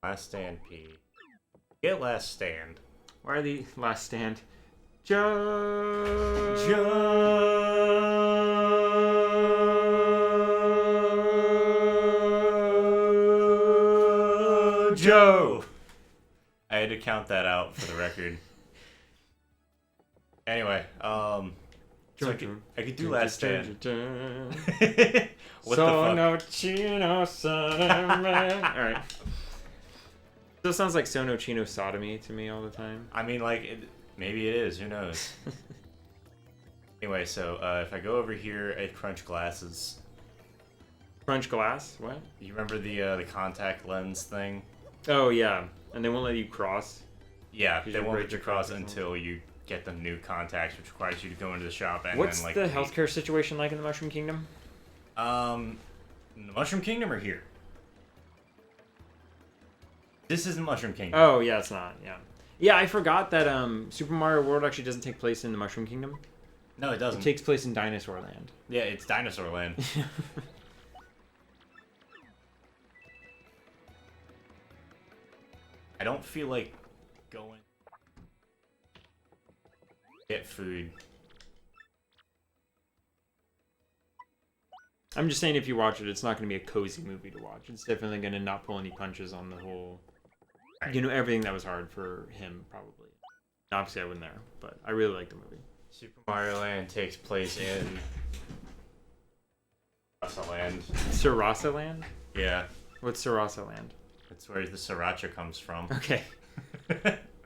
Speaker 2: Last Stand P. Get Last Stand.
Speaker 1: why are the Last Stand?
Speaker 2: Joe. I had to count that out for the record. Anyway, so I could do Last Stand. What the fuck?
Speaker 1: All right. Still sounds like Sono Chino sodomy to me all the time.
Speaker 2: I mean, like, maybe it is. Who knows? Anyway, so if I go over here at Crunch Glasses,
Speaker 1: Crunch glass? What?
Speaker 2: you remember the contact lens thing?
Speaker 1: Oh yeah, and they won't let you cross.
Speaker 2: Yeah,
Speaker 1: 'Cause
Speaker 2: they
Speaker 1: you
Speaker 2: won't
Speaker 1: break
Speaker 2: let you
Speaker 1: your
Speaker 2: cross
Speaker 1: contacts
Speaker 2: until you get the new contacts, which requires you to go into the shop and
Speaker 1: What's
Speaker 2: then like
Speaker 1: the
Speaker 2: wait.
Speaker 1: healthcare situation like in the Mushroom Kingdom?
Speaker 2: The Mushroom Kingdom or here? This isn't Mushroom Kingdom.
Speaker 1: Oh yeah, it's not. Yeah, I forgot that Super Mario World actually doesn't take place in the Mushroom Kingdom.
Speaker 2: No, it doesn't.
Speaker 1: It takes place in Dinosaur Land.
Speaker 2: Yeah, it's Dinosaur Land. I don't feel like going get food.
Speaker 1: I'm just saying, if you watch it, it's not going to be a cozy movie to watch. It's definitely going to not pull any punches on the whole, you know, everything that was hard for him, probably. Obviously, I wasn't there, but I really like the movie.
Speaker 2: Super Mario Land takes place in Sarasa Land.
Speaker 1: Sarasa Land?
Speaker 2: Yeah,
Speaker 1: What's Sarasa Land?
Speaker 2: that's where the sriracha comes from.
Speaker 1: Okay.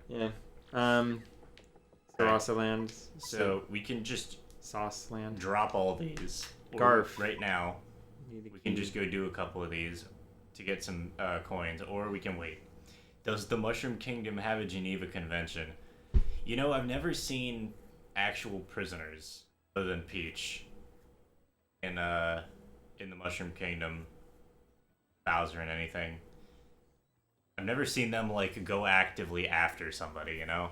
Speaker 1: Yeah. Sarasa Land.
Speaker 2: So we can just
Speaker 1: Sauce Land.
Speaker 2: drop all these. Or
Speaker 1: Garf.
Speaker 2: right now. We can just go do a couple of these to get some coins, or we can wait. Does the Mushroom Kingdom have a Geneva Convention? You know, I've never seen actual prisoners other than Peach in the Mushroom Kingdom, Bowser and anything. I've never seen them like go actively after somebody, you know?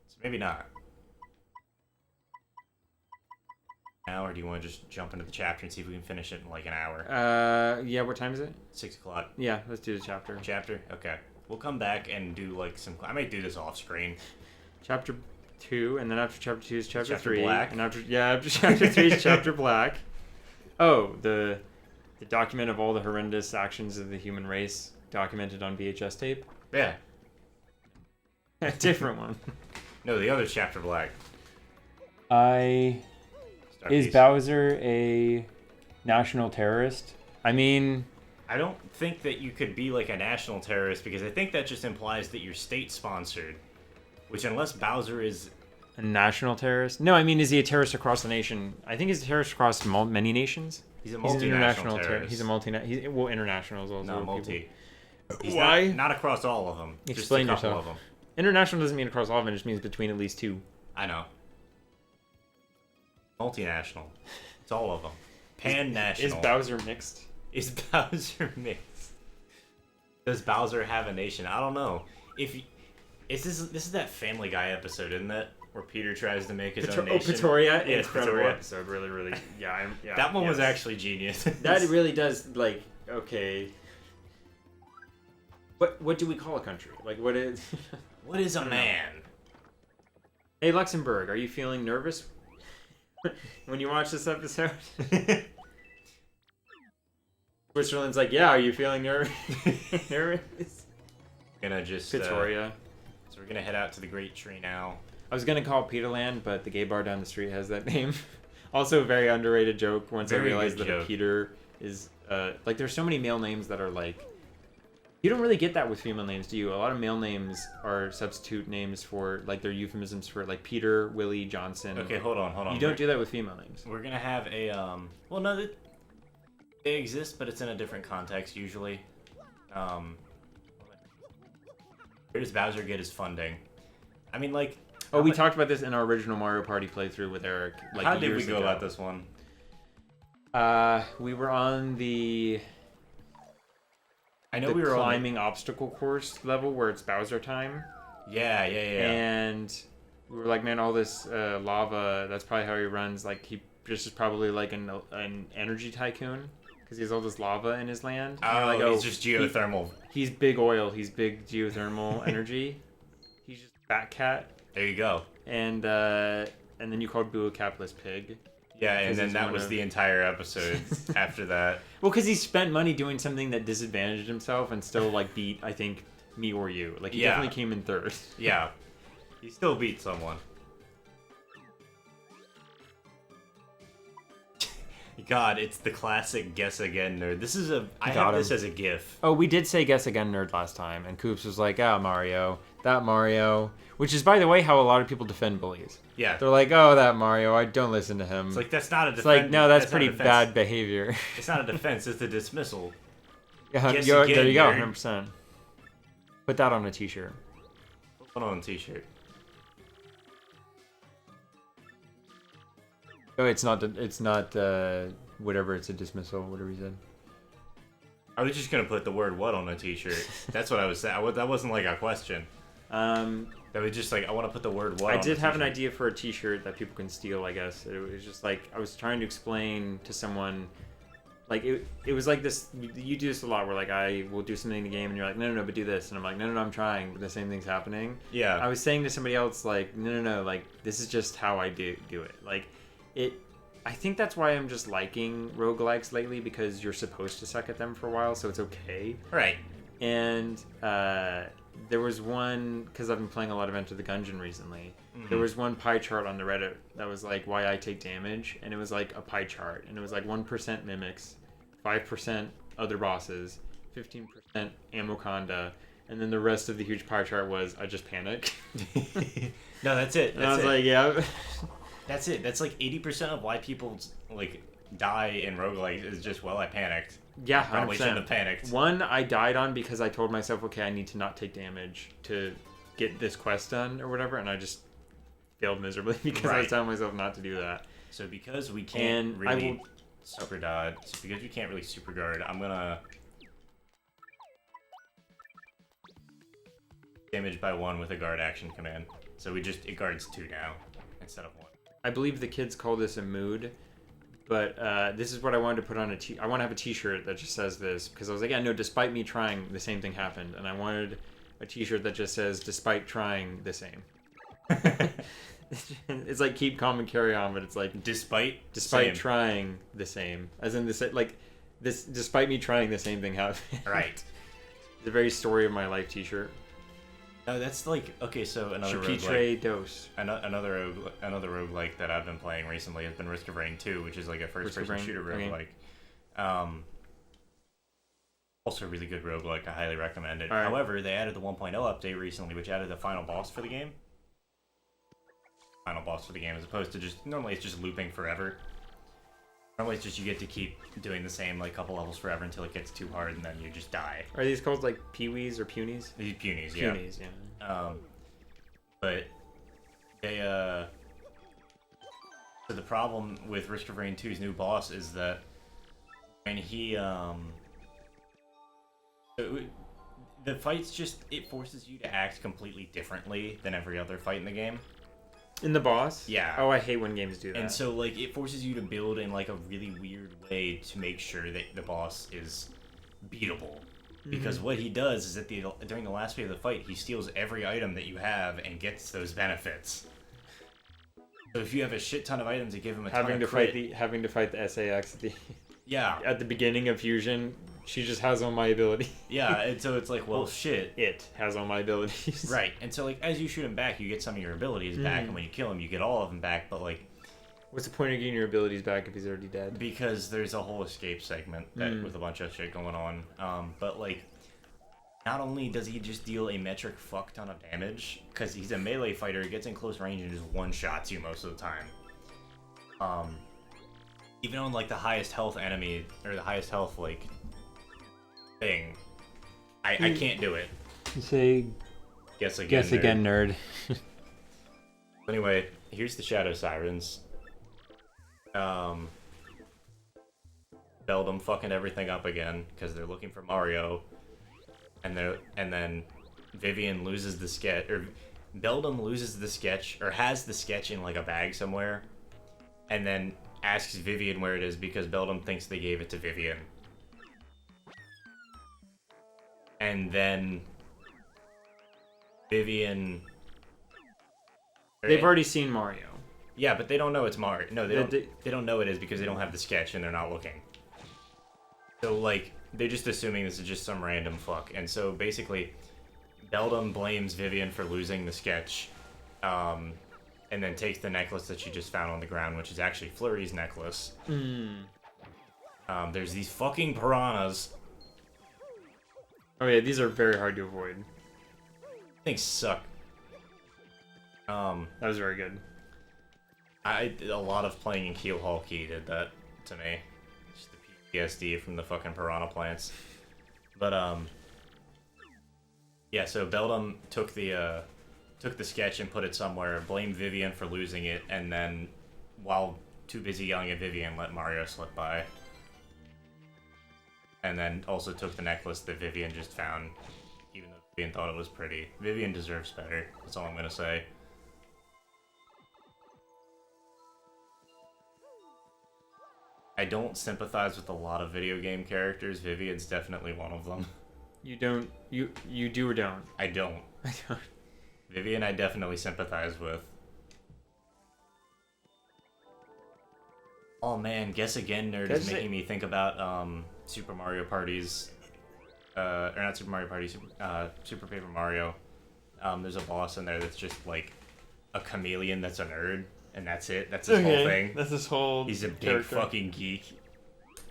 Speaker 2: So maybe not. Now, or do you want to just jump into the chapter and see if we can finish it in like an hour?
Speaker 1: Yeah, what time is it?
Speaker 2: 6 o'clock.
Speaker 1: Yeah, let's do the chapter.
Speaker 2: Chapter? Okay. We'll come back and do like some. I might do this off screen.
Speaker 1: Chapter 2, and then after chapter 2 is chapter 3.
Speaker 2: Black.
Speaker 1: And after chapter 3 is chapter Black. Oh, the document of all the horrendous actions of the human race documented on VHS tape.
Speaker 2: Yeah.
Speaker 1: A different one.
Speaker 2: No, the other chapter Black.
Speaker 1: Is Bowser a national terrorist? I mean,
Speaker 2: I don't think that you could be like a national terrorist, because I think that just implies that you're state sponsored. Which, unless Bowser is
Speaker 1: a national terrorist? No, I mean, is he a terrorist across the nation? I think he's a terrorist across many nations.
Speaker 2: He's a multinational terrorist.
Speaker 1: He's a multinational. Well, international as well.
Speaker 2: No, multi. He's
Speaker 1: Why?
Speaker 2: Not across all of them.
Speaker 1: Explain
Speaker 2: just a couple
Speaker 1: yourself.
Speaker 2: of them.
Speaker 1: International doesn't mean across all of them. It just means between at least 2.
Speaker 2: I know. Multinational. It's all of them. Pan-national.
Speaker 1: Is Bowser mixed?
Speaker 2: Is Bowser mixed? Does Bowser have a nation? I don't know. This is that Family Guy episode, isn't it? Where Peter tries to make his own nation.
Speaker 1: Pretoria.
Speaker 2: Yeah, it's Pretoria.
Speaker 1: Episode. Really. Yeah.
Speaker 2: That one was actually genius.
Speaker 1: That really does, like, okay. What do we call a country? Like, what is...
Speaker 2: What is a man?
Speaker 1: Hey, Luxembourg, are you feeling nervous when you watch this episode? Switzerland's like, yeah, are you feeling nervous?
Speaker 2: Gonna just
Speaker 1: Pretoria.
Speaker 2: So we're gonna head out to the Great Tree now.
Speaker 1: I was gonna call it Peterland, but the gay bar down the street has that name. Also, a very underrated joke. Once I realized that a Peter is like, there's so many male names that are like. You don't really get that with female names, do you? A lot of male names are substitute names for, like, they're euphemisms for, like, Peter, Willie, Johnson.
Speaker 2: Okay, hold on.
Speaker 1: You don't do that with female names.
Speaker 2: We're gonna have a well, no, they exist, but it's in a different context usually. Where does Bowser get his funding? I mean, like.
Speaker 1: Oh, we talked about this in our original Mario Party playthrough with Eric. Like,
Speaker 2: how did we
Speaker 1: years
Speaker 2: go
Speaker 1: ago.
Speaker 2: about this one?
Speaker 1: We were on the.
Speaker 2: I know
Speaker 1: the
Speaker 2: we were
Speaker 1: climbing obstacle course level where it's Bowser time.
Speaker 2: Yeah.
Speaker 1: And we were like, man, all this lava. That's probably how he runs. Like, he just is probably like an energy tycoon because he has all this lava in his land.
Speaker 2: Oh, he's just geothermal.
Speaker 1: He's big oil. He's big geothermal energy. He's just fat cat.
Speaker 2: There you go.
Speaker 1: And then you called Boo a capitalist pig.
Speaker 2: Yeah, and then that was the entire episode after that.
Speaker 1: Well, because he spent money doing something that disadvantaged himself and still, like, beat, I think, me or you. Like, he definitely came in third.
Speaker 2: Yeah. He still beat someone. God, it's the classic guess again nerd. I have this as a GIF.
Speaker 1: Oh, we did say guess again nerd last time, and Koops was like, Mario, that Mario. Which is, by the way, how a lot of people defend bullies.
Speaker 2: Yeah.
Speaker 1: They're like, oh, that Mario, I don't listen to him.
Speaker 2: It's like, that's not a defense.
Speaker 1: It's like, no, that's pretty bad behavior.
Speaker 2: It's not a defense, it's a dismissal.
Speaker 1: Yeah,
Speaker 2: Guess
Speaker 1: there
Speaker 2: again,
Speaker 1: you go,
Speaker 2: nerd.
Speaker 1: 100%. Put that on a t-shirt.
Speaker 2: Put on a t-shirt.
Speaker 1: Oh, it's not, whatever, it's a dismissal, whatever you said.
Speaker 2: I was just gonna put the word "what" on a t-shirt. That's what I was saying. That wasn't like a question. That was just like, I want to put the word "what."
Speaker 1: I
Speaker 2: on
Speaker 1: did
Speaker 2: the
Speaker 1: have an
Speaker 2: t-shirt.
Speaker 1: idea for a T-shirt that people can steal. I guess it was just like I was trying to explain to someone, like it was like this. You do this a lot, where like I will do something in the game, and you're like, no, but do this, and I'm like, no, I'm trying, but the same thing's happening.
Speaker 2: Yeah.
Speaker 1: I was saying to somebody else, like, no, like this is just how I do it. Like, it. I think that's why I'm just liking roguelikes lately, because you're supposed to suck at them for a while, so it's okay.
Speaker 2: Right.
Speaker 1: And there was one, because I've been playing a lot of Enter the Gungeon recently.
Speaker 2: Mm-hmm.
Speaker 1: There was one pie chart on the Reddit that was like why I take damage, and it was like a pie chart, and it was like 1% mimics, 5% other bosses, 15% Amoconda, and then the rest of the huge pie chart was I just panic.
Speaker 2: No, that's it.
Speaker 1: And I was like, yeah.
Speaker 2: That's it. That's like 80% of why people like die in roguelikes is just, well, I panicked.
Speaker 1: Yeah, 100%.
Speaker 2: Probably shouldn't have panicked.
Speaker 1: One I died on because I told myself, okay, I need to not take damage to get this quest done or whatever, and I just failed miserably because I was telling myself not to do that.
Speaker 2: So because we can't
Speaker 1: And
Speaker 2: really super dodge, super guard, I'm gonna damage by 1 with a guard action command. So it guards 2 now instead of 1.
Speaker 1: I believe the kids call this a mood, but this is what I wanted to put on I want to have a T-shirt that just says this, because I was like, yeah, no, despite me trying, the same thing happened, and I wanted a T-shirt that just says, despite trying, the same. It's like keep calm and carry on, but it's like
Speaker 2: Despite
Speaker 1: same. Trying the same, as in this, like this, despite me trying, the same thing happened.
Speaker 2: Right.
Speaker 1: The very story of my life T-shirt.
Speaker 2: No, that's like, okay, so another
Speaker 1: Chapitre Dos.
Speaker 2: Another roguelike that I've been playing recently has been Risk of Rain 2, which is like a first-person shooter roguelike.
Speaker 1: Okay.
Speaker 2: Also a really good roguelike. I highly recommend it.
Speaker 1: All right.
Speaker 2: However, they added the 1.0 update recently, which added the final boss for the game. As opposed to normally it's just looping forever. Normally it's just you get to keep doing the same like couple levels forever until it gets too hard and then you just die.
Speaker 1: Are these called like Pee-wees or Punies?
Speaker 2: These Punies, yeah.
Speaker 1: Punies, yeah.
Speaker 2: But they so the problem with Risk of Rain 2's new boss is that when he the fights it forces you to act completely differently than every other fight in the game.
Speaker 1: In the boss?
Speaker 2: Yeah.
Speaker 1: Oh, I hate when games do that.
Speaker 2: And so, like, it forces you to build in, like, a really weird way to make sure that the boss is beatable. Because what he does is that during the last phase of the fight, he steals every item that you have and gets those benefits. So if you have a shit ton of items that give him a ton of crit...
Speaker 1: Having to fight the SAX
Speaker 2: Yeah.
Speaker 1: at the beginning of Fusion, she just has all my ability.
Speaker 2: Yeah, and so it's like, well, shit.
Speaker 1: It has all my abilities.
Speaker 2: Right, and so, like, as you shoot him back, you get some of your abilities back, and when you kill him, you get all of them back, but, like...
Speaker 1: What's the point of getting your abilities back if he's already dead?
Speaker 2: Because there's a whole escape segment with a bunch of shit going on. But, like, not only does he just deal a metric fuck ton of damage, because he's a melee fighter, he gets in close range and just one-shots you most of the time. Even on, like, the highest health enemy, or the highest health, like... thing. I can't do it.
Speaker 1: You say,
Speaker 2: Guess again,
Speaker 1: nerd.
Speaker 2: Anyway, here's the Shadow Sirens. Beldum fucking everything up again because they're looking for Mario, and then Vivian loses the sketch, or Beldum loses the sketch, or has the sketch in like a bag somewhere, and then asks Vivian where it is because Beldum thinks they gave it to Vivian. And then Vivian...
Speaker 1: They've already seen Mario.
Speaker 2: Yeah, but they don't know it's Mario. No, they don't know it is because they don't have the sketch and they're not looking. So, like, they're just assuming this is just some random fuck. And so, basically, Beldum blames Vivian for losing the sketch, and then takes the necklace that she just found on the ground, which is actually Flurry's necklace. There's these fucking piranhas.
Speaker 1: Oh yeah, these are very hard to avoid.
Speaker 2: Things suck.
Speaker 1: That was very good.
Speaker 2: A lot of playing in Keel Hall Key did that to me. Just the PTSD from the fucking piranha plants. But yeah. So Beldum took the sketch and put it somewhere. Blamed Vivian for losing it, and then while too busy yelling at Vivian, let Mario slip by. And then also took the necklace that Vivian just found even though Vivian thought it was pretty. Vivian deserves better. That's all I'm gonna say. I don't sympathize with a lot of video game characters. Vivian's definitely one of them.
Speaker 1: You don't. You do or don't.
Speaker 2: I don't.
Speaker 1: I don't.
Speaker 2: Vivian, I definitely sympathize with. Oh man, Guess Again Nerd is making me think about Super Mario Party's, or not Super Mario Party, Super Paper Mario. There's a boss in there that's just like a chameleon that's a nerd, and that's it. That's his whole thing.
Speaker 3: That's his whole.
Speaker 2: He's a big
Speaker 3: character.
Speaker 2: fucking geek.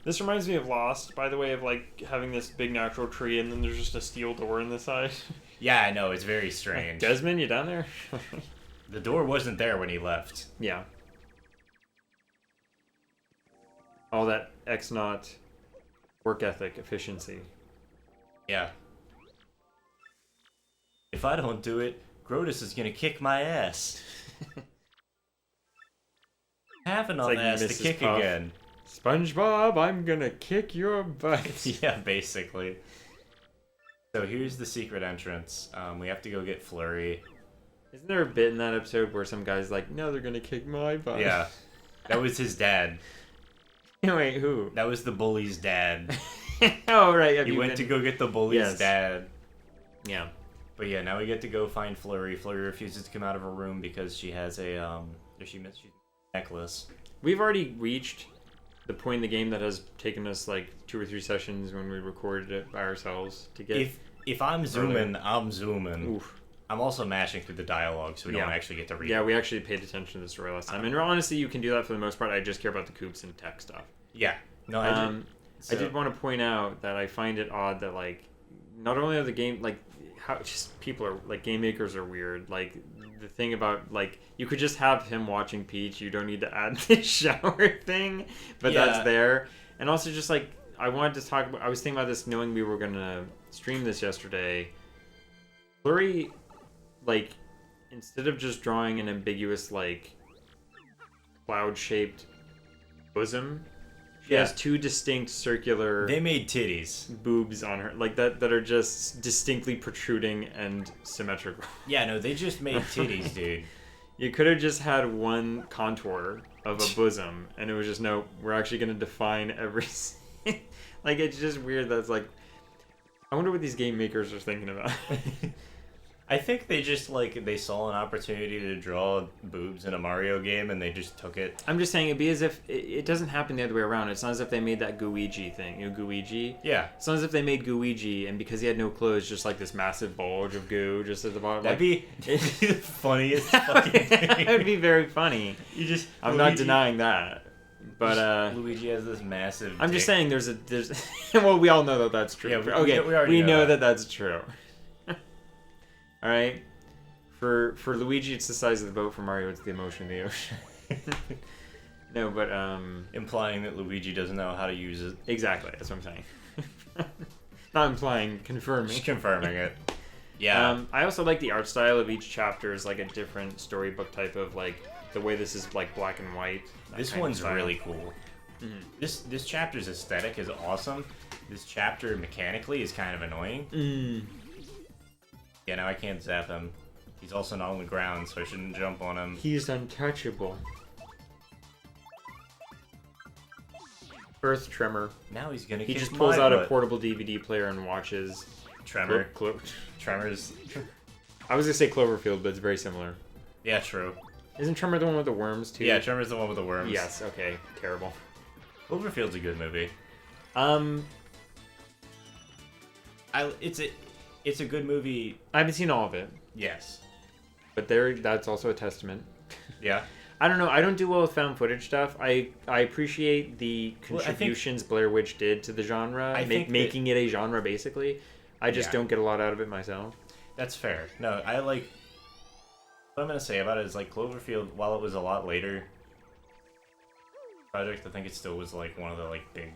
Speaker 3: This reminds me of Lost, by the way, of like having this big natural tree and then there's just a steel door in the side.
Speaker 2: Yeah, I know, it's very strange.
Speaker 3: Desmond, you down there?
Speaker 2: The door wasn't there when he left.
Speaker 3: Yeah. All that X-Naut work ethic, efficiency.
Speaker 2: Yeah. If I don't do it, Grotus is gonna kick my ass. Have enough
Speaker 3: like
Speaker 2: ass to
Speaker 3: Mrs.
Speaker 2: kick
Speaker 3: Puff.
Speaker 2: again.
Speaker 3: SpongeBob, I'm gonna kick your butt.
Speaker 2: Yeah, basically. So here's the secret entrance. We have to go get Flurry.
Speaker 3: Isn't there a bit in that episode where some guy's like, no, they're gonna kick my butt?
Speaker 2: Yeah. That was his dad.
Speaker 3: Wait, who?
Speaker 2: That was the bully's dad.
Speaker 3: Oh, right. Have
Speaker 2: He
Speaker 3: you
Speaker 2: went
Speaker 3: been-
Speaker 2: to go get the bully's
Speaker 3: Yes.
Speaker 2: dad.
Speaker 3: Yeah.
Speaker 2: But yeah, now we get to go find Flurry. Flurry refuses to come out of her room because she has a she's a necklace.
Speaker 3: We've already reached the point in the game that has taken us like 2 or 3 sessions when we recorded it by ourselves to get.
Speaker 2: If I'm zooming, I'm zooming.
Speaker 3: Oof.
Speaker 2: I'm also mashing through the dialogue, so we don't
Speaker 3: Yeah.
Speaker 2: actually get to read.
Speaker 3: Yeah, we actually paid attention to the story last time. And honestly, you can do that for the most part. I just care about the coops and tech stuff.
Speaker 2: Yeah. No,
Speaker 3: I did want to point out that I find it odd that like not only are the game like how just people are like game makers are weird. Like the thing about like you could just have him watching Peach. You don't need to add the shower thing, but
Speaker 2: Yeah.
Speaker 3: that's there. And also just like I wanted to talk about. I was thinking about this knowing we were gonna stream this yesterday. Flurry, like instead of just drawing an ambiguous like cloud-shaped bosom. She
Speaker 2: Yeah.
Speaker 3: has 2 distinct circular
Speaker 2: They made titties.
Speaker 3: boobs on her, like that are just distinctly protruding and symmetrical.
Speaker 2: Yeah, no, they just made titties, dude.
Speaker 3: You could have just had one contour of a bosom, and it was just no. We're actually gonna define every. Like it's just weird. That's like, I wonder what these game makers are thinking about.
Speaker 2: I think they just like they saw an opportunity to draw boobs in a Mario game and they just took it.
Speaker 3: I'm just saying it'd be as if it doesn't happen the other way around. It's not as if they made that Gooigi thing. You know, Gooigi.
Speaker 2: Yeah.
Speaker 3: It's not as if they made Gooigi, and because he had no clothes, just like this massive bulge of goo just at the bottom.
Speaker 2: That'd
Speaker 3: like,
Speaker 2: be the funniest fucking thing.
Speaker 3: That would be very funny.
Speaker 2: You just
Speaker 3: I'm not denying that, but
Speaker 2: Luigi has this massive.
Speaker 3: I'm just
Speaker 2: dick.
Speaker 3: saying there's well, we all know that that's true.
Speaker 2: Yeah, we
Speaker 3: okay,
Speaker 2: already know
Speaker 3: know
Speaker 2: that.
Speaker 3: that's true. All right, for Luigi it's the size of the boat. For Mario it's the emotion of the ocean. No, but
Speaker 2: implying that Luigi doesn't know how to use it.
Speaker 3: exactly that's what I'm saying. Not implying, confirming.
Speaker 2: Just confirming it. Yeah.
Speaker 3: I also like the art style of each chapter is like a different storybook type of like the way this is like black and white. that
Speaker 2: This
Speaker 3: kind of
Speaker 2: one's
Speaker 3: style.
Speaker 2: really cool. This chapter's aesthetic is awesome. This chapter mechanically is kind of annoying. Yeah, now I can't zap him. He's also not on the ground, so I shouldn't jump on him.
Speaker 3: He's untouchable. Earth Tremor.
Speaker 2: Now he's gonna.
Speaker 3: He
Speaker 2: kick
Speaker 3: just pulls
Speaker 2: my
Speaker 3: out a
Speaker 2: butt.
Speaker 3: portable DVD player and watches
Speaker 2: Tremor.
Speaker 3: Tremors.
Speaker 2: Tremors.
Speaker 3: I was gonna say Cloverfield, but it's very similar.
Speaker 2: Yeah, true.
Speaker 3: Isn't Tremor the one with the worms too?
Speaker 2: Yeah, Tremor's the one with the worms.
Speaker 3: Yes. Okay. Terrible.
Speaker 2: Cloverfield's a good movie. It's a good movie.
Speaker 3: I haven't seen all of it,
Speaker 2: Yes.
Speaker 3: but that's also a testament.
Speaker 2: Yeah.
Speaker 3: I don't know. I don't do well with found footage stuff. I appreciate the
Speaker 2: Well, I think-
Speaker 3: contributions Blair Witch did to the genre,
Speaker 2: I think that-
Speaker 3: making it a genre basically. I just
Speaker 2: Yeah.
Speaker 3: don't get a lot out of it myself.
Speaker 2: That's fair. No, I like. What I'm gonna say about it is like Cloverfield. While it was a lot later project, I think it still was like one of the like big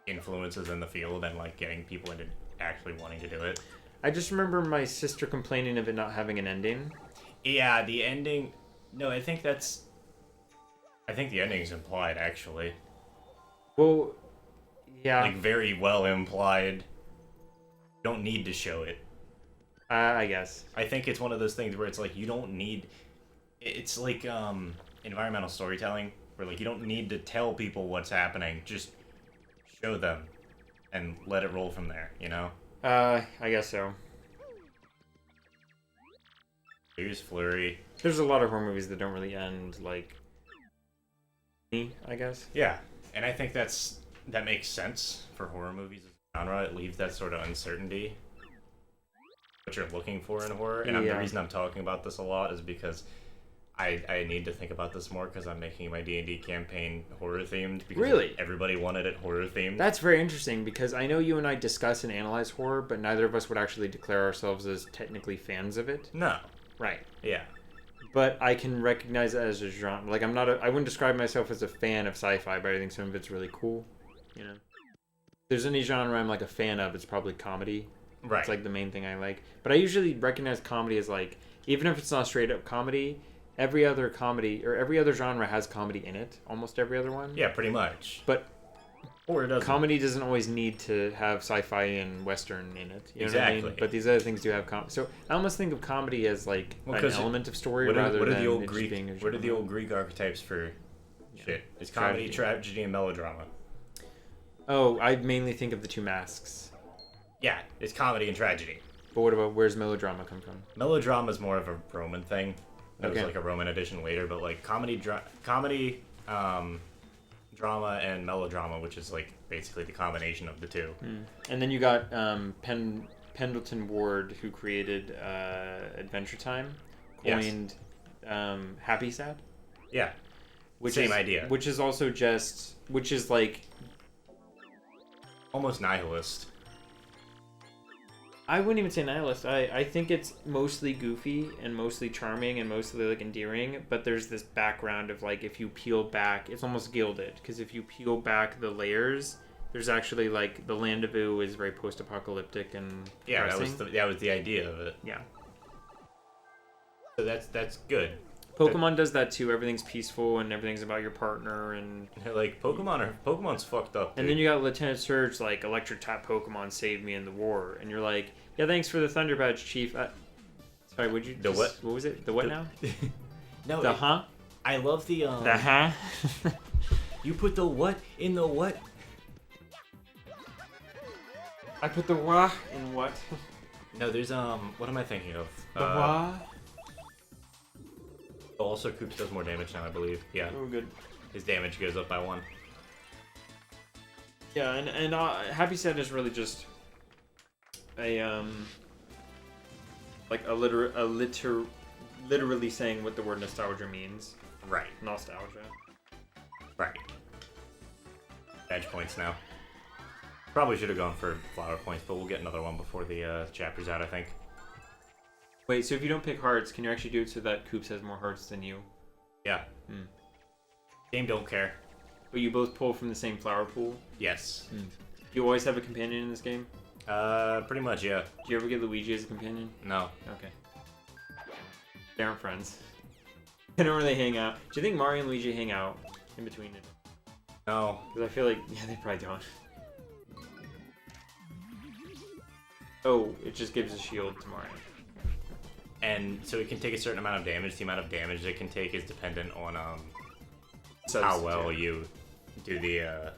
Speaker 2: influences in the field and like getting people into actually wanting to do it.
Speaker 3: I just remember my sister complaining of it not having an ending.
Speaker 2: Yeah, the ending. No, I think that's. I think the ending's implied actually,
Speaker 3: Well, yeah.
Speaker 2: like very well implied. don't need to show it.
Speaker 3: I guess.
Speaker 2: I think it's one of those things where it's like you don't need. It's like environmental storytelling, where like you don't need to tell people what's happening. Just show them, and let it roll from there. You know.
Speaker 3: I guess so.
Speaker 2: Here's Flurry.
Speaker 3: There's a lot of horror movies that don't really end like me, I guess.
Speaker 2: Yeah, and I think that makes sense for horror movies as a genre. It leaves that sort of uncertainty, what you're looking for in horror. And the reason I'm talking about this a lot is because I need to think about this more because I'm making my D&D campaign horror themed. Because
Speaker 3: Really?
Speaker 2: everybody wanted it horror themed.
Speaker 3: That's very interesting because I know you and I discuss and analyze horror, but neither of us would actually declare ourselves as technically fans of it.
Speaker 2: No.
Speaker 3: Right.
Speaker 2: Yeah.
Speaker 3: But I can recognize it as a genre. Like I wouldn't describe myself as a fan of sci-fi, but I think some of it's really cool. You know, if there's any genre I'm like a fan of, it's probably comedy.
Speaker 2: Right.
Speaker 3: It's like the main thing I like. But I usually recognize comedy as like, even if it's not straight up comedy, every other comedy or every other genre has comedy in it. Almost every other one.
Speaker 2: Yeah, pretty much.
Speaker 3: But
Speaker 2: or it doesn't.
Speaker 3: Comedy doesn't always need to have sci-fi and western in it. You know what I mean? But these other things do have comedy. So I almost think of comedy as like an element of story rather than
Speaker 2: the old
Speaker 3: it
Speaker 2: Greek,
Speaker 3: just being a genre.
Speaker 2: what are the old Greek archetypes for shit? It's comedy, tragedy, and melodrama.
Speaker 3: Oh, I mainly think of the two masks.
Speaker 2: Yeah, it's comedy and tragedy.
Speaker 3: But what about where's melodrama come from?
Speaker 2: Melodrama is more of a Roman thing. That was
Speaker 3: Okay.
Speaker 2: like a Roman addition later, but like comedy, drama, and melodrama, which is like basically the combination of the two.
Speaker 3: And then you got Pendleton Ward, who created Adventure Time, coined Happy Sad.
Speaker 2: Yeah, same idea.
Speaker 3: Which is also which is like
Speaker 2: almost nihilist.
Speaker 3: I wouldn't even say nihilist. I think it's mostly goofy and mostly charming and mostly like endearing, but there's this background of like if you peel back, it's almost gilded because if you peel back the layers, there's actually like the Land of Ooh is very post-apocalyptic and
Speaker 2: yeah,
Speaker 3: depressing.
Speaker 2: that was the idea of it.
Speaker 3: Yeah.
Speaker 2: So that's good.
Speaker 3: Pokemon does that too. Everything's peaceful and everything's about your partner and
Speaker 2: like Pokemon's fucked up. Dude.
Speaker 3: And then you got Lieutenant Surge like electric type Pokemon saved me in the war, and you're like, yeah, thanks for the Thunder Badge, Chief. Sorry, would you?
Speaker 2: What?
Speaker 3: What was it? The what now?
Speaker 2: No.
Speaker 3: The huh?
Speaker 2: I love the
Speaker 3: The huh?
Speaker 2: You put the what in the what?
Speaker 3: I put the wah in what?
Speaker 2: No, there's what am I thinking of?
Speaker 3: The wah.
Speaker 2: Also, Koops does more damage now, I believe. Yeah.
Speaker 3: Oh, good.
Speaker 2: His damage goes up by 1.
Speaker 3: Yeah, and Happy Sad is really just a like literally saying what the word nostalgia means.
Speaker 2: Right.
Speaker 3: Nostalgia.
Speaker 2: Right. Badge points now. Probably should have gone for flower points, but we'll get another one before the chapter's out, I think.
Speaker 3: Wait, so if you don't pick hearts, can you actually do it so that Koops has more hearts than you?
Speaker 2: Yeah. Game don't care.
Speaker 3: But you both pull from the same flower pool?
Speaker 2: Yes.
Speaker 3: Do you always have a companion in this game?
Speaker 2: Pretty much, yeah.
Speaker 3: Do you ever get Luigi as a companion?
Speaker 2: No.
Speaker 3: Okay. They aren't friends. They don't really hang out. Do you think Mario and Luigi hang out in between it?
Speaker 2: No.
Speaker 3: Because I feel like, yeah, they probably don't. Oh, it just gives a shield to Mario.
Speaker 2: And so it can take a certain amount of damage. The amount of damage it can take is dependent on how well you do the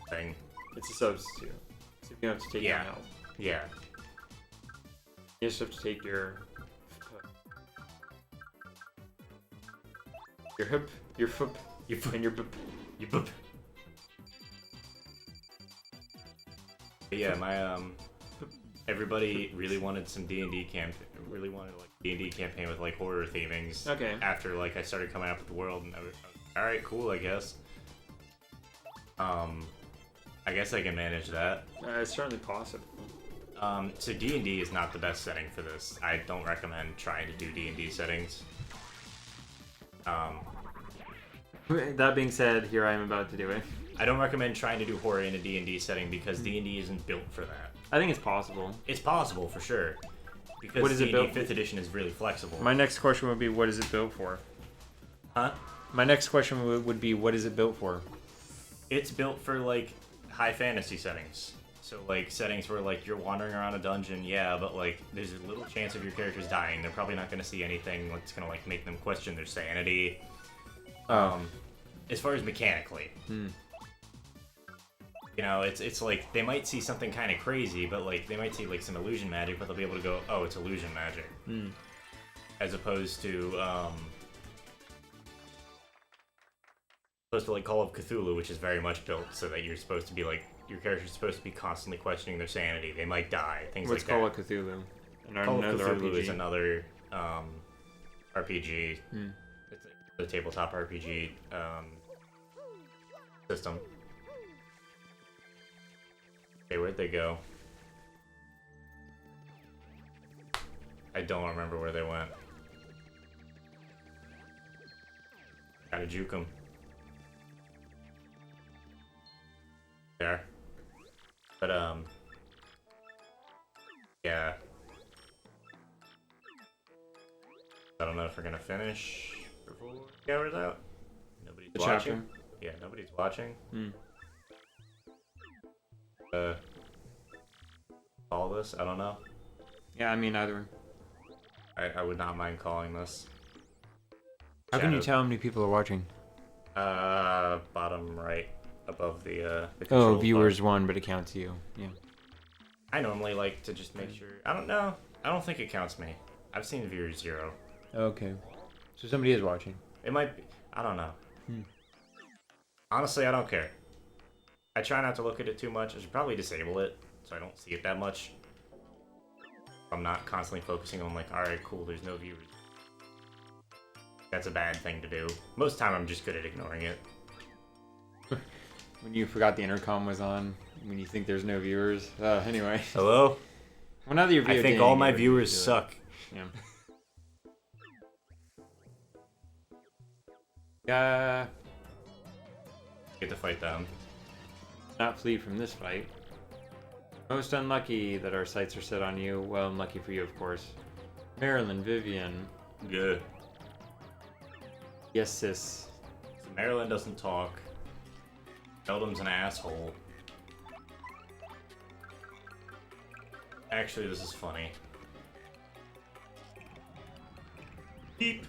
Speaker 2: thing.
Speaker 3: It's a substitute. So you have to take your health.
Speaker 2: Yeah.
Speaker 3: You just have to take your hip, your foot, and your bip.
Speaker 2: You boop. Yeah, my everybody really wanted some D&D really wanted like D&D campaign with like horror themings.
Speaker 3: Okay.
Speaker 2: After like I started coming out with the world, and I was all right, cool, I guess. I guess I can manage that.
Speaker 3: It's certainly possible.
Speaker 2: So D&D is not the best setting for this. I don't recommend trying to do D&D settings.
Speaker 3: That being said, here I am about to do it.
Speaker 2: I don't recommend trying to do horror in a D&D setting because D&D isn't built for that.
Speaker 3: I think it's possible.
Speaker 2: It's possible for sure. Because
Speaker 3: What is it built
Speaker 2: 5th edition is really flexible.
Speaker 3: My next question would be, what is it built for?
Speaker 2: Huh?
Speaker 3: My next question would be, what is it built for?
Speaker 2: It's built for like high fantasy settings. So like settings where like you're wandering around a dungeon, yeah, but like there's a little chance of your characters dying. They're probably not going to see anything that's going to like make them question their sanity. As far as mechanically, you know, it's like they might see something kind of crazy, but like they might see like some illusion magic, but they'll be able to go, oh, it's illusion magic, as opposed to like Call of Cthulhu, which is very much built so that you're supposed to be like your character's supposed to be constantly questioning their sanity. They might die, things
Speaker 3: What's
Speaker 2: like that.
Speaker 3: Call of Cthulhu?
Speaker 2: Call of
Speaker 3: Another
Speaker 2: Cthulhu
Speaker 3: RPG.
Speaker 2: is another RPG. It's a tabletop RPG system. Okay, where'd they go? I don't remember where they went. Gotta juke them. There. But, yeah. I don't know if we're gonna finish before the hour's out. Nobody's
Speaker 3: The
Speaker 2: watching.
Speaker 3: chapter.
Speaker 2: Yeah, nobody's watching. Call this? I don't know.
Speaker 3: Yeah, I mean either.
Speaker 2: I would not mind calling this.
Speaker 1: How can you
Speaker 2: Shadow-
Speaker 1: tell how many people are watching?
Speaker 2: Bottom right above the
Speaker 1: Oh,
Speaker 2: control bar.
Speaker 1: viewers one, but it counts you. Yeah.
Speaker 2: I normally like to just make sure. I don't know. I don't think it counts me. I've seen viewers 0.
Speaker 1: Okay. So somebody is watching.
Speaker 2: It might be. I don't know. Honestly, I don't care. I try not to look at it too much. I should probably disable it so I don't see it that much. I'm not constantly focusing on like, alright, cool, there's no viewers. That's a bad thing to do. Most of the time I'm just good at ignoring it.
Speaker 3: When you forgot the intercom was on, when you think there's no viewers. Anyway.
Speaker 2: Hello?
Speaker 3: Well, now that you're
Speaker 2: I think all my viewers suck.
Speaker 3: Yeah.
Speaker 2: Get to fight them.
Speaker 3: Not flee from this fight. Most unlucky that our sights are set on you. Well, unlucky for you, of course. Marilyn, Vivian.
Speaker 2: Good.
Speaker 3: Yes, sis.
Speaker 2: So Marilyn doesn't talk. Seldom's an asshole. Actually, this is funny. Beep.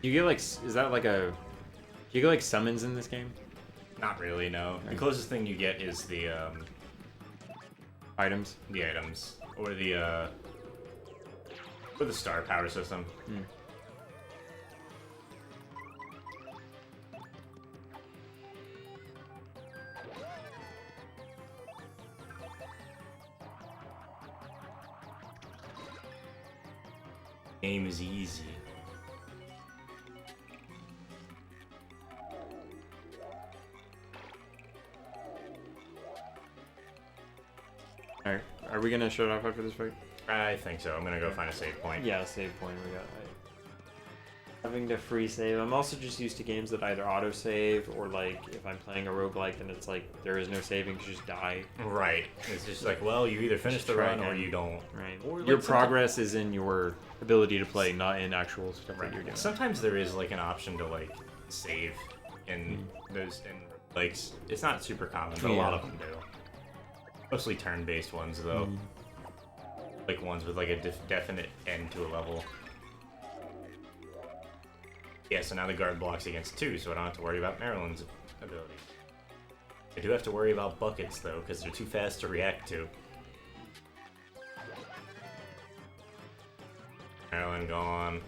Speaker 3: You get like, is that like a? Do you get like summons in this game?
Speaker 2: Not really, no. The
Speaker 3: Right.
Speaker 2: closest thing you get is the
Speaker 3: Items.
Speaker 2: items or the star power system. Game is easy.
Speaker 3: All right. Are we gonna shut off after this fight?
Speaker 2: I think so. I'm gonna go find a save point.
Speaker 3: Yeah, save point. We got. Having to free save. I'm also just used to games that either auto save or like if I'm playing a roguelike and it's like there is no saving, you just die.
Speaker 2: Right. It's just like, well, you either finish the
Speaker 3: try
Speaker 2: run or
Speaker 3: again.
Speaker 2: you don't.
Speaker 3: Right.
Speaker 2: Or, like,
Speaker 3: Your
Speaker 2: someti-
Speaker 3: progress is in your ability to play, not in actual stuff that you're doing.
Speaker 2: Sometimes there is like an option to like save in those like it's not super common, but a lot of them do. Mostly turn-based ones though, like ones with like a definite end to a level. Yeah, so now the guard blocks against 2, so I don't have to worry about Marilyn's ability. I do have to worry about buckets though, because they're too fast to react to. Marilyn gone.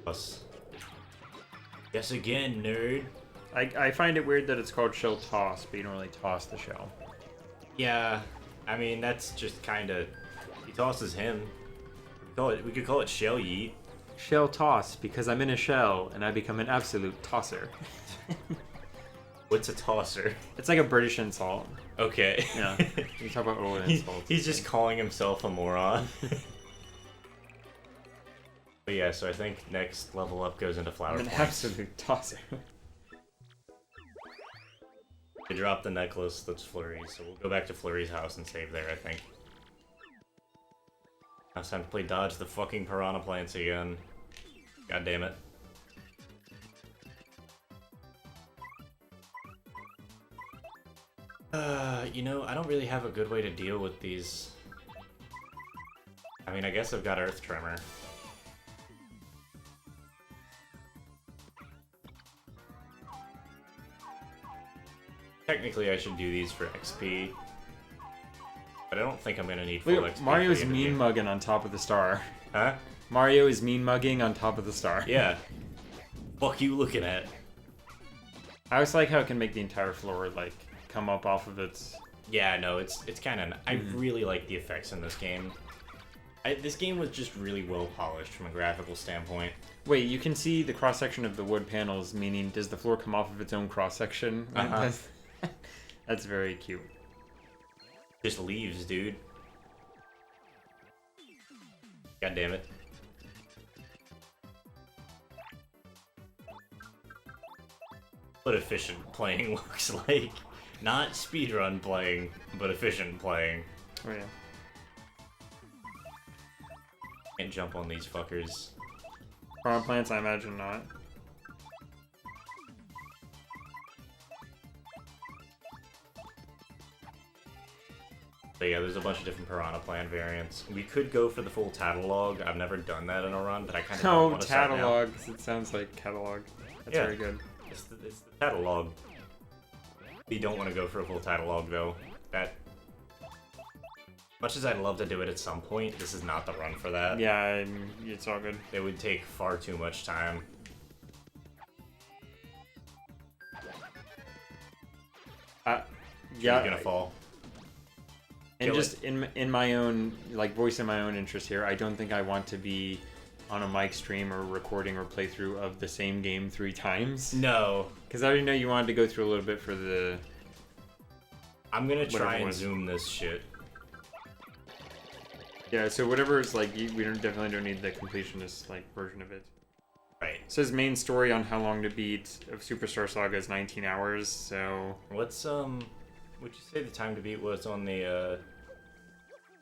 Speaker 2: Plus. Yes again, nerd.
Speaker 3: I find it weird that it's called shell toss, but you don't really toss the shell.
Speaker 2: Yeah, I mean that's just kind of. He tosses him. We could call it shell yeet.
Speaker 3: Shell toss because I'm in a shell and I become an absolute tosser.
Speaker 2: What's a tosser?
Speaker 3: It's like a British insult.
Speaker 2: Okay.
Speaker 3: Yeah. You talk about old
Speaker 2: He's,
Speaker 3: insults.
Speaker 2: he's just calling himself a moron. But yeah, so I think next level up goes into flower
Speaker 3: I'm an
Speaker 2: points.
Speaker 3: absolute tosser.
Speaker 2: They drop the necklace that's Flurry's, so we'll go back to Flurry's house and save there, I think. Now it's time to play dodge the fucking piranha plants again. God damn it. I don't really have a good way to deal with these. I mean, I guess I've got Earth Tremor. Technically, I should do these for XP. But I don't think I'm gonna need full
Speaker 3: Look,
Speaker 2: XP.
Speaker 3: Mario's
Speaker 2: for the
Speaker 3: mean
Speaker 2: game.
Speaker 3: mugging on top of the star.
Speaker 2: Huh?
Speaker 3: Mario is mean mugging on top of the star.
Speaker 2: Yeah. Fuck you looking at?
Speaker 3: I always like how it can make the entire floor like come up off of its.
Speaker 2: Yeah, no, it's kind of. I really like the effects in this game. This game was just really well polished from a graphical standpoint.
Speaker 3: Wait, you can see the cross section of the wood panels. Meaning, does the floor come off of its own cross section?
Speaker 2: Uh-huh.
Speaker 3: That's very cute.
Speaker 2: Just leaves, dude. God damn it. What efficient playing looks like. Not speedrun playing, but efficient playing.
Speaker 3: Oh yeah.
Speaker 2: Can't jump on these fuckers.
Speaker 3: Farm plants, I imagine not.
Speaker 2: But yeah, there's a bunch of different Piranha Plant variants. We could go for the full catalog. I've never done that in a run, but I kind of
Speaker 3: Oh,
Speaker 2: want to start now.
Speaker 3: catalogs. It sounds like catalog. That's
Speaker 2: Yeah.
Speaker 3: very good.
Speaker 2: It's the catalog. We don't want to go for a full catalog though. That, much as I'd love to do it at some point, this is not the run for that.
Speaker 3: Yeah, it's all good.
Speaker 2: It would take far too much time.
Speaker 3: Yeah,
Speaker 2: She's gonna fall.
Speaker 3: and
Speaker 2: kill
Speaker 3: just in my own like voicing my own interest here, I don't think I want to be on a mic stream or recording or playthrough of the same game 3 times.
Speaker 2: No,
Speaker 3: Because I already know you wanted to go through a little bit for the.
Speaker 2: I'm gonna
Speaker 3: Whatever
Speaker 2: try
Speaker 3: it
Speaker 2: and
Speaker 3: was.
Speaker 2: zoom this shit.
Speaker 3: Yeah, so whatever is like, we definitely don't need the completionist like version of it.
Speaker 2: Right.
Speaker 3: It says main story on how long to beat of Superstar Saga is 19 hours. So
Speaker 2: What's would you say the time to beat was on the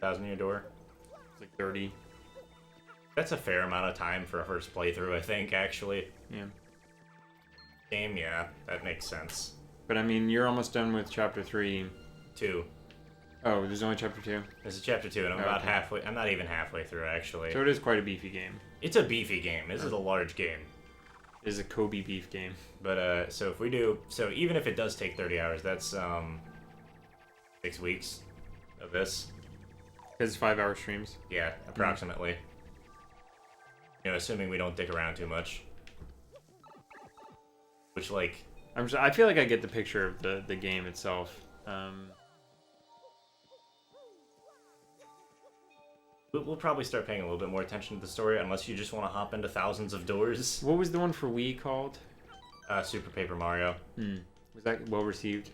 Speaker 2: 1,000-year door?
Speaker 3: it's like 30.
Speaker 2: That's a fair amount of time for a first playthrough, I think, actually.
Speaker 3: Yeah.
Speaker 2: Game, yeah, that makes sense.
Speaker 3: But I mean, you're almost done with chapter 3.
Speaker 2: 2.
Speaker 3: Oh, there's only chapter 2.
Speaker 2: This is chapter 2, and I'm
Speaker 3: Oh,
Speaker 2: about
Speaker 3: okay.
Speaker 2: halfway. I'm not even halfway through, actually.
Speaker 3: So it is quite a beefy game.
Speaker 2: It's a beefy game. This is a large game.
Speaker 3: It is a Kobe beef game.
Speaker 2: But, so if we do... So even if it does take 30 hours, that's, 6 weeks of this.
Speaker 3: Because it's 5-hour streams.
Speaker 2: Yeah, approximately. You know, assuming we don't dick around too much. Which, like...
Speaker 3: I feel like I get the picture of the game itself.
Speaker 2: We'll probably start paying a little bit more attention to the story, unless you just want to hop into thousands of doors.
Speaker 3: What was the one for Wii called?
Speaker 2: Super Paper Mario.
Speaker 3: Was that well received?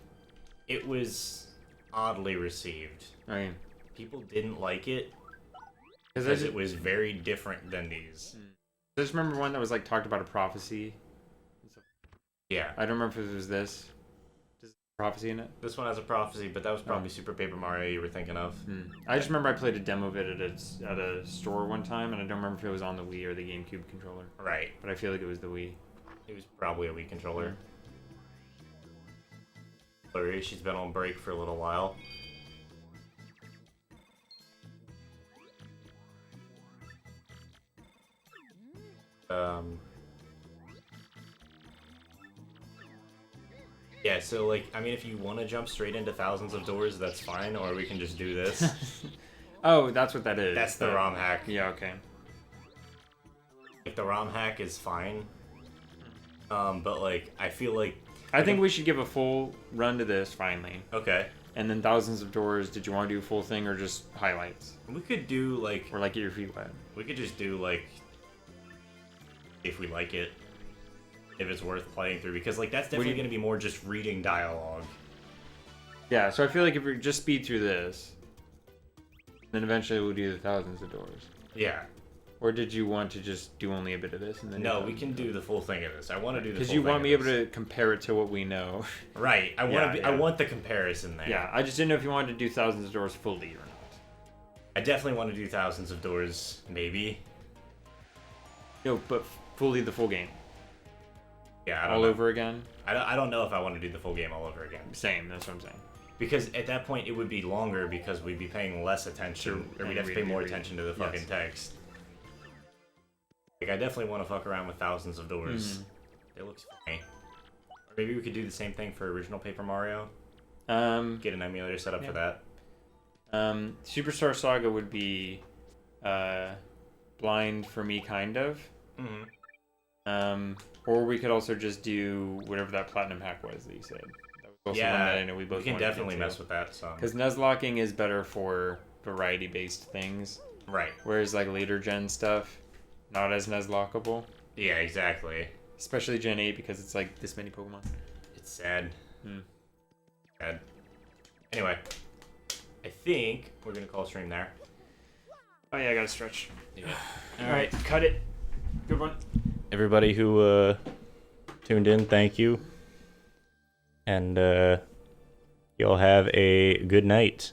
Speaker 2: It was oddly received.
Speaker 3: I mean,
Speaker 2: People didn't like it
Speaker 3: because
Speaker 2: because it was very different than these.
Speaker 3: I just remember one that was like talked about a prophecy.
Speaker 2: Yeah.
Speaker 3: I don't remember if it was this. Does it have prophecy in it?
Speaker 2: This one has a prophecy, but that was probably Super Paper Mario you were thinking of.
Speaker 3: I just remember I played a demo of it at a store one time, and I don't remember if it was on the Wii or the GameCube controller.
Speaker 2: Right.
Speaker 3: But I feel like it was the Wii.
Speaker 2: It was probably a Wii controller. Blurry, she's been on break for a little while. Yeah, so, like, I mean, if you want to jump straight into thousands of doors, that's fine, or we can just do this.
Speaker 3: Oh, that's what that is.
Speaker 2: That's the ROM hack.
Speaker 3: Yeah, okay.
Speaker 2: Like, the ROM hack is fine. But, like, I feel like...
Speaker 3: I think we should give a full run to this finally.
Speaker 2: Okay.
Speaker 3: And then thousands of doors. Did you want to do a full thing or just highlights?
Speaker 2: We could do, like...
Speaker 3: Or like get your feet wet?
Speaker 2: We could just do, like... If we like it. If it's worth playing through. Because, like, that's definitely going to be more just reading dialogue.
Speaker 3: Yeah, so I feel like if we just speed through this, then eventually we'll do the thousands of doors.
Speaker 2: Yeah.
Speaker 3: Or did you want to just do only a bit of this and then?
Speaker 2: No, we can do the full thing of this. I want to do the full
Speaker 3: because
Speaker 2: thing
Speaker 3: you want
Speaker 2: of
Speaker 3: me able
Speaker 2: this.
Speaker 3: to compare it to what we know.
Speaker 2: Right. I want
Speaker 3: Yeah,
Speaker 2: to be,
Speaker 3: yeah.
Speaker 2: I want the comparison there.
Speaker 3: Yeah, I just didn't know if you wanted to do thousands of doors fully or not.
Speaker 2: I definitely want to do thousands of doors, maybe.
Speaker 3: No, but fully the full game.
Speaker 2: Yeah, I don't
Speaker 3: All
Speaker 2: know.
Speaker 3: over again?
Speaker 2: I don't know if I want to do the full game all over again.
Speaker 3: Same, that's what I'm saying.
Speaker 2: Because at that point it would be longer because we'd be paying less attention, or we'd have to pay more attention to the fucking text. Like, I definitely want to fuck around with Thousands of Doors. It looks funny. Or maybe we could do the same thing for original Paper Mario. Get an emulator set up for that.
Speaker 3: Superstar Saga would be blind for me, kind of. Or we could also just do whatever that platinum hack was that you said. That was also one that I know we both
Speaker 2: can definitely mess with that.
Speaker 3: Because Nuzlocking is better for variety-based things.
Speaker 2: Right.
Speaker 3: Whereas like later gen stuff, not as Nuzlockable.
Speaker 2: Yeah, exactly.
Speaker 3: Especially Gen 8 because it's like this many Pokemon.
Speaker 2: It's sad. Sad. Anyway, I think we're gonna call stream there.
Speaker 3: Oh yeah, I gotta stretch.
Speaker 2: Yeah.
Speaker 3: All right, cut it. Good one.
Speaker 2: Everybody who tuned in, thank you. And y'all have a good night.